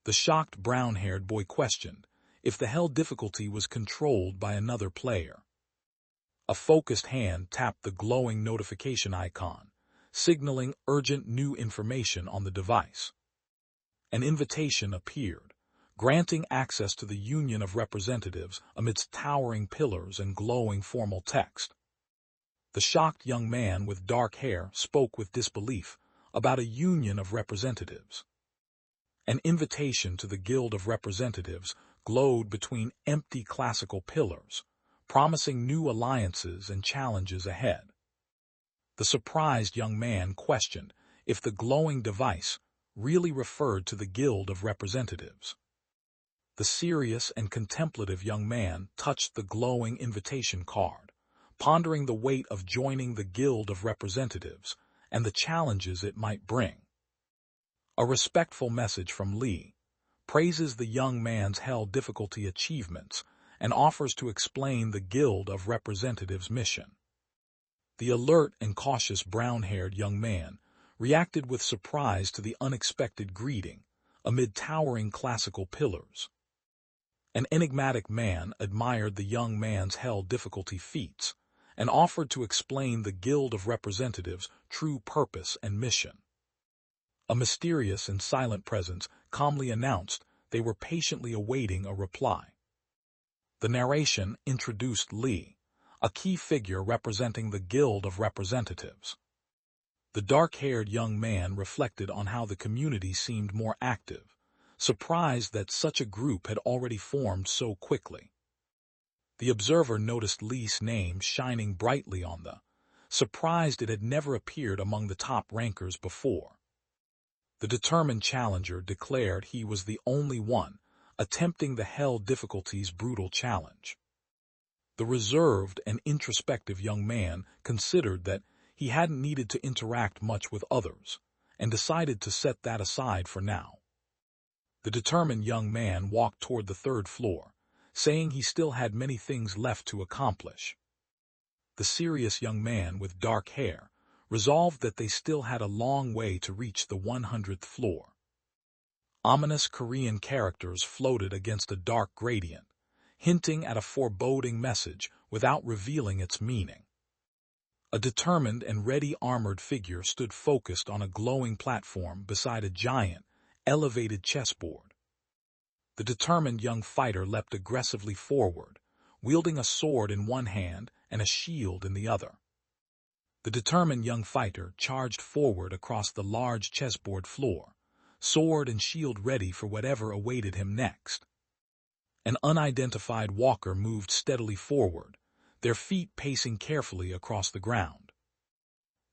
The shocked brown-haired boy questioned if the hell difficulty was controlled by another player. A focused hand tapped the glowing notification icon, signaling urgent new information on the device. An invitation appeared, granting access to the Union of Representatives amidst towering pillars and glowing formal text. The shocked young man with dark hair spoke with disbelief about a Union of Representatives. An invitation to the Guild of Representatives glowed between empty classical pillars, promising new alliances and challenges ahead. The surprised young man questioned if the glowing device really referred to the Guild of Representatives. The serious and contemplative young man touched the glowing invitation card, pondering the weight of joining the Guild of Representatives and the challenges it might bring. A respectful message from Lee praises the young man's hell difficulty achievements and offers to explain the Guild of Representatives' mission. The alert and cautious brown-haired young man reacted with surprise to the unexpected greeting amid towering classical pillars. An enigmatic man admired the young man's hell difficulty feats and offered to explain the Guild of Representatives' true purpose and mission. A mysterious and silent presence calmly announced they were patiently awaiting a reply. The narration introduced Lee, a key figure representing the Guild of Representatives. The dark-haired young man reflected on how the community seemed more active, surprised that such a group had already formed so quickly. The observer noticed Lee's name shining brightly on surprised it had never appeared among the top rankers before. The determined challenger declared he was the only one attempting the hell difficulty's brutal challenge. The reserved and introspective young man considered that he hadn't needed to interact much with others and decided to set that aside for now. The determined young man walked toward the third floor, saying he still had many things left to accomplish. The serious young man with dark hair resolved that they still had a long way to reach the 100th floor. Ominous Korean characters floated against a dark gradient, hinting at a foreboding message without revealing its meaning. A determined and ready armored figure stood focused on a glowing platform beside a giant, elevated chessboard. The determined young fighter leapt aggressively forward, wielding a sword in one hand and a shield in the other. The determined young fighter charged forward across the large chessboard floor, sword and shield ready for whatever awaited him next. An unidentified walker moved steadily forward, their feet pacing carefully across the ground.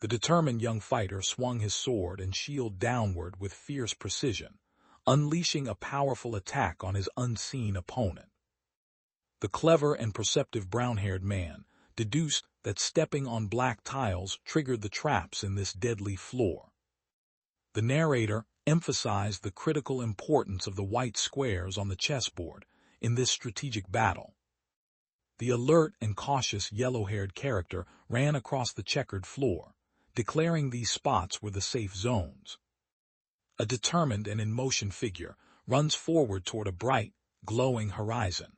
The determined young fighter swung his sword and shield downward with fierce precision, unleashing a powerful attack on his unseen opponent. The clever and perceptive brown-haired man deduced that stepping on black tiles triggered the traps in this deadly floor. The narrator emphasized the critical importance of the white squares on the chessboard in this strategic battle. The alert and cautious yellow-haired character ran across the checkered floor, declaring these spots were the safe zones. A determined and in-motion figure runs forward toward a bright, glowing horizon.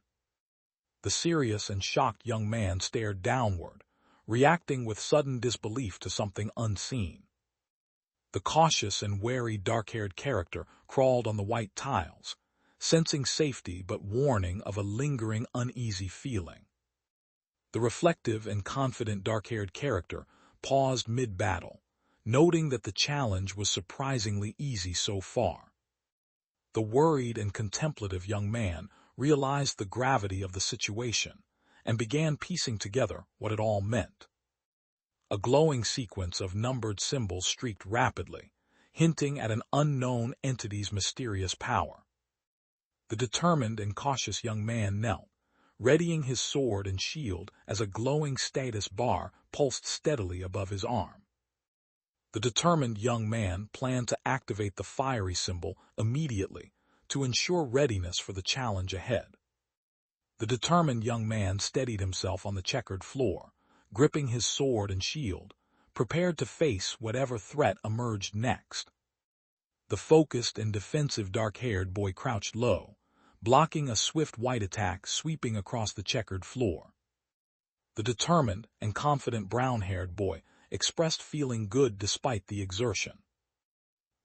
The serious and shocked young man stared downward, reacting with sudden disbelief to something unseen. The cautious and wary dark-haired character crawled on the white tiles, sensing safety but warning of a lingering uneasy feeling. The reflective and confident dark-haired character paused mid-battle, noting that the challenge was surprisingly easy so far. The worried and contemplative young man realized the gravity of the situation and began piecing together what it all meant. A glowing sequence of numbered symbols streaked rapidly, hinting at an unknown entity's mysterious power. The determined and cautious young man knelt, readying his sword and shield as a glowing status bar pulsed steadily above his arm. The determined young man planned to activate the fiery symbol immediately to ensure readiness for the challenge ahead. The determined young man steadied himself on the checkered floor, gripping his sword and shield, prepared to face whatever threat emerged next. The focused and defensive dark-haired boy crouched low, blocking a swift white attack sweeping across the checkered floor. The determined and confident brown-haired boy expressed feeling good despite the exertion.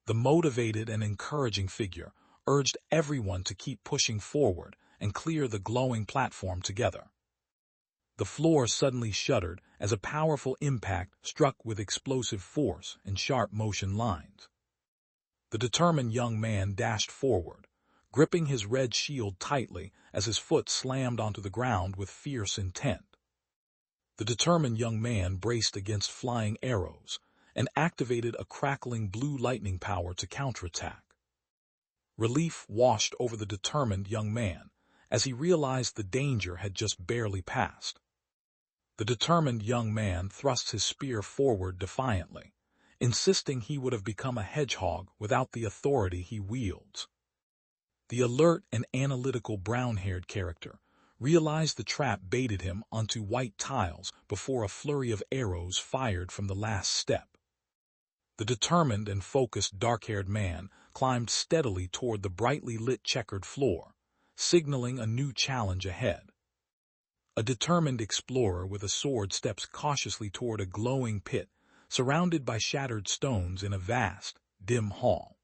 The motivated and encouraging figure urged everyone to keep pushing forward and clear the glowing platform together. The floor suddenly shuddered as a powerful impact struck with explosive force and sharp motion lines. The determined young man dashed forward, gripping his red shield tightly as his foot slammed onto the ground with fierce intent. The determined young man braced against flying arrows and activated a crackling blue lightning power to counterattack. Relief washed over the determined young man as he realized the danger had just barely passed. The determined young man thrust his spear forward defiantly, insisting he would have become a hedgehog without the authority he wields. The alert and analytical brown-haired character realized the trap baited him onto white tiles before a flurry of arrows fired from the last step. The determined and focused dark-haired man climbed steadily toward the brightly lit checkered floor, signaling a new challenge ahead. A determined explorer with a sword steps cautiously toward a glowing pit surrounded by shattered stones in a vast, dim hall.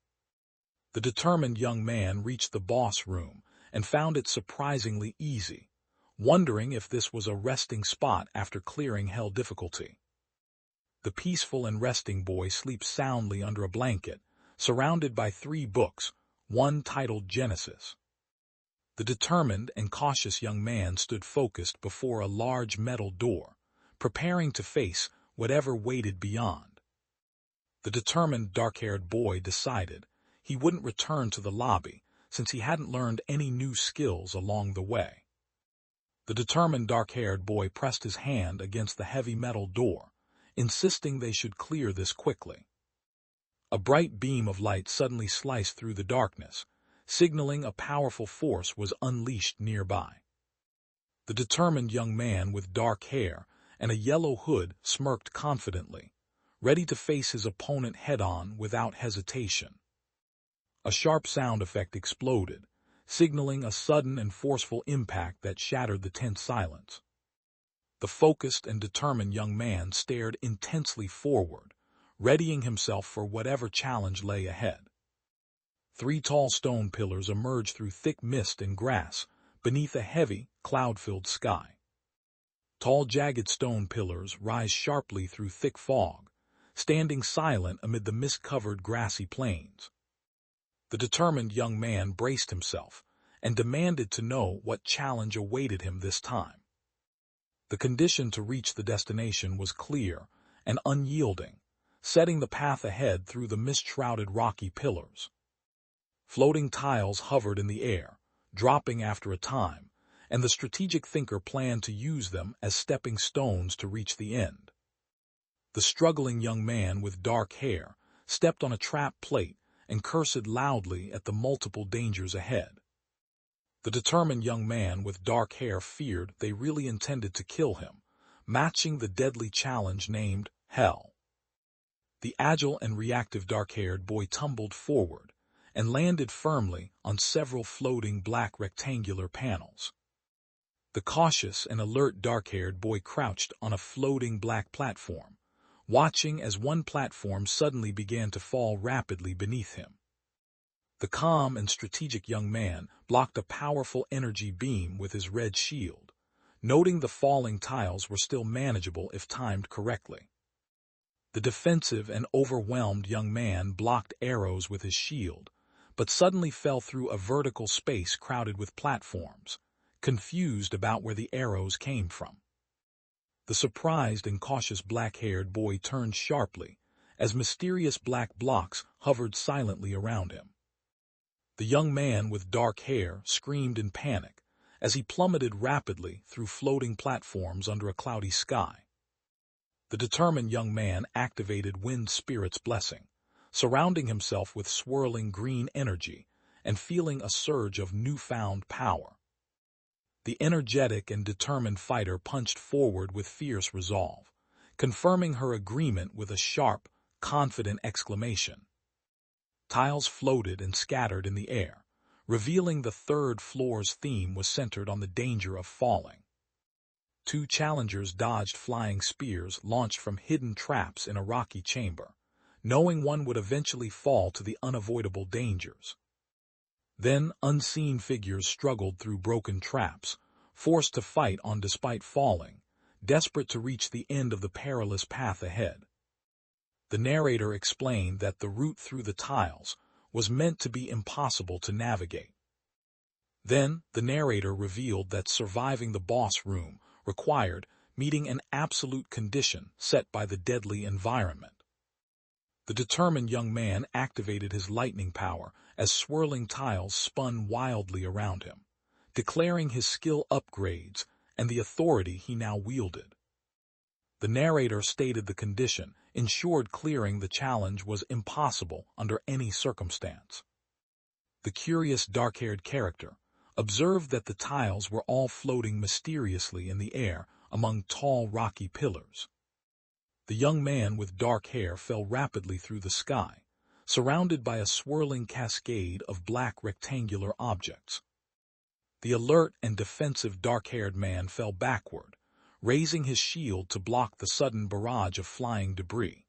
The determined young man reached the boss room and found it surprisingly easy, wondering if this was a resting spot after clearing hell difficulty. The peaceful and resting boy sleeps soundly under a blanket, surrounded by 3 books, one titled Genesis. The determined and cautious young man stood focused before a large metal door, preparing to face whatever waited beyond. The determined dark-haired boy decided he wouldn't return to the lobby since he hadn't learned any new skills along the way. The determined dark-haired boy pressed his hand against the heavy metal door, insisting they should clear this quickly. A bright beam of light suddenly sliced through the darkness, signaling a powerful force was unleashed nearby. The determined young man with dark hair and a yellow hood smirked confidently, ready to face his opponent head-on without hesitation. A sharp sound effect exploded, signaling a sudden and forceful impact that shattered the tense silence. The focused and determined young man stared intensely forward, readying himself for whatever challenge lay ahead. 3 tall stone pillars emerged through thick mist and grass beneath a heavy, cloud-filled sky. Tall, jagged stone pillars rise sharply through thick fog, standing silent amid the mist-covered grassy plains. The determined young man braced himself and demanded to know what challenge awaited him this time. The condition to reach the destination was clear and unyielding, setting the path ahead through the mist-shrouded rocky pillars. Floating tiles hovered in the air, dropping after a time, and the strategic thinker planned to use them as stepping stones to reach the end. The struggling young man with dark hair stepped on a trap plate and cursed loudly at the multiple dangers ahead. The determined young man with dark hair feared they really intended to kill him, matching the deadly challenge named Hell. The agile and reactive dark-haired boy tumbled forward and landed firmly on several floating black rectangular panels. The cautious and alert dark-haired boy crouched on a floating black platform, watching as one platform suddenly began to fall rapidly beneath him. The calm and strategic young man blocked a powerful energy beam with his red shield, noting the falling tiles were still manageable if timed correctly. The defensive and overwhelmed young man blocked arrows with his shield, but suddenly fell through a vertical space crowded with platforms, confused about where the arrows came from. The surprised and cautious black-haired boy turned sharply as mysterious black blocks hovered silently around him. The young man with dark hair screamed in panic as he plummeted rapidly through floating platforms under a cloudy sky. The determined young man activated Wind Spirit's blessing, surrounding himself with swirling green energy and feeling a surge of newfound power. The energetic and determined fighter punched forward with fierce resolve, confirming her agreement with a sharp, confident exclamation. Tiles floated and scattered in the air, revealing the third floor's theme was centered on the danger of falling. Two challengers dodged flying spears launched from hidden traps in a rocky chamber, knowing one would eventually fall to the unavoidable dangers. Then unseen figures struggled through broken traps, forced to fight on despite falling, desperate to reach the end of the perilous path ahead. The narrator explained that the route through the tiles was meant to be impossible to navigate. Then, the narrator revealed that surviving the boss room required meeting an absolute condition set by the deadly environment. The determined young man activated his lightning power as swirling tiles spun wildly around him, declaring his skill upgrades and the authority he now wielded. The narrator stated the condition ensured clearing the challenge was impossible under any circumstance. The curious dark-haired character observed that the tiles were all floating mysteriously in the air among tall rocky pillars. The young man with dark hair fell rapidly through the sky, surrounded by a swirling cascade of black rectangular objects. The alert and defensive dark-haired man fell backward, raising his shield to block the sudden barrage of flying debris.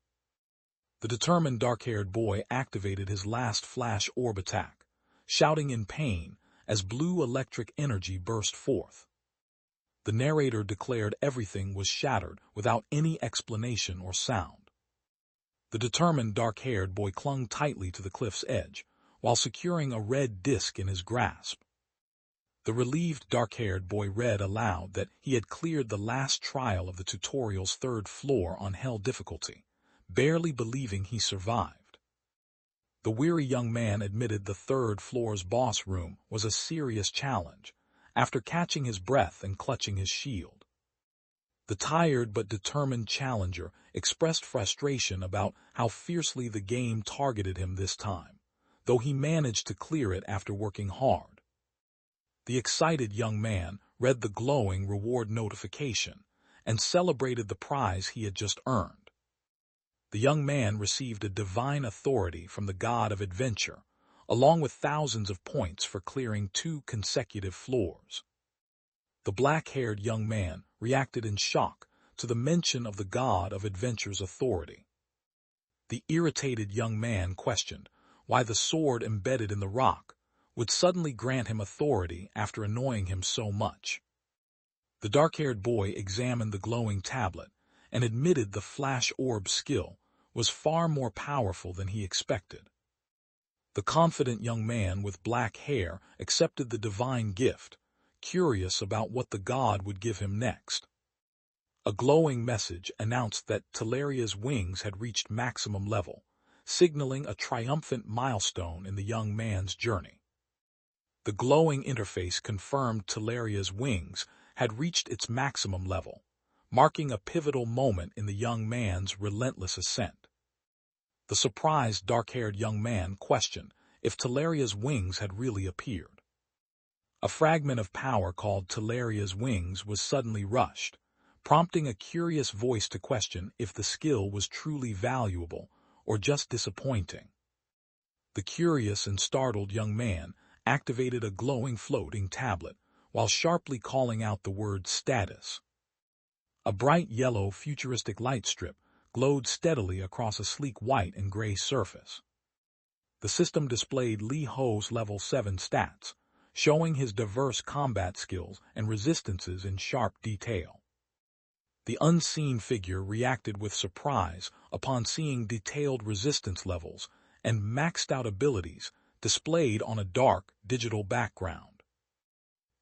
The determined dark-haired boy activated his last flash orb attack, shouting in pain as blue electric energy burst forth. The narrator declared everything was shattered without any explanation or sound. The determined dark-haired boy clung tightly to the cliff's edge, while securing a red disc in his grasp. The relieved dark-haired boy read aloud that he had cleared the last trial of the tutorial's third floor on Hell difficulty, barely believing he survived. The weary young man admitted the third floor's boss room was a serious challenge, after catching his breath and clutching his shield. The tired but determined challenger expressed frustration about how fiercely the game targeted him this time, though he managed to clear it after working hard. The excited young man read the glowing reward notification and celebrated the prize he had just earned. The young man received a divine authority from the god of adventure, along with thousands of points for clearing 2 consecutive floors. The black-haired young man reacted in shock to the mention of the god of adventure's authority. The irritated young man questioned why the sword embedded in the rock would suddenly grant him authority after annoying him so much. The dark-haired boy examined the glowing tablet and admitted the flash orb skill was far more powerful than he expected. The confident young man with black hair accepted the divine gift, curious about what the god would give him next. A glowing message announced that Talaria's wings had reached maximum level, signaling a triumphant milestone in the young man's journey. The glowing interface confirmed Talaria's wings had reached its maximum level, marking a pivotal moment in the young man's relentless ascent. The surprised dark-haired young man questioned if Talaria's wings had really appeared. A fragment of power called Talaria's wings was suddenly rushed, prompting a curious voice to question if the skill was truly valuable or just disappointing. The curious and startled young man activated a glowing floating tablet while sharply calling out the word status. A bright yellow futuristic light strip glowed steadily across a sleek white and gray surface. The system displayed Li Ho's level 7 stats, showing his diverse combat skills and resistances in sharp detail. The unseen figure reacted with surprise upon seeing detailed resistance levels and maxed-out abilities displayed on a dark, digital background.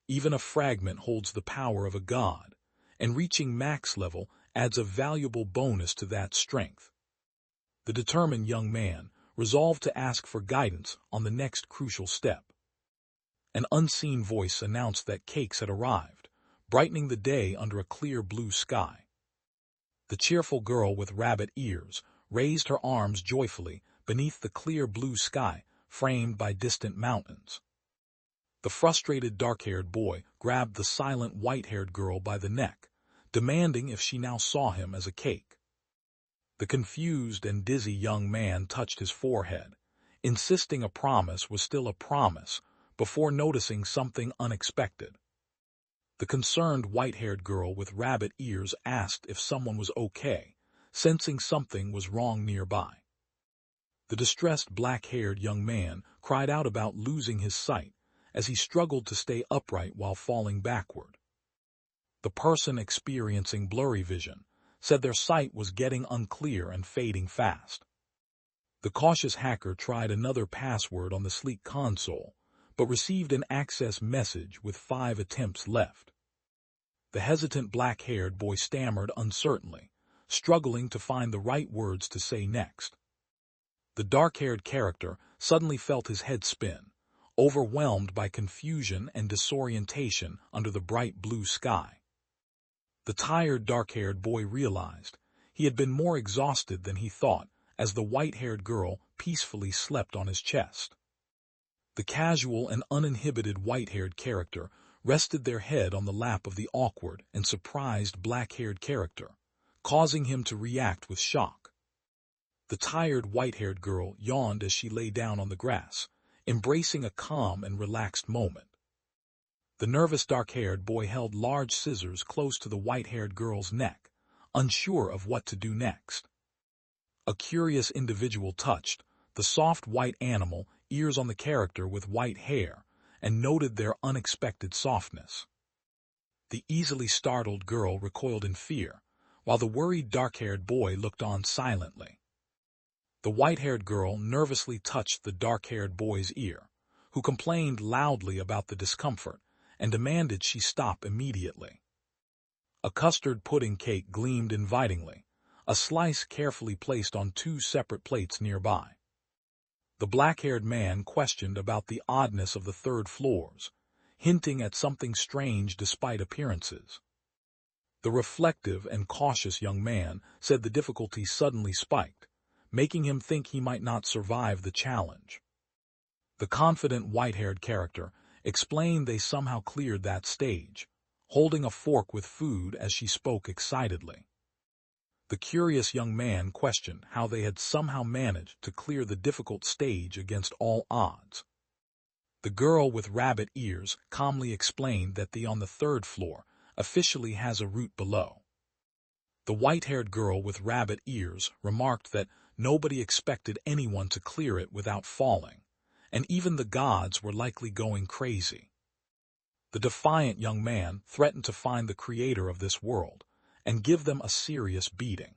Even a fragment holds the power of a god, and reaching max level adds a valuable bonus to that strength. The determined young man resolved to ask for guidance on the next crucial step. An unseen voice announced that cakes had arrived, brightening the day under a clear blue sky. The cheerful girl with rabbit ears raised her arms joyfully beneath the clear blue sky framed by distant mountains. The frustrated dark-haired boy grabbed the silent white-haired girl by the neck, demanding if she now saw him as a cake. The confused and dizzy young man touched his forehead, insisting a promise was still a promise, before noticing something unexpected. The concerned white-haired girl with rabbit ears asked if someone was okay, sensing something was wrong nearby. The distressed black-haired young man cried out about losing his sight as he struggled to stay upright while falling backward. The person experiencing blurry vision said their sight was getting unclear and fading fast. The cautious hacker tried another password on the sleek console, but received an access message with 5 attempts left. The hesitant black-haired boy stammered uncertainly, struggling to find the right words to say next. The dark-haired character suddenly felt his head spin, overwhelmed by confusion and disorientation under the bright blue sky. The tired dark-haired boy realized he had been more exhausted than he thought as the white-haired girl peacefully slept on his chest. The casual and uninhibited white-haired character rested their head on the lap of the awkward and surprised black-haired character, causing him to react with shock. The tired white-haired girl yawned as she lay down on the grass, embracing a calm and relaxed moment. The nervous dark-haired boy held large scissors close to the white-haired girl's neck, unsure of what to do next. A curious individual touched the soft white animal ears on the character with white hair and noted their unexpected softness. The easily startled girl recoiled in fear, while the worried dark-haired boy looked on silently. The white-haired girl nervously touched the dark-haired boy's ear, who complained loudly about the discomfort and demanded she stop immediately. A custard pudding cake gleamed invitingly, a slice carefully placed on 2 separate plates nearby. The black-haired man questioned about the oddness of the 3rd floors, hinting at something strange despite appearances. The reflective and cautious young man said the difficulty suddenly spiked, making him think he might not survive the challenge. The confident white-haired character explained they somehow cleared that stage, holding a fork with food as she spoke excitedly. The curious young man questioned how they had somehow managed to clear the difficult stage against all odds. The girl with rabbit ears calmly explained that the on the 3rd floor officially has a route below. The white-haired girl with rabbit ears remarked that nobody expected anyone to clear it without falling, and even the gods were likely going crazy. The defiant young man threatened to find the creator of this world and give them a serious beating.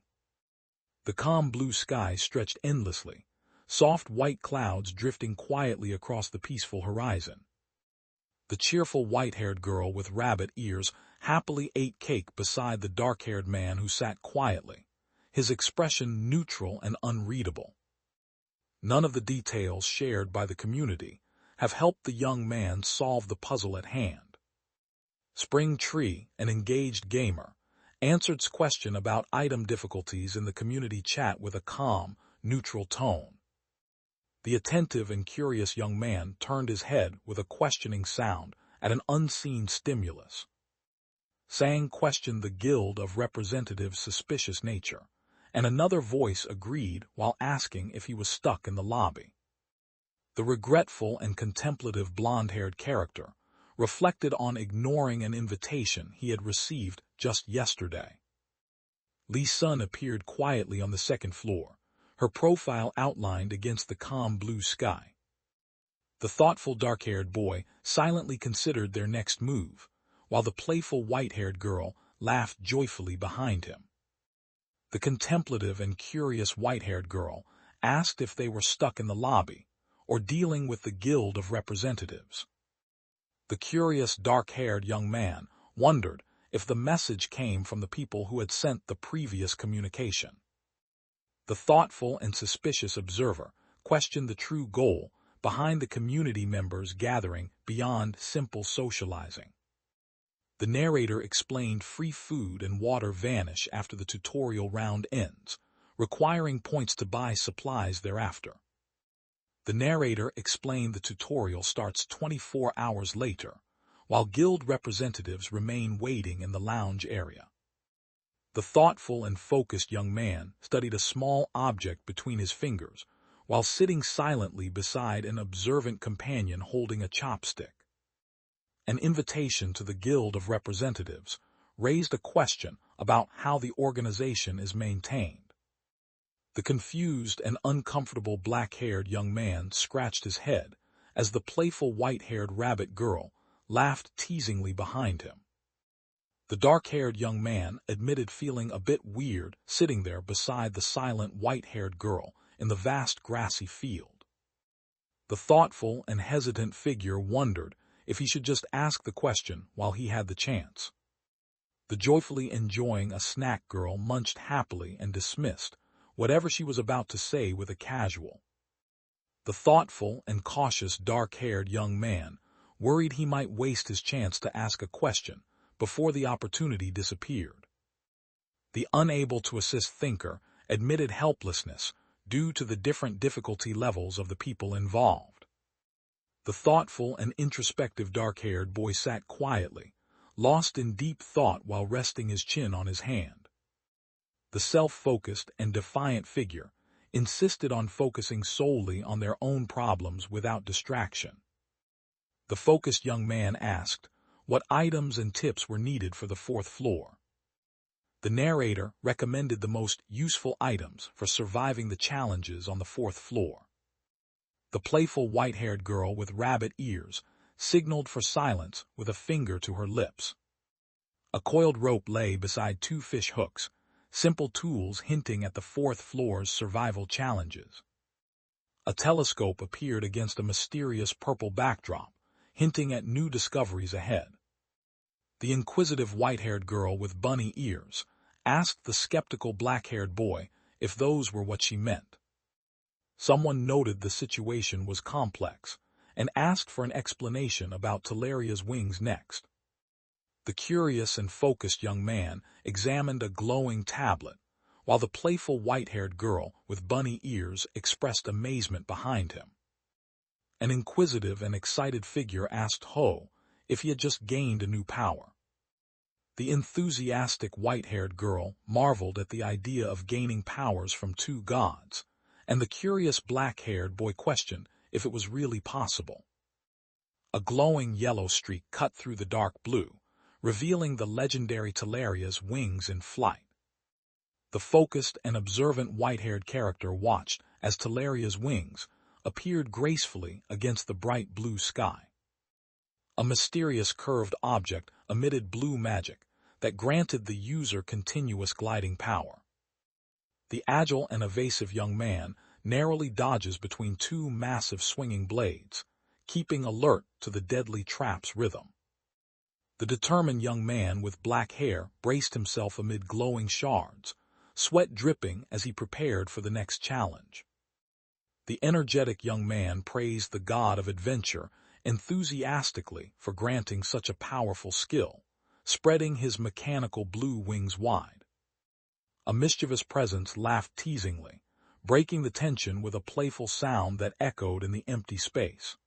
The calm blue sky stretched endlessly, soft white clouds drifting quietly across the peaceful horizon. The cheerful white-haired girl with rabbit ears happily ate cake beside the dark-haired man who sat quietly, his expression neutral and unreadable. None of the details shared by the community have helped the young man solve the puzzle at hand. Spring Tree, an engaged gamer, answered question about item difficulties in the community chat with a calm, neutral tone. The attentive and curious young man turned his head with a questioning sound at an unseen stimulus. Sang questioned the Guild of Representatives' suspicious nature, and another voice agreed while asking if he was stuck in the lobby. The regretful and contemplative blonde-haired character reflected on ignoring an invitation he had received just yesterday. Lee Sun appeared quietly on the 2nd floor, her profile outlined against the calm blue sky. The thoughtful dark-haired boy silently considered their next move, while the playful white-haired girl laughed joyfully behind him. The contemplative and curious white-haired girl asked if they were stuck in the lobby or dealing with the Guild of Representatives. The curious dark-haired young man wondered if the message came from the people who had sent the previous communication. The thoughtful and suspicious observer questioned the true goal behind the community members gathering beyond simple socializing. The narrator explained free food and water vanish after the tutorial round ends, requiring points to buy supplies thereafter. The narrator explained the tutorial starts 24 hours later, while guild representatives remain waiting in the lounge area. The thoughtful and focused young man studied a small object between his fingers, while sitting silently beside an observant companion holding a chopstick. An invitation to the Guild of Representatives raised a question about how the organization is maintained. The confused and uncomfortable black-haired young man scratched his head as the playful white-haired rabbit girl laughed teasingly behind him. The dark-haired young man admitted feeling a bit weird sitting there beside the silent white-haired girl in the vast grassy field. The thoughtful and hesitant figure wondered if he should just ask the question while he had the chance. The joyfully enjoying a snack girl munched happily and dismissed whatever she was about to say with a casual. The thoughtful and cautious dark-haired young man worried he might waste his chance to ask a question before the opportunity disappeared. The unable to assist thinker admitted helplessness due to the different difficulty levels of the people involved. The thoughtful and introspective dark-haired boy sat quietly, lost in deep thought while resting his chin on his hand. The self-focused and defiant figure insisted on focusing solely on their own problems without distraction. The focused young man asked what items and tips were needed for the fourth floor. The narrator recommended the most useful items for surviving the challenges on the fourth floor. The playful white-haired girl with rabbit ears signaled for silence with a finger to her lips. A coiled rope lay beside two fish hooks, simple tools hinting at the fourth floor's survival challenges. A telescope appeared against a mysterious purple backdrop, hinting at new discoveries ahead. The inquisitive white-haired girl with bunny ears asked the skeptical black-haired boy if those were what she meant. Someone noted the situation was complex and asked for an explanation about Talaria's wings next. The curious and focused young man examined a glowing tablet, while the playful white-haired girl with bunny ears expressed amazement behind him. An inquisitive and excited figure asked Ho if he had just gained a new power. The enthusiastic white-haired girl marveled at the idea of gaining powers from two gods, and the curious black-haired boy questioned if it was really possible. A glowing yellow streak cut through the dark blue, revealing the legendary Talaria's wings in flight. The focused and observant white-haired character watched as Talaria's wings appeared gracefully against the bright blue sky. A mysterious curved object emitted blue magic that granted the user continuous gliding power. The agile and evasive young man narrowly dodges between two massive swinging blades, keeping alert to the deadly trap's rhythm. The determined young man with black hair braced himself amid glowing shards, sweat dripping as he prepared for the next challenge. The energetic young man praised the god of adventure enthusiastically for granting such a powerful skill, spreading his mechanical blue wings wide. A mischievous presence laughed teasingly, breaking the tension with a playful sound that echoed in the empty space.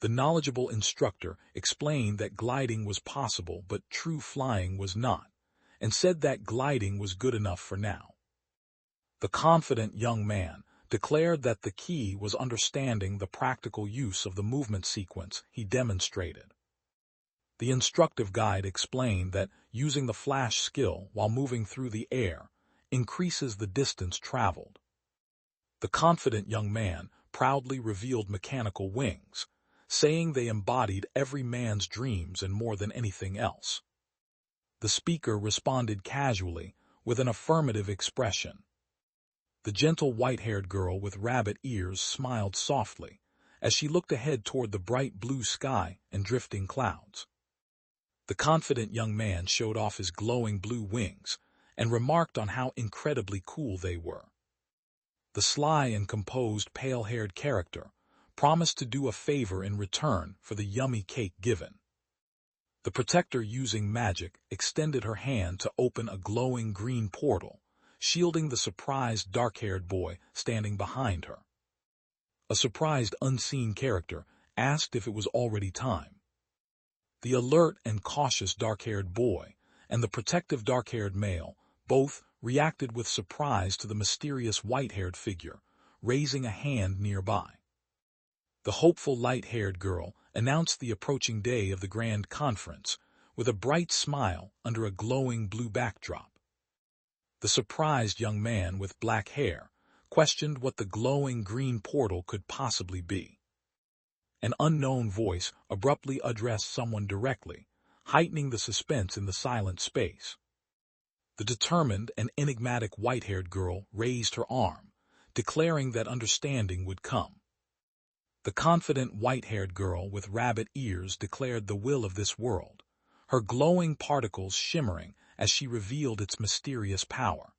The knowledgeable instructor explained that gliding was possible but true flying was not, and said that gliding was good enough for now. The confident young man declared that the key was understanding the practical use of the movement sequence he demonstrated. The instructive guide explained that using the flash skill while moving through the air increases the distance traveled. The confident young man proudly revealed mechanical wings, saying they embodied every man's dreams and more than anything else. The speaker responded casually with an affirmative expression. The gentle white-haired girl with rabbit ears smiled softly as she looked ahead toward the bright blue sky and drifting clouds. The confident young man showed off his glowing blue wings and remarked on how incredibly cool they were. The sly and composed pale-haired character promised to do a favor in return for the yummy cake given. The protector using magic extended her hand to open a glowing green portal, shielding the surprised dark-haired boy standing behind her. A surprised unseen character asked if it was already time. The alert and cautious dark-haired boy and the protective dark-haired male both reacted with surprise to the mysterious white-haired figure, raising a hand nearby. The hopeful light-haired girl announced the approaching day of the grand conference with a bright smile under a glowing blue backdrop. The surprised young man with black hair questioned what the glowing green portal could possibly be. An unknown voice abruptly addressed someone directly, heightening the suspense in the silent space. The determined and enigmatic white-haired girl raised her arm, declaring that understanding would come. The confident white-haired girl with rabbit ears declared the will of this world, her glowing particles shimmering as she revealed its mysterious power.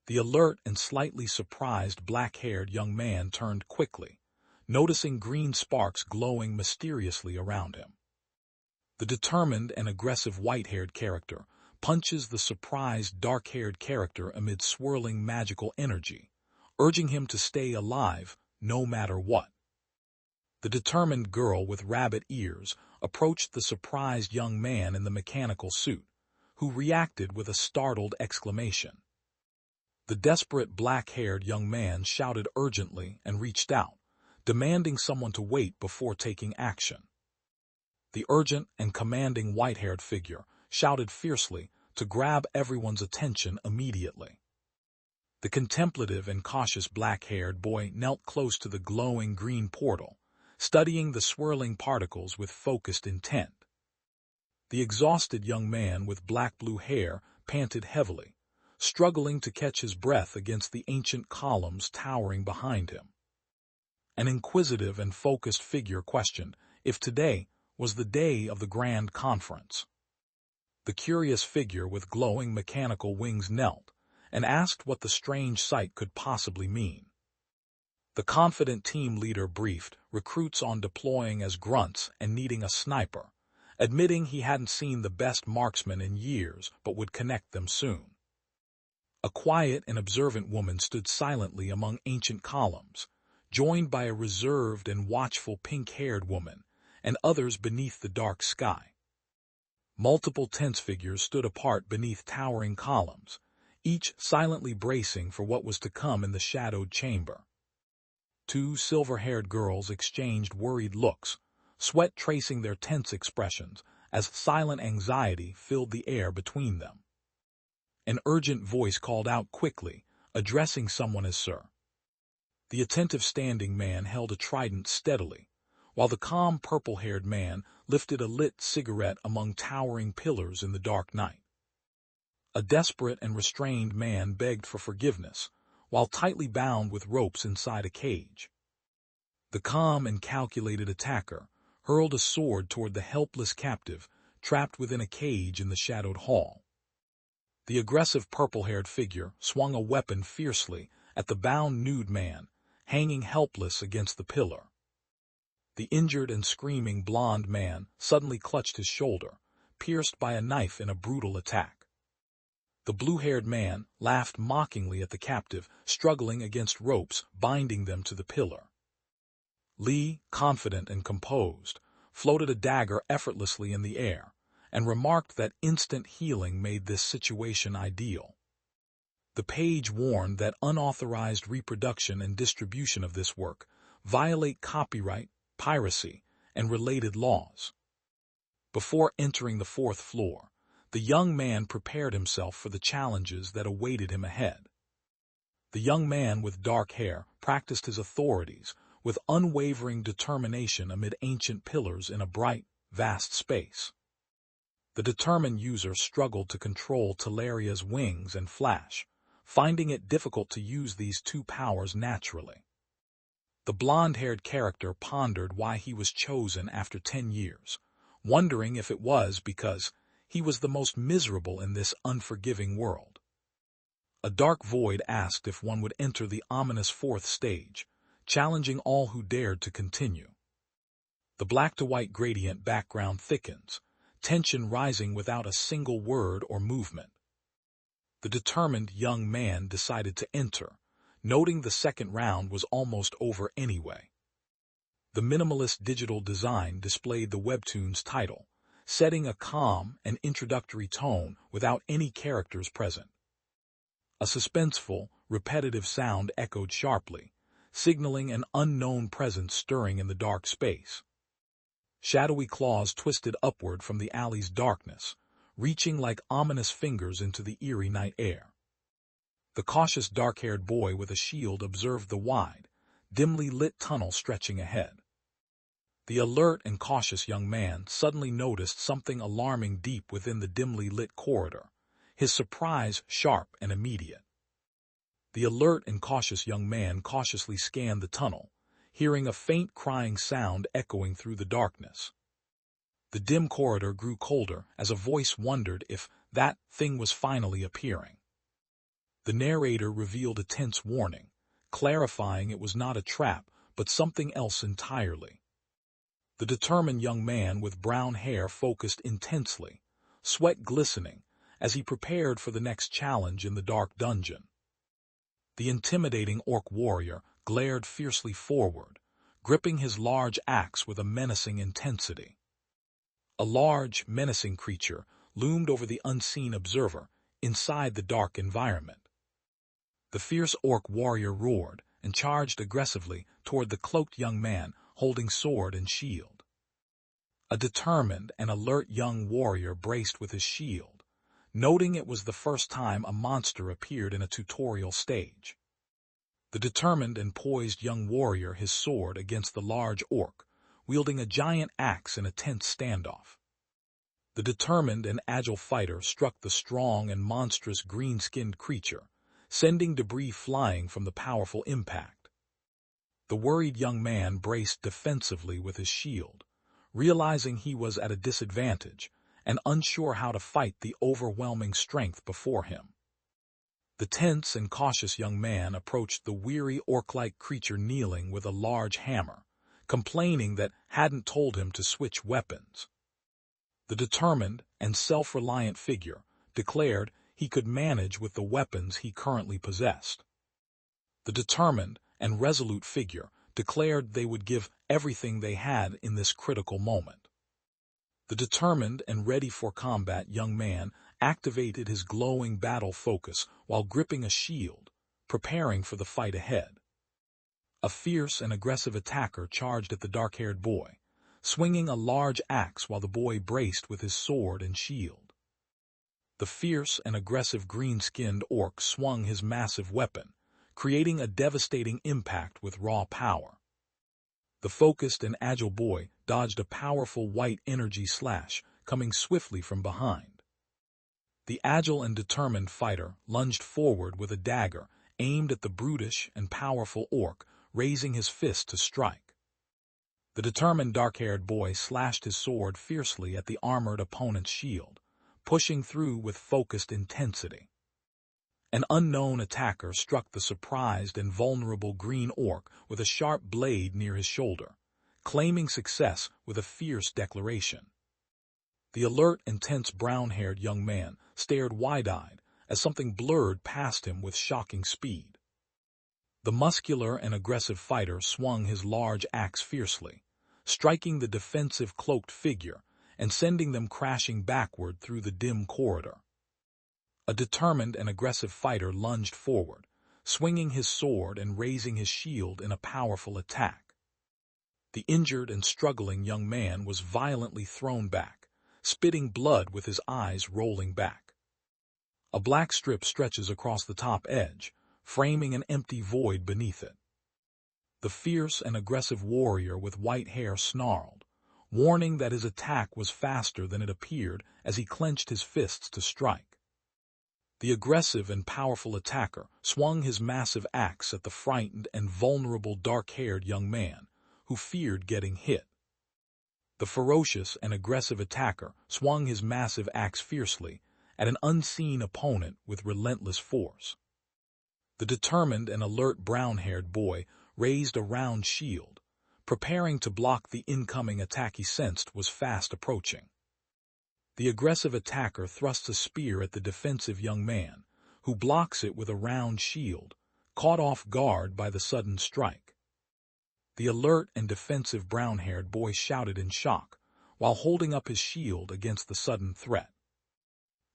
The alert and slightly surprised black-haired young man turned quickly, noticing green sparks glowing mysteriously around him. The determined and aggressive white-haired character punches the surprised dark-haired character amid swirling magical energy, urging him to stay alive no matter what. The determined girl with rabbit ears approached the surprised young man in the mechanical suit, who reacted with a startled exclamation. The desperate black-haired young man shouted urgently and reached out, demanding someone to wait before taking action. The urgent and commanding white-haired figure shouted fiercely to grab everyone's attention immediately. The contemplative and cautious black-haired boy knelt close to the glowing green portal, studying the swirling particles with focused intent. The exhausted young man with black-blue hair panted heavily, struggling to catch his breath against the ancient columns towering behind him. An inquisitive and focused figure questioned if today was the day of the grand conference. The curious figure with glowing mechanical wings knelt and asked what the strange sight could possibly mean. The confident team leader briefed recruits on deploying as grunts and needing a sniper, admitting he hadn't seen the best marksman in years but would connect them soon. A quiet and observant woman stood silently among ancient columns, joined by a reserved and watchful pink-haired woman and others beneath the dark sky. Multiple tense figures stood apart beneath towering columns, each silently bracing for what was to come in the shadowed chamber. Two silver-haired girls exchanged worried looks, sweat tracing their tense expressions as silent anxiety filled the air between them. An urgent voice called out quickly, addressing someone as Sir. The attentive standing man held a trident steadily, while the calm purple-haired man lifted a lit cigarette among towering pillars in the dark night. A desperate and restrained man begged for forgiveness, while tightly bound with ropes inside a cage. The calm and calculated attacker hurled a sword toward the helpless captive trapped within a cage in the shadowed hall. The aggressive purple-haired figure swung a weapon fiercely at the bound nude man, hanging helpless against the pillar. The injured and screaming blond man suddenly clutched his shoulder, pierced by a knife in a brutal attack. The blue-haired man laughed mockingly at the captive, struggling against ropes binding them to the pillar. Lee, confident and composed, floated a dagger effortlessly in the air, and remarked that instant healing made this situation ideal. The page warned that unauthorized reproduction and distribution of this work violate copyright, piracy, and related laws. Before entering the fourth floor, the young man prepared himself for the challenges that awaited him ahead. The young man with dark hair practiced his authorities with unwavering determination amid ancient pillars in a bright, vast space. The determined user struggled to control Talaria's wings and flash, finding it difficult to use these two powers naturally. The blonde-haired character pondered why he was chosen after 10 years, wondering if it was because he was the most miserable in this unforgiving world. A dark void asked if one would enter the ominous fourth stage, challenging all who dared to continue. The black-to-white gradient background thickens, tension rising without a single word or movement. The determined young man decided to enter, noting the second round was almost over anyway. The minimalist digital design displayed the webtoon's title, setting a calm and introductory tone without any characters present. A suspenseful, repetitive sound echoed sharply, signaling an unknown presence stirring in the dark space. Shadowy claws twisted upward from the alley's darkness, reaching like ominous fingers into the eerie night air. The cautious dark-haired boy with a shield observed the wide, dimly lit tunnel stretching ahead. The alert and cautious young man suddenly noticed something alarming deep within the dimly lit corridor, his surprise sharp and immediate. The alert and cautious young man cautiously scanned the tunnel, hearing a faint crying sound echoing through the darkness. The dim corridor grew colder as a voice wondered if that thing was finally appearing. The narrator revealed a tense warning, clarifying it was not a trap but something else entirely. The determined young man with brown hair focused intensely, sweat glistening, as he prepared for the next challenge in the dark dungeon. The intimidating orc warrior glared fiercely forward, gripping his large axe with a menacing intensity. A large, menacing creature loomed over the unseen observer inside the dark environment. The fierce orc warrior roared and charged aggressively toward the cloaked young man holding sword and shield. A determined and alert young warrior braced with his shield, noting it was the first time a monster appeared in a tutorial stage. The determined and poised young warrior his sword against the large orc, wielding a giant axe in a tense standoff. The determined and agile fighter struck the strong and monstrous green-skinned creature, sending debris flying from the powerful impact. The worried young man braced defensively with his shield, realizing he was at a disadvantage and unsure how to fight the overwhelming strength before him. The tense and cautious young man approached the weary orc-like creature kneeling with a large hammer, complaining that hadn't told him to switch weapons. The determined and self-reliant figure declared he could manage with the weapons he currently possessed. The determined and resolute figure declared they would give everything they had in this critical moment. The determined and ready for combat young man activated his glowing battle focus while gripping a shield, preparing for the fight ahead. A fierce and aggressive attacker charged at the dark-haired boy, swinging a large axe while the boy braced with his sword and shield. The fierce and aggressive green-skinned orc swung his massive weapon, creating a devastating impact with raw power. The focused and agile boy dodged a powerful white energy slash coming swiftly from behind. The agile and determined fighter lunged forward with a dagger aimed at the brutish and powerful orc, raising his fist to strike. The determined dark-haired boy slashed his sword fiercely at the armored opponent's shield, pushing through with focused intensity. An unknown attacker struck the surprised and vulnerable green orc with a sharp blade near his shoulder, claiming success with a fierce declaration. The alert and tense brown-haired young man stared wide-eyed as something blurred past him with shocking speed. The muscular and aggressive fighter swung his large axe fiercely, striking the defensive cloaked figure and sending them crashing backward through the dim corridor. A determined and aggressive fighter lunged forward, swinging his sword and raising his shield in a powerful attack. The injured and struggling young man was violently thrown back, spitting blood with his eyes rolling back. A black strip stretches across the top edge, framing an empty void beneath it. The fierce and aggressive warrior with white hair snarled, warning that his attack was faster than it appeared as he clenched his fists to strike. The aggressive and powerful attacker swung his massive axe at the frightened and vulnerable dark-haired young man, who feared getting hit. The ferocious and aggressive attacker swung his massive axe fiercely at an unseen opponent with relentless force. The determined and alert brown-haired boy raised a round shield, preparing to block the incoming attack he sensed was fast approaching. The aggressive attacker thrusts a spear at the defensive young man, who blocks it with a round shield, caught off guard by the sudden strike. The alert and defensive brown-haired boy shouted in shock, while holding up his shield against the sudden threat.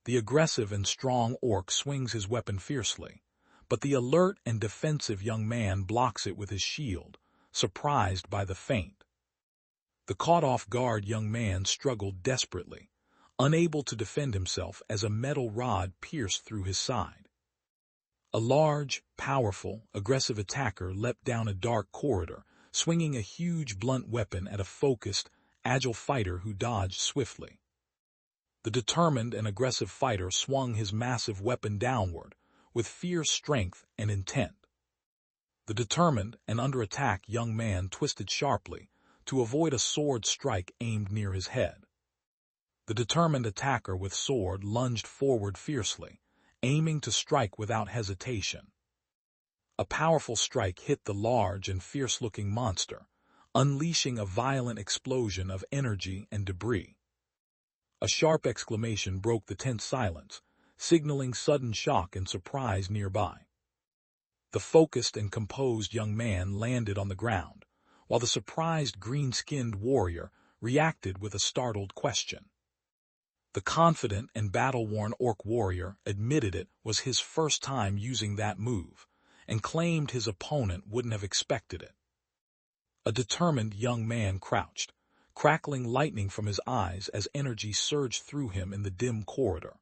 The aggressive and strong orc swings his weapon fiercely, but the alert and defensive young man blocks it with his shield, surprised by the feint. The caught-off-guard young man struggled desperately, unable to defend himself as a metal rod pierced through his side. A large, powerful, aggressive attacker leapt down a dark corridor, swinging a huge blunt weapon at a focused, agile fighter who dodged swiftly. The determined and aggressive fighter swung his massive weapon downward, with fierce strength and intent. The determined and under attack young man twisted sharply to avoid a sword strike aimed near his head. The determined attacker with sword lunged forward fiercely, aiming to strike without hesitation. A powerful strike hit the large and fierce-looking monster, unleashing a violent explosion of energy and debris. A sharp exclamation broke the tense silence, signaling sudden shock and surprise nearby. The focused and composed young man landed on the ground, while the surprised green-skinned warrior reacted with a startled question. The confident and battle-worn orc warrior admitted it was his first time using that move, and claimed his opponent wouldn't have expected it. A determined young man crouched, crackling lightning from his eyes as energy surged through him in the dim corridor.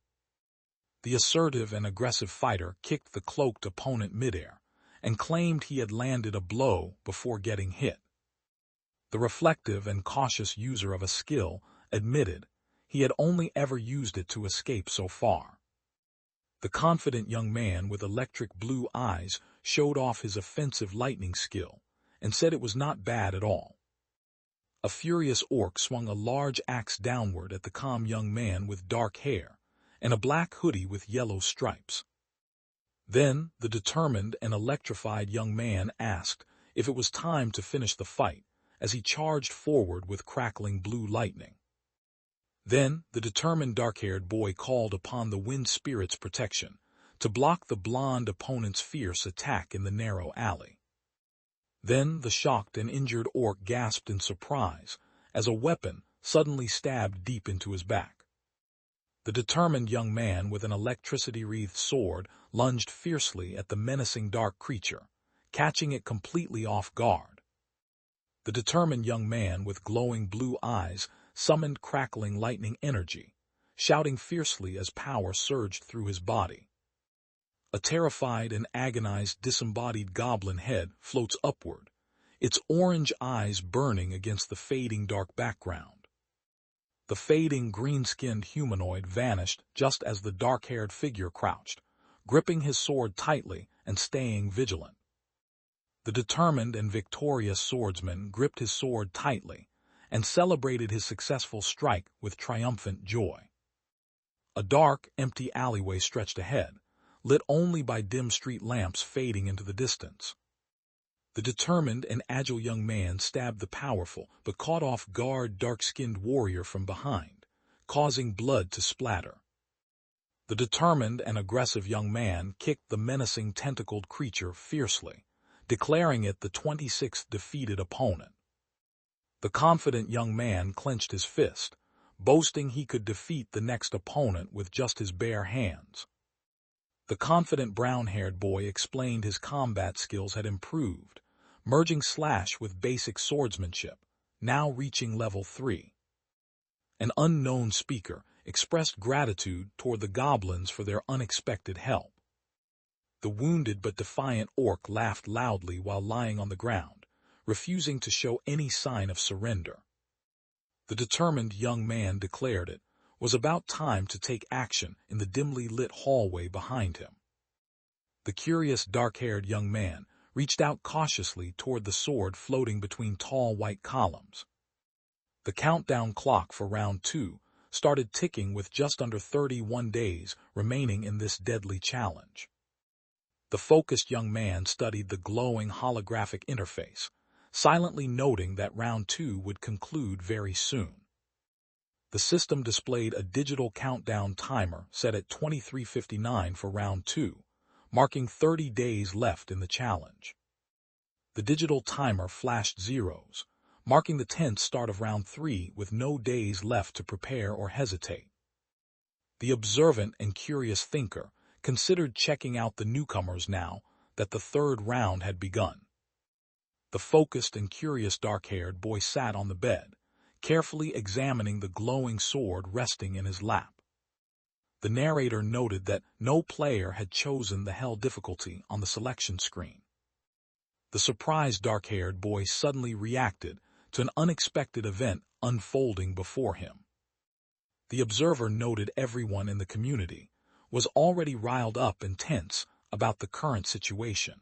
The assertive and aggressive fighter kicked the cloaked opponent midair, and claimed he had landed a blow before getting hit. The reflective and cautious user of a skill admitted he had only ever used it to escape so far. The confident young man with electric blue eyes showed off his offensive lightning skill, and said it was not bad at all. A furious orc swung a large axe downward at the calm young man with dark hair and a black hoodie with yellow stripes. Then the determined and electrified young man asked if it was time to finish the fight as he charged forward with crackling blue lightning. Then the determined dark-haired boy called upon the wind spirit's protection to block the blonde opponent's fierce attack in the narrow alley. Then the shocked and injured orc gasped in surprise as a weapon suddenly stabbed deep into his back. The determined young man with an electricity-wreathed sword lunged fiercely at the menacing dark creature, catching it completely off guard. The determined young man with glowing blue eyes summoned crackling lightning energy, shouting fiercely as power surged through his body. A terrified and agonized disembodied goblin head floats upward, its orange eyes burning against the fading dark background. The fading green-skinned humanoid vanished just as the dark-haired figure crouched, gripping his sword tightly and staying vigilant. The determined and victorious swordsman gripped his sword tightly and celebrated his successful strike with triumphant joy. A dark, empty alleyway stretched ahead, lit only by dim street lamps fading into the distance. The determined and agile young man stabbed the powerful but caught-off-guard dark-skinned warrior from behind, causing blood to splatter. The determined and aggressive young man kicked the menacing tentacled creature fiercely, declaring it the 26th defeated opponent. The confident young man clenched his fist, boasting he could defeat the next opponent with just his bare hands. The confident brown-haired boy explained his combat skills had improved, merging slash with basic swordsmanship, now reaching level 3. An unknown speaker expressed gratitude toward the goblins for their unexpected help. The wounded but defiant orc laughed loudly while lying on the ground, refusing to show any sign of surrender. The determined young man declared it was about time to take action in the dimly lit hallway behind him. The curious dark-haired young man reached out cautiously toward the sword floating between tall white columns. The countdown clock for round 2 started ticking with just under 31 days remaining in this deadly challenge. The focused young man studied the glowing holographic interface, silently noting that round 2 would conclude very soon. The system displayed a digital countdown timer set at 23:59 for round 2, marking 30 days left in the challenge. The digital timer flashed zeros, marking the tense start of round 3 with no days left to prepare or hesitate. The observant and curious thinker considered checking out the newcomers now that the third round had begun. The focused and curious dark-haired boy sat on the bed, carefully examining the glowing sword resting in his lap. The narrator noted that no player had chosen the hell difficulty on the selection screen. The surprised dark-haired boy suddenly reacted to an unexpected event unfolding before him. The observer noted everyone in the community was already riled up and tense about the current situation.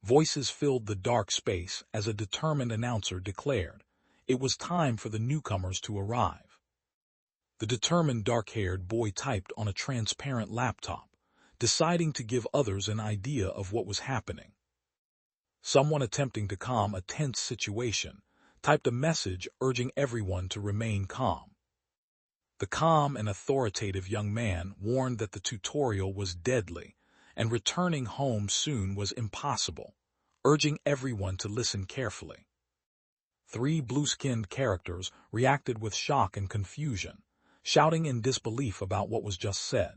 Voices filled the dark space as a determined announcer declared it was time for the newcomers to arrive. The determined dark-haired boy typed on a transparent laptop, deciding to give others an idea of what was happening. Someone attempting to calm a tense situation typed a message urging everyone to remain calm. The calm and authoritative young man warned that the tutorial was deadly and returning home soon was impossible, urging everyone to listen carefully. 3 blue-skinned characters reacted with shock and confusion, shouting in disbelief about what was just said.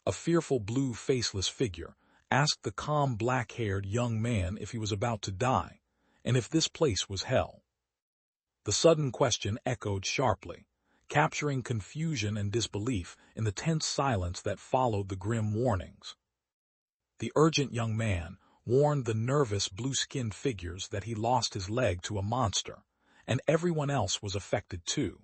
A fearful blue faceless figure asked the calm black-haired young man if he was about to die, and if this place was hell. The sudden question echoed sharply, capturing confusion and disbelief in the tense silence that followed the grim warnings. The urgent young man warned the nervous blue-skinned figures that he lost his leg to a monster, and everyone else was affected too.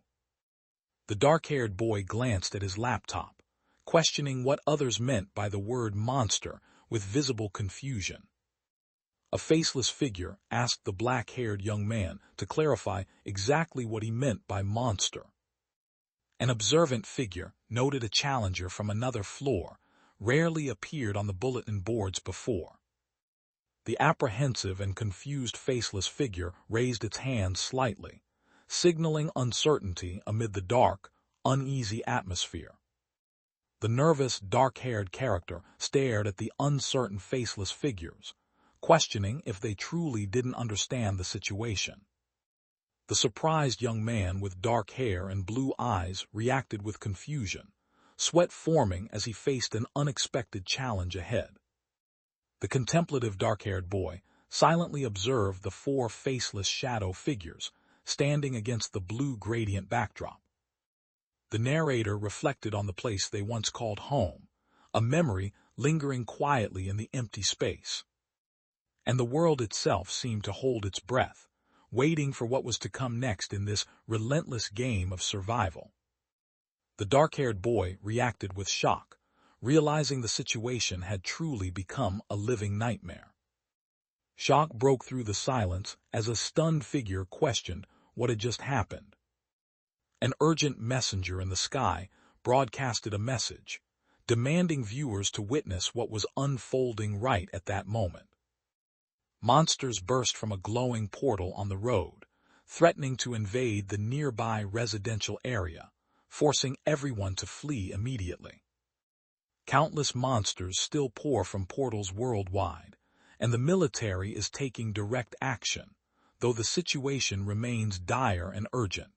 The dark-haired boy glanced at his laptop, questioning what others meant by the word monster with visible confusion. A faceless figure asked the black-haired young man to clarify exactly what he meant by monster. An observant figure noted a challenger from another floor rarely appeared on the bulletin boards before. The apprehensive and confused faceless figure raised its hand slightly, signaling uncertainty amid the dark, uneasy atmosphere. The nervous, dark-haired character stared at the uncertain faceless figures, questioning if they truly didn't understand the situation. The surprised young man with dark hair and blue eyes reacted with confusion, sweat forming as he faced an unexpected challenge ahead. The contemplative dark-haired boy silently observed the 4 faceless shadow figures standing against the blue gradient backdrop. The narrator reflected on the place they once called home, a memory lingering quietly in the empty space. And the world itself seemed to hold its breath, waiting for what was to come next in this relentless game of survival. The dark-haired boy reacted with shock, realizing the situation had truly become a living nightmare. Shock broke through the silence as a stunned figure questioned what had just happened. An urgent messenger in the sky broadcasted a message, demanding viewers to witness what was unfolding right at that moment. Monsters burst from a glowing portal on the road, threatening to invade the nearby residential area, forcing everyone to flee immediately. Countless monsters still pour from portals worldwide, and the military is taking direct action, though the situation remains dire and urgent.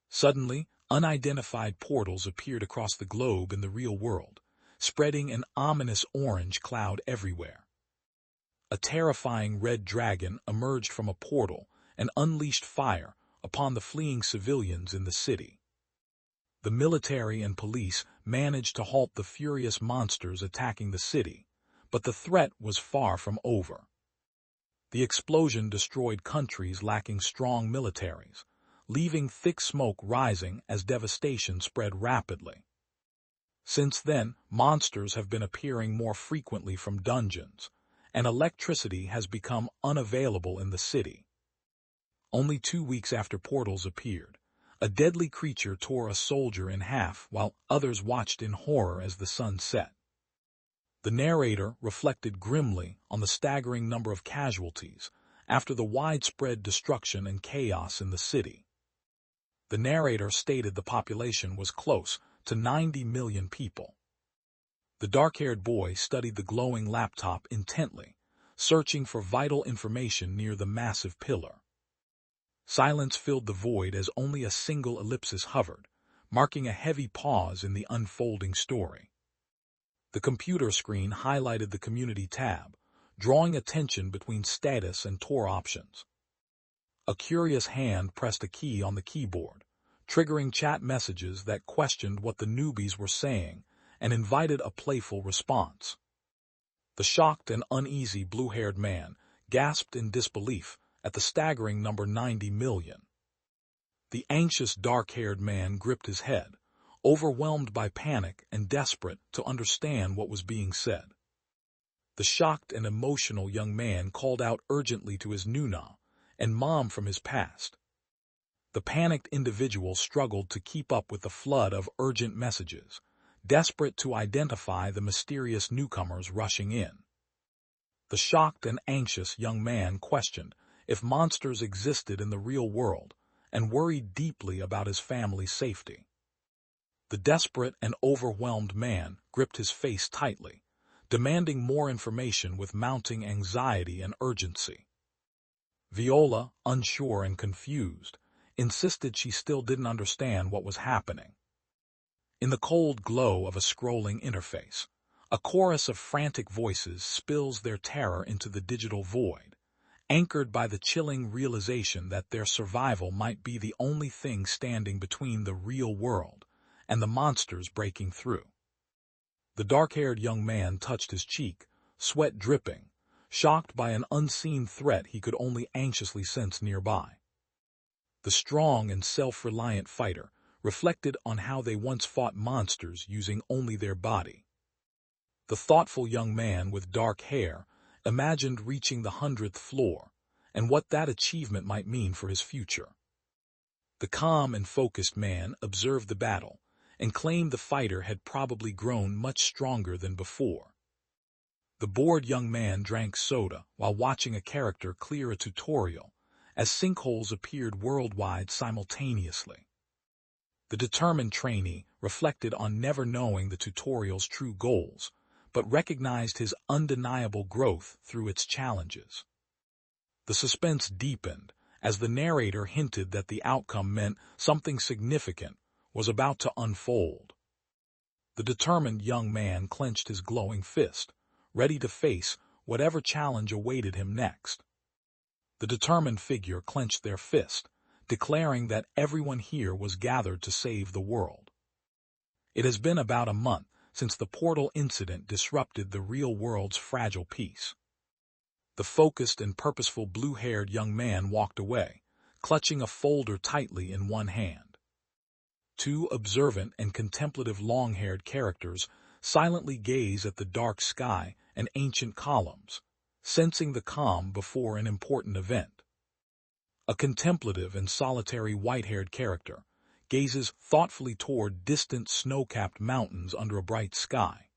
Suddenly, unidentified portals appeared across the globe in the real world, spreading an ominous orange cloud everywhere. A terrifying red dragon emerged from a portal and unleashed fire upon the fleeing civilians in the city. The military and police managed to halt the furious monsters attacking the city, but the threat was far from over. The explosion destroyed countries lacking strong militaries, leaving thick smoke rising as devastation spread rapidly. Since then, monsters have been appearing more frequently from dungeons, and electricity has become unavailable in the city. Only 2 weeks after portals appeared, a deadly creature tore a soldier in half while others watched in horror as the sun set. The narrator reflected grimly on the staggering number of casualties after the widespread destruction and chaos in the city. The narrator stated the population was close to 90 million people. The dark-haired boy studied the glowing laptop intently, searching for vital information near the massive pillar. Silence filled the void as only a single ellipsis hovered, marking a heavy pause in the unfolding story. The computer screen highlighted the community tab, drawing attention between status and tour options. A curious hand pressed a key on the keyboard, triggering chat messages that questioned what the newbies were saying and invited a playful response. The shocked and uneasy blue-haired man gasped in disbelief at the staggering number 90 million. The anxious dark-haired man gripped his head, overwhelmed by panic and desperate to understand what was being said. The shocked and emotional young man called out urgently to his Nuna and mom from his past. The panicked individual struggled to keep up with the flood of urgent messages, desperate to identify the mysterious newcomers rushing in. The shocked and anxious young man questioned if monsters existed in the real world and worried deeply about his family's safety. The desperate and overwhelmed man gripped his face tightly, demanding more information with mounting anxiety and urgency. Viola, unsure and confused, insisted she still didn't understand what was happening. In the cold glow of a scrolling interface, a chorus of frantic voices spills their terror into the digital void, anchored by the chilling realization that their survival might be the only thing standing between the real world and the monsters breaking through. The dark-haired young man touched his cheek, sweat dripping, shocked by an unseen threat he could only anxiously sense nearby. The strong and self-reliant fighter reflected on how they once fought monsters using only their body. The thoughtful young man with dark hair imagined reaching the 100th floor and what that achievement might mean for his future. The calm and focused man observed the battle and claimed the fighter had probably grown much stronger than before. The bored young man drank soda while watching a character clear a tutorial as sinkholes appeared worldwide simultaneously. The determined trainee reflected on never knowing the tutorial's true goals, but recognized his undeniable growth through its challenges. The suspense deepened as the narrator hinted that the outcome meant something significant was about to unfold. The determined young man clenched his glowing fist, ready to face whatever challenge awaited him next. The determined figure clenched their fist, declaring that everyone here was gathered to save the world. It has been about a month since the portal incident disrupted the real world's fragile peace. The focused and purposeful blue-haired young man walked away, clutching a folder tightly in one hand. Two observant and contemplative long-haired characters silently gaze at the dark sky and ancient columns, sensing the calm before an important event. A contemplative and solitary white-haired character gazes thoughtfully toward distant snow-capped mountains under a bright sky.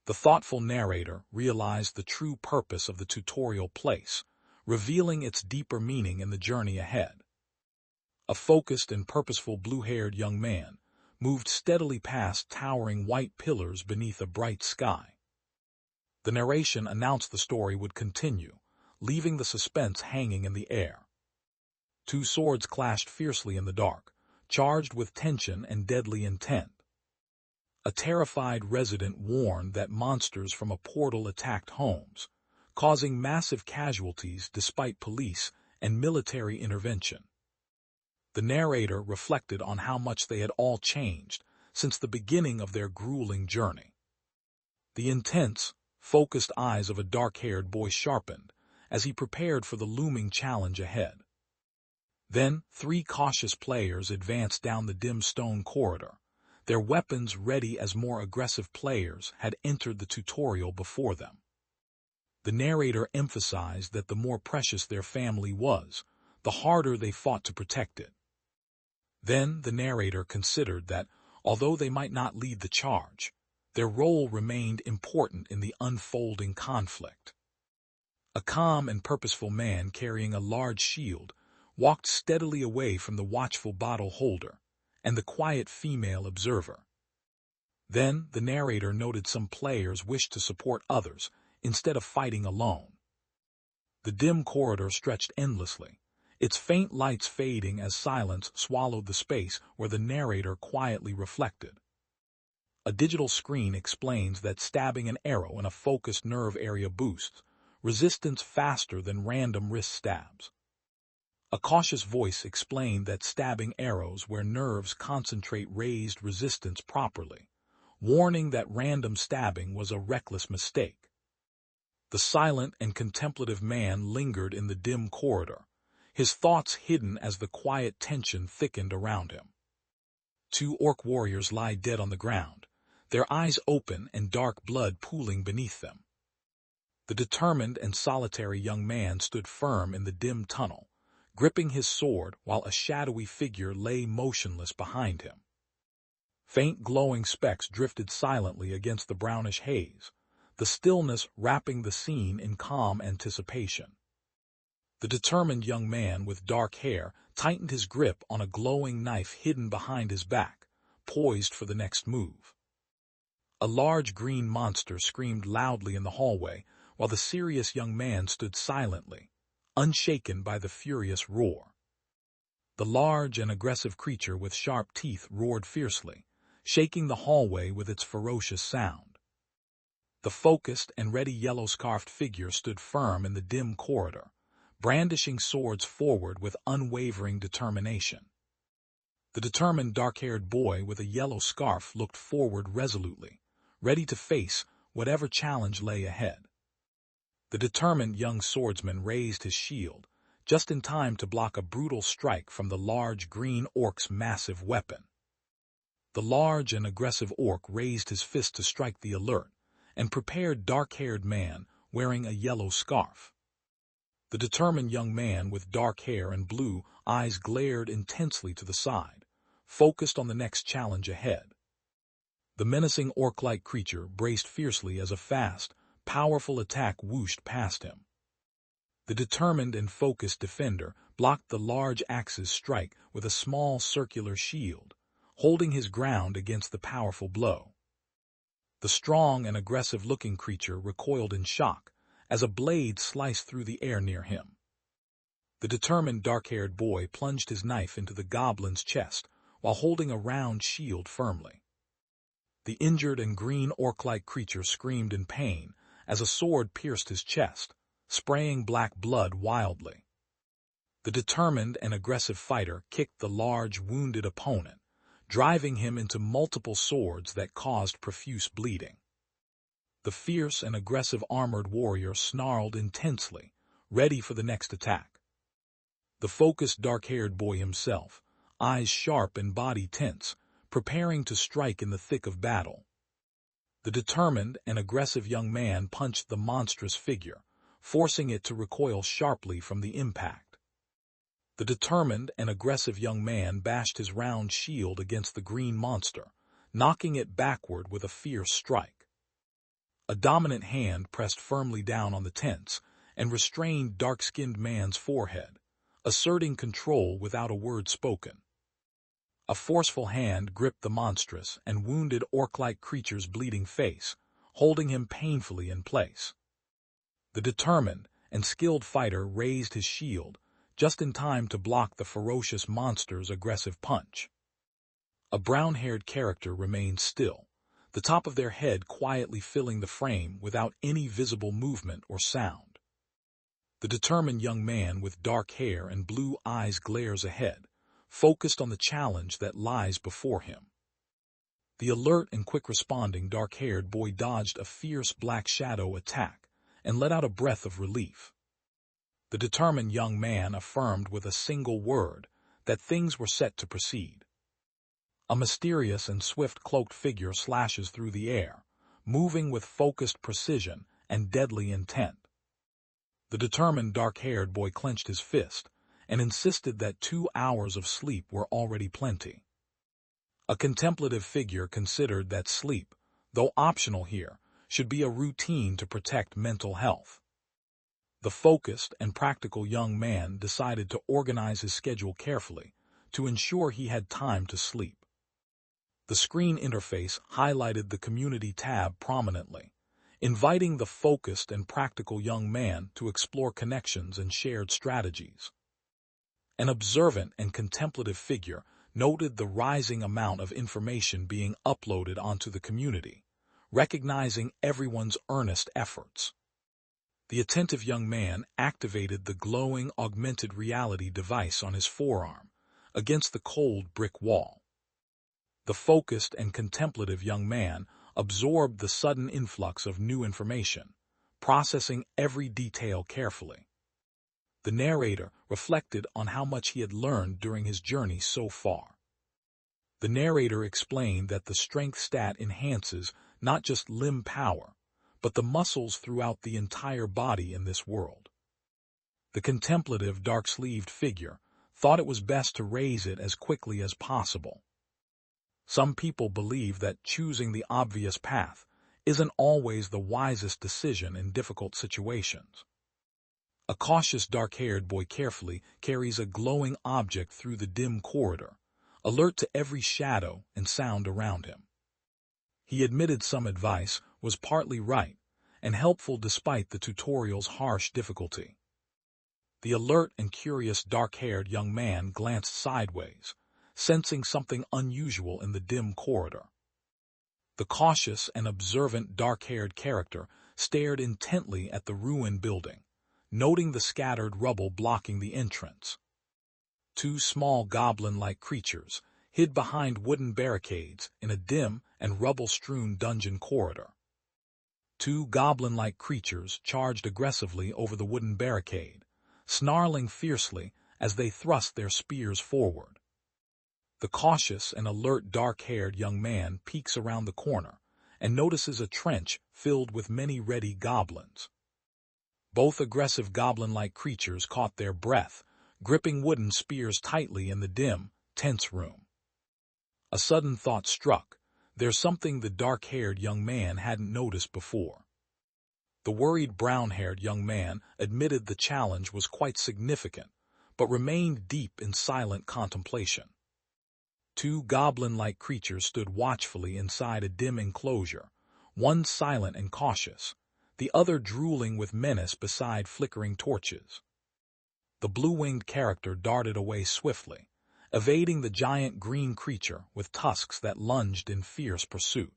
The thoughtful narrator realized the true purpose of the tutorial place, revealing its deeper meaning in the journey ahead. A focused and purposeful blue-haired young man moved steadily past towering white pillars beneath a bright sky. The narration announced the story would continue, leaving the suspense hanging in the air. Two swords clashed fiercely in the dark, charged with tension and deadly intent. A terrified resident warned that monsters from a portal attacked homes, causing massive casualties despite police and military intervention. The narrator reflected on how much they had all changed since the beginning of their grueling journey. The intense, focused eyes of a dark-haired boy sharpened as he prepared for the looming challenge ahead. Then, three cautious players advanced down the dim stone corridor, their weapons ready as more aggressive players had entered the tutorial before them. The narrator emphasized that the more precious their family was, the harder they fought to protect it. Then the narrator considered that, although they might not lead the charge, their role remained important in the unfolding conflict. A calm and purposeful man carrying a large shield walked steadily away from the watchful bottle holder and the quiet female observer. Then, the narrator noted some players wished to support others, instead of fighting alone. The dim corridor stretched endlessly, its faint lights fading as silence swallowed the space where the narrator quietly reflected. A digital screen explains that stabbing an arrow in a focused nerve area boosts resistance faster than random wrist stabs. A cautious voice explained that stabbing arrows where nerves concentrate raised resistance properly, warning that random stabbing was a reckless mistake. The silent and contemplative man lingered in the dim corridor, his thoughts hidden as the quiet tension thickened around him. Two orc warriors lie dead on the ground, their eyes open and dark blood pooling beneath them. The determined and solitary young man stood firm in the dim tunnel, gripping his sword while a shadowy figure lay motionless behind him. Faint glowing specks drifted silently against the brownish haze, the stillness wrapping the scene in calm anticipation. The determined young man with dark hair tightened his grip on a glowing knife hidden behind his back, poised for the next move. A large green monster screamed loudly in the hallway, while the serious young man stood silently, unshaken by the furious roar. The large and aggressive creature with sharp teeth roared fiercely, shaking the hallway with its ferocious sound. The focused and ready yellow-scarfed figure stood firm in the dim corridor, brandishing swords forward with unwavering determination. The determined dark-haired boy with a yellow scarf looked forward resolutely, ready to face whatever challenge lay ahead. The determined young swordsman raised his shield, just in time to block a brutal strike from the large green orc's massive weapon. The large and aggressive orc raised his fist to strike the alert and prepared dark-haired man wearing a yellow scarf. The determined young man with dark hair and blue eyes glared intensely to the side, focused on the next challenge ahead. The menacing orc-like creature braced fiercely as a fast, powerful attack whooshed past him. The determined and focused defender blocked the large axe's strike with a small circular shield, holding his ground against the powerful blow. The strong and aggressive-looking creature recoiled in shock as a blade sliced through the air near him. The determined dark-haired boy plunged his knife into the goblin's chest while holding a round shield firmly. The injured and green orc-like creature screamed in pain as a sword pierced his chest, spraying black blood wildly. The determined and aggressive fighter kicked the large, wounded opponent, driving him into multiple swords that caused profuse bleeding. The fierce and aggressive armored warrior snarled intensely, ready for the next attack. The focused dark-haired boy himself, eyes sharp and body tense, preparing to strike in the thick of battle. The determined and aggressive young man punched the monstrous figure, forcing it to recoil sharply from the impact. The determined and aggressive young man bashed his round shield against the green monster, knocking it backward with a fierce strike. A dominant hand pressed firmly down on the tense and restrained dark-skinned man's forehead, asserting control without a word spoken. A forceful hand gripped the monstrous and wounded orc-like creature's bleeding face, holding him painfully in place. The determined and skilled fighter raised his shield, just in time to block the ferocious monster's aggressive punch. A brown-haired character remained still, the top of their head quietly filling the frame without any visible movement or sound. The determined young man with dark hair and blue eyes glares ahead, focused on the challenge that lies before him. The alert and quick-responding dark-haired boy dodged a fierce black shadow attack and let out a breath of relief. The determined young man affirmed with a single word that things were set to proceed. A mysterious and swift cloaked figure slashes through the air, moving with focused precision and deadly intent. The determined dark-haired boy clenched his fist and insisted that 2 hours of sleep were already plenty. A contemplative figure considered that sleep, though optional here, should be a routine to protect mental health. The focused and practical young man decided to organize his schedule carefully to ensure he had time to sleep. The screen interface highlighted the Community tab prominently, inviting the focused and practical young man to explore connections and shared strategies. An observant and contemplative figure noted the rising amount of information being uploaded onto the community, recognizing everyone's earnest efforts. The attentive young man activated the glowing augmented reality device on his forearm against the cold brick wall. The focused and contemplative young man absorbed the sudden influx of new information, processing every detail carefully. The narrator reflected on how much he had learned during his journey so far. The narrator explained that the strength stat enhances not just limb power, but the muscles throughout the entire body in this world. The contemplative dark-sleeved figure thought it was best to raise it as quickly as possible. Some people believe that choosing the obvious path isn't always the wisest decision in difficult situations. A cautious dark-haired boy carefully carries a glowing object through the dim corridor, alert to every shadow and sound around him. He admitted some advice was partly right and helpful despite the tutorial's harsh difficulty. The alert and curious dark-haired young man glanced sideways, sensing something unusual in the dim corridor. The cautious and observant dark-haired character stared intently at the ruined building, noting the scattered rubble blocking the entrance. Two small goblin-like creatures hid behind wooden barricades in a dim and rubble-strewn dungeon corridor. Two goblin-like creatures charged aggressively over the wooden barricade, snarling fiercely as they thrust their spears forward. The cautious and alert dark-haired young man peeks around the corner and notices a trench filled with many ready goblins. Both aggressive goblin-like creatures caught their breath, gripping wooden spears tightly in the dim, tense room. A sudden thought struck. There's something the dark-haired young man hadn't noticed before. The worried brown-haired young man admitted the challenge was quite significant, but remained deep in silent contemplation. Two goblin-like creatures stood watchfully inside a dim enclosure, one silent and cautious, the other drooling with menace beside flickering torches. The blue-winged character darted away swiftly, evading the giant green creature with tusks that lunged in fierce pursuit.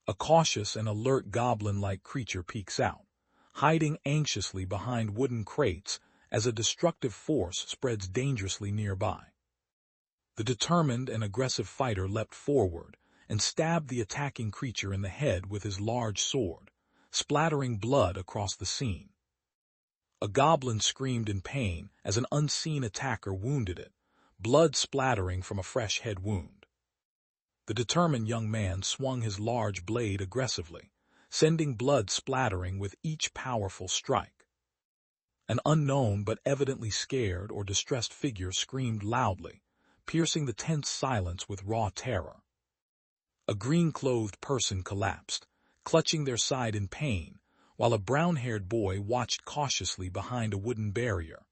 A cautious and alert goblin-like creature peeks out, hiding anxiously behind wooden crates as a destructive force spreads dangerously nearby. The determined and aggressive fighter leapt forward and stabbed the attacking creature in the head with his large sword, splattering blood across the scene. A goblin screamed in pain as an unseen attacker wounded it, blood splattering from a fresh head wound. The determined young man swung his large blade aggressively, sending blood splattering with each powerful strike. An unknown but evidently scared or distressed figure screamed loudly, piercing the tense silence with raw terror. A green-clothed person collapsed, clutching their side in pain, while a brown-haired boy watched cautiously behind a wooden barrier.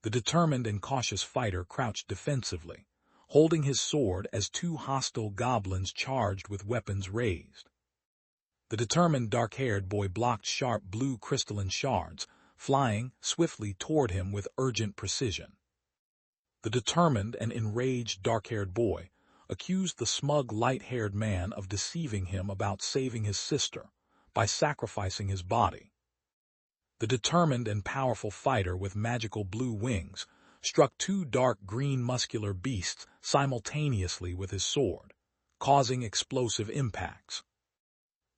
The determined and cautious fighter crouched defensively, holding his sword as two hostile goblins charged with weapons raised. The determined dark-haired boy blocked sharp blue crystalline shards, flying swiftly toward him with urgent precision. The determined and enraged dark-haired boy accused the smug light-haired man of deceiving him about saving his sister by sacrificing his body. The determined and powerful fighter with magical blue wings struck two dark green muscular beasts simultaneously with his sword, causing explosive impacts.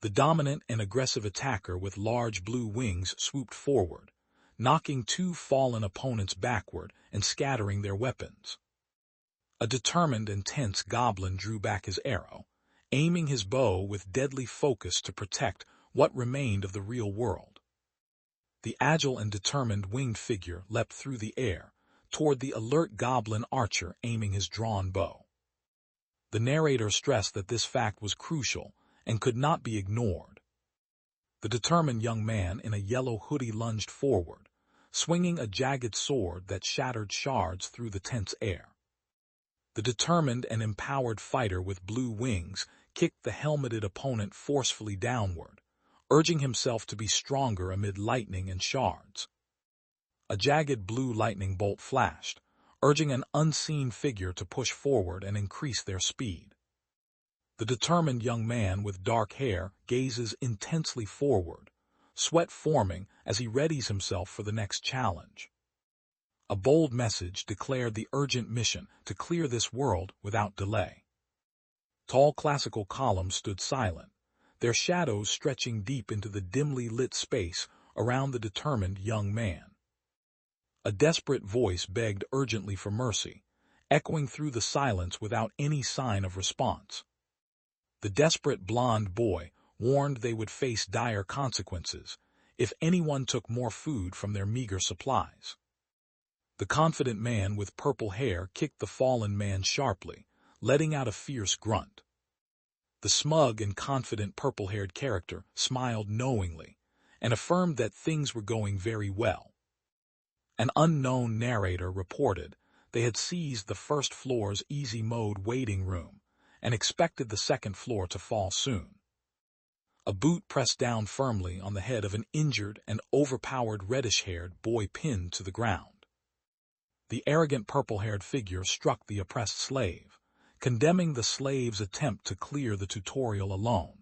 The dominant and aggressive attacker with large blue wings swooped forward, knocking two fallen opponents backward and scattering their weapons. A determined and tense goblin drew back his arrow, aiming his bow with deadly focus to protect what remained of the real world. The agile and determined winged figure leapt through the air toward the alert goblin archer aiming his drawn bow. The narrator stressed that this fact was crucial and could not be ignored. The determined young man in a yellow hoodie lunged forward, swinging a jagged sword that shattered shards through the tense air. The determined and empowered fighter with blue wings kicked the helmeted opponent forcefully downward, urging himself to be stronger amid lightning and shards. A jagged blue lightning bolt flashed, urging an unseen figure to push forward and increase their speed. The determined young man with dark hair gazes intensely forward, sweat forming as he readies himself for the next challenge. A bold message declared the urgent mission to clear this world without delay. Tall classical columns stood silent, their shadows stretching deep into the dimly lit space around the determined young man. A desperate voice begged urgently for mercy, echoing through the silence without any sign of response. The desperate blond boy warned they would face dire consequences if anyone took more food from their meager supplies. The confident man with purple hair kicked the fallen man sharply, letting out a fierce grunt. The smug and confident purple-haired character smiled knowingly and affirmed that things were going very well. An unknown narrator reported they had seized the first floor's easy mode waiting room and expected the second floor to fall soon. A boot pressed down firmly on the head of an injured and overpowered reddish-haired boy pinned to the ground. The arrogant purple-haired figure struck the oppressed slave, condemning the slave's attempt to clear the tutorial alone.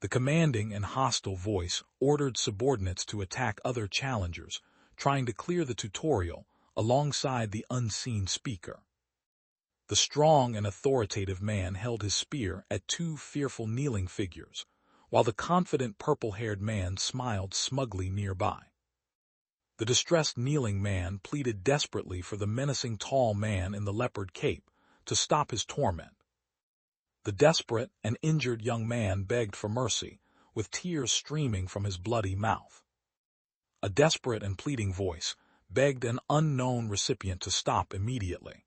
The commanding and hostile voice ordered subordinates to attack other challengers, trying to clear the tutorial alongside the unseen speaker. The strong and authoritative man held his spear at two fearful kneeling figures, while the confident purple-haired man smiled smugly nearby. The distressed kneeling man pleaded desperately for the menacing tall man in the leopard cape to stop his torment. The desperate and injured young man begged for mercy, with tears streaming from his bloody mouth. A desperate and pleading voice begged an unknown recipient to stop immediately.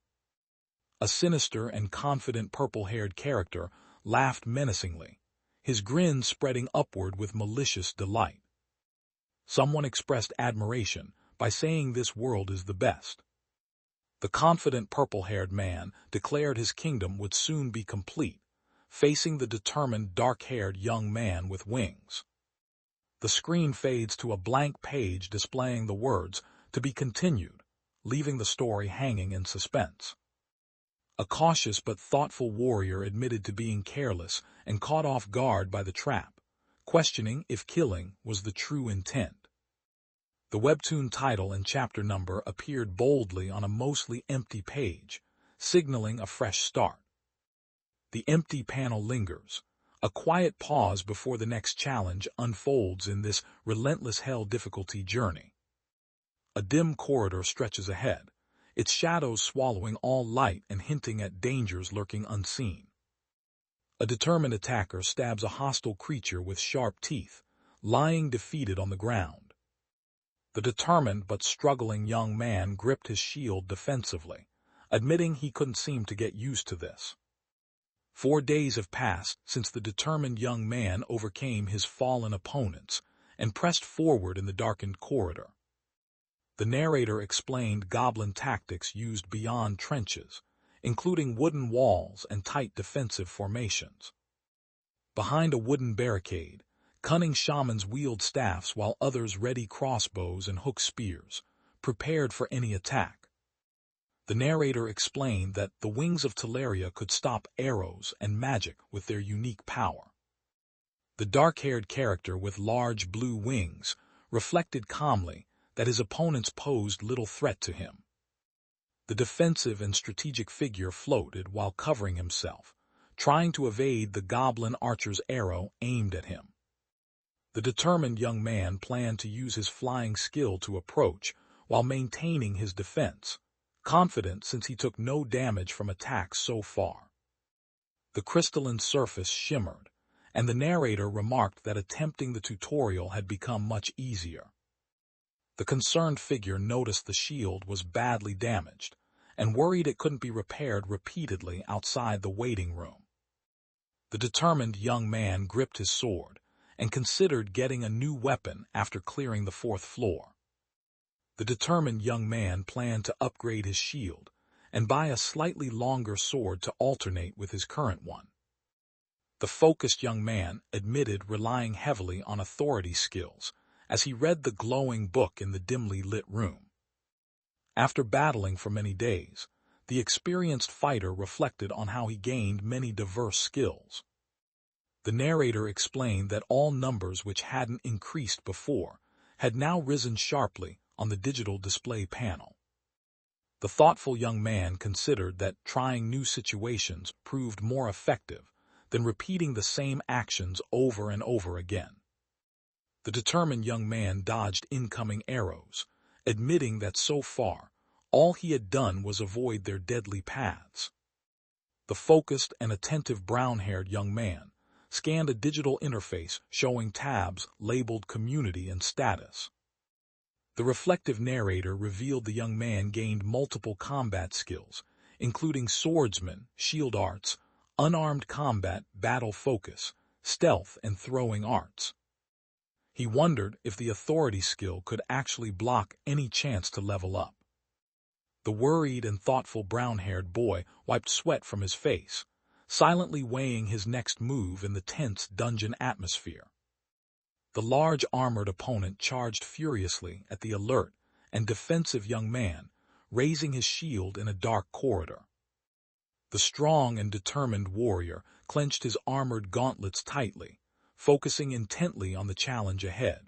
A sinister and confident purple-haired character laughed menacingly, his grin spreading upward with malicious delight. Someone expressed admiration by saying this world is the best. The confident purple-haired man declared his kingdom would soon be complete, facing the determined dark-haired young man with wings. The screen fades to a blank page displaying the words, "To be continued," leaving the story hanging in suspense. A cautious but thoughtful warrior admitted to being careless and caught off guard by the trap, questioning if killing was the true intent. The webtoon title and chapter number appeared boldly on a mostly empty page, signaling a fresh start. The empty panel lingers. A quiet pause before the next challenge unfolds in this relentless hell difficulty journey. A dim corridor stretches ahead, its shadows swallowing all light and hinting at dangers lurking unseen. A determined attacker stabs a hostile creature with sharp teeth, lying defeated on the ground. The determined but struggling young man gripped his shield defensively, admitting he couldn't seem to get used to this. 4 days have passed since the determined young man overcame his fallen opponents and pressed forward in the darkened corridor. The narrator explained goblin tactics used beyond trenches, including wooden walls and tight defensive formations. Behind a wooden barricade, cunning shamans wield staffs while others ready crossbows and hook spears, prepared for any attack. The narrator explained that the wings of Teleria could stop arrows and magic with their unique power. The dark-haired character with large blue wings reflected calmly that his opponents posed little threat to him. The defensive and strategic figure floated while covering himself, trying to evade the goblin archer's arrow aimed at him. The determined young man planned to use his flying skill to approach while maintaining his defense, confident since he took no damage from attacks so far. The crystalline surface shimmered, and the narrator remarked that attempting the tutorial had become much easier. The concerned figure noticed the shield was badly damaged and worried it couldn't be repaired repeatedly outside the waiting room. The determined young man gripped his sword and considered getting a new weapon after clearing the 4th floor. The determined young man planned to upgrade his shield and buy a slightly longer sword to alternate with his current one. The focused young man admitted relying heavily on authority skills as he read the glowing book in the dimly lit room. After battling for many days, the experienced fighter reflected on how he gained many diverse skills. The narrator explained that all numbers which hadn't increased before had now risen sharply on the digital display panel. The thoughtful young man considered that trying new situations proved more effective than repeating the same actions over and over again. The determined young man dodged incoming arrows, admitting that so far, all he had done was avoid their deadly paths. The focused and attentive brown-haired young man scanned a digital interface showing tabs labeled community and status. The reflective narrator revealed the young man gained multiple combat skills, including swordsman, shield arts, unarmed combat, battle focus, stealth, and throwing arts. He wondered if the authority skill could actually block any chance to level up. The worried and thoughtful brown-haired boy wiped sweat from his face, silently weighing his next move in the tense dungeon atmosphere. The large armored opponent charged furiously at the alert and defensive young man, raising his shield in a dark corridor. The strong and determined warrior clenched his armored gauntlets tightly, focusing intently on the challenge ahead.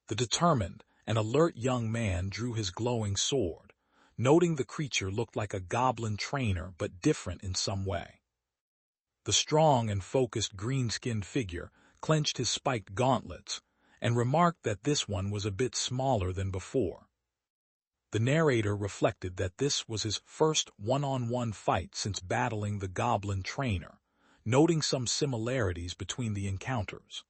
The determined and alert young man drew his glowing sword, noting the creature looked like a goblin trainer but different in some way. The strong and focused green-skinned figure clenched his spiked gauntlets and remarked that this one was a bit smaller than before. The narrator reflected that this was his first one-on-one fight since battling the goblin trainer, noting some similarities between the encounters.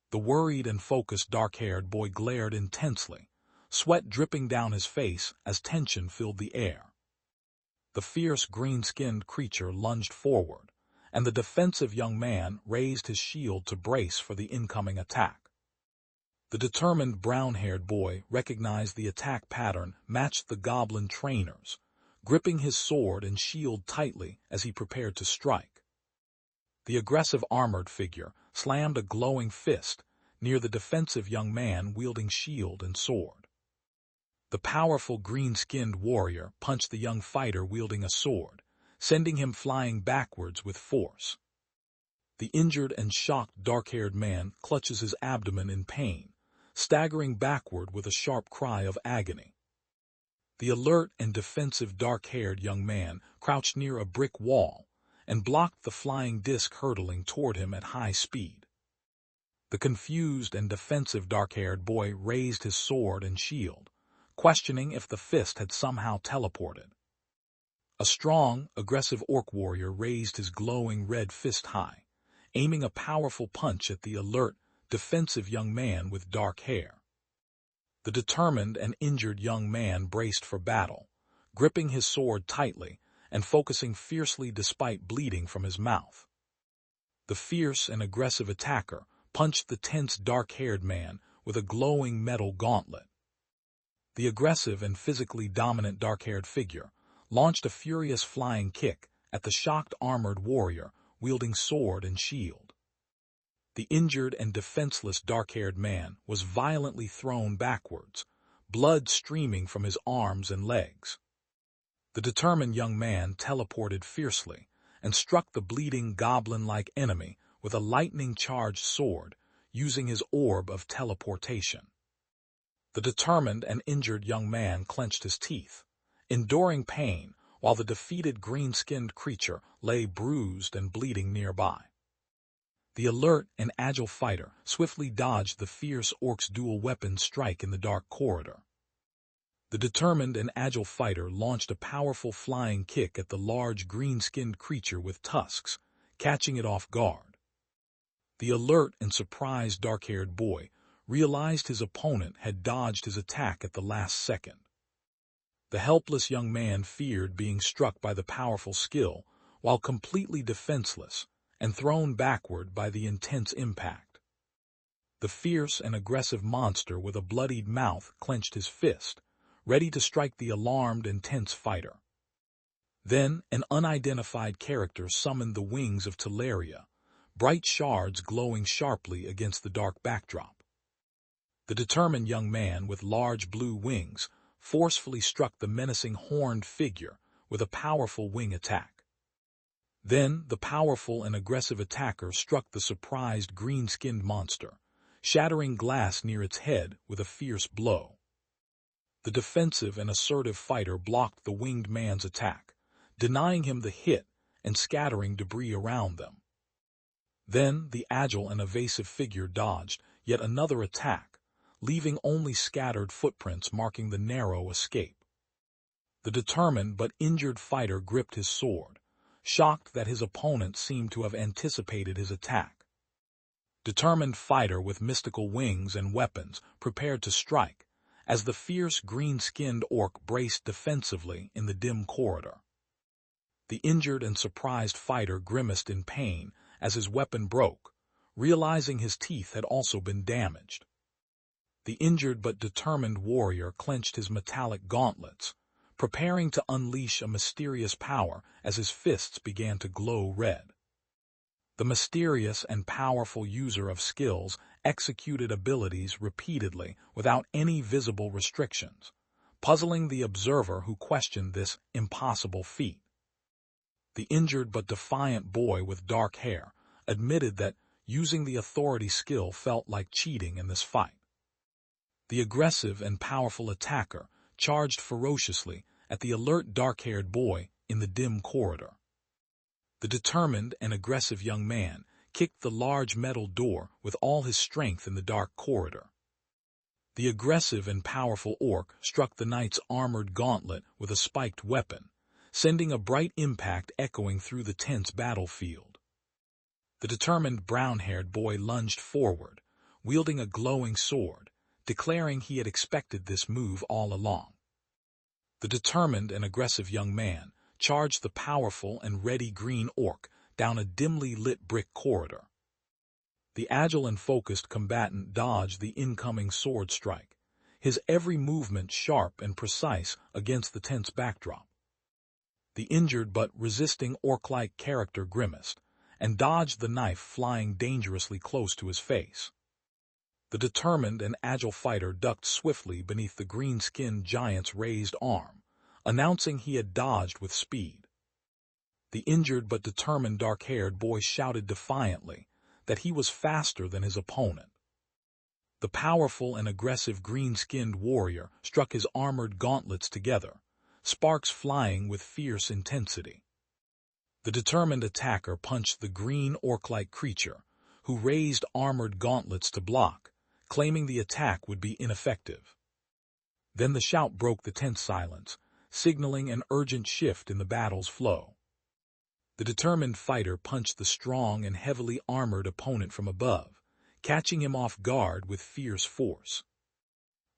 The worried and focused dark-haired boy glared intensely, sweat dripping down his face as tension filled the air. The fierce green-skinned creature lunged forward, and the defensive young man raised his shield to brace for the incoming attack. The determined brown-haired boy recognized the attack pattern matched the goblin trainer's, gripping his sword and shield tightly as he prepared to strike. The aggressive armored figure slammed a glowing fist near the defensive young man wielding shield and sword. The powerful green-skinned warrior punched the young fighter wielding a sword, sending him flying backwards with force. The injured and shocked dark-haired man clutches his abdomen in pain, staggering backward with a sharp cry of agony. The alert and defensive dark-haired young man crouched near a brick wall and blocked the flying disc hurtling toward him at high speed. The confused and defensive dark-haired boy raised his sword and shield, questioning if the fist had somehow teleported. A strong, aggressive orc warrior raised his glowing red fist high, aiming a powerful punch at the alert, defensive young man with dark hair. The determined and injured young man braced for battle, gripping his sword tightly and focusing fiercely despite bleeding from his mouth. The fierce and aggressive attacker punched the tense dark-haired man with a glowing metal gauntlet. The aggressive and physically dominant dark-haired figure launched a furious flying kick at the shocked armored warrior wielding sword and shield. The injured and defenseless dark-haired man was violently thrown backwards, blood streaming from his arms and legs. The determined young man teleported fiercely and struck the bleeding goblin-like enemy with a lightning-charged sword, using his orb of teleportation. The determined and injured young man clenched his teeth, enduring pain while the defeated green-skinned creature lay bruised and bleeding nearby. The alert and agile fighter swiftly dodged the fierce orc's dual-weapon strike in the dark corridor. The determined and agile fighter launched a powerful flying kick at the large green-skinned creature with tusks, catching it off guard. The alert and surprised dark-haired boy realized his opponent had dodged his attack at the last second. The helpless young man feared being struck by the powerful skill while completely defenseless and thrown backward by the intense impact. The fierce and aggressive monster with a bloodied mouth clenched his fist, ready to strike the alarmed and tense fighter. Then an unidentified character summoned the wings of Teleria, bright shards glowing sharply against the dark backdrop. The determined young man with large blue wings forcefully struck the menacing horned figure with a powerful wing attack. Then the powerful and aggressive attacker struck the surprised green-skinned monster, shattering glass near its head with a fierce blow. The defensive and assertive fighter blocked the winged man's attack, denying him the hit and scattering debris around them. Then the agile and evasive figure dodged yet another attack, leaving only scattered footprints marking the narrow escape. The determined but injured fighter gripped his sword, shocked that his opponent seemed to have anticipated his attack. Determined fighter with mystical wings and weapons prepared to strike, as the fierce green-skinned orc braced defensively in the dim corridor. The injured and surprised fighter grimaced in pain as his weapon broke, realizing his teeth had also been damaged. The injured but determined warrior clenched his metallic gauntlets, preparing to unleash a mysterious power as his fists began to glow red. The mysterious and powerful user of skills executed abilities repeatedly without any visible restrictions, puzzling the observer who questioned this impossible feat. The injured but defiant boy with dark hair admitted that using the authority skill felt like cheating in this fight. The aggressive and powerful attacker charged ferociously at the alert dark-haired boy in the dim corridor. The determined and aggressive young man kicked the large metal door with all his strength in the dark corridor. The aggressive and powerful orc struck the knight's armored gauntlet with a spiked weapon, sending a bright impact echoing through the tense battlefield. The determined brown-haired boy lunged forward, wielding a glowing sword, declaring he had expected this move all along. The determined and aggressive young man charged the powerful and ready green orc down a dimly lit brick corridor. The agile and focused combatant dodged the incoming sword strike, his every movement sharp and precise against the tense backdrop. The injured but resisting orc-like character grimaced and dodged the knife flying dangerously close to his face. The determined and agile fighter ducked swiftly beneath the green-skinned giant's raised arm, announcing he had dodged with speed. The injured but determined dark-haired boy shouted defiantly that he was faster than his opponent. The powerful and aggressive green-skinned warrior struck his armored gauntlets together, sparks flying with fierce intensity. The determined attacker punched the green orc-like creature, who raised armored gauntlets to block, claiming the attack would be ineffective. Then the shout broke the tense silence, signaling an urgent shift in the battle's flow. The determined fighter punched the strong and heavily armored opponent from above, catching him off guard with fierce force.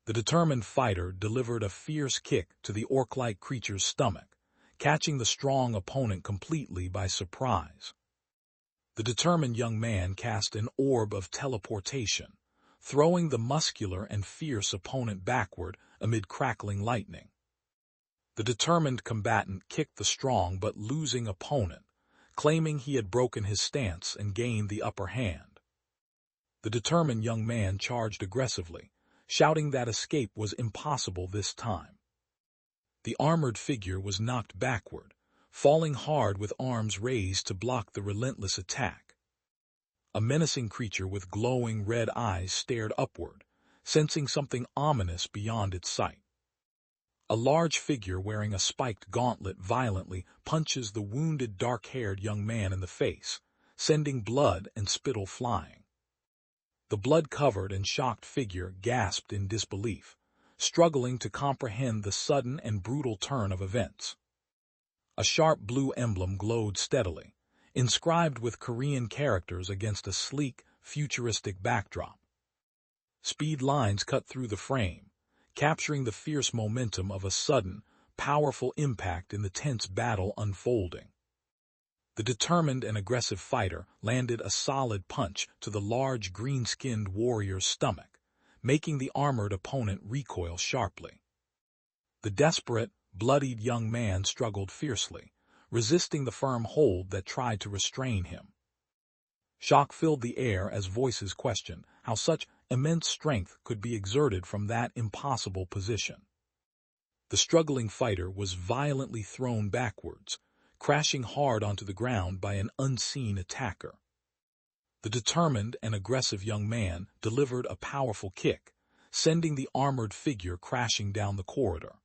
The determined fighter delivered a fierce kick to the orc-like creature's stomach, catching the strong opponent completely by surprise. The determined young man cast an orb of teleportation, throwing the muscular and fierce opponent backward amid crackling lightning. The determined combatant kicked the strong but losing opponent, claiming he had broken his stance and gained the upper hand. The determined young man charged aggressively, shouting that escape was impossible this time. The armored figure was knocked backward, falling hard with arms raised to block the relentless attack. A menacing creature with glowing red eyes stared upward, sensing something ominous beyond its sight. A large figure wearing a spiked gauntlet violently punches the wounded dark-haired young man in the face, sending blood and spittle flying. The blood-covered and shocked figure gasped in disbelief, struggling to comprehend the sudden and brutal turn of events. A sharp blue emblem glowed steadily, inscribed with Korean characters against a sleek, futuristic backdrop. Speed lines cut through the frame, capturing the fierce momentum of a sudden, powerful impact in the tense battle unfolding. The determined and aggressive fighter landed a solid punch to the large green-skinned warrior's stomach, making the armored opponent recoil sharply. The desperate, bloodied young man struggled fiercely, resisting the firm hold that tried to restrain him. Shock filled the air as voices questioned how such immense strength could be exerted from that impossible position. The struggling fighter was violently thrown backwards, crashing hard onto the ground by an unseen attacker. The determined and aggressive young man delivered a powerful kick, sending the armored figure crashing down the corridor.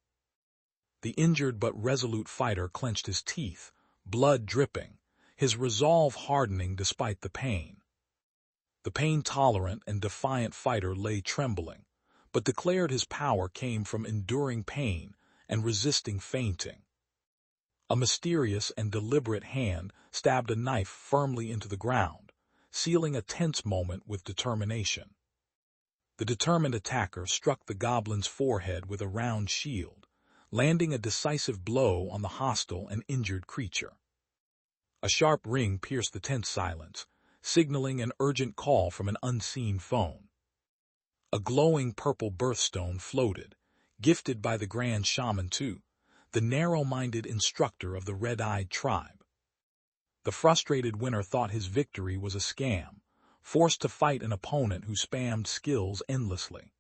The injured but resolute fighter clenched his teeth, blood dripping, his resolve hardening despite the pain. The pain-tolerant and defiant fighter lay trembling, but declared his power came from enduring pain and resisting fainting. A mysterious and deliberate hand stabbed a knife firmly into the ground, sealing a tense moment with determination. The determined attacker struck the goblin's forehead with a round shield, landing a decisive blow on the hostile and injured creature. A sharp ring pierced the tense silence, signaling an urgent call from an unseen phone. A glowing purple birthstone floated, gifted by the Grand Shaman Tu, the narrow-minded instructor of the red-eyed tribe. The frustrated winner thought his victory was a scam, forced to fight an opponent who spammed skills endlessly.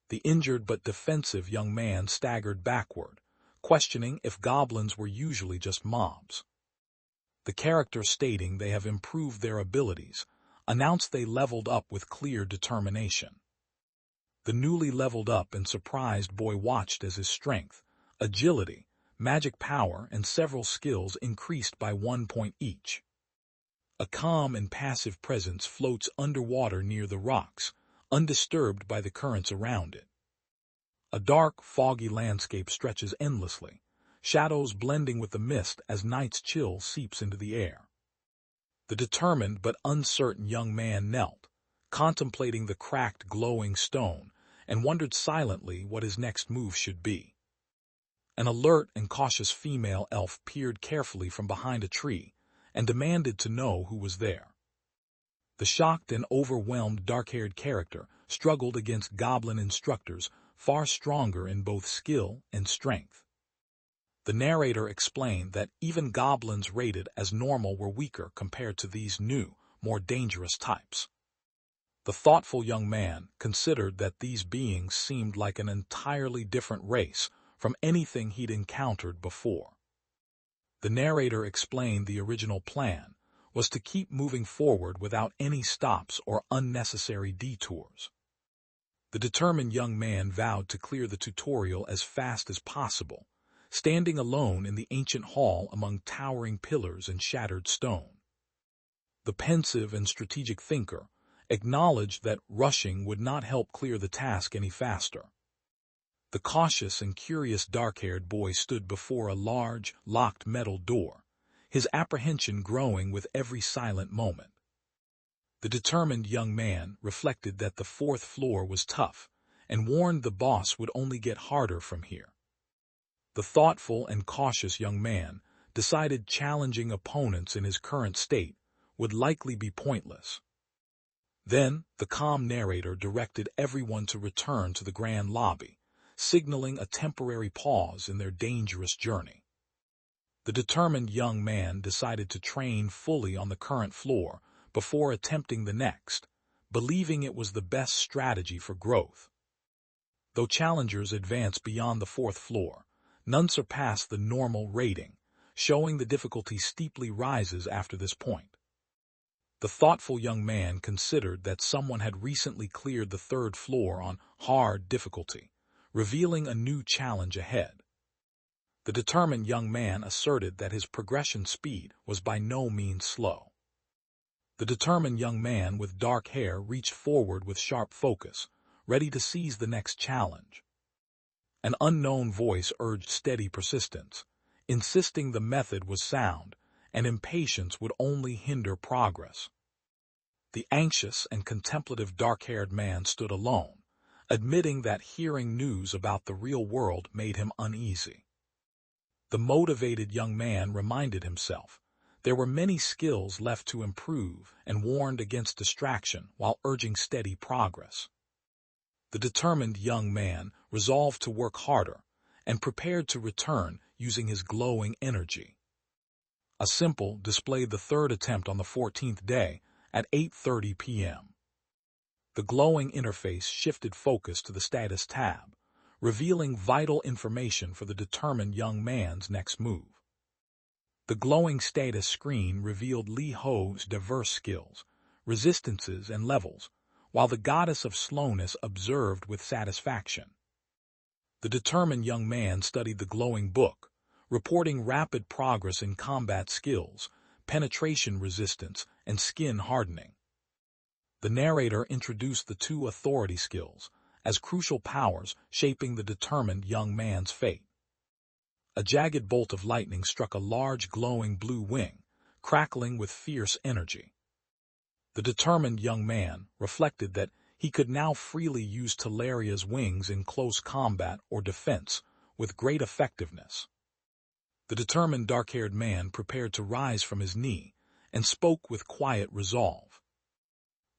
The injured but defensive young man staggered backward, questioning if goblins were usually just mobs. The character stating they have improved their abilities, announced they leveled up with clear determination. The newly leveled up and surprised boy watched as his strength, agility, magic power, and several skills increased by 1 point each. A calm and passive presence floats underwater near the rocks, undisturbed by the currents around it. A dark, foggy landscape stretches endlessly, shadows blending with the mist as night's chill seeps into the air. The determined but uncertain young man knelt, contemplating the cracked, glowing stone, and wondered silently what his next move should be. An alert and cautious female elf peered carefully from behind a tree and demanded to know who was there. The shocked and overwhelmed dark-haired character struggled against goblin instructors far stronger in both skill and strength. The narrator explained that even goblins rated as normal were weaker compared to these new, more dangerous types. The thoughtful young man considered that these beings seemed like an entirely different race from anything he'd encountered before. The narrator explained the original plan was to keep moving forward without any stops or unnecessary detours. The determined young man vowed to clear the tutorial as fast as possible, standing alone in the ancient hall among towering pillars and shattered stone. The pensive and strategic thinker acknowledged that rushing would not help clear the task any faster. The cautious and curious dark-haired boy stood before a large, locked metal door, his apprehension growing with every silent moment. The determined young man reflected that the 4th floor was tough and warned the boss would only get harder from here. The thoughtful and cautious young man decided challenging opponents in his current state would likely be pointless. Then, the calm narrator directed everyone to return to the grand lobby, signaling a temporary pause in their dangerous journey. The determined young man decided to train fully on the current floor before attempting the next, believing it was the best strategy for growth. Though challengers advance beyond the 4th floor, none surpass the normal rating, showing the difficulty steeply rises after this point. The thoughtful young man considered that someone had recently cleared the 3rd floor on hard difficulty, revealing a new challenge ahead. The determined young man asserted that his progression speed was by no means slow. The determined young man with dark hair reached forward with sharp focus, ready to seize the next challenge. An unknown voice urged steady persistence, insisting the method was sound and impatience would only hinder progress. The anxious and contemplative dark-haired man stood alone, admitting that hearing news about the real world made him uneasy. The motivated young man reminded himself there were many skills left to improve and warned against distraction while urging steady progress. The determined young man resolved to work harder and prepared to return using his glowing energy. A symbol displayed the third attempt on the 14th day at 8:30 p.m. The glowing interface shifted focus to the status tab, revealing vital information for the determined young man's next move. The glowing status screen revealed Li Ho's diverse skills, resistances, and levels, while the goddess of slowness observed with satisfaction. The determined young man studied the glowing book, reporting rapid progress in combat skills, penetration resistance, and skin hardening. The narrator introduced the two authority skills as crucial powers shaping the determined young man's fate. A jagged bolt of lightning struck a large glowing blue wing, crackling with fierce energy. The determined young man reflected that he could now freely use Talaria's wings in close combat or defense with great effectiveness. The determined dark-haired man prepared to rise from his knee and spoke with quiet resolve.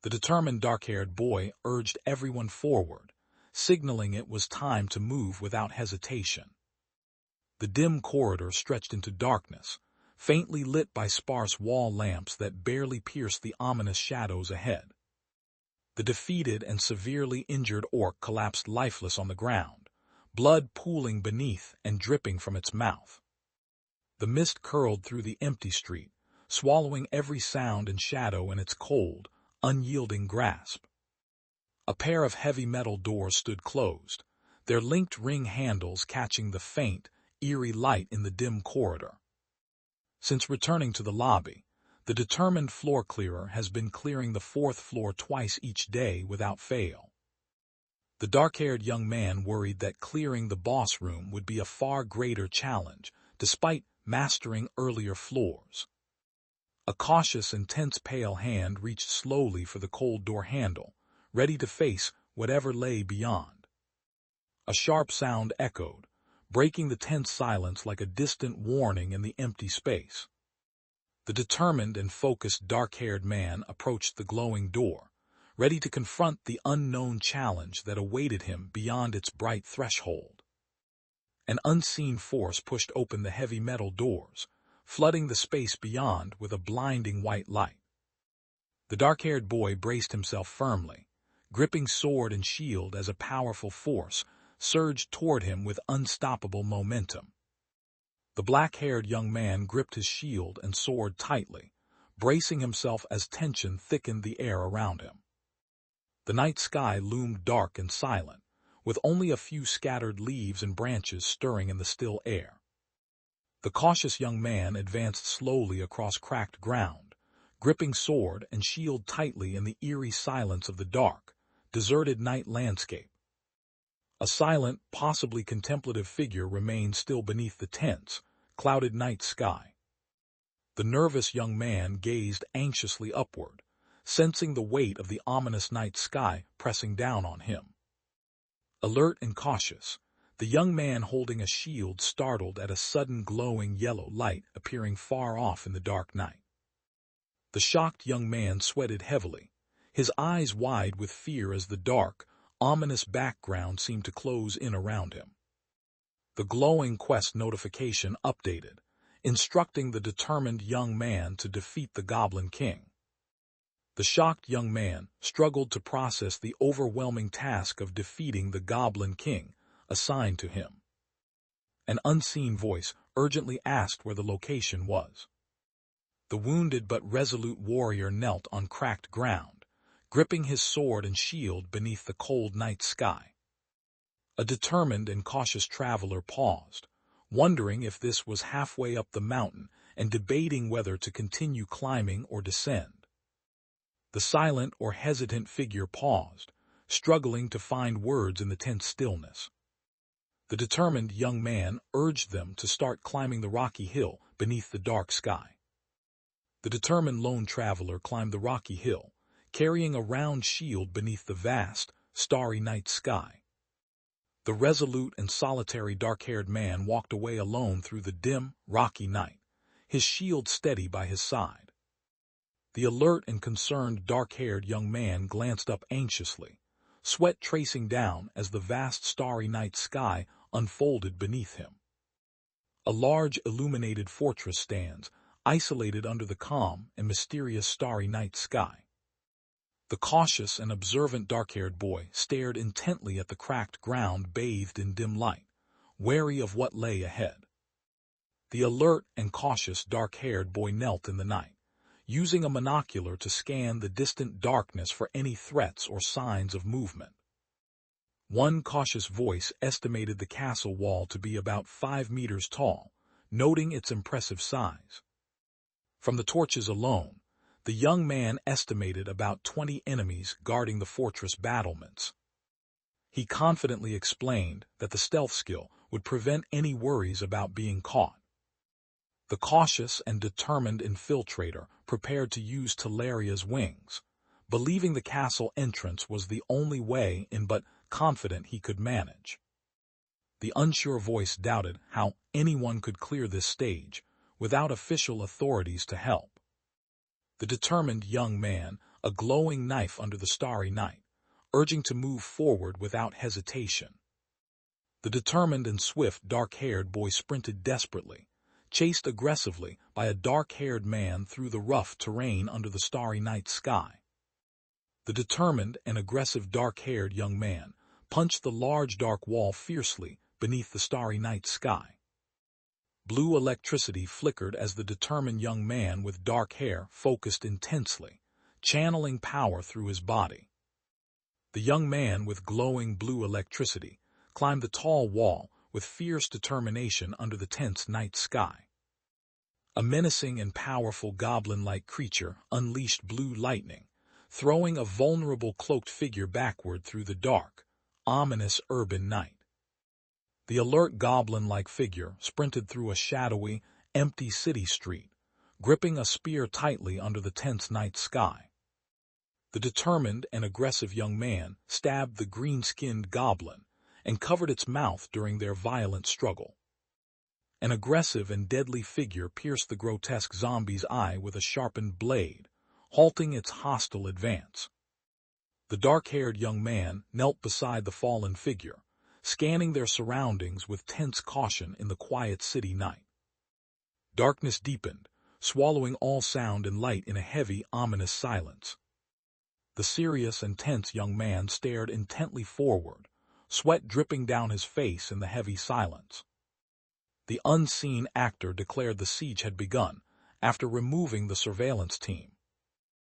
The determined dark-haired boy urged everyone forward, signaling it was time to move without hesitation. The dim corridor stretched into darkness, faintly lit by sparse wall lamps that barely pierced the ominous shadows ahead. The defeated and severely injured orc collapsed lifeless on the ground, blood pooling beneath and dripping from its mouth. The mist curled through the empty street, swallowing every sound and shadow in its cold, unyielding grasp. A pair of heavy metal doors stood closed, their linked ring handles catching the faint, eerie light in the dim corridor. Since returning to the lobby, the determined floor clearer has been clearing the fourth floor twice each day without fail. The dark-haired young man worried that clearing the boss room would be a far greater challenge, despite mastering earlier floors. A cautious and tense pale hand reached slowly for the cold door handle, ready to face whatever lay beyond. A sharp sound echoed, breaking the tense silence like a distant warning in the empty space. The determined and focused dark-haired man approached the glowing door, ready to confront the unknown challenge that awaited him beyond its bright threshold. An unseen force pushed open the heavy metal doors, flooding the space beyond with a blinding white light. The dark-haired boy braced himself firmly, gripping sword and shield as a powerful force surged toward him with unstoppable momentum. The black-haired young man gripped his shield and sword tightly, bracing himself as tension thickened the air around him. The night sky loomed dark and silent, with only a few scattered leaves and branches stirring in the still air. The cautious young man advanced slowly across cracked ground, gripping sword and shield tightly in the eerie silence of the dark, deserted night landscape. A silent, possibly contemplative figure remained still beneath the tense, clouded night sky. The nervous young man gazed anxiously upward, sensing the weight of the ominous night sky pressing down on him. Alert and cautious, the young man holding a shield startled at a sudden glowing yellow light appearing far off in the dark night. The shocked young man sweated heavily, his eyes wide with fear as the dark, ominous background seemed to close in around him. The glowing quest notification updated, instructing the determined young man to defeat the Goblin King. The shocked young man struggled to process the overwhelming task of defeating the Goblin King assigned to him. An unseen voice urgently asked where the location was. The wounded but resolute warrior knelt on cracked ground, gripping his sword and shield beneath the cold night sky. A determined and cautious traveler paused, wondering if this was halfway up the mountain and debating whether to continue climbing or descend. The silent or hesitant figure paused, struggling to find words in the tense stillness. The determined young man urged them to start climbing the rocky hill beneath the dark sky. The determined lone traveler climbed the rocky hill, carrying a round shield beneath the vast, starry night sky. The resolute and solitary dark-haired man walked away alone through the dim, rocky night, his shield steady by his side. The alert and concerned dark-haired young man glanced up anxiously, sweat tracing down as the vast starry night sky unfolded beneath him. A large illuminated fortress stands, isolated under the calm and mysterious starry night sky. The cautious and observant dark-haired boy stared intently at the cracked ground bathed in dim light, wary of what lay ahead. The alert and cautious dark-haired boy knelt in the night, using a monocular to scan the distant darkness for any threats or signs of movement. One cautious voice estimated the castle wall to be about 5 meters tall, noting its impressive size. From the torches alone, the young man estimated about 20 enemies guarding the fortress battlements. He confidently explained that the stealth skill would prevent any worries about being caught. The cautious and determined infiltrator prepared to use Talaria's wings, believing the castle entrance was the only way in, but confident he could manage. The unsure voice doubted how anyone could clear this stage without official authorities to help. The determined young man, a glowing knife under the starry night, urging to move forward without hesitation. The determined and swift dark-haired boy sprinted desperately, chased aggressively by a dark-haired man through the rough terrain under the starry night sky. The determined and aggressive dark-haired young man punched the large dark wall fiercely beneath the starry night sky. Blue electricity flickered as the determined young man with dark hair focused intensely, channeling power through his body. The young man with glowing blue electricity climbed the tall wall with fierce determination under the tense night sky. A menacing and powerful goblin-like creature unleashed blue lightning, throwing a vulnerable cloaked figure backward through the dark, ominous urban night. The alert goblin-like figure sprinted through a shadowy, empty city street, gripping a spear tightly under the tense night sky. The determined and aggressive young man stabbed the green-skinned goblin and covered its mouth during their violent struggle. An aggressive and deadly figure pierced the grotesque zombie's eye with a sharpened blade, halting its hostile advance. The dark-haired young man knelt beside the fallen figure, scanning their surroundings with tense caution in the quiet city night. Darkness deepened, swallowing all sound and light in a heavy, ominous silence. The serious and tense young man stared intently forward, sweat dripping down his face in the heavy silence. The unseen actor declared the siege had begun after removing the surveillance team.